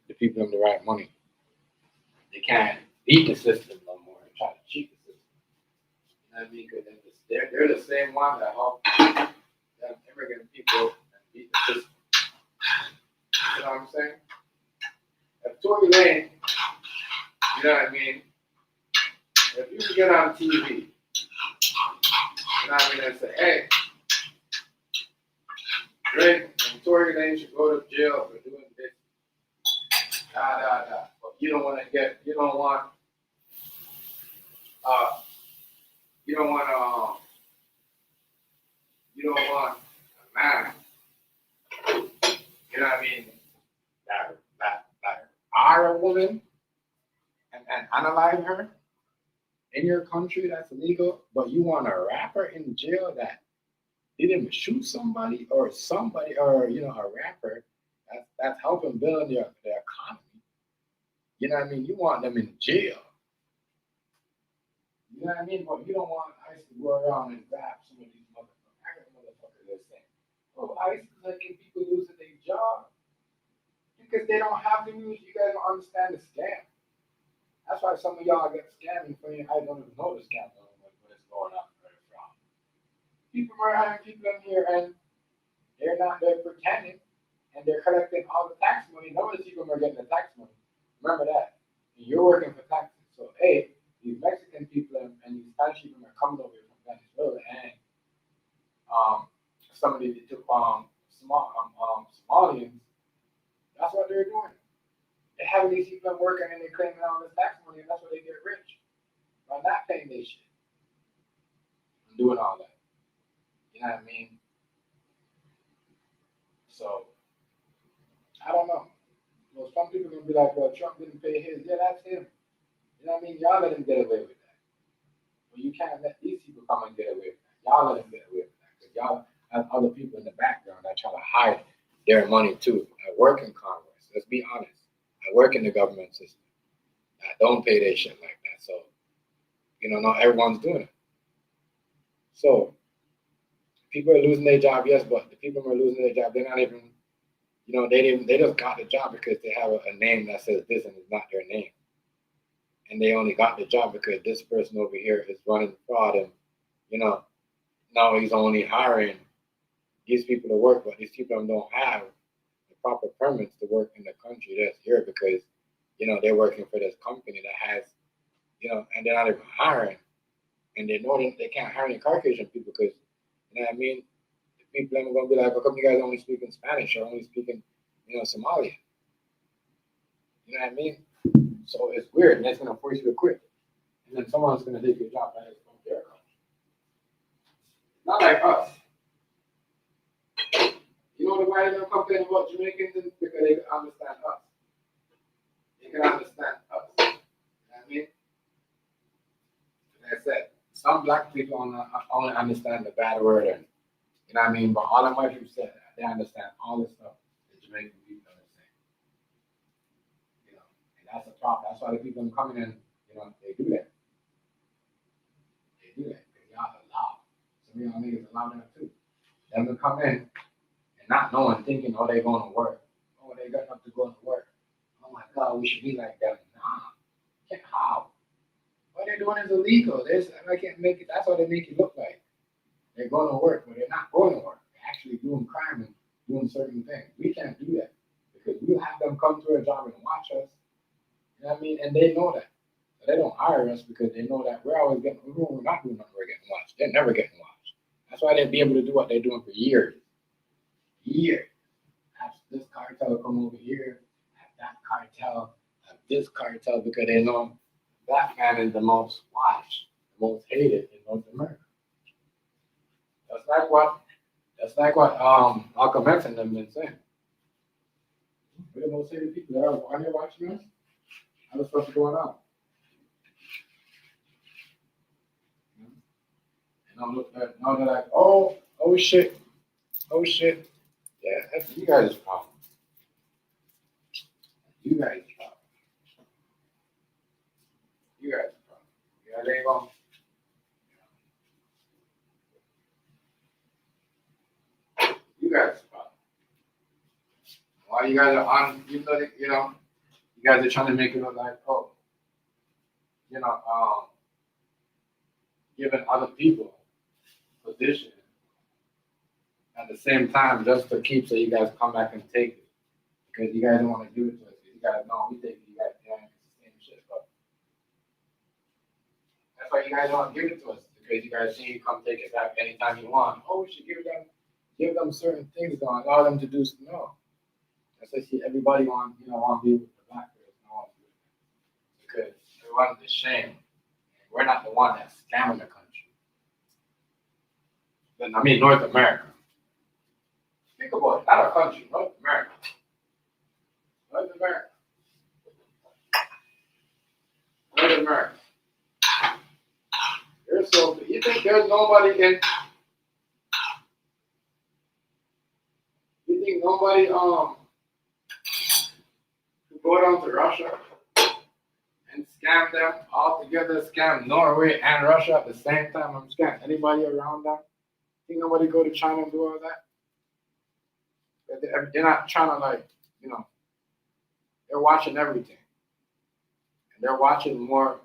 the people the right money. They can't beat the system no more and try to cheat the system. You know what I mean? Because they're the same one that help them immigrant people and beat the system. You know what I'm saying? If Tory Lane, you know what I mean? If you get on TV, you know what I mean, and say, hey, Drake and Tory Lane should go to jail for doing this, But you don't want a man, you know what I mean, that are a woman and analyze her in your country that's illegal, but you want a rapper in jail that didn't shoot somebody or a rapper that's helping build their economy. You know what I mean? You want them in jail. You know what I mean? But you don't want ICE to go around and grab some of these motherfuckers that say, ICE is letting people losing their job because they don't have the news. You guys don't understand the scam. That's why some of y'all get scamming for you. I don't even know the scam when it's going on. People are having people in here and not, they're pretending, and they're collecting all the tax money. None of the people are getting the tax money. Remember that. And you're working for taxes. So, hey, these Mexican people and these Spanish people are coming over here from Venezuela, and some of these Somalians, that's what they're doing. They're having these people working and they're claiming all this tax money, and that's where they get rich. By not paying their shit. And doing all that. You know what I mean? So, I don't know. Well, some people are going to be like, well, Trump didn't pay his. Yeah, that's him. You know what I mean? Y'all let him get away with that. Well, you can't let these people come and get away with that. Y'all let him get away with that. Because y'all have other people in the background that try to hide their money too. I work in Congress. Let's be honest. I work in the government system. I don't pay their shit like that. So, you know, not everyone's doing it. So, people are losing their job, yes, but the people who are losing their job, they're not even, you know, they just got the job because they have a name that says this and it's not their name. And they only got the job because this person over here is running fraud and, you know, now he's only hiring these people to work, but these people don't have the proper permits to work in the country that's here because, you know, they're working for this company that has, you know, and they're not even hiring. And they know that they can't hire any Caucasian people because, you know what I mean? The people are going to be like, how come you guys only speaking Spanish or only speaking, you know, Somalian? You know what I mean? So it's weird, and it's going to force you to quit. And then someone's going to take your job that is from their country. Not like us. You know why they don't complain about Jamaicans? Because they can understand us. They can understand us. You know what I mean? Like I said, some black people only understand the bad word, and you know what I mean? But all the white people said that they understand all the stuff that Jamaican people are saying. You know, and that's a problem. That's why the people coming in, you know, they do that. They do that because y'all allow. Some of y'all niggas allow that too. Them to come in and not knowing, thinking, oh, they're going to work. Oh, they got enough to go to work. Oh my God, we should be like them. Nah, can't how. What they're doing is illegal. I can't make it. That's what they make it look like. They're going to work, but they're not going to work. They're actually doing crime and doing certain things. We can't do that because we'll have them come to a job and watch us. You know what I mean? And they know that. So they don't hire us because they know that we're always getting, we're not doing nothing, we're getting watched. They're never getting watched. That's why they'll be able to do what they're doing for years. Years. Have this cartel come over here, have that cartel, have this cartel because they know Black man is the most watched, the most hated in North America. That's like what Malcolm X and them been saying. We're the most hated people. Are they watching us? How the stuff is going on? And now they're like, oh shit. Yeah, that's you guys' problem. You guys' problem. You guys' problem. Yeah, they ain't gonna. You guys' problem. Why you guys are on? You know, you guys are trying to make it look like, oh, you know, giving other people position at the same time just to keep so you guys come back and take it because you guys don't want to give it to us. You guys know we take it. You guys doing the same shit, but that's why you guys don't want to give it to us because you guys see you come take it back anytime you want. Oh, we should give them certain things, don't allow them to do. No, that's why see everybody want to be with the black person. Because everyone's ashamed. We're not the one that's scamming the country. I mean, North America. Think about it. Not a country, North America. North America. North America. You're so. You think there's nobody in? You think nobody who go down to Russia and scam them all together, scam Norway and Russia at the same time? I'm scamming anybody around that. Think nobody go to China and do all that? They're not trying to they're watching everything. And they're watching more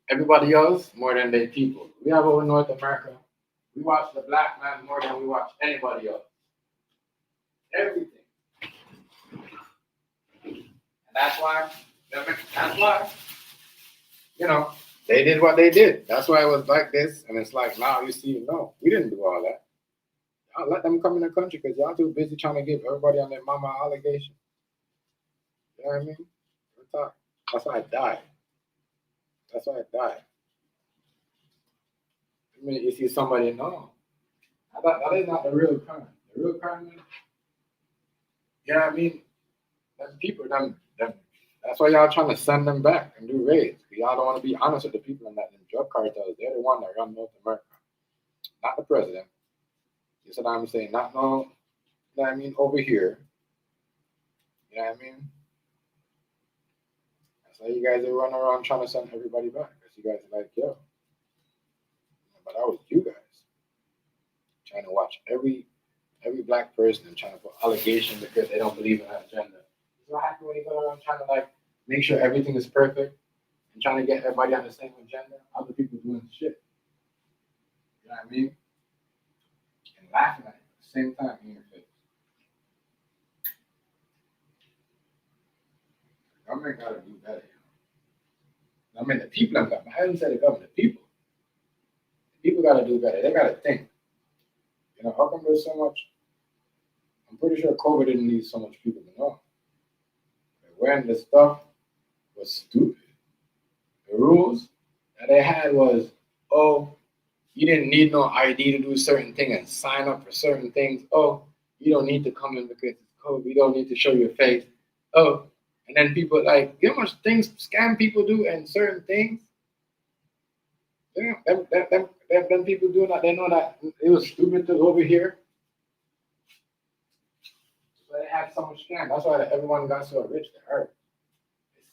everybody else more than their people. We have over North America. We watch the black man more than we watch anybody else. Everything. And that's why, you know, they did what they did. That's why it was like this. And it's like, now you see, no, we didn't do all that. Y'all let them come in the country because y'all too busy trying to give everybody on their mama allegation. You know what I mean? That's why I died. That's why I died. I mean, you see somebody, no. That is not the real crime. The real crime is, you know what I mean? Them people, that's why y'all trying to send them back and do raids. Y'all don't want to be honest with the people in that drug cartels. They're the one that run North America, not the president. You see what I'm saying? Not no, you know what I mean, over here. You know what I mean? That's why you guys are running around trying to send everybody back. Because you guys are like, yo. But that was you guys. Trying to watch every black person and trying to put allegations because they don't believe in that agenda. So what happens when you go around trying to like make sure everything is perfect and trying to get everybody on the same agenda? Other people doing shit. You know what I mean? And laughing at it at the same time in your face. The government gotta do better, you know. I mean the people have got, I haven't said the government, the people. The people gotta do better. They gotta think. You know, how come there's so much? I'm pretty sure COVID didn't need so much people to know. But when the stuff was stupid, the rules that they had was, oh, you didn't need no ID to do certain thing and sign up for certain things. Oh, you don't need to come in because it's COVID. You don't need to show your face. Oh, and then people like, you know how much things scam people do and certain things? You know, them people doing that, they know that it was stupid to over here. So they had so much scam. That's why everyone got so rich to hurt.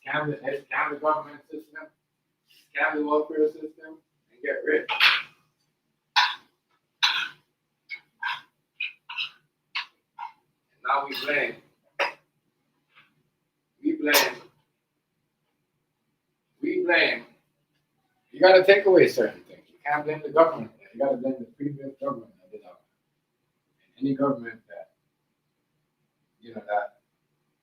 They scam the government system, scam the welfare system, and get rich. And now we blame. You got to take away certain things. You can't blame the government. You got to blame the previous government that did that. And any government that, you know, that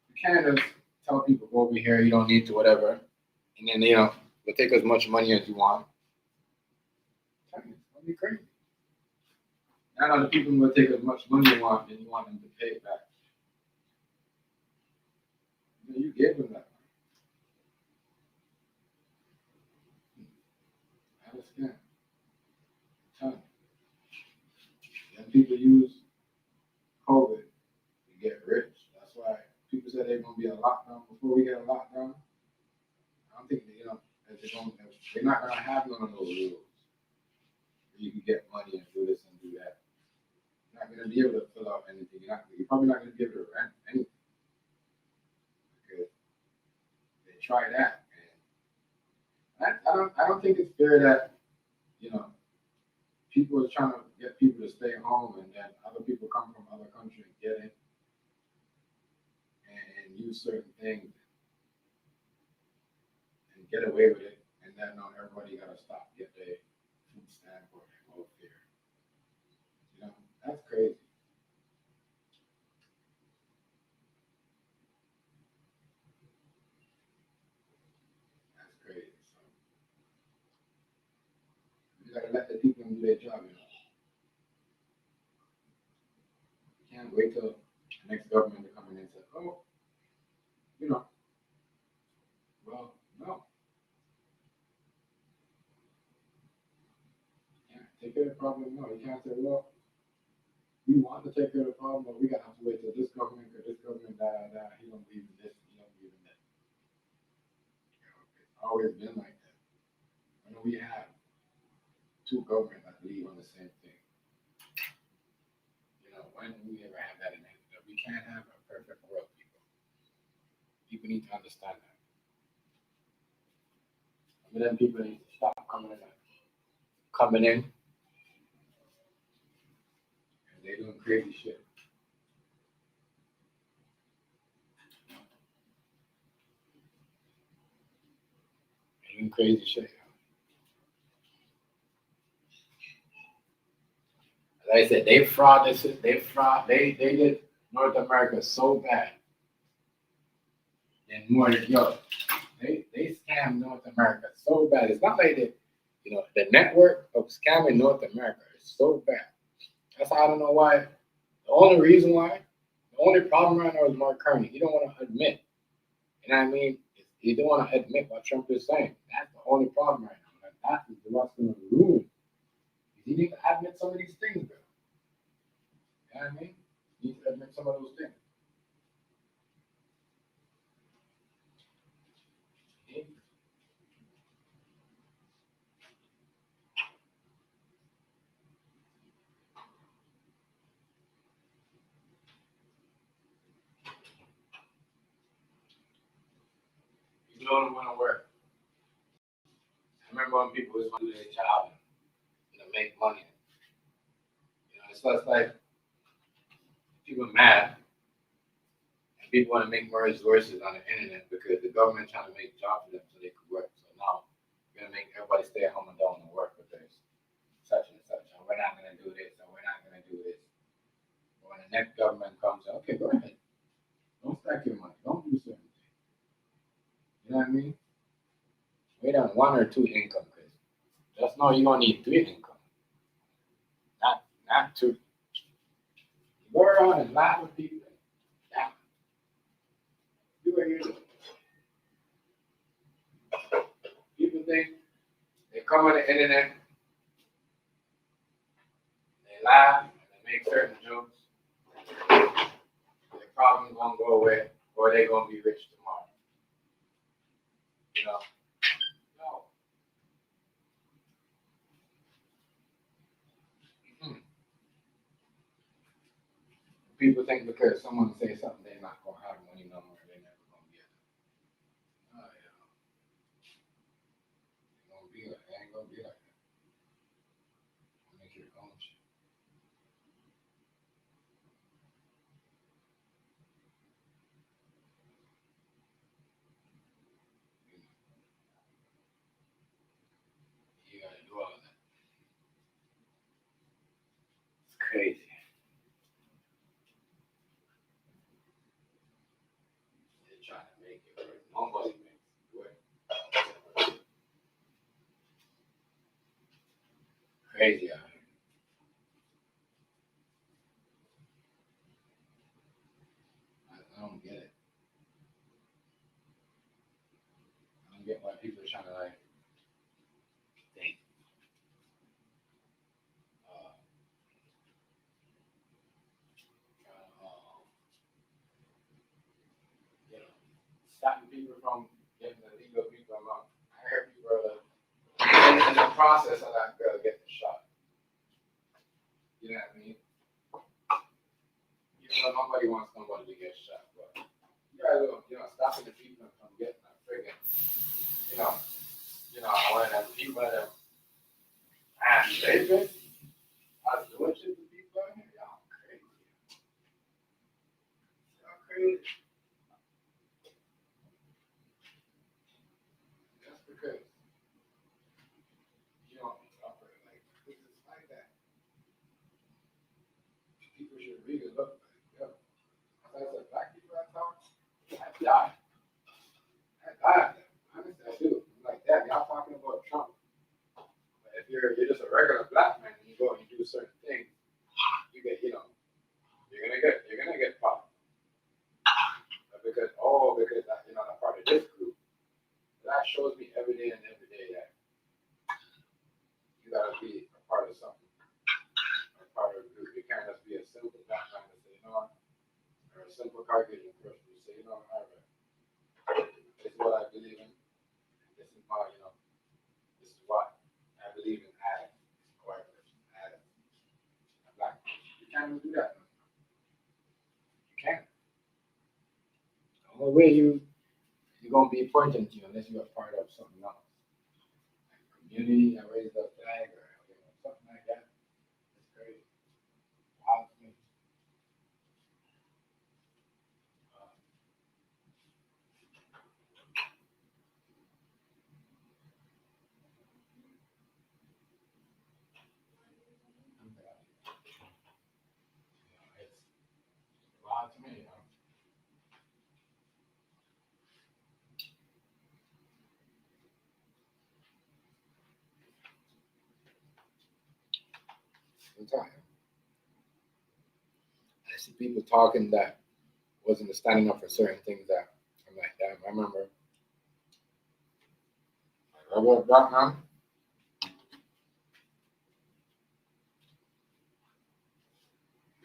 you can't just tell people go over here, you don't need to, whatever. And then, you know, we'll take as much money as you want. It's going to be crazy. Now the people will take as much money you want, and you want them to pay it back. You gave them that money. That was scam. Ton. And people use COVID to get rich. That's why people said they're going to be a lockdown. Before we get a lockdown, I don't think, you know, they're not going to have none of those rules. You can get money and do this and do that. You're not going to be able to fill out anything. You're probably not going to be able to rent anything. Because they try that. And I don't think it's fair that, you know, people are trying to get people to stay home and then other people come from other countries and get it and use certain things and get away with it. And then now everybody got to stop, get their food stamp or their welfare. You know, that's crazy. That's crazy. So you got to let the people do their job, you know. You can't wait till the next government to come in and say, oh, you know, well, no. You can't take care of the problem, no. You can't say, well, we want to take care of the problem, but we got to have to wait till this government, because this government, he don't believe in this, he don't believe in that. You know, it's always been like that. I know we have two governments that believe on the same thing. You know, when do we ever have that in it? We can't have a perfect world, people. People need to understand that. But then people need to stop coming in, and they're doing crazy shit. They're doing crazy shit. As I said, they fraud this. They fraud. They did North America is so bad. And more than they scam North America so bad. It's not like that, the network of scamming North America is so bad. That's how I don't know why. The only reason why, the only problem right now is Mark Carney. He don't want to admit. You know what I mean? He don't want to admit what Trump is saying. That's the only problem right now. And that is what's going to ruin. He needs to admit some of these things, bro. You know what I mean? He needs to admit some of those things. You don't want to work. I remember when people was going to do their job and make money. It's just like people mad and people want to make more resources on the internet because the government trying to make jobs for them so they could work. So now we're going to make everybody stay at home and don't want to work because such and such. And we're not going to do this and we're not going to do this. But when the next government comes in, okay, go ahead. Don't stack your money. Don't do certain things. You know what I mean? Wait on 1 or 2 income because just know you're going to need 3 income. Not 2. You go around and laugh with people. Yeah. Do what you're doing. People think they come on the internet, they laugh, and they make certain jokes. Their problem's gonna go away, or they're gonna be rich tomorrow. No. Mm-hmm. People think because someone says something, they're not gonna have money no more. They're never gonna get it. Oh yeah. It ain't gonna be like that. Make your own shit. You gotta do all that. It's crazy. They're trying to make it work. Nobody makes it work. Crazy out here. I don't get it. I don't get why people are trying to think. Stopping people from getting the legal people amount. I heard people are in the process of that girl getting shot. You know what I mean? Nobody wants somebody to get shot, but you guys are, stopping the people from getting a friggin', one of them people that are raping, are doing shit to people out here. Y'all crazy. Y'all crazy. Just because you don't operate like this is like that. People should really look like, as I said, black people I talk, I die. Honestly, I do. I'm like, damn, y'all talking about Trump. But if you're just a regular black man and you go and you do certain things, you get, you're gonna get popped. Because I'm part of this group. That shows me every day that you gotta be a part of something. A part of a group. You can't just be a simple black man and say, or a simple Caucasian person who say, all right, this is what I believe in. This is how, this is what I believe in as a white person, as a black person. You can't even do that. You can't. The only way you're gonna be important to you unless you're a part of something else. Like a community that raises a flag or something like that. It's crazy. Wow, to me. It's wild I see people talking that wasn't standing up for certain things that I'm like, damn, I remember. I wrote that, man.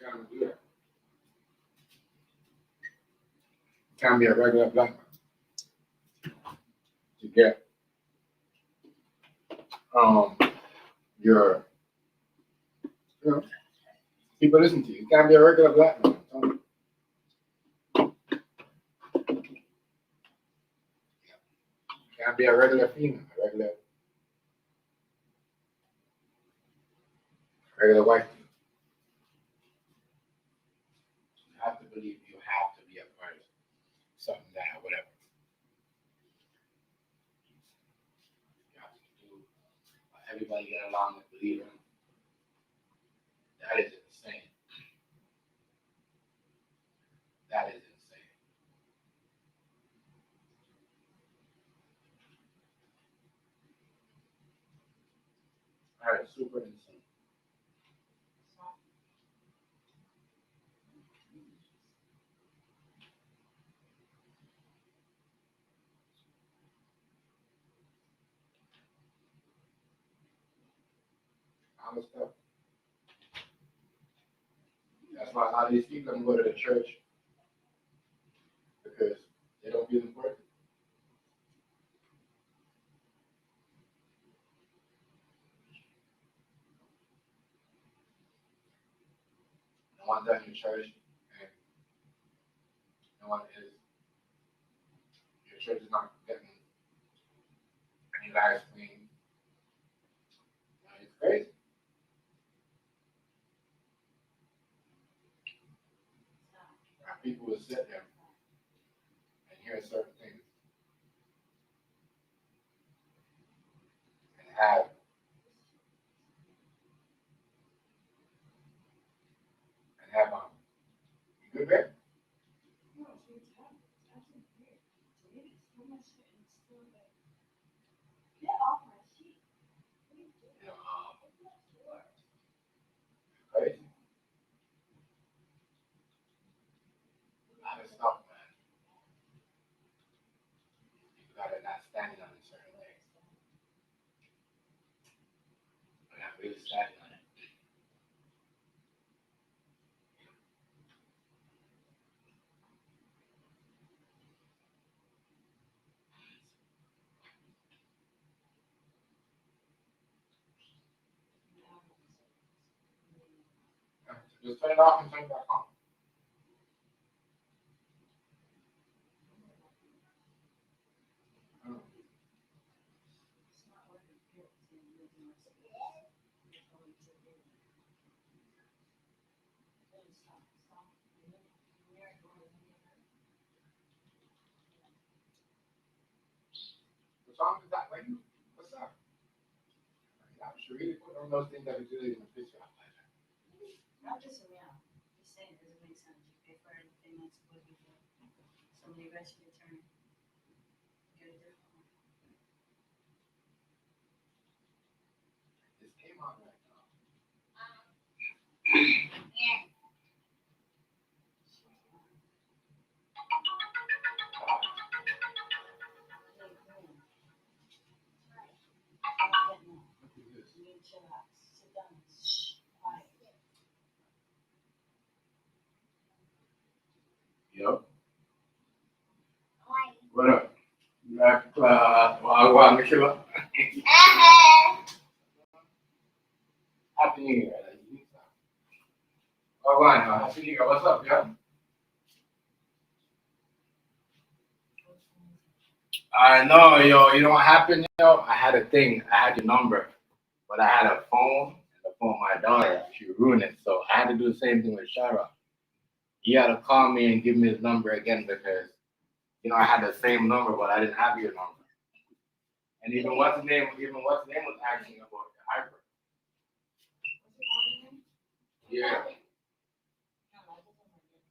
Can't do that. Can't be a regular black man to get your, you know, people listen to you. You can't be a regular black man. You can't be a regular female, a regular white female. You have to believe you have to be a part of something that, whatever. You have to do what everybody get along with, believe in. That is insane. That is insane. That is super insane. Kind of stuff. That's why a lot of these people don't go to the church because they don't feel important. No one's at your church, and no one is. Your church is not getting any live stream. It's crazy. People will sit there and hear certain things and have you good, babe? Crazy. A lot of stuff, man. You gotta not standing on a certain way. We're not really standing on it. Just turn it off and turn it back on. The song is that like, what's up? I should really put on those things that we do in the picture. Not just around. Just saying, it doesn't make sense. You pay for anything that's supposed to be for somebody rest your turn. Get a different one. This came out right now. Yeah. Yep. What up? You like Wagwan Michelle? Happy New Year. Wagwan, Happy New Year. What's up, yo? I know, yo. You know what happened, yo? I had a thing. I had your number, but I had a phone. The phone, my daughter, she ruined it. So I had to do the same thing with Shara. He had to call me and give me his number again because, you know, I had the same number, but I didn't have your number. And even what's his name was asking about the hyper. Yeah.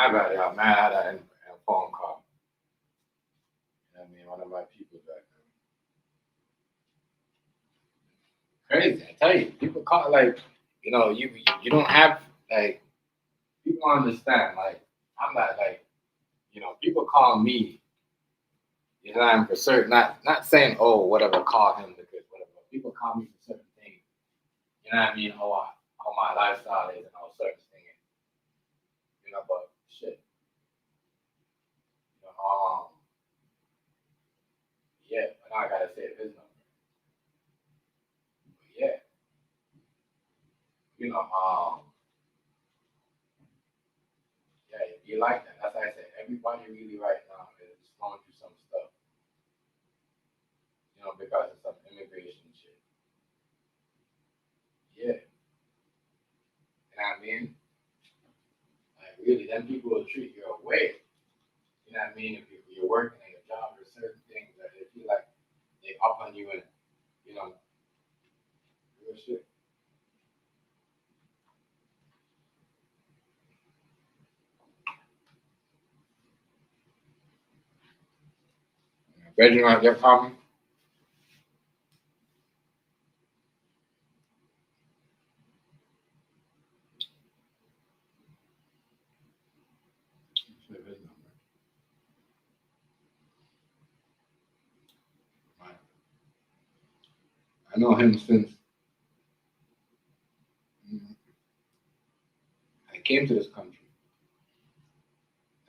My bad, y'all. Man, I had a phone call. I mean, one of my people back there. Crazy, I tell you. People call like, you know, you don't have like people understand. Like, I'm not like, you know, people call me. You know, I'm for certain. Not saying, oh, whatever, call him because whatever. People call me for certain things. You know what I mean? How my lifestyle is and all certain things. You know, but shit. You know, yeah, but now I gotta say his number. But yeah, you know, yeah, if you like that, that's why I said everybody really right now is going through some stuff. You know, because of some immigration shit. Yeah, you know what I mean? Like really, then people will treat you away. You know what I mean? If you're working at your job, there's certain things that they feel like they up on you and you know, real shit. Reginald, your comment? I know him since I came to this country.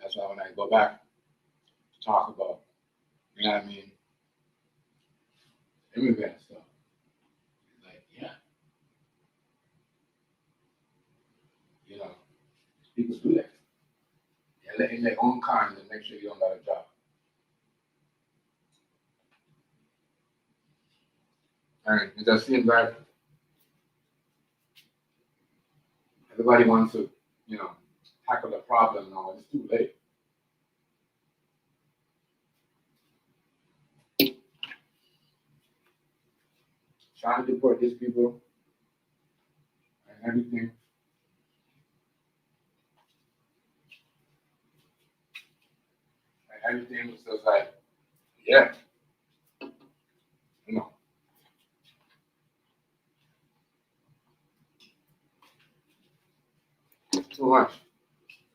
That's why when I go back to talk about, you know what I mean, immigrant stuff, like, yeah, you know, people do that. They're letting their own kind and make sure you don't got a job. And it just seems like everybody wants to, you know, tackle the problem now. It's too late. Trying to deport these people and everything. And everything was just like, yeah, you know. Too much.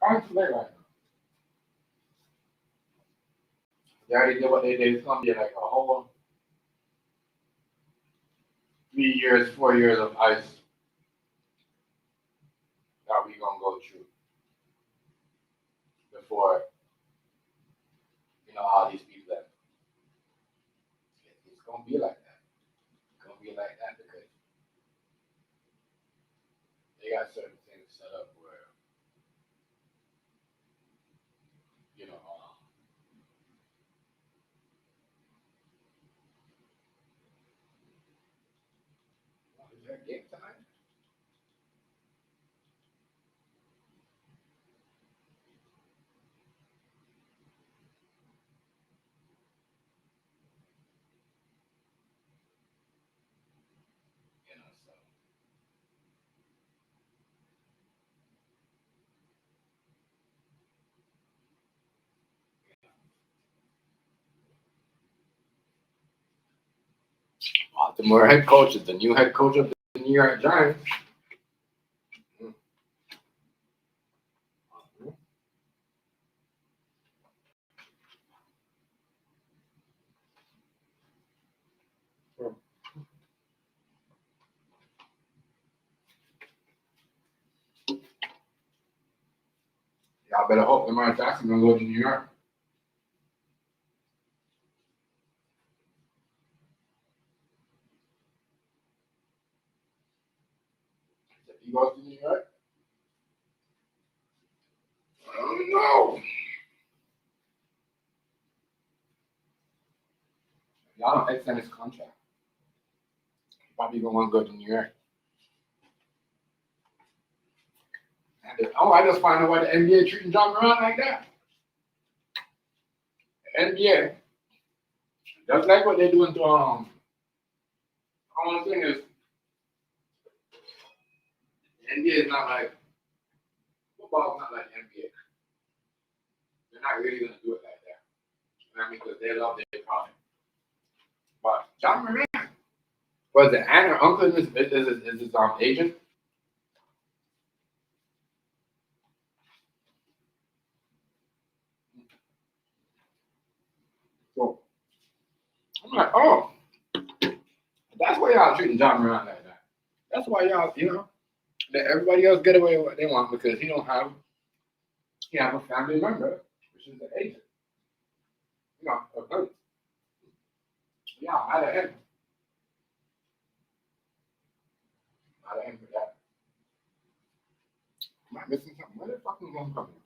Kind of too late right now. They already did what they did. It's going to be like a whole 3 years, 4 years of ice that we going to go through before, you know, all these people that it's going to be like that. It's going to be like that because they got certain things set up where, you know, is there a game tonight? You know, so. Baltimore head coach is the new head coach of the New York Giants. Y'all better hope Lamar Jackson gonna go to New York. If he goes to New York, I don't know. Y'all don't extend his contract. He probably gonna want to go to New York. And I just find out why the NBA treating John Moran like that. The NBA, just like what they're doing to only thing is the NBA is not like football is not like NBA. they're not really gonna do it like that. You know what I mean? Because they love their product. But John Moran, was it aunt or uncle is his agent? So I'm like, oh, that's why y'all treating John Moran like that. That's why y'all, let everybody else get away with what they want because he have a family member, which is the agent. Of hers. Yeah, mad at him. Mad at him for that. Am I missing something? Where the fuck is homecoming?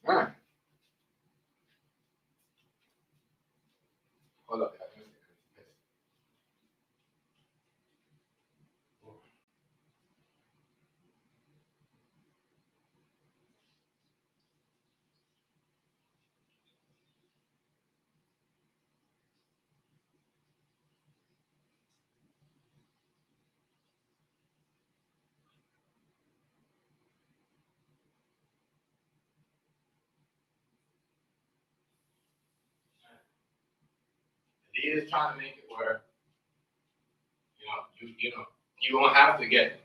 Alright. Hold up. He is trying to make it where, you won't have to get it.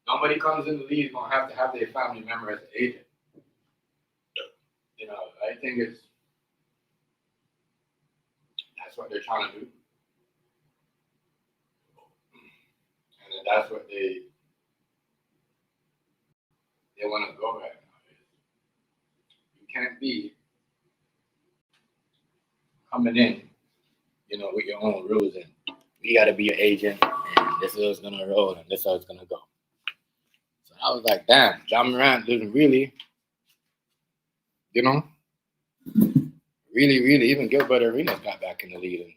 Nobody comes in the league gonna have to have their family member as an agent. I think that's what they're trying to do. And that's what they want to go at. You can't be coming in, with your own rules and we got to be an agent and this is going to roll and this is how it's going to go. So I was like, damn, John Moran doesn't really, really, even Gilbert Arenas got back in the lead and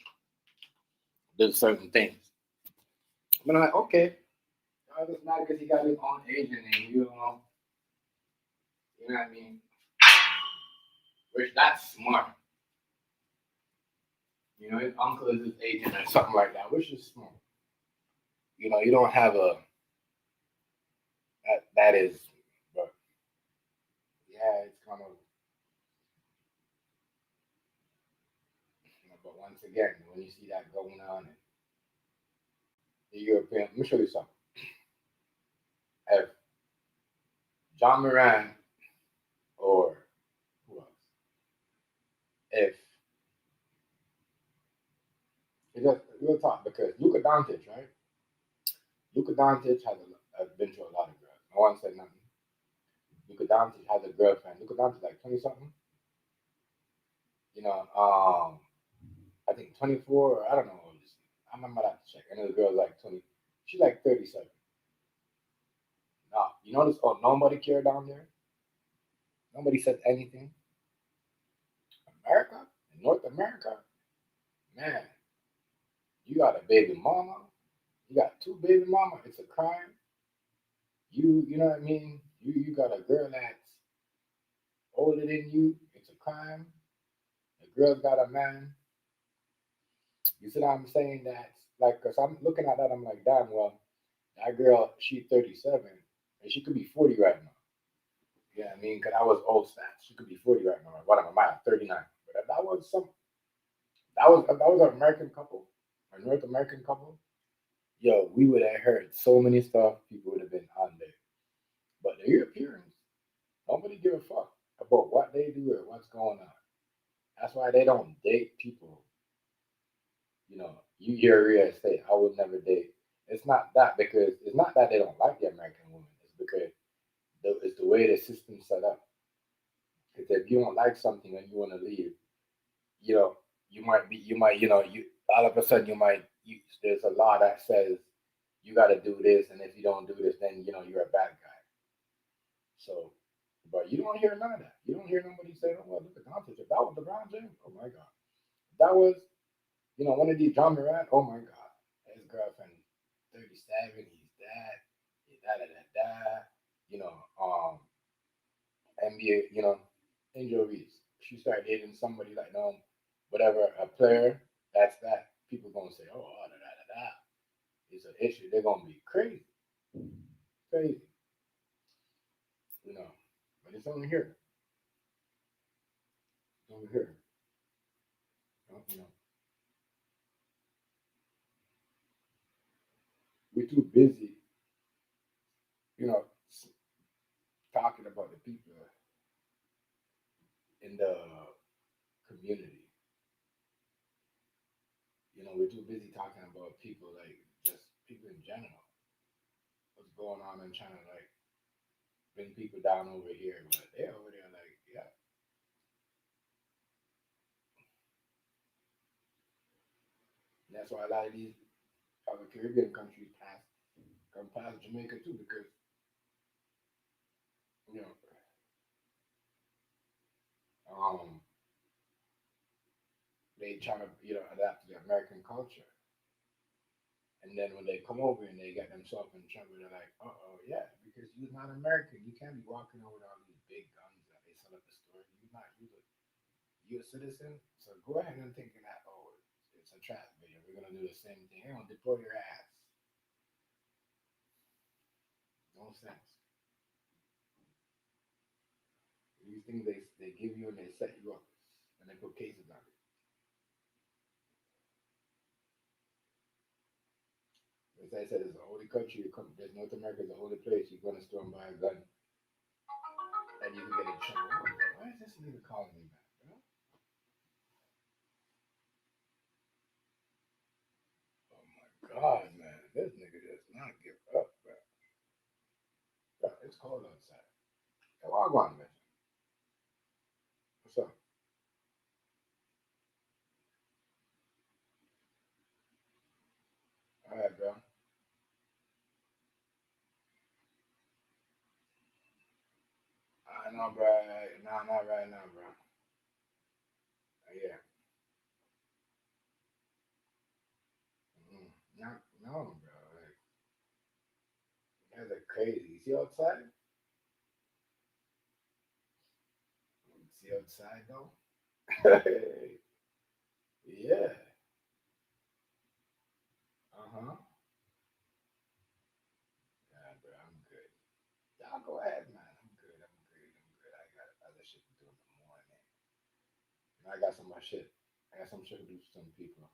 did certain things. I'm like, okay, it's not because he got his own agent and you know what I mean? Which that's smart. His uncle is his agent or something like that, which is smart. You don't have that is, but yeah, it's kind of, but once again, when you see that going on in the European, let me show you something. If John Moran or who else, we'll talk because Luka Doncic, right? Luka Doncic has been to a lot of girls. No one said nothing. Luka Doncic has a girlfriend. Luka Doncic like 20 something. I think 24. Or I don't know. I might have to check. I know the girl's like 20. She's like 37. Now you notice? Oh, nobody cared down there. Nobody said anything. America, in North America, man, you got a baby mama. You got 2 baby mama. It's a crime. You know what I mean? You got a girl that's older than you. It's a crime. The girl's got a man. You see what I'm saying? That's like, because I'm looking at that, I'm like, damn, well, that girl, she's 37, and she could be 40 right now. Yeah, I mean, because I was old stats. She could be 40 right now. What am I? 39. But if that was an American couple, a North American couple, yo, we would have heard so many stuff. People would have been on there. But the Europeans, nobody give a fuck about what they do or what's going on. That's why they don't date people. You hear real estate. I would never date. It's not that they don't like the American woman. It's because it's the way the system's set up. Because if you don't like something and you want to leave, all of a sudden there's a law that says you got to do this, and if you don't do this, then you're a bad guy. So, but you don't hear none of that. You don't hear nobody say, "Oh, well, look at Doncic. If that was LeBron James, oh my God. If that was, one of these John Moran, oh my God. His girlfriend, 37, he's that, he's da. NBA, Angel Reese. She started dating somebody like, whatever, a player, that's that. People gonna say, oh, da. It's an issue. They're gonna be crazy. Crazy. It's only here. It's only here. You know, we're too busy, you know, talking about the people in the community. You know, we're too busy talking about people like just people in general. What's going on and trying to like bring people down over here, but they're over there like, yeah. And that's why a lot of these other Caribbean countries come past Jamaica too, because you know, um, they try to adapt to the American culture. And then when they come over and they get themselves in trouble, they're like, oh, yeah, because you're not American. You can't be walking over with all these big guns that they sell at the store. You're a citizen. So go ahead and think that, oh, it's a trap video. We're going to do the same thing. They're going to deploy your ass. No sense. These things they give you and they set you up. And they put cases on it. As I said, it's a holy country. There's North America is a holy place. You're going to store and buy a gun. And you can get in trouble. Why is this nigga calling me back, bro? Oh my God, man. This nigga does not give up, bro. Bro, it's cold outside. Hey, well, go on, man. What's up? All right, bro. I know, bro. No, not right now, bro. Yeah. No, no, bro. Like, you guys are crazy. You see outside? You see outside, though? Yeah. Uh-huh. Yeah, bro, I'm good. Y'all go ahead, man. I'm good. I'm good. I'm good. I got other shit to do in the morning. I got some more shit. I got some shit to do for some people.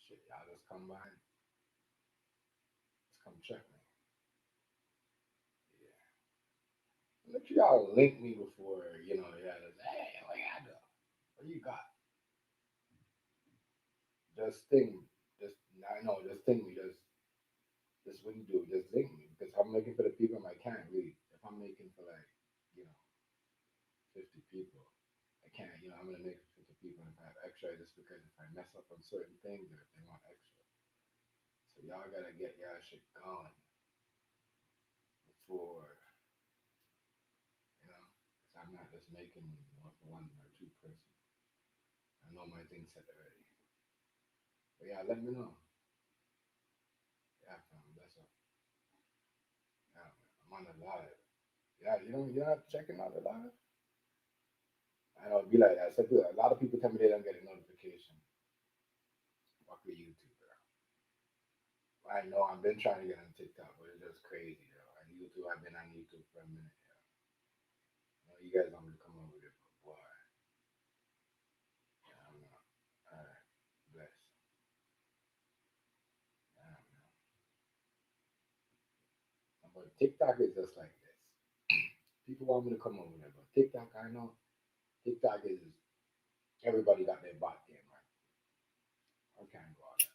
Shit, y'all just come by and just come check me. Yeah. Make sure y'all link me before, yeah, just, hey, what you got? What you got? Just think, just, I know, just think me, just what you do, just link me. Because I'm making for the people I can't really. If I'm making for like, you know, 50 people, I can't, I'm going to make it for 50 people if I have extra, just because if I mess up on certain things or if they want extra. So y'all got to get y'all shit going before, because I'm not just making one or two person. I know my thing's set already. But yeah, let me know. Yeah, fam, that's up. Yeah, man, I'm on the live. Yeah, you're not checking out the live? I know it'd be like that. So a lot of people tell me they don't get a notification. Fuck with YouTube, bro. I know I've been trying to get on TikTok, but it's just crazy, yo. And YouTube, I've been on YouTube for a minute, yo. You guys want me to come over there, but boy, yeah, I don't know. All right, bless. I don't know. But TikTok is just like this. People want me to come over there, but TikTok, I know, TikTok is everybody got their bot game, right? I can't go out there.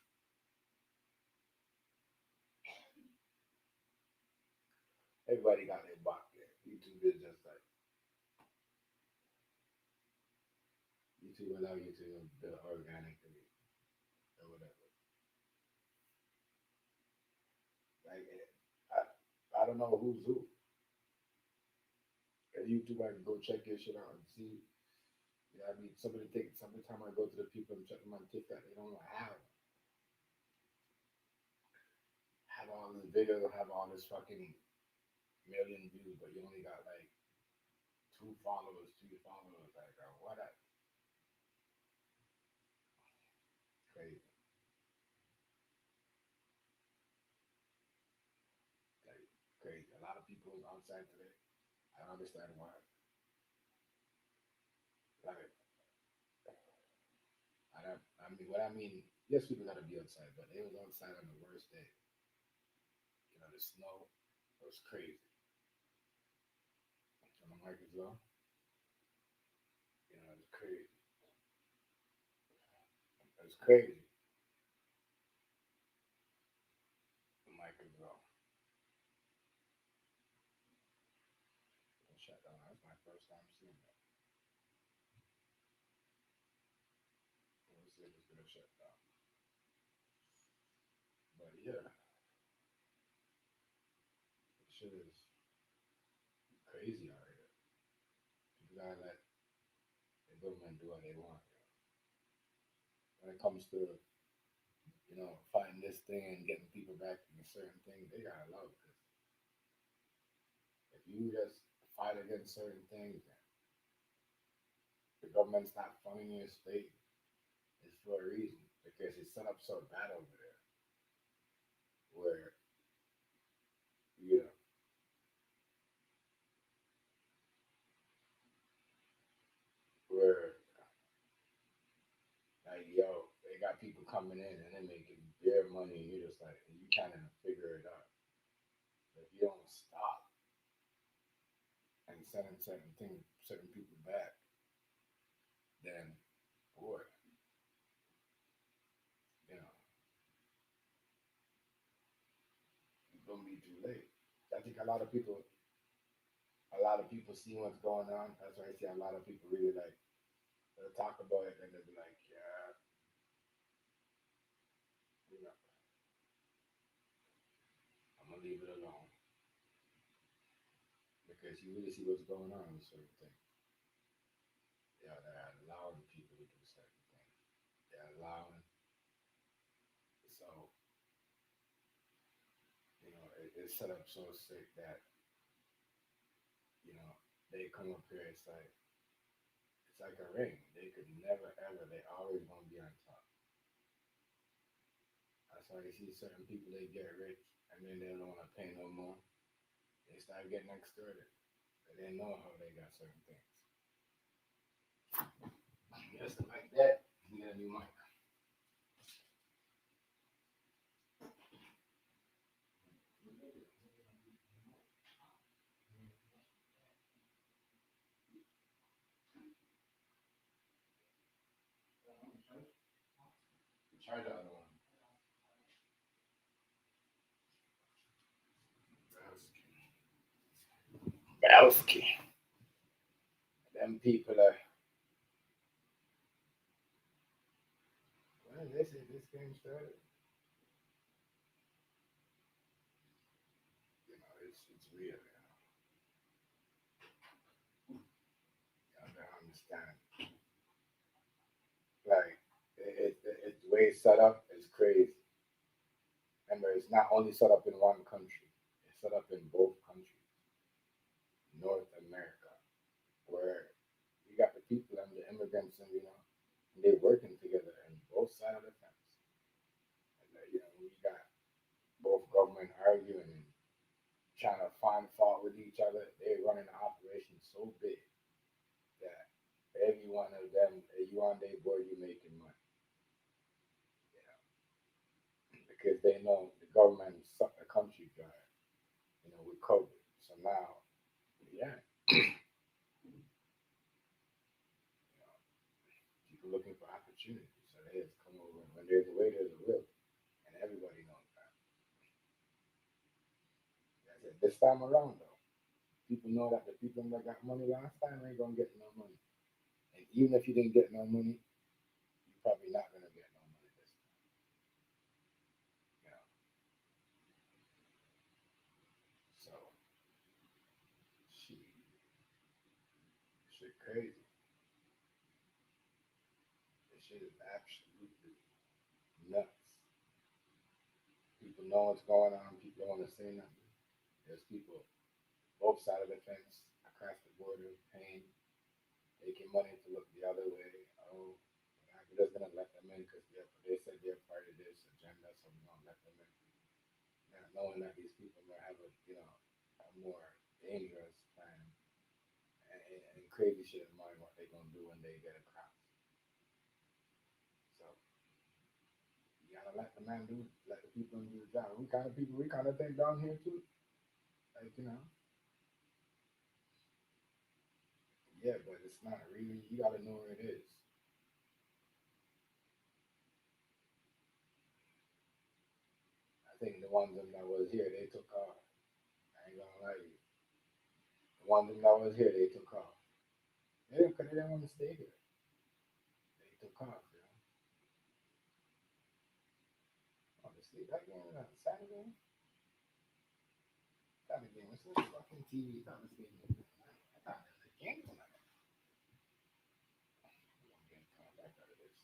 Everybody got their bot game. YouTube is just like YouTube allow you to build organically or whatever. Like I don't know who's who. At YouTube, I can go check your shit out and see. Yeah, I mean, somebody time I go to the people and check them on TikTok, they don't have all this video, have all this fucking million views, but you only got like 2 followers, 3 followers, like what? Crazy, like crazy. A lot of people outside today. I don't understand why. Like, what I mean, yes, people gotta be outside, but they was outside on the worst day. You know, the snow was crazy. On the mic as well. You know, it was crazy. It was crazy. The mic as well. Shut down. That's my first time seeing that. We'll see if it's gonna shut down. But yeah, this shit is crazy out here. People gotta let the government do what they want. You know? When it comes to fighting this thing and getting people back in certain things, they gotta love it. If you just fight against certain things, and the government's not funding your state, it's for a reason because it's set up so bad over there, where you know, where like they got people coming in and they're making their money, and you're just like you kind of figure it out. But if you don't stop and sending certain people back, then boy, you know, it's gonna be too late. I think a lot of people see what's going on. That's why I see a lot of people really like they'll talk about it and they'll be like, yeah, you know, I'm gonna leave it alone because you really see what's going on with certain things. Yeah, they're allowing people to do certain things. They're allowing so it's set up so sick that they come up here. It's like a ring. They could never ever. They always gonna be on top. That's why you see certain people they get rich and then they don't want to pay no more. They start getting extorted. They know how they got certain things. Just like that, you get a new mic. Try the other one. Browski. Them people are. When they say this game started, it's real. You gotta understand. Like it's the way it's set up is crazy. Remember, it's not only set up in one country; it's set up in both countries, North America, where you got the people and the immigrants, and and they're working together on both sides of the fence. And we got both government arguing and trying to find fault with each other. They're running an operation so big that every one of them, you on their board, you making money. You know, because they know the government sucked the country dry. With COVID. So now, yeah, people looking for opportunities. So they just come over. When there's a way, there's a will, and everybody knows that. That's it. This time around, though, people know that the people that got money last time ain't gonna get no money. And even if you didn't get no money, you're probably not gonna get no money this time. You know. So, shit crazy. This shit is absolutely nuts. People know what's going on. People don't want to say nothing. There's people both sides of the fence, across the border, paying, making money to look the other way. Oh, we're just gonna let them in because they said they're part of this agenda, so we're gonna let them in. Not knowing that these people might have a more dangerous plan. let the man do, let the people do the job. We kind of people, we kind of think down here too. Like, yeah, but it's not really, you gotta know where it is. I think the ones that was here, they took off. I ain't gonna lie to you. The ones that was here, they took off. Cause they didn't want to stay here. They took off, Honestly, that game on Saturday, that game was so fucking TV. That was the game. I thought it was a game tonight. I'm getting caught back out of this.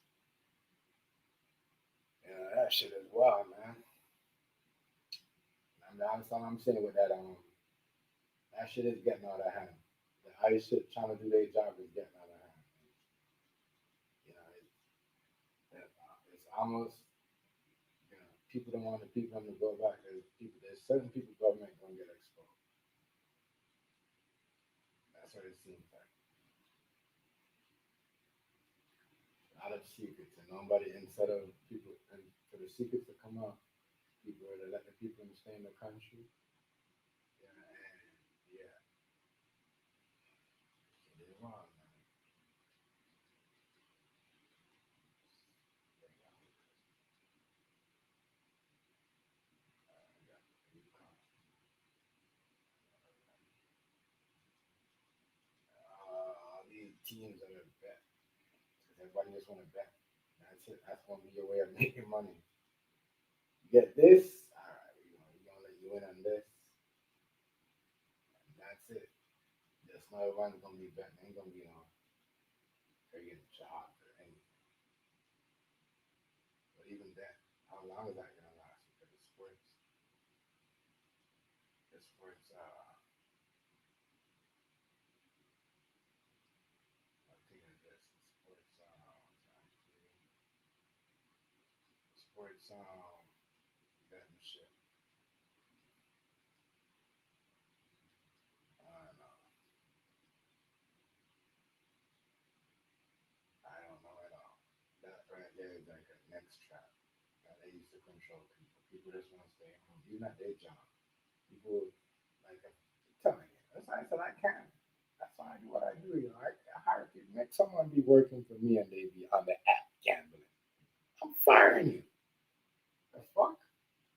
Yeah, that shit is wild, man. That's all I'm saying with that. That shit is getting out of hand. The ICE shit trying to do their job is getting out of hand. You know, it's almost, people don't want the people to go back. There's certain people government gonna get exposed. That's what it seems like. A lot of secrets, and nobody, instead of people, and for the secrets to come out, people are to let the people stay in the country. Yeah, and yeah, it is wrong, man. These teams that are bet, because everybody just want to bet. That's it. That's gonna be your way of making money. Get this, all right, we're gonna let you in on this, and that's it. Just not everyone's gonna be betting. Ain't gonna be no friggin' jobs or anything. But even that, how long is that gonna last? Because the sports, I think it is sports, betting shit. I don't know. I don't know at all. That right there is like a next trap that they used to control people. People just want to stay home. Even at their job. People like tell me. That's why I said I can. That's why I do what I do. I hire people. Make someone be working for me and they be on the app gambling. I'm firing you. The fuck?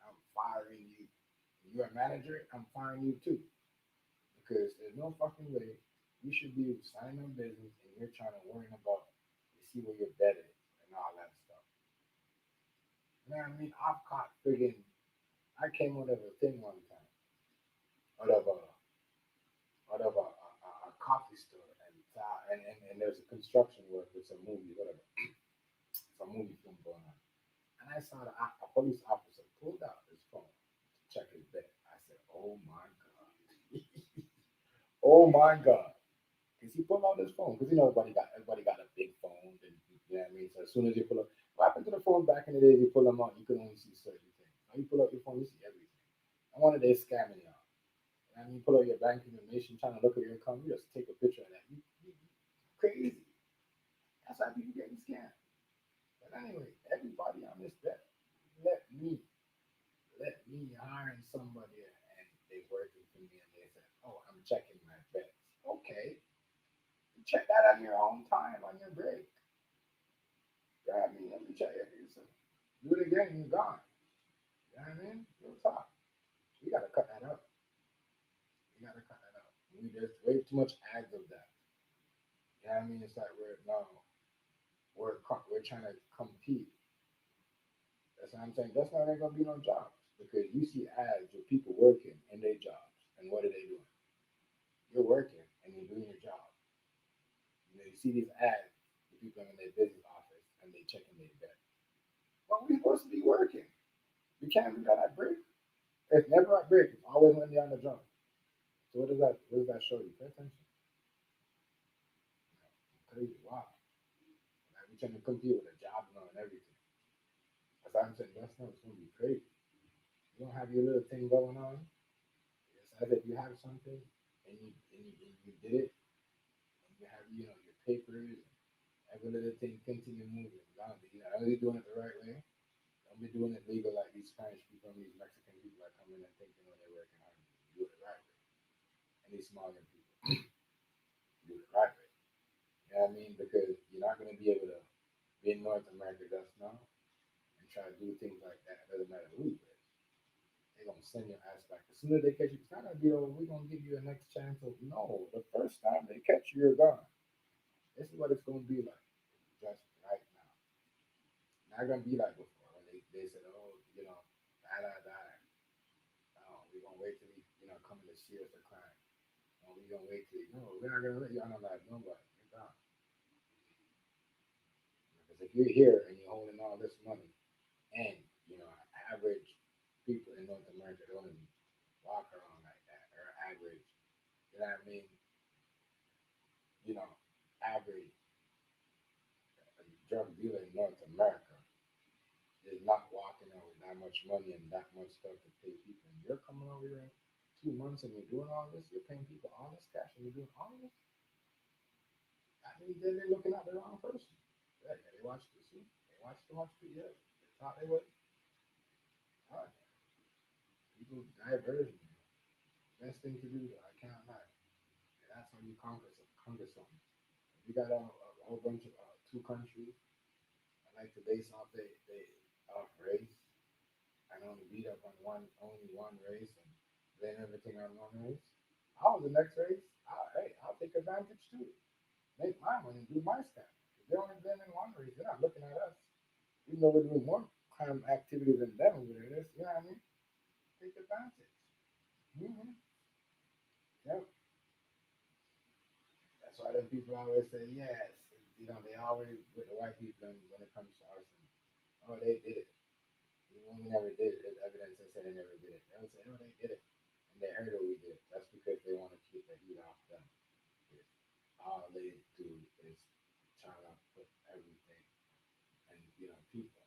I'm firing you. You're a manager. I'm firing you too. Because there's no fucking way you should be signing on business and you're trying to worry about to see where your bet is and all that stuff. You know what I mean? I've caught friggin' I came out of a thing one time, out of a coffee store, and there's a construction work with some movie, whatever, some movie film going on. And I saw a police officer pulled out his phone to check his bet. I said, "Oh my god, oh my god!" Because he pulled out his phone. Because everybody got a big phone, and you know what I mean. So as soon as you pull up, what happened to the phone back in the days? You pull them out, you could only see certain things. Now you pull out your phone, you see everything. I wanted they scamming y'all. I mean, pull out your bank information, trying to look at your account. You just take a picture of that. You crazy. That's how people getting scammed. But anyway, everybody on this bet, let me, let me hiring somebody and they working for me and they said, "Oh, I'm checking my bets." Okay, you check that on your own time, on your break. Grab me, let me check it. So do it again, you're gone. You know what I mean? Real talk. We gotta cut that out. We gotta cut that out. There's way too much ads of that. You know what I mean? It's like we're trying to compete. That's what I'm saying. That's not gonna be no jobs because you see ads with people working in their jobs, and what are they doing? You're working and you're doing your job. You see these ads with people in their business office and they checking their bet. Well, we're supposed to be working. We can't do that at break. It's never at break. It's always when you're on the job. So what does that? What does that show you? Pay attention. Crazy. Wow. Like we're trying to compete with a job now and everything. That's what I'm saying. That's not. It's gonna be crazy. You don't have your little thing going on. It's as if you have something and you did it, and you have your papers, and every little thing continue moving. Now, are you doing it the right way? Don't be doing it legal like these Spanish people and these Mexican people that come in and think they're working hard. Do it right way. And these smaller people do it right way. You know what I mean? Because you're not going to be able to be in North America just now and try to do things like that. It doesn't matter who you is. They're going to send your ass back. As soon as they catch you, it's not going to be, oh, we're going to give you a next chance. Of, no, the first time they catch you, you're gone. This is what it's going to be like just right now. Not going to be like before when they said, oh, die. Oh, we're going to wait till you come to see us or crime. Oh, we're going to wait till no, we're not going to let you unalive nobody. You're gone. Because if you're here and you're holding all this money and, average people in North America don't even walk around like that or average, you know what I mean? Average drug dealer in North America is not walking out with that much money and that much stuff to pay people. And you're coming over here in 2 months and you're doing all this, you're paying people all this cash and you're doing all this. I mean, then they're looking at the wrong person. Yeah, they watched the suit. They watched too much people. Yeah, they thought they would. All right. People diversion. Best thing to do, though, I can't lie. And that's how you conquer something. If you got a whole bunch of 2 countries, I like to base off off race and only beat up on only one race and blame everything on one race. I'll the next race. I'll take advantage too. Make my money, do my stuff. If they're only blaming one race, they're not looking at us. Even though we're doing more crime activity than them over there. You know what I mean? Take advantage. Mm-hmm. Yep. That's why them people always say yes. They always with the white people when it comes to arson. Oh, they did it. Even when we never did it, there's evidence that said they never did it. They would say, oh, they did it. And they heard what we did. That's because they want to keep the heat off them. All they do is try to put everything and, people.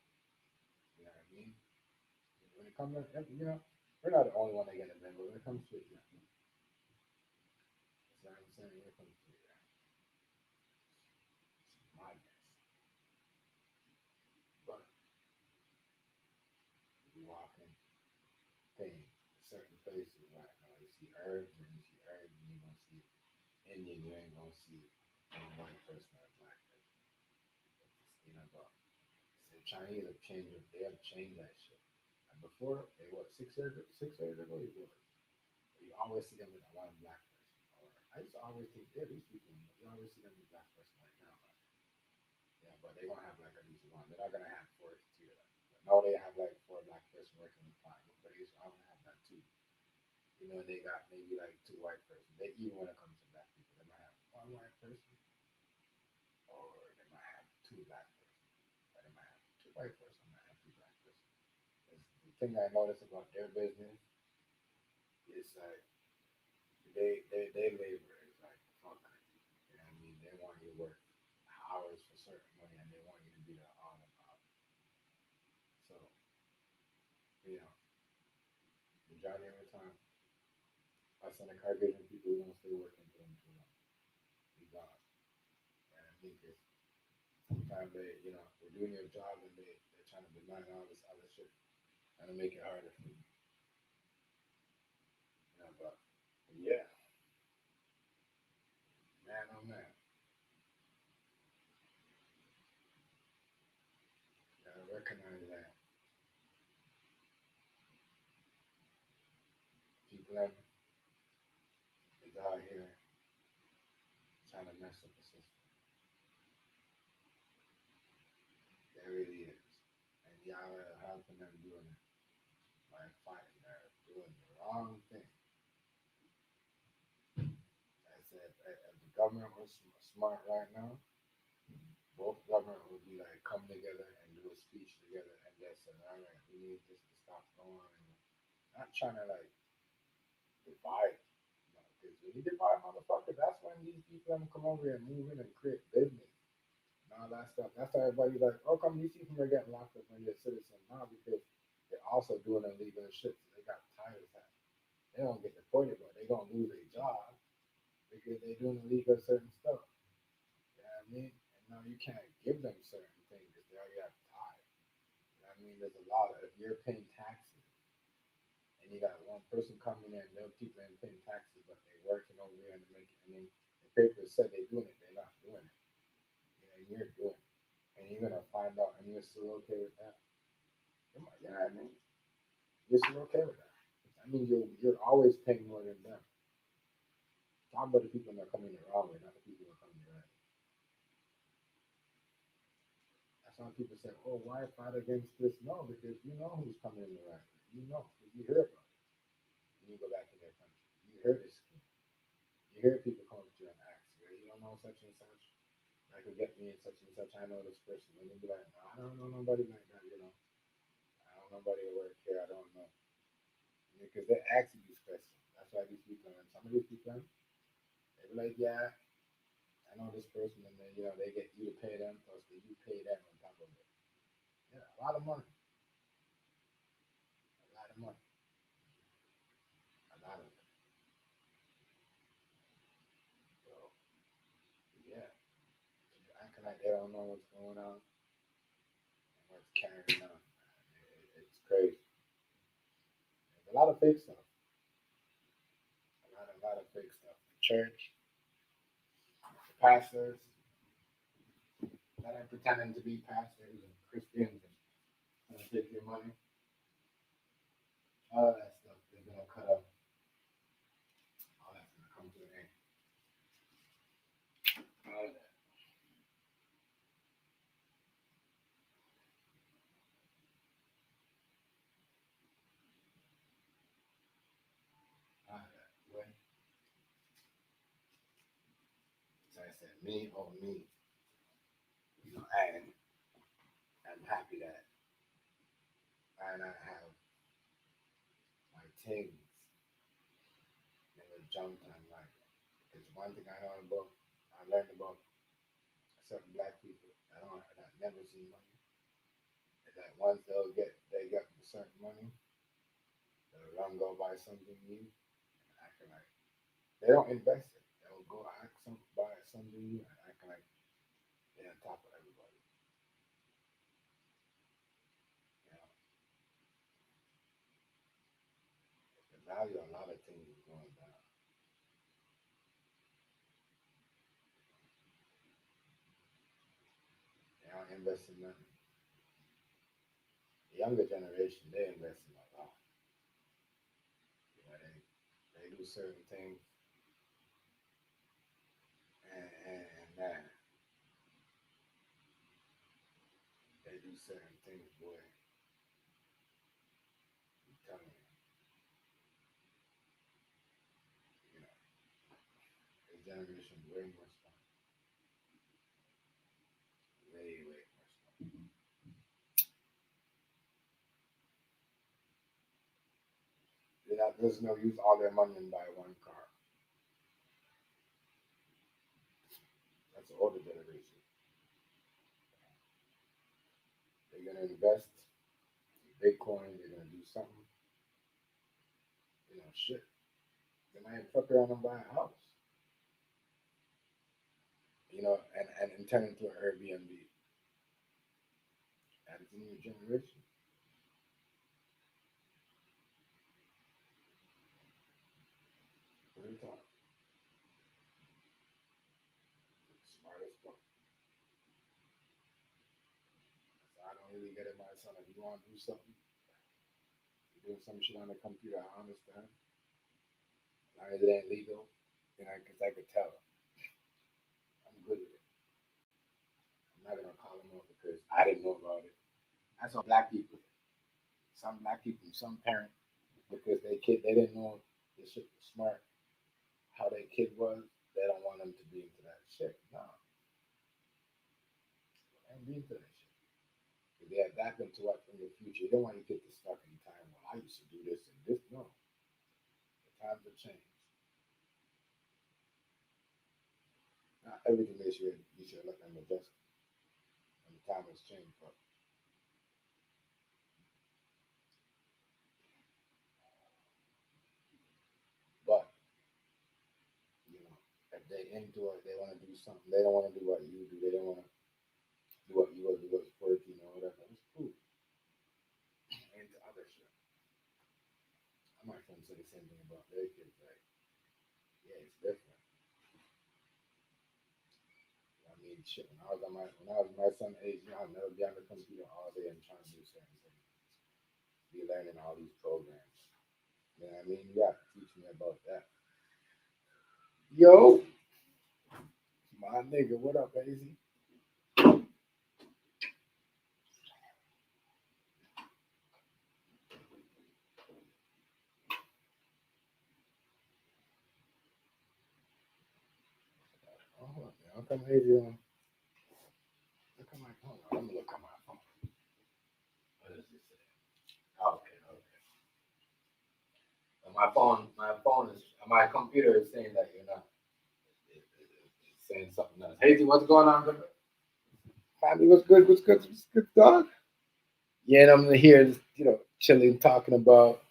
You know what I mean? When it comes to, we're not the only one that get it, but when it comes to it, that's what I'm saying. When it comes to it, it's madness. But you walk in things, certain places right now, you see herbs and you see herbs and you're going to see Indian, you ain't going to see a white person or a black person. But the Chinese have changed it. They have changed that shit. And before, they what, 6 years ago, you always see them with one black person. I used to always think these people, but you always see them with black person like now. Yeah, but they're gonna have like at least one. They're not gonna have 4 2. But now they have like 4 black person working with 5. But they used to always have that too. They got maybe like 2 white person. They even when it comes to black people, they might have 1 white person, or they might have 2 black person, or they might have 2 white person, might have 2 black person. The thing I noticed about their business is like they labor is like fuck. You know what I mean? They want you to work hours for certain money, and they want you to be there all the time. So, majority of the time, us in the Caribbean people, we don't stay working for them too long. We gone. And I think it's sometimes we're doing your job and they're trying to deny all this other shit, trying to make it harder for you. But yeah, man, oh man, gotta recognize that people is out here trying to mess up the system. There really is, and y'all are helping them doing it by fighting. They're doing the wrong thing. I said, if the government was smart right now, both government would be like come together and do a speech together and just say, all right, we need this to stop going on. And not trying to like divide, because when you divide motherfuckers, that's when these people come over here and move in and create business and all that stuff. That's why everybody's like, oh, come these people are getting locked up when you're a citizen now because they're also doing illegal shit. So they got tired of that. They don't get deported, but they're gonna lose their job because they're doing illegal certain stuff. You know what I mean? And now you can't give them certain things because they already have time. You know what I mean, there's a lot of, if you're paying taxes and you got one person coming in, those people ain't paying taxes, but they're working over here and making, I mean, the paper said they're doing it, they're not doing it. You know, you're doing it. And you're going to find out, and you're still okay with that. You know what I mean? You're still okay with that. I mean, you're always paying more than them. Talk about the people that are coming the wrong way, not the people that are coming the right way. That's why people say, oh, why fight against this? No, because you know who's coming in the right way. You know, because you hear about it. When you go back to their country. You hear this scheme. You hear people come to you and ask, well, you don't know such and such? That could get me in such and such. I know this person. And they'll be like, no, I don't know nobody like that, you know. I don't know nobody that work here. I don't know. Because they ask you these questions. That's why these people, and some of these people, they be like, yeah, I know this person, and then, you know, they get you to pay them, plus you pay them on top of it. Yeah, a lot of money. A lot of money. A lot of it. So, yeah. People acting like they don't know what's going on and what's carrying on. It's crazy. There's a lot of fake stuff. A lot of fake stuff. The church, the pastors, that are pretending to be pastors and Christians and take your money. All that stuff they're gonna cut up. All that's gonna come to an end. All of that. All of that. When, so I said, me, oh me. You know, and I'm happy that I not have my things never jumped on like it's one thing I know about I learned about certain black people that never seen money. Is that once they get certain money, they'll run go buy something new and acting like they don't invest it. They'll go buy something new and acting like they're on top of everybody. You know, the value of a lot of things is going down. They don't invest in nothing. The younger generation, they invest in a lot. You know, they do certain things and man, they do certain things, boy. I'm telling you, you know, this generation way more smart. Way more smart. There's no use all their money and buy one car. That's the older generation. They're gonna invest in Bitcoin. They're gonna do something. You know, shit. They might fuck around and buy a house. You know, and turn into an Airbnb. That's the new generation. What are you talking? Smart as fuck. So I don't really get it, my son. If you want to do something, you're doing some shit on the computer, I understand. As long as it ain't legal, you know, because I could tell. I'm good with it. I'm not gonna call them out because I didn't know about it. That's all black people. Some black people, some parents, because they didn't know the shit was smart, how their kid was, they don't want them to be into that shit. No, they ain't be into that shit. Because they adapt them to what in the future. You don't want your kid to stuck in time. Well, I used to do this and this. No, the times have changed. Not everything you should let them adjust. And the time has changed, but you know, if they into it, they want to do something. They don't want to do what you do. They don't want to do what you do what's working or whatever. It's cool. friends say the same thing about their kids. Like, yeah, it's different. I mean, shit. When I was my son's age, I'll never be on the computer all day and trying to do certain things. Be learning all these programs. You know what I mean? You got to teach me about that. Yo, my nigga, what up, Hazy? Oh, how come Hazy on? Look at my phone. I'm gonna look at my phone. What does it say? Okay, okay. And my computer is saying that you're not. It's saying something else. Hazy, what's going on, brother? Family, what's good? What's good? What's good, dog? Yeah, and I'm here, chilling, talking about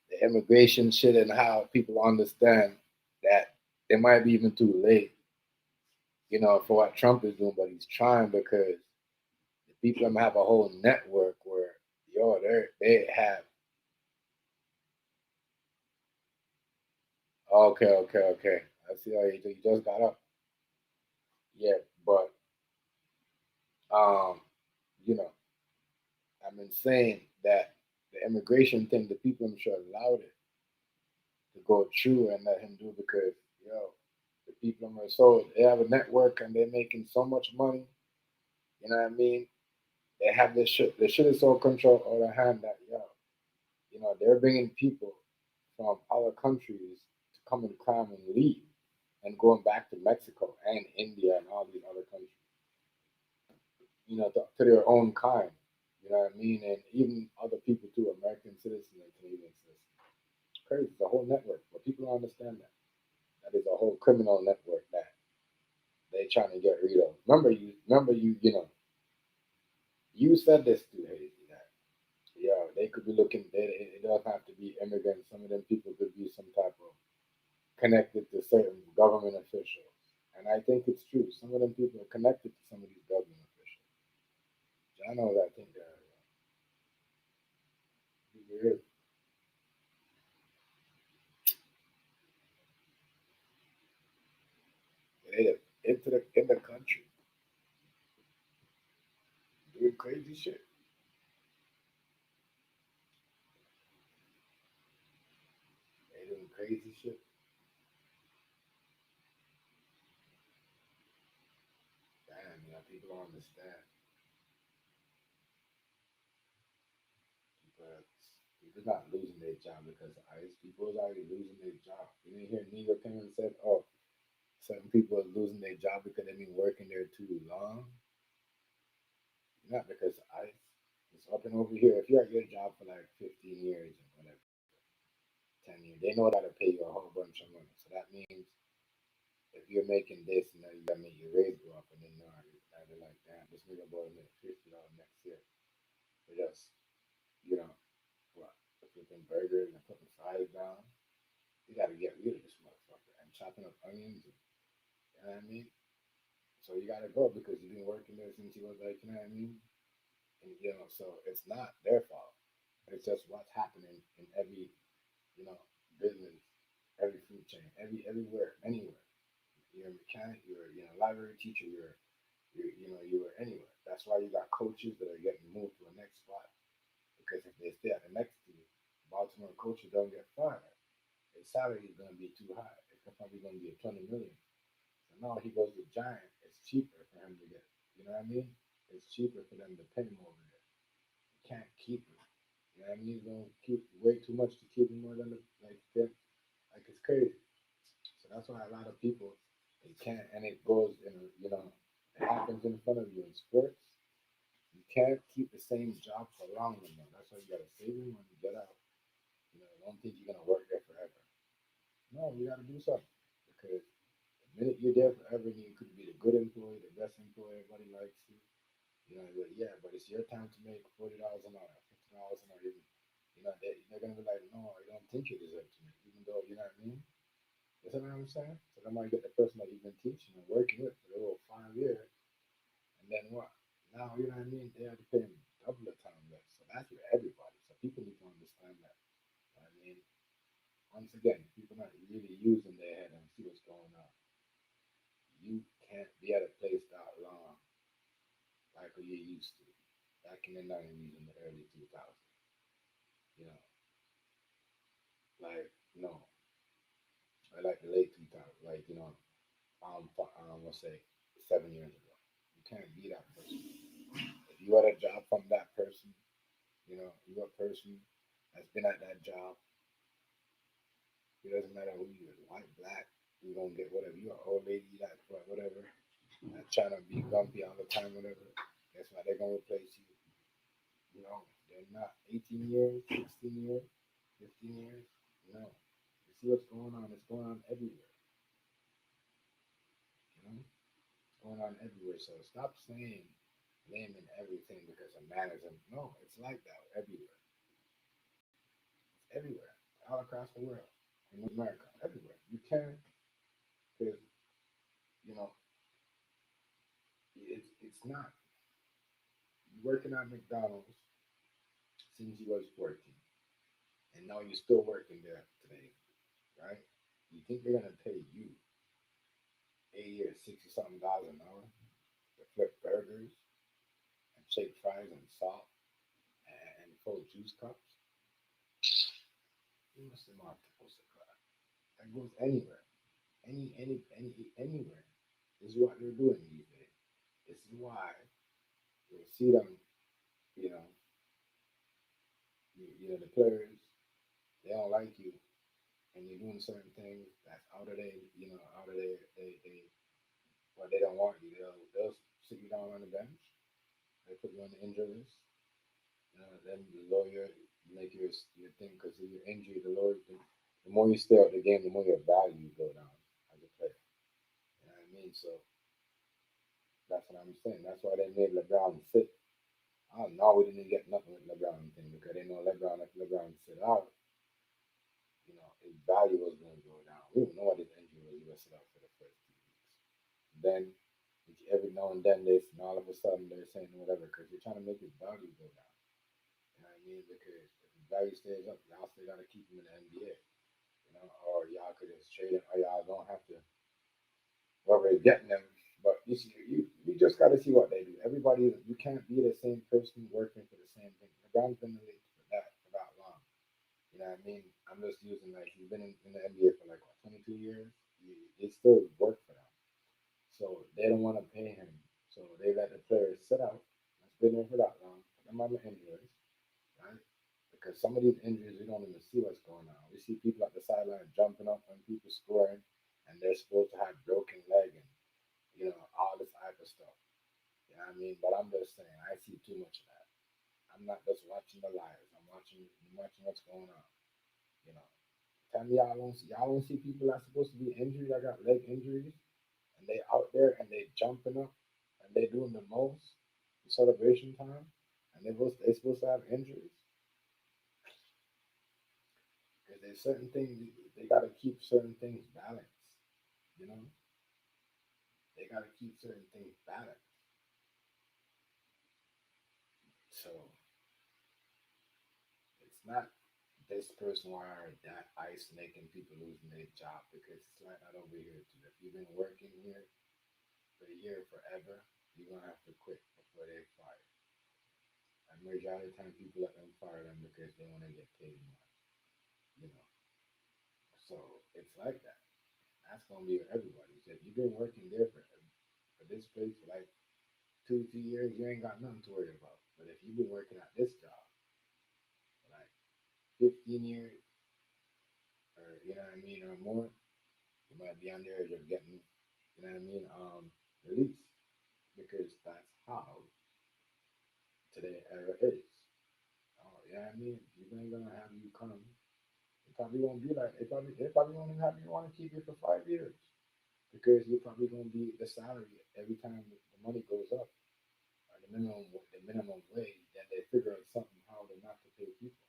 the immigration shit and how people understand that it might be even too late, for what Trump is doing, but he's trying because the people have a whole network where, they have. Okay. I see how you just got up. Yeah, but um, you know, I've been saying that the immigration thing, the people should allowed it to go through and let him do because the people are so they have a network and they're making so much money. You know what I mean? They have this shit. The shit is so controlled on the hand that they're bringing people from other countries to come and come and leave and going back to Mexico and India and all these other countries. To their own kind. You know what I mean? And even other people too, American citizens and Canadian citizens. It's crazy. It's a whole network, but people don't understand that. That is a whole criminal network that they're trying to get rid of. You said this to Haiti that they could be looking. It doesn't have to be immigrants. Some of them people could be some type of connected to certain government officials, and I think it's true. Some of them people are connected to some of these government officials. I know that. I think they're weird. They in the country doing crazy shit. They doing crazy shit. Damn, people don't understand. But people not losing their job because of ICE. People is already losing their job. You didn't hear New York came and said, "Oh, certain people are losing their job because they've been working there too long." Not because of ICE. It's up and over here. If you're at your job for like 15 years or whatever, 10 years, they know how to pay you a whole bunch of money. So that means if you're making this and then you gotta make your raise go up, and then they're like, damn, this nigga boy make $50 next year. They just, you know, what, flipping burgers and putting fries down. You gotta get rid of this motherfucker and chopping up onions. You know what I mean? So you gotta go because you've been working there since you was like, you know what I mean? And so it's not their fault. It's just what's happening in every, business, every food chain, everywhere, anywhere. You're a mechanic, you're a library teacher, you were anywhere. That's why you got coaches that are getting moved to the next spot. Because if they stay at the next team, Baltimore coaches don't get fired. His salary is gonna be too high. It's probably gonna be a 20 million. So now he goes to Giant, it's cheaper for him to get, you know what I mean? It's cheaper for them to pay him over there. You can't keep him. You know what I mean? He's gonna keep way too much to keep him more than like it's crazy. So that's why a lot of people they can't, and it goes in, it happens in front of you in sports. You can't keep the same job for long enough. That's why you gotta save your money, get out. Don't think you're gonna work there forever. No, you gotta do something because the minute you're there forever, you could be the good employee, the best employee, everybody likes you. But yeah, but it's your time to make $40 an hour, $50 an hour. Even, they're gonna be like, no, I don't think you deserve to make, even though you know what I mean. You see what I'm saying? So they might get the person that you've been teaching and working with for the whole 5 years, and then what? Now you know what I mean. They have to pay them double the time less. So that's for everybody. So people need to understand that. like in the 90s and the early 2000s. You know, like no, I like the late 2000s. Like let's say 7 years ago. You can't be that person. If you had a job from that person, you a person that's been at that job. It doesn't matter who you is, white, black. You gonna get whatever. You an old lady, that whatever. Not trying to be grumpy all the time, whatever. That's why they're gonna replace you. They're not 18 years, 16 years, 15 years. No. You see what's going on? It's going on everywhere. It's going on everywhere. So stop saying blaming everything because a man is a no. It's like that everywhere. It's everywhere, all across the world, in America, everywhere. You can, because you know it's not. You working at McDonald's since you was 14, and now you're still working there today, right? You think they're gonna pay you 80 or 60 something dollars an hour to flip burgers and shake fries and salt and full juice cups? You must have not supposed to cry. That goes anywhere, anywhere. This is what they're doing these days. This is why you'll see them, you know, the players, they don't like you, and you're doing certain things that's out of well, they don't want you. They'll sit you down on the bench. They put you on the injury list. Then the lawyer make your thing because of your injury. The more you stay out the game, the more your value go down as a player. You know what I mean? So that's what I'm saying. That's why they made LeBron sit. I don't know. We didn't get nothing with LeBron thing because they know LeBron. If LeBron sit out, his value was going to go down. We don't know what his injury was. He was sit out for the first 2 weeks. Then every now and then and all of a sudden they're saying whatever because they're trying to make his value go down. You know what I mean? Because if his value stays up, y'all still got to keep him in the NBA. Or y'all could just trade him, or y'all don't have to worry getting them. But you see, you just got to see what they do. Everybody, you can't be the same person working for the same thing. LeBron's been in the league for that long. You know what I mean? I'm just using like he's been in the NBA for like what 22 years. He still work for them, so they don't want to pay him. So they let the players sit out. That's been there for that long. Put them on the injuries, right? Because some of these injuries we don't even see what's going on. We see people at the sideline jumping up when people scoring, and they're supposed to have broken leg and all this type of stuff. You know what I mean? But I'm just saying, I see too much of that. I'm not just watching the liars. I'm watching what's going on. You know, tell me y'all don't see people that's supposed to be injured that got leg injuries, and they out there and they jumping up and they doing the most in celebration time, and they supposed to have injuries because there's certain things they got to keep certain things balanced. You know, they got to keep certain things balanced. So it's not this person or that ice making people losing their job because it's like that over here too. If you've been working here for a year forever, you're gonna have to quit before they fire. And majority of the time people let them fire them because they want to get paid more. You know. So it's like that. That's gonna be with everybody. So if you've been working there for this place for like 2, 3 years, you ain't got nothing to worry about. But if you've been working at this job for like 15 years, or you know what I mean, or more, you might be on the edge of getting, you know what I mean, released because that's how today era is. Oh, you know what I mean? People ain't gonna have you come. They probably won't be like they probably won't even have you want to keep you for 5 years because you're probably gonna be the salary every time the money goes up or the minimum wage. Then they figure out something how to not to pay people.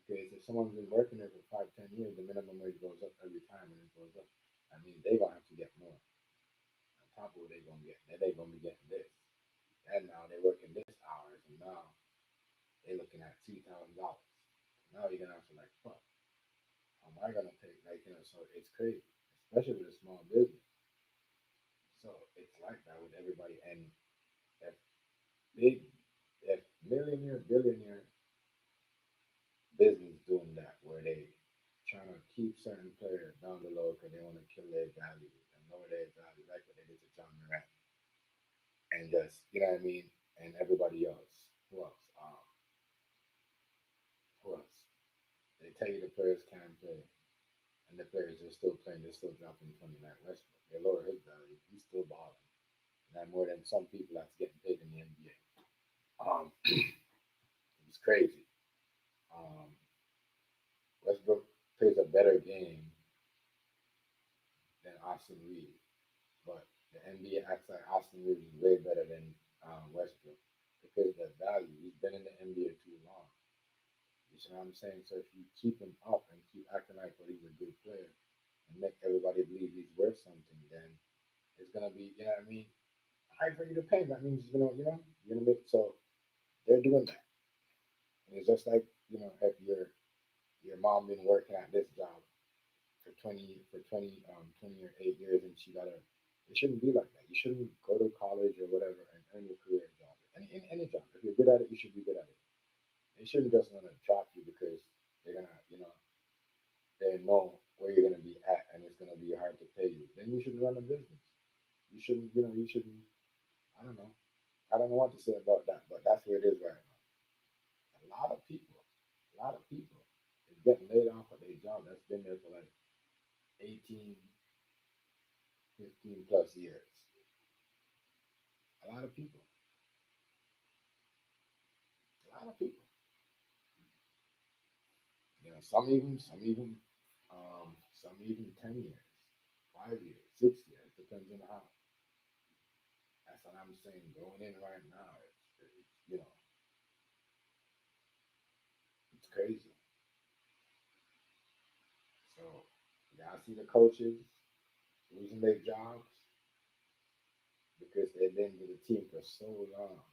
Because if someone's been working there for 5, 10 years, the minimum wage goes up every time and it goes up. I mean, they gonna have to get more on top of what they gonna get. Then they gonna be getting this, and now they working this hours, and now they looking at $2,000. Now you're gonna have to like, fuck, how am I gonna pay? Like, so it's crazy, especially with a small business. So it's like that with everybody, and if big millionaire, billionaire business doing that, where they trying to keep certain players down the low because they want to kill their value and lower their value, like what they did to John Morant, and just you know what I mean, and everybody else. Who else? Who else? They tell you the players can't play, and the players are still playing. They're still dropping 29. Westbrook, they lower his value. He's still balling, and that more than some people that's getting paid in the NBA. It's crazy. Um, Westbrook plays a better game than Austin Reeves, but the NBA acts like Austin Reeves is way better than Westbrook because of the value. He's been in the NBA too long. You see what I'm saying? So if you keep him up and keep acting like well, he's a good player and make everybody believe he's worth something, then it's gonna be, you know what I mean, hard for you to pay. That means you're gonna make so they're doing that. And it's just like if your mom been working at this job for 20 or 8 years and she got a it shouldn't be like that. You shouldn't go to college or whatever and earn your career job. Any job. If you're good at it, you should be good at it. They shouldn't just want to drop you because they're gonna, they know where you're gonna be at and it's gonna be hard to pay you. Then you should run a business. You shouldn't, you shouldn't. I don't know. I don't know what to say about that, but that's where it is right now. A lot of people is getting laid off of their job that's been there for like 18, 15 plus years. A lot of people. A lot of people. Some even 10 years, 5 years, 6 years. Depends on how. That's what I'm saying. Going in right now, it's crazy. So y'all see the coaches losing their jobs because they've been with the team for so long,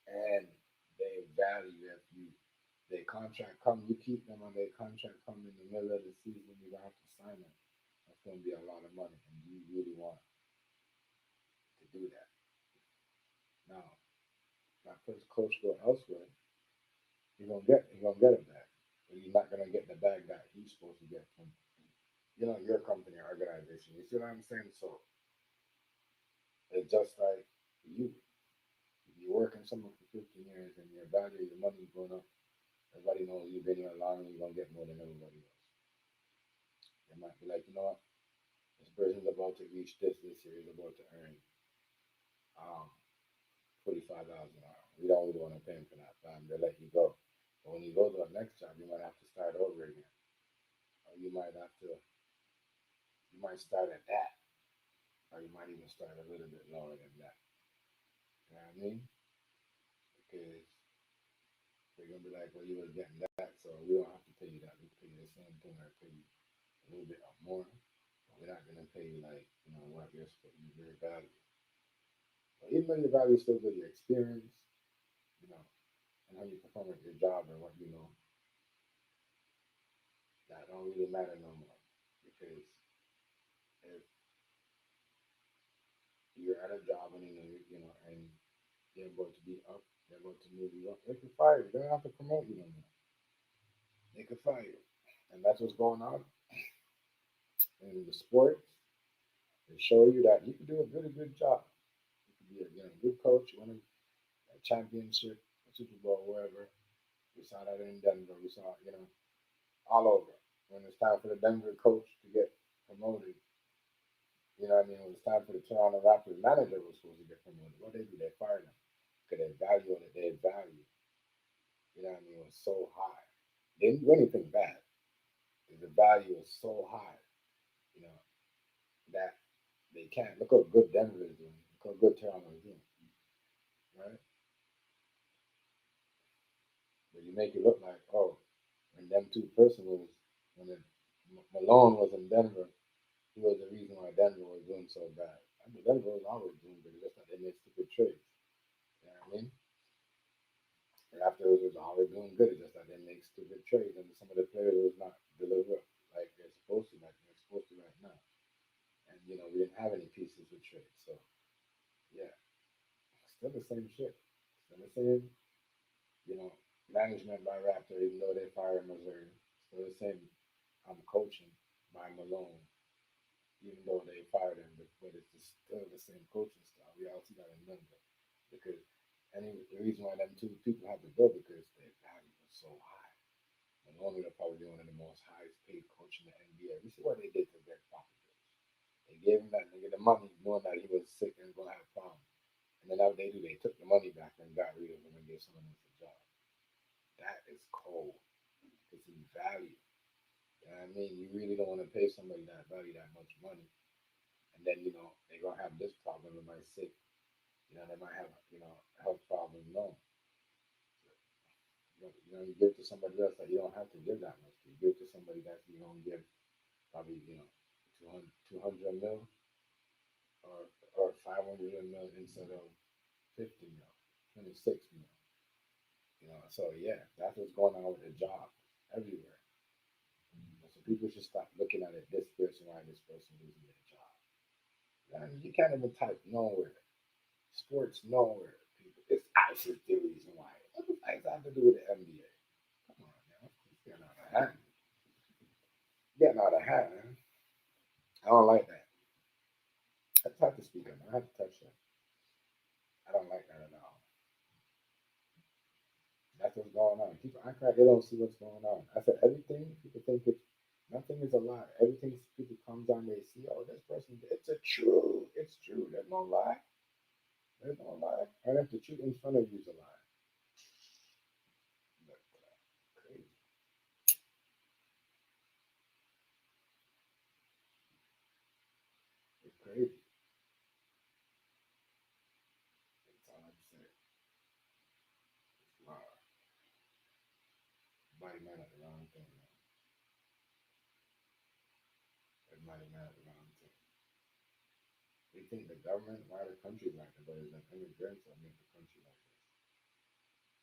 and they value if you their contract come, you keep them on their contract come in the middle of the season, you don't have to sign them. That's going to be a lot of money, and you really want to do that. Now, that first coach go elsewhere, he's gonna get it back, but he's not gonna get the bag that he's supposed to get from your company or organization. You see what I'm saying? So it's just like you. If you're working somewhere for 15 years and your value, your money's going up, everybody knows you've been here long and you're gonna get more than everybody else. They might be like, you know what? This person's about to reach this year. He's about to earn um 45,000 an hour. We don't really want to pay him for that. They let you go. But when you go to the next job, you might have to start over again. Or you might start at that. Or you might even start a little bit lower than that. You know what I mean? Because they're gonna be like, well, you were getting that, so we don't have to pay you that. We pay you the same thing or pay you a little bit more. But we're not gonna pay you like, what your value. But even though your value is still good, your experience, you know, and how you perform at your job and what you know, that don't really matter no more. Because if you're at a job and and they're about to be up, they're about to move you up, they can fire you. They don't have to promote you no more. They can fire you. And that's what's going on in the sports. They show you that you can do a really good job. You can be a good coach, win a championship, a Super Bowl, wherever. We saw that in Denver. We saw, all over. When it's time for the Denver coach to get promoted, what I mean? When it's time for the Toronto Raptors manager was supposed to get promoted. What they do? They fired him because their value, was so high. They didn't do anything bad. The value is so high, you know, that they can't. Look how good Denver is doing. Look how good Toronto is doing, right? But you make it look like, oh, when them two person was, when Malone was in Denver, he was the reason why Denver was doing so bad. I mean, Denver was always doing good. It's just that they made stupid trades. You know what I mean? And afterwards, it was always doing good. It's just that they make stupid trades, and some of the players was not deliver like they're supposed to, like they're supposed to right now. And we didn't have any pieces with trade, so yeah, still the same shit. Still the same. management by Raptor, even though they fired Missouri. So the same, I'm coaching by Malone, even though they fired him, but it's still the same coaching style. We also got to remember because the reason why them two people had to go because their value was so high. Malone would probably one of the most highest paid coach in the NBA. You see what they did to Greg Popovich? They gave him that nigga the money, knowing that he was sick and gonna have problems. And then what they do, they took the money back and got rid of him and gave someone else a job. That is cold. Because he value. You know what I mean? You really don't want to pay somebody that value that much money. And then, they're going to have this problem. They might sick. They might have, health problem. No. You give it to somebody else that you don't have to give that much. You give it to somebody that you don't give probably, 200 mil or 500 mil instead of 50 mil, 26 mil. So yeah, that's what's going on with the job everywhere. So people should stop looking at it. This person, why this person losing their job? You can't even type nowhere. Sports nowhere. People, it's ISIS the reason why. What does that have to do with the NBA? Come on now, it's getting out of hand. Getting out of hand, man. I don't like that. I have to speak up. I have to touch that. I don't like that at all. That's what's going on. People act like they don't see what's going on. I said everything. People think nothing is a lie. Everything people comes down, they see, oh, this person, it's true. It's true. There's no lie. There's no lie. And if the truth in front of you is a lie. Crazy. It's crazy. That's all I'm saying. Wow. Everybody mad at the wrong thing, man. Everybody mad at the wrong thing. They think the government, why the country like that, but it's an immigrants that make the country like this.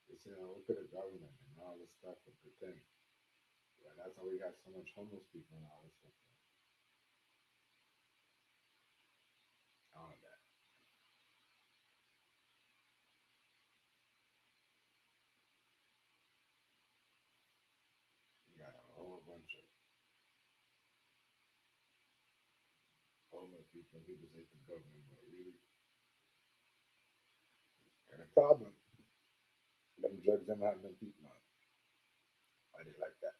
They say, oh, look at the government and all this stuff with the thing. Yeah, that's how we got so much homeless people and all this stuff. All of that. You got a whole bunch of homeless people and people say the government, but really. And the problem, them drugs them have them people on. Why they like that?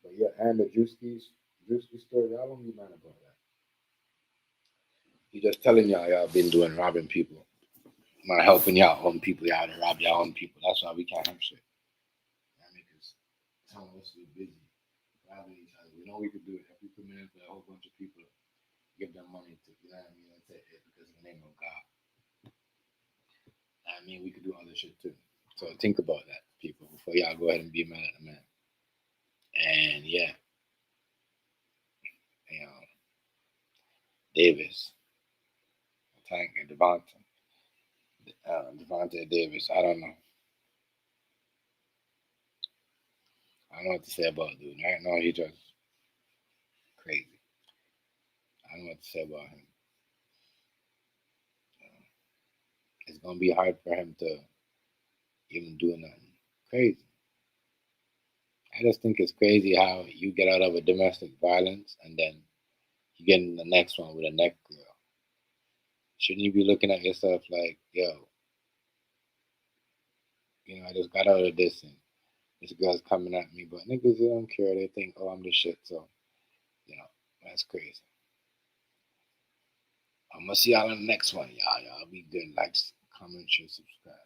But yeah, and the Druski story, y'all don't be mad about that. He just telling y'all been doing robbing people. Not helping y'all own people, y'all to rob y'all own people. That's why we can't have shit. Because some of us are busy robbing each other. We know we could do it if we come in for a whole bunch of people, give them money to, you know what I mean, and say it because of the name of God. I mean, we could do other shit too. So think about that, people, before y'all go ahead and be mad at the man. And yeah, Davis, Tank, and Gervonta. Gervonta Davis, I don't know. I don't know what to say about dude. Right now, he's just crazy. I don't know what to say about him. It's gonna be hard for him to even do nothing crazy. I just think it's crazy how you get out of a domestic violence and then you get in the next one with a neck girl. Shouldn't you be looking at yourself like, yo, I just got out of this and this girl's coming at me, but niggas, they don't care. They think, oh, I'm the shit. So, that's crazy. I'm gonna see y'all on the next one, y'all. Y'all be good. Like, comment, share, subscribe.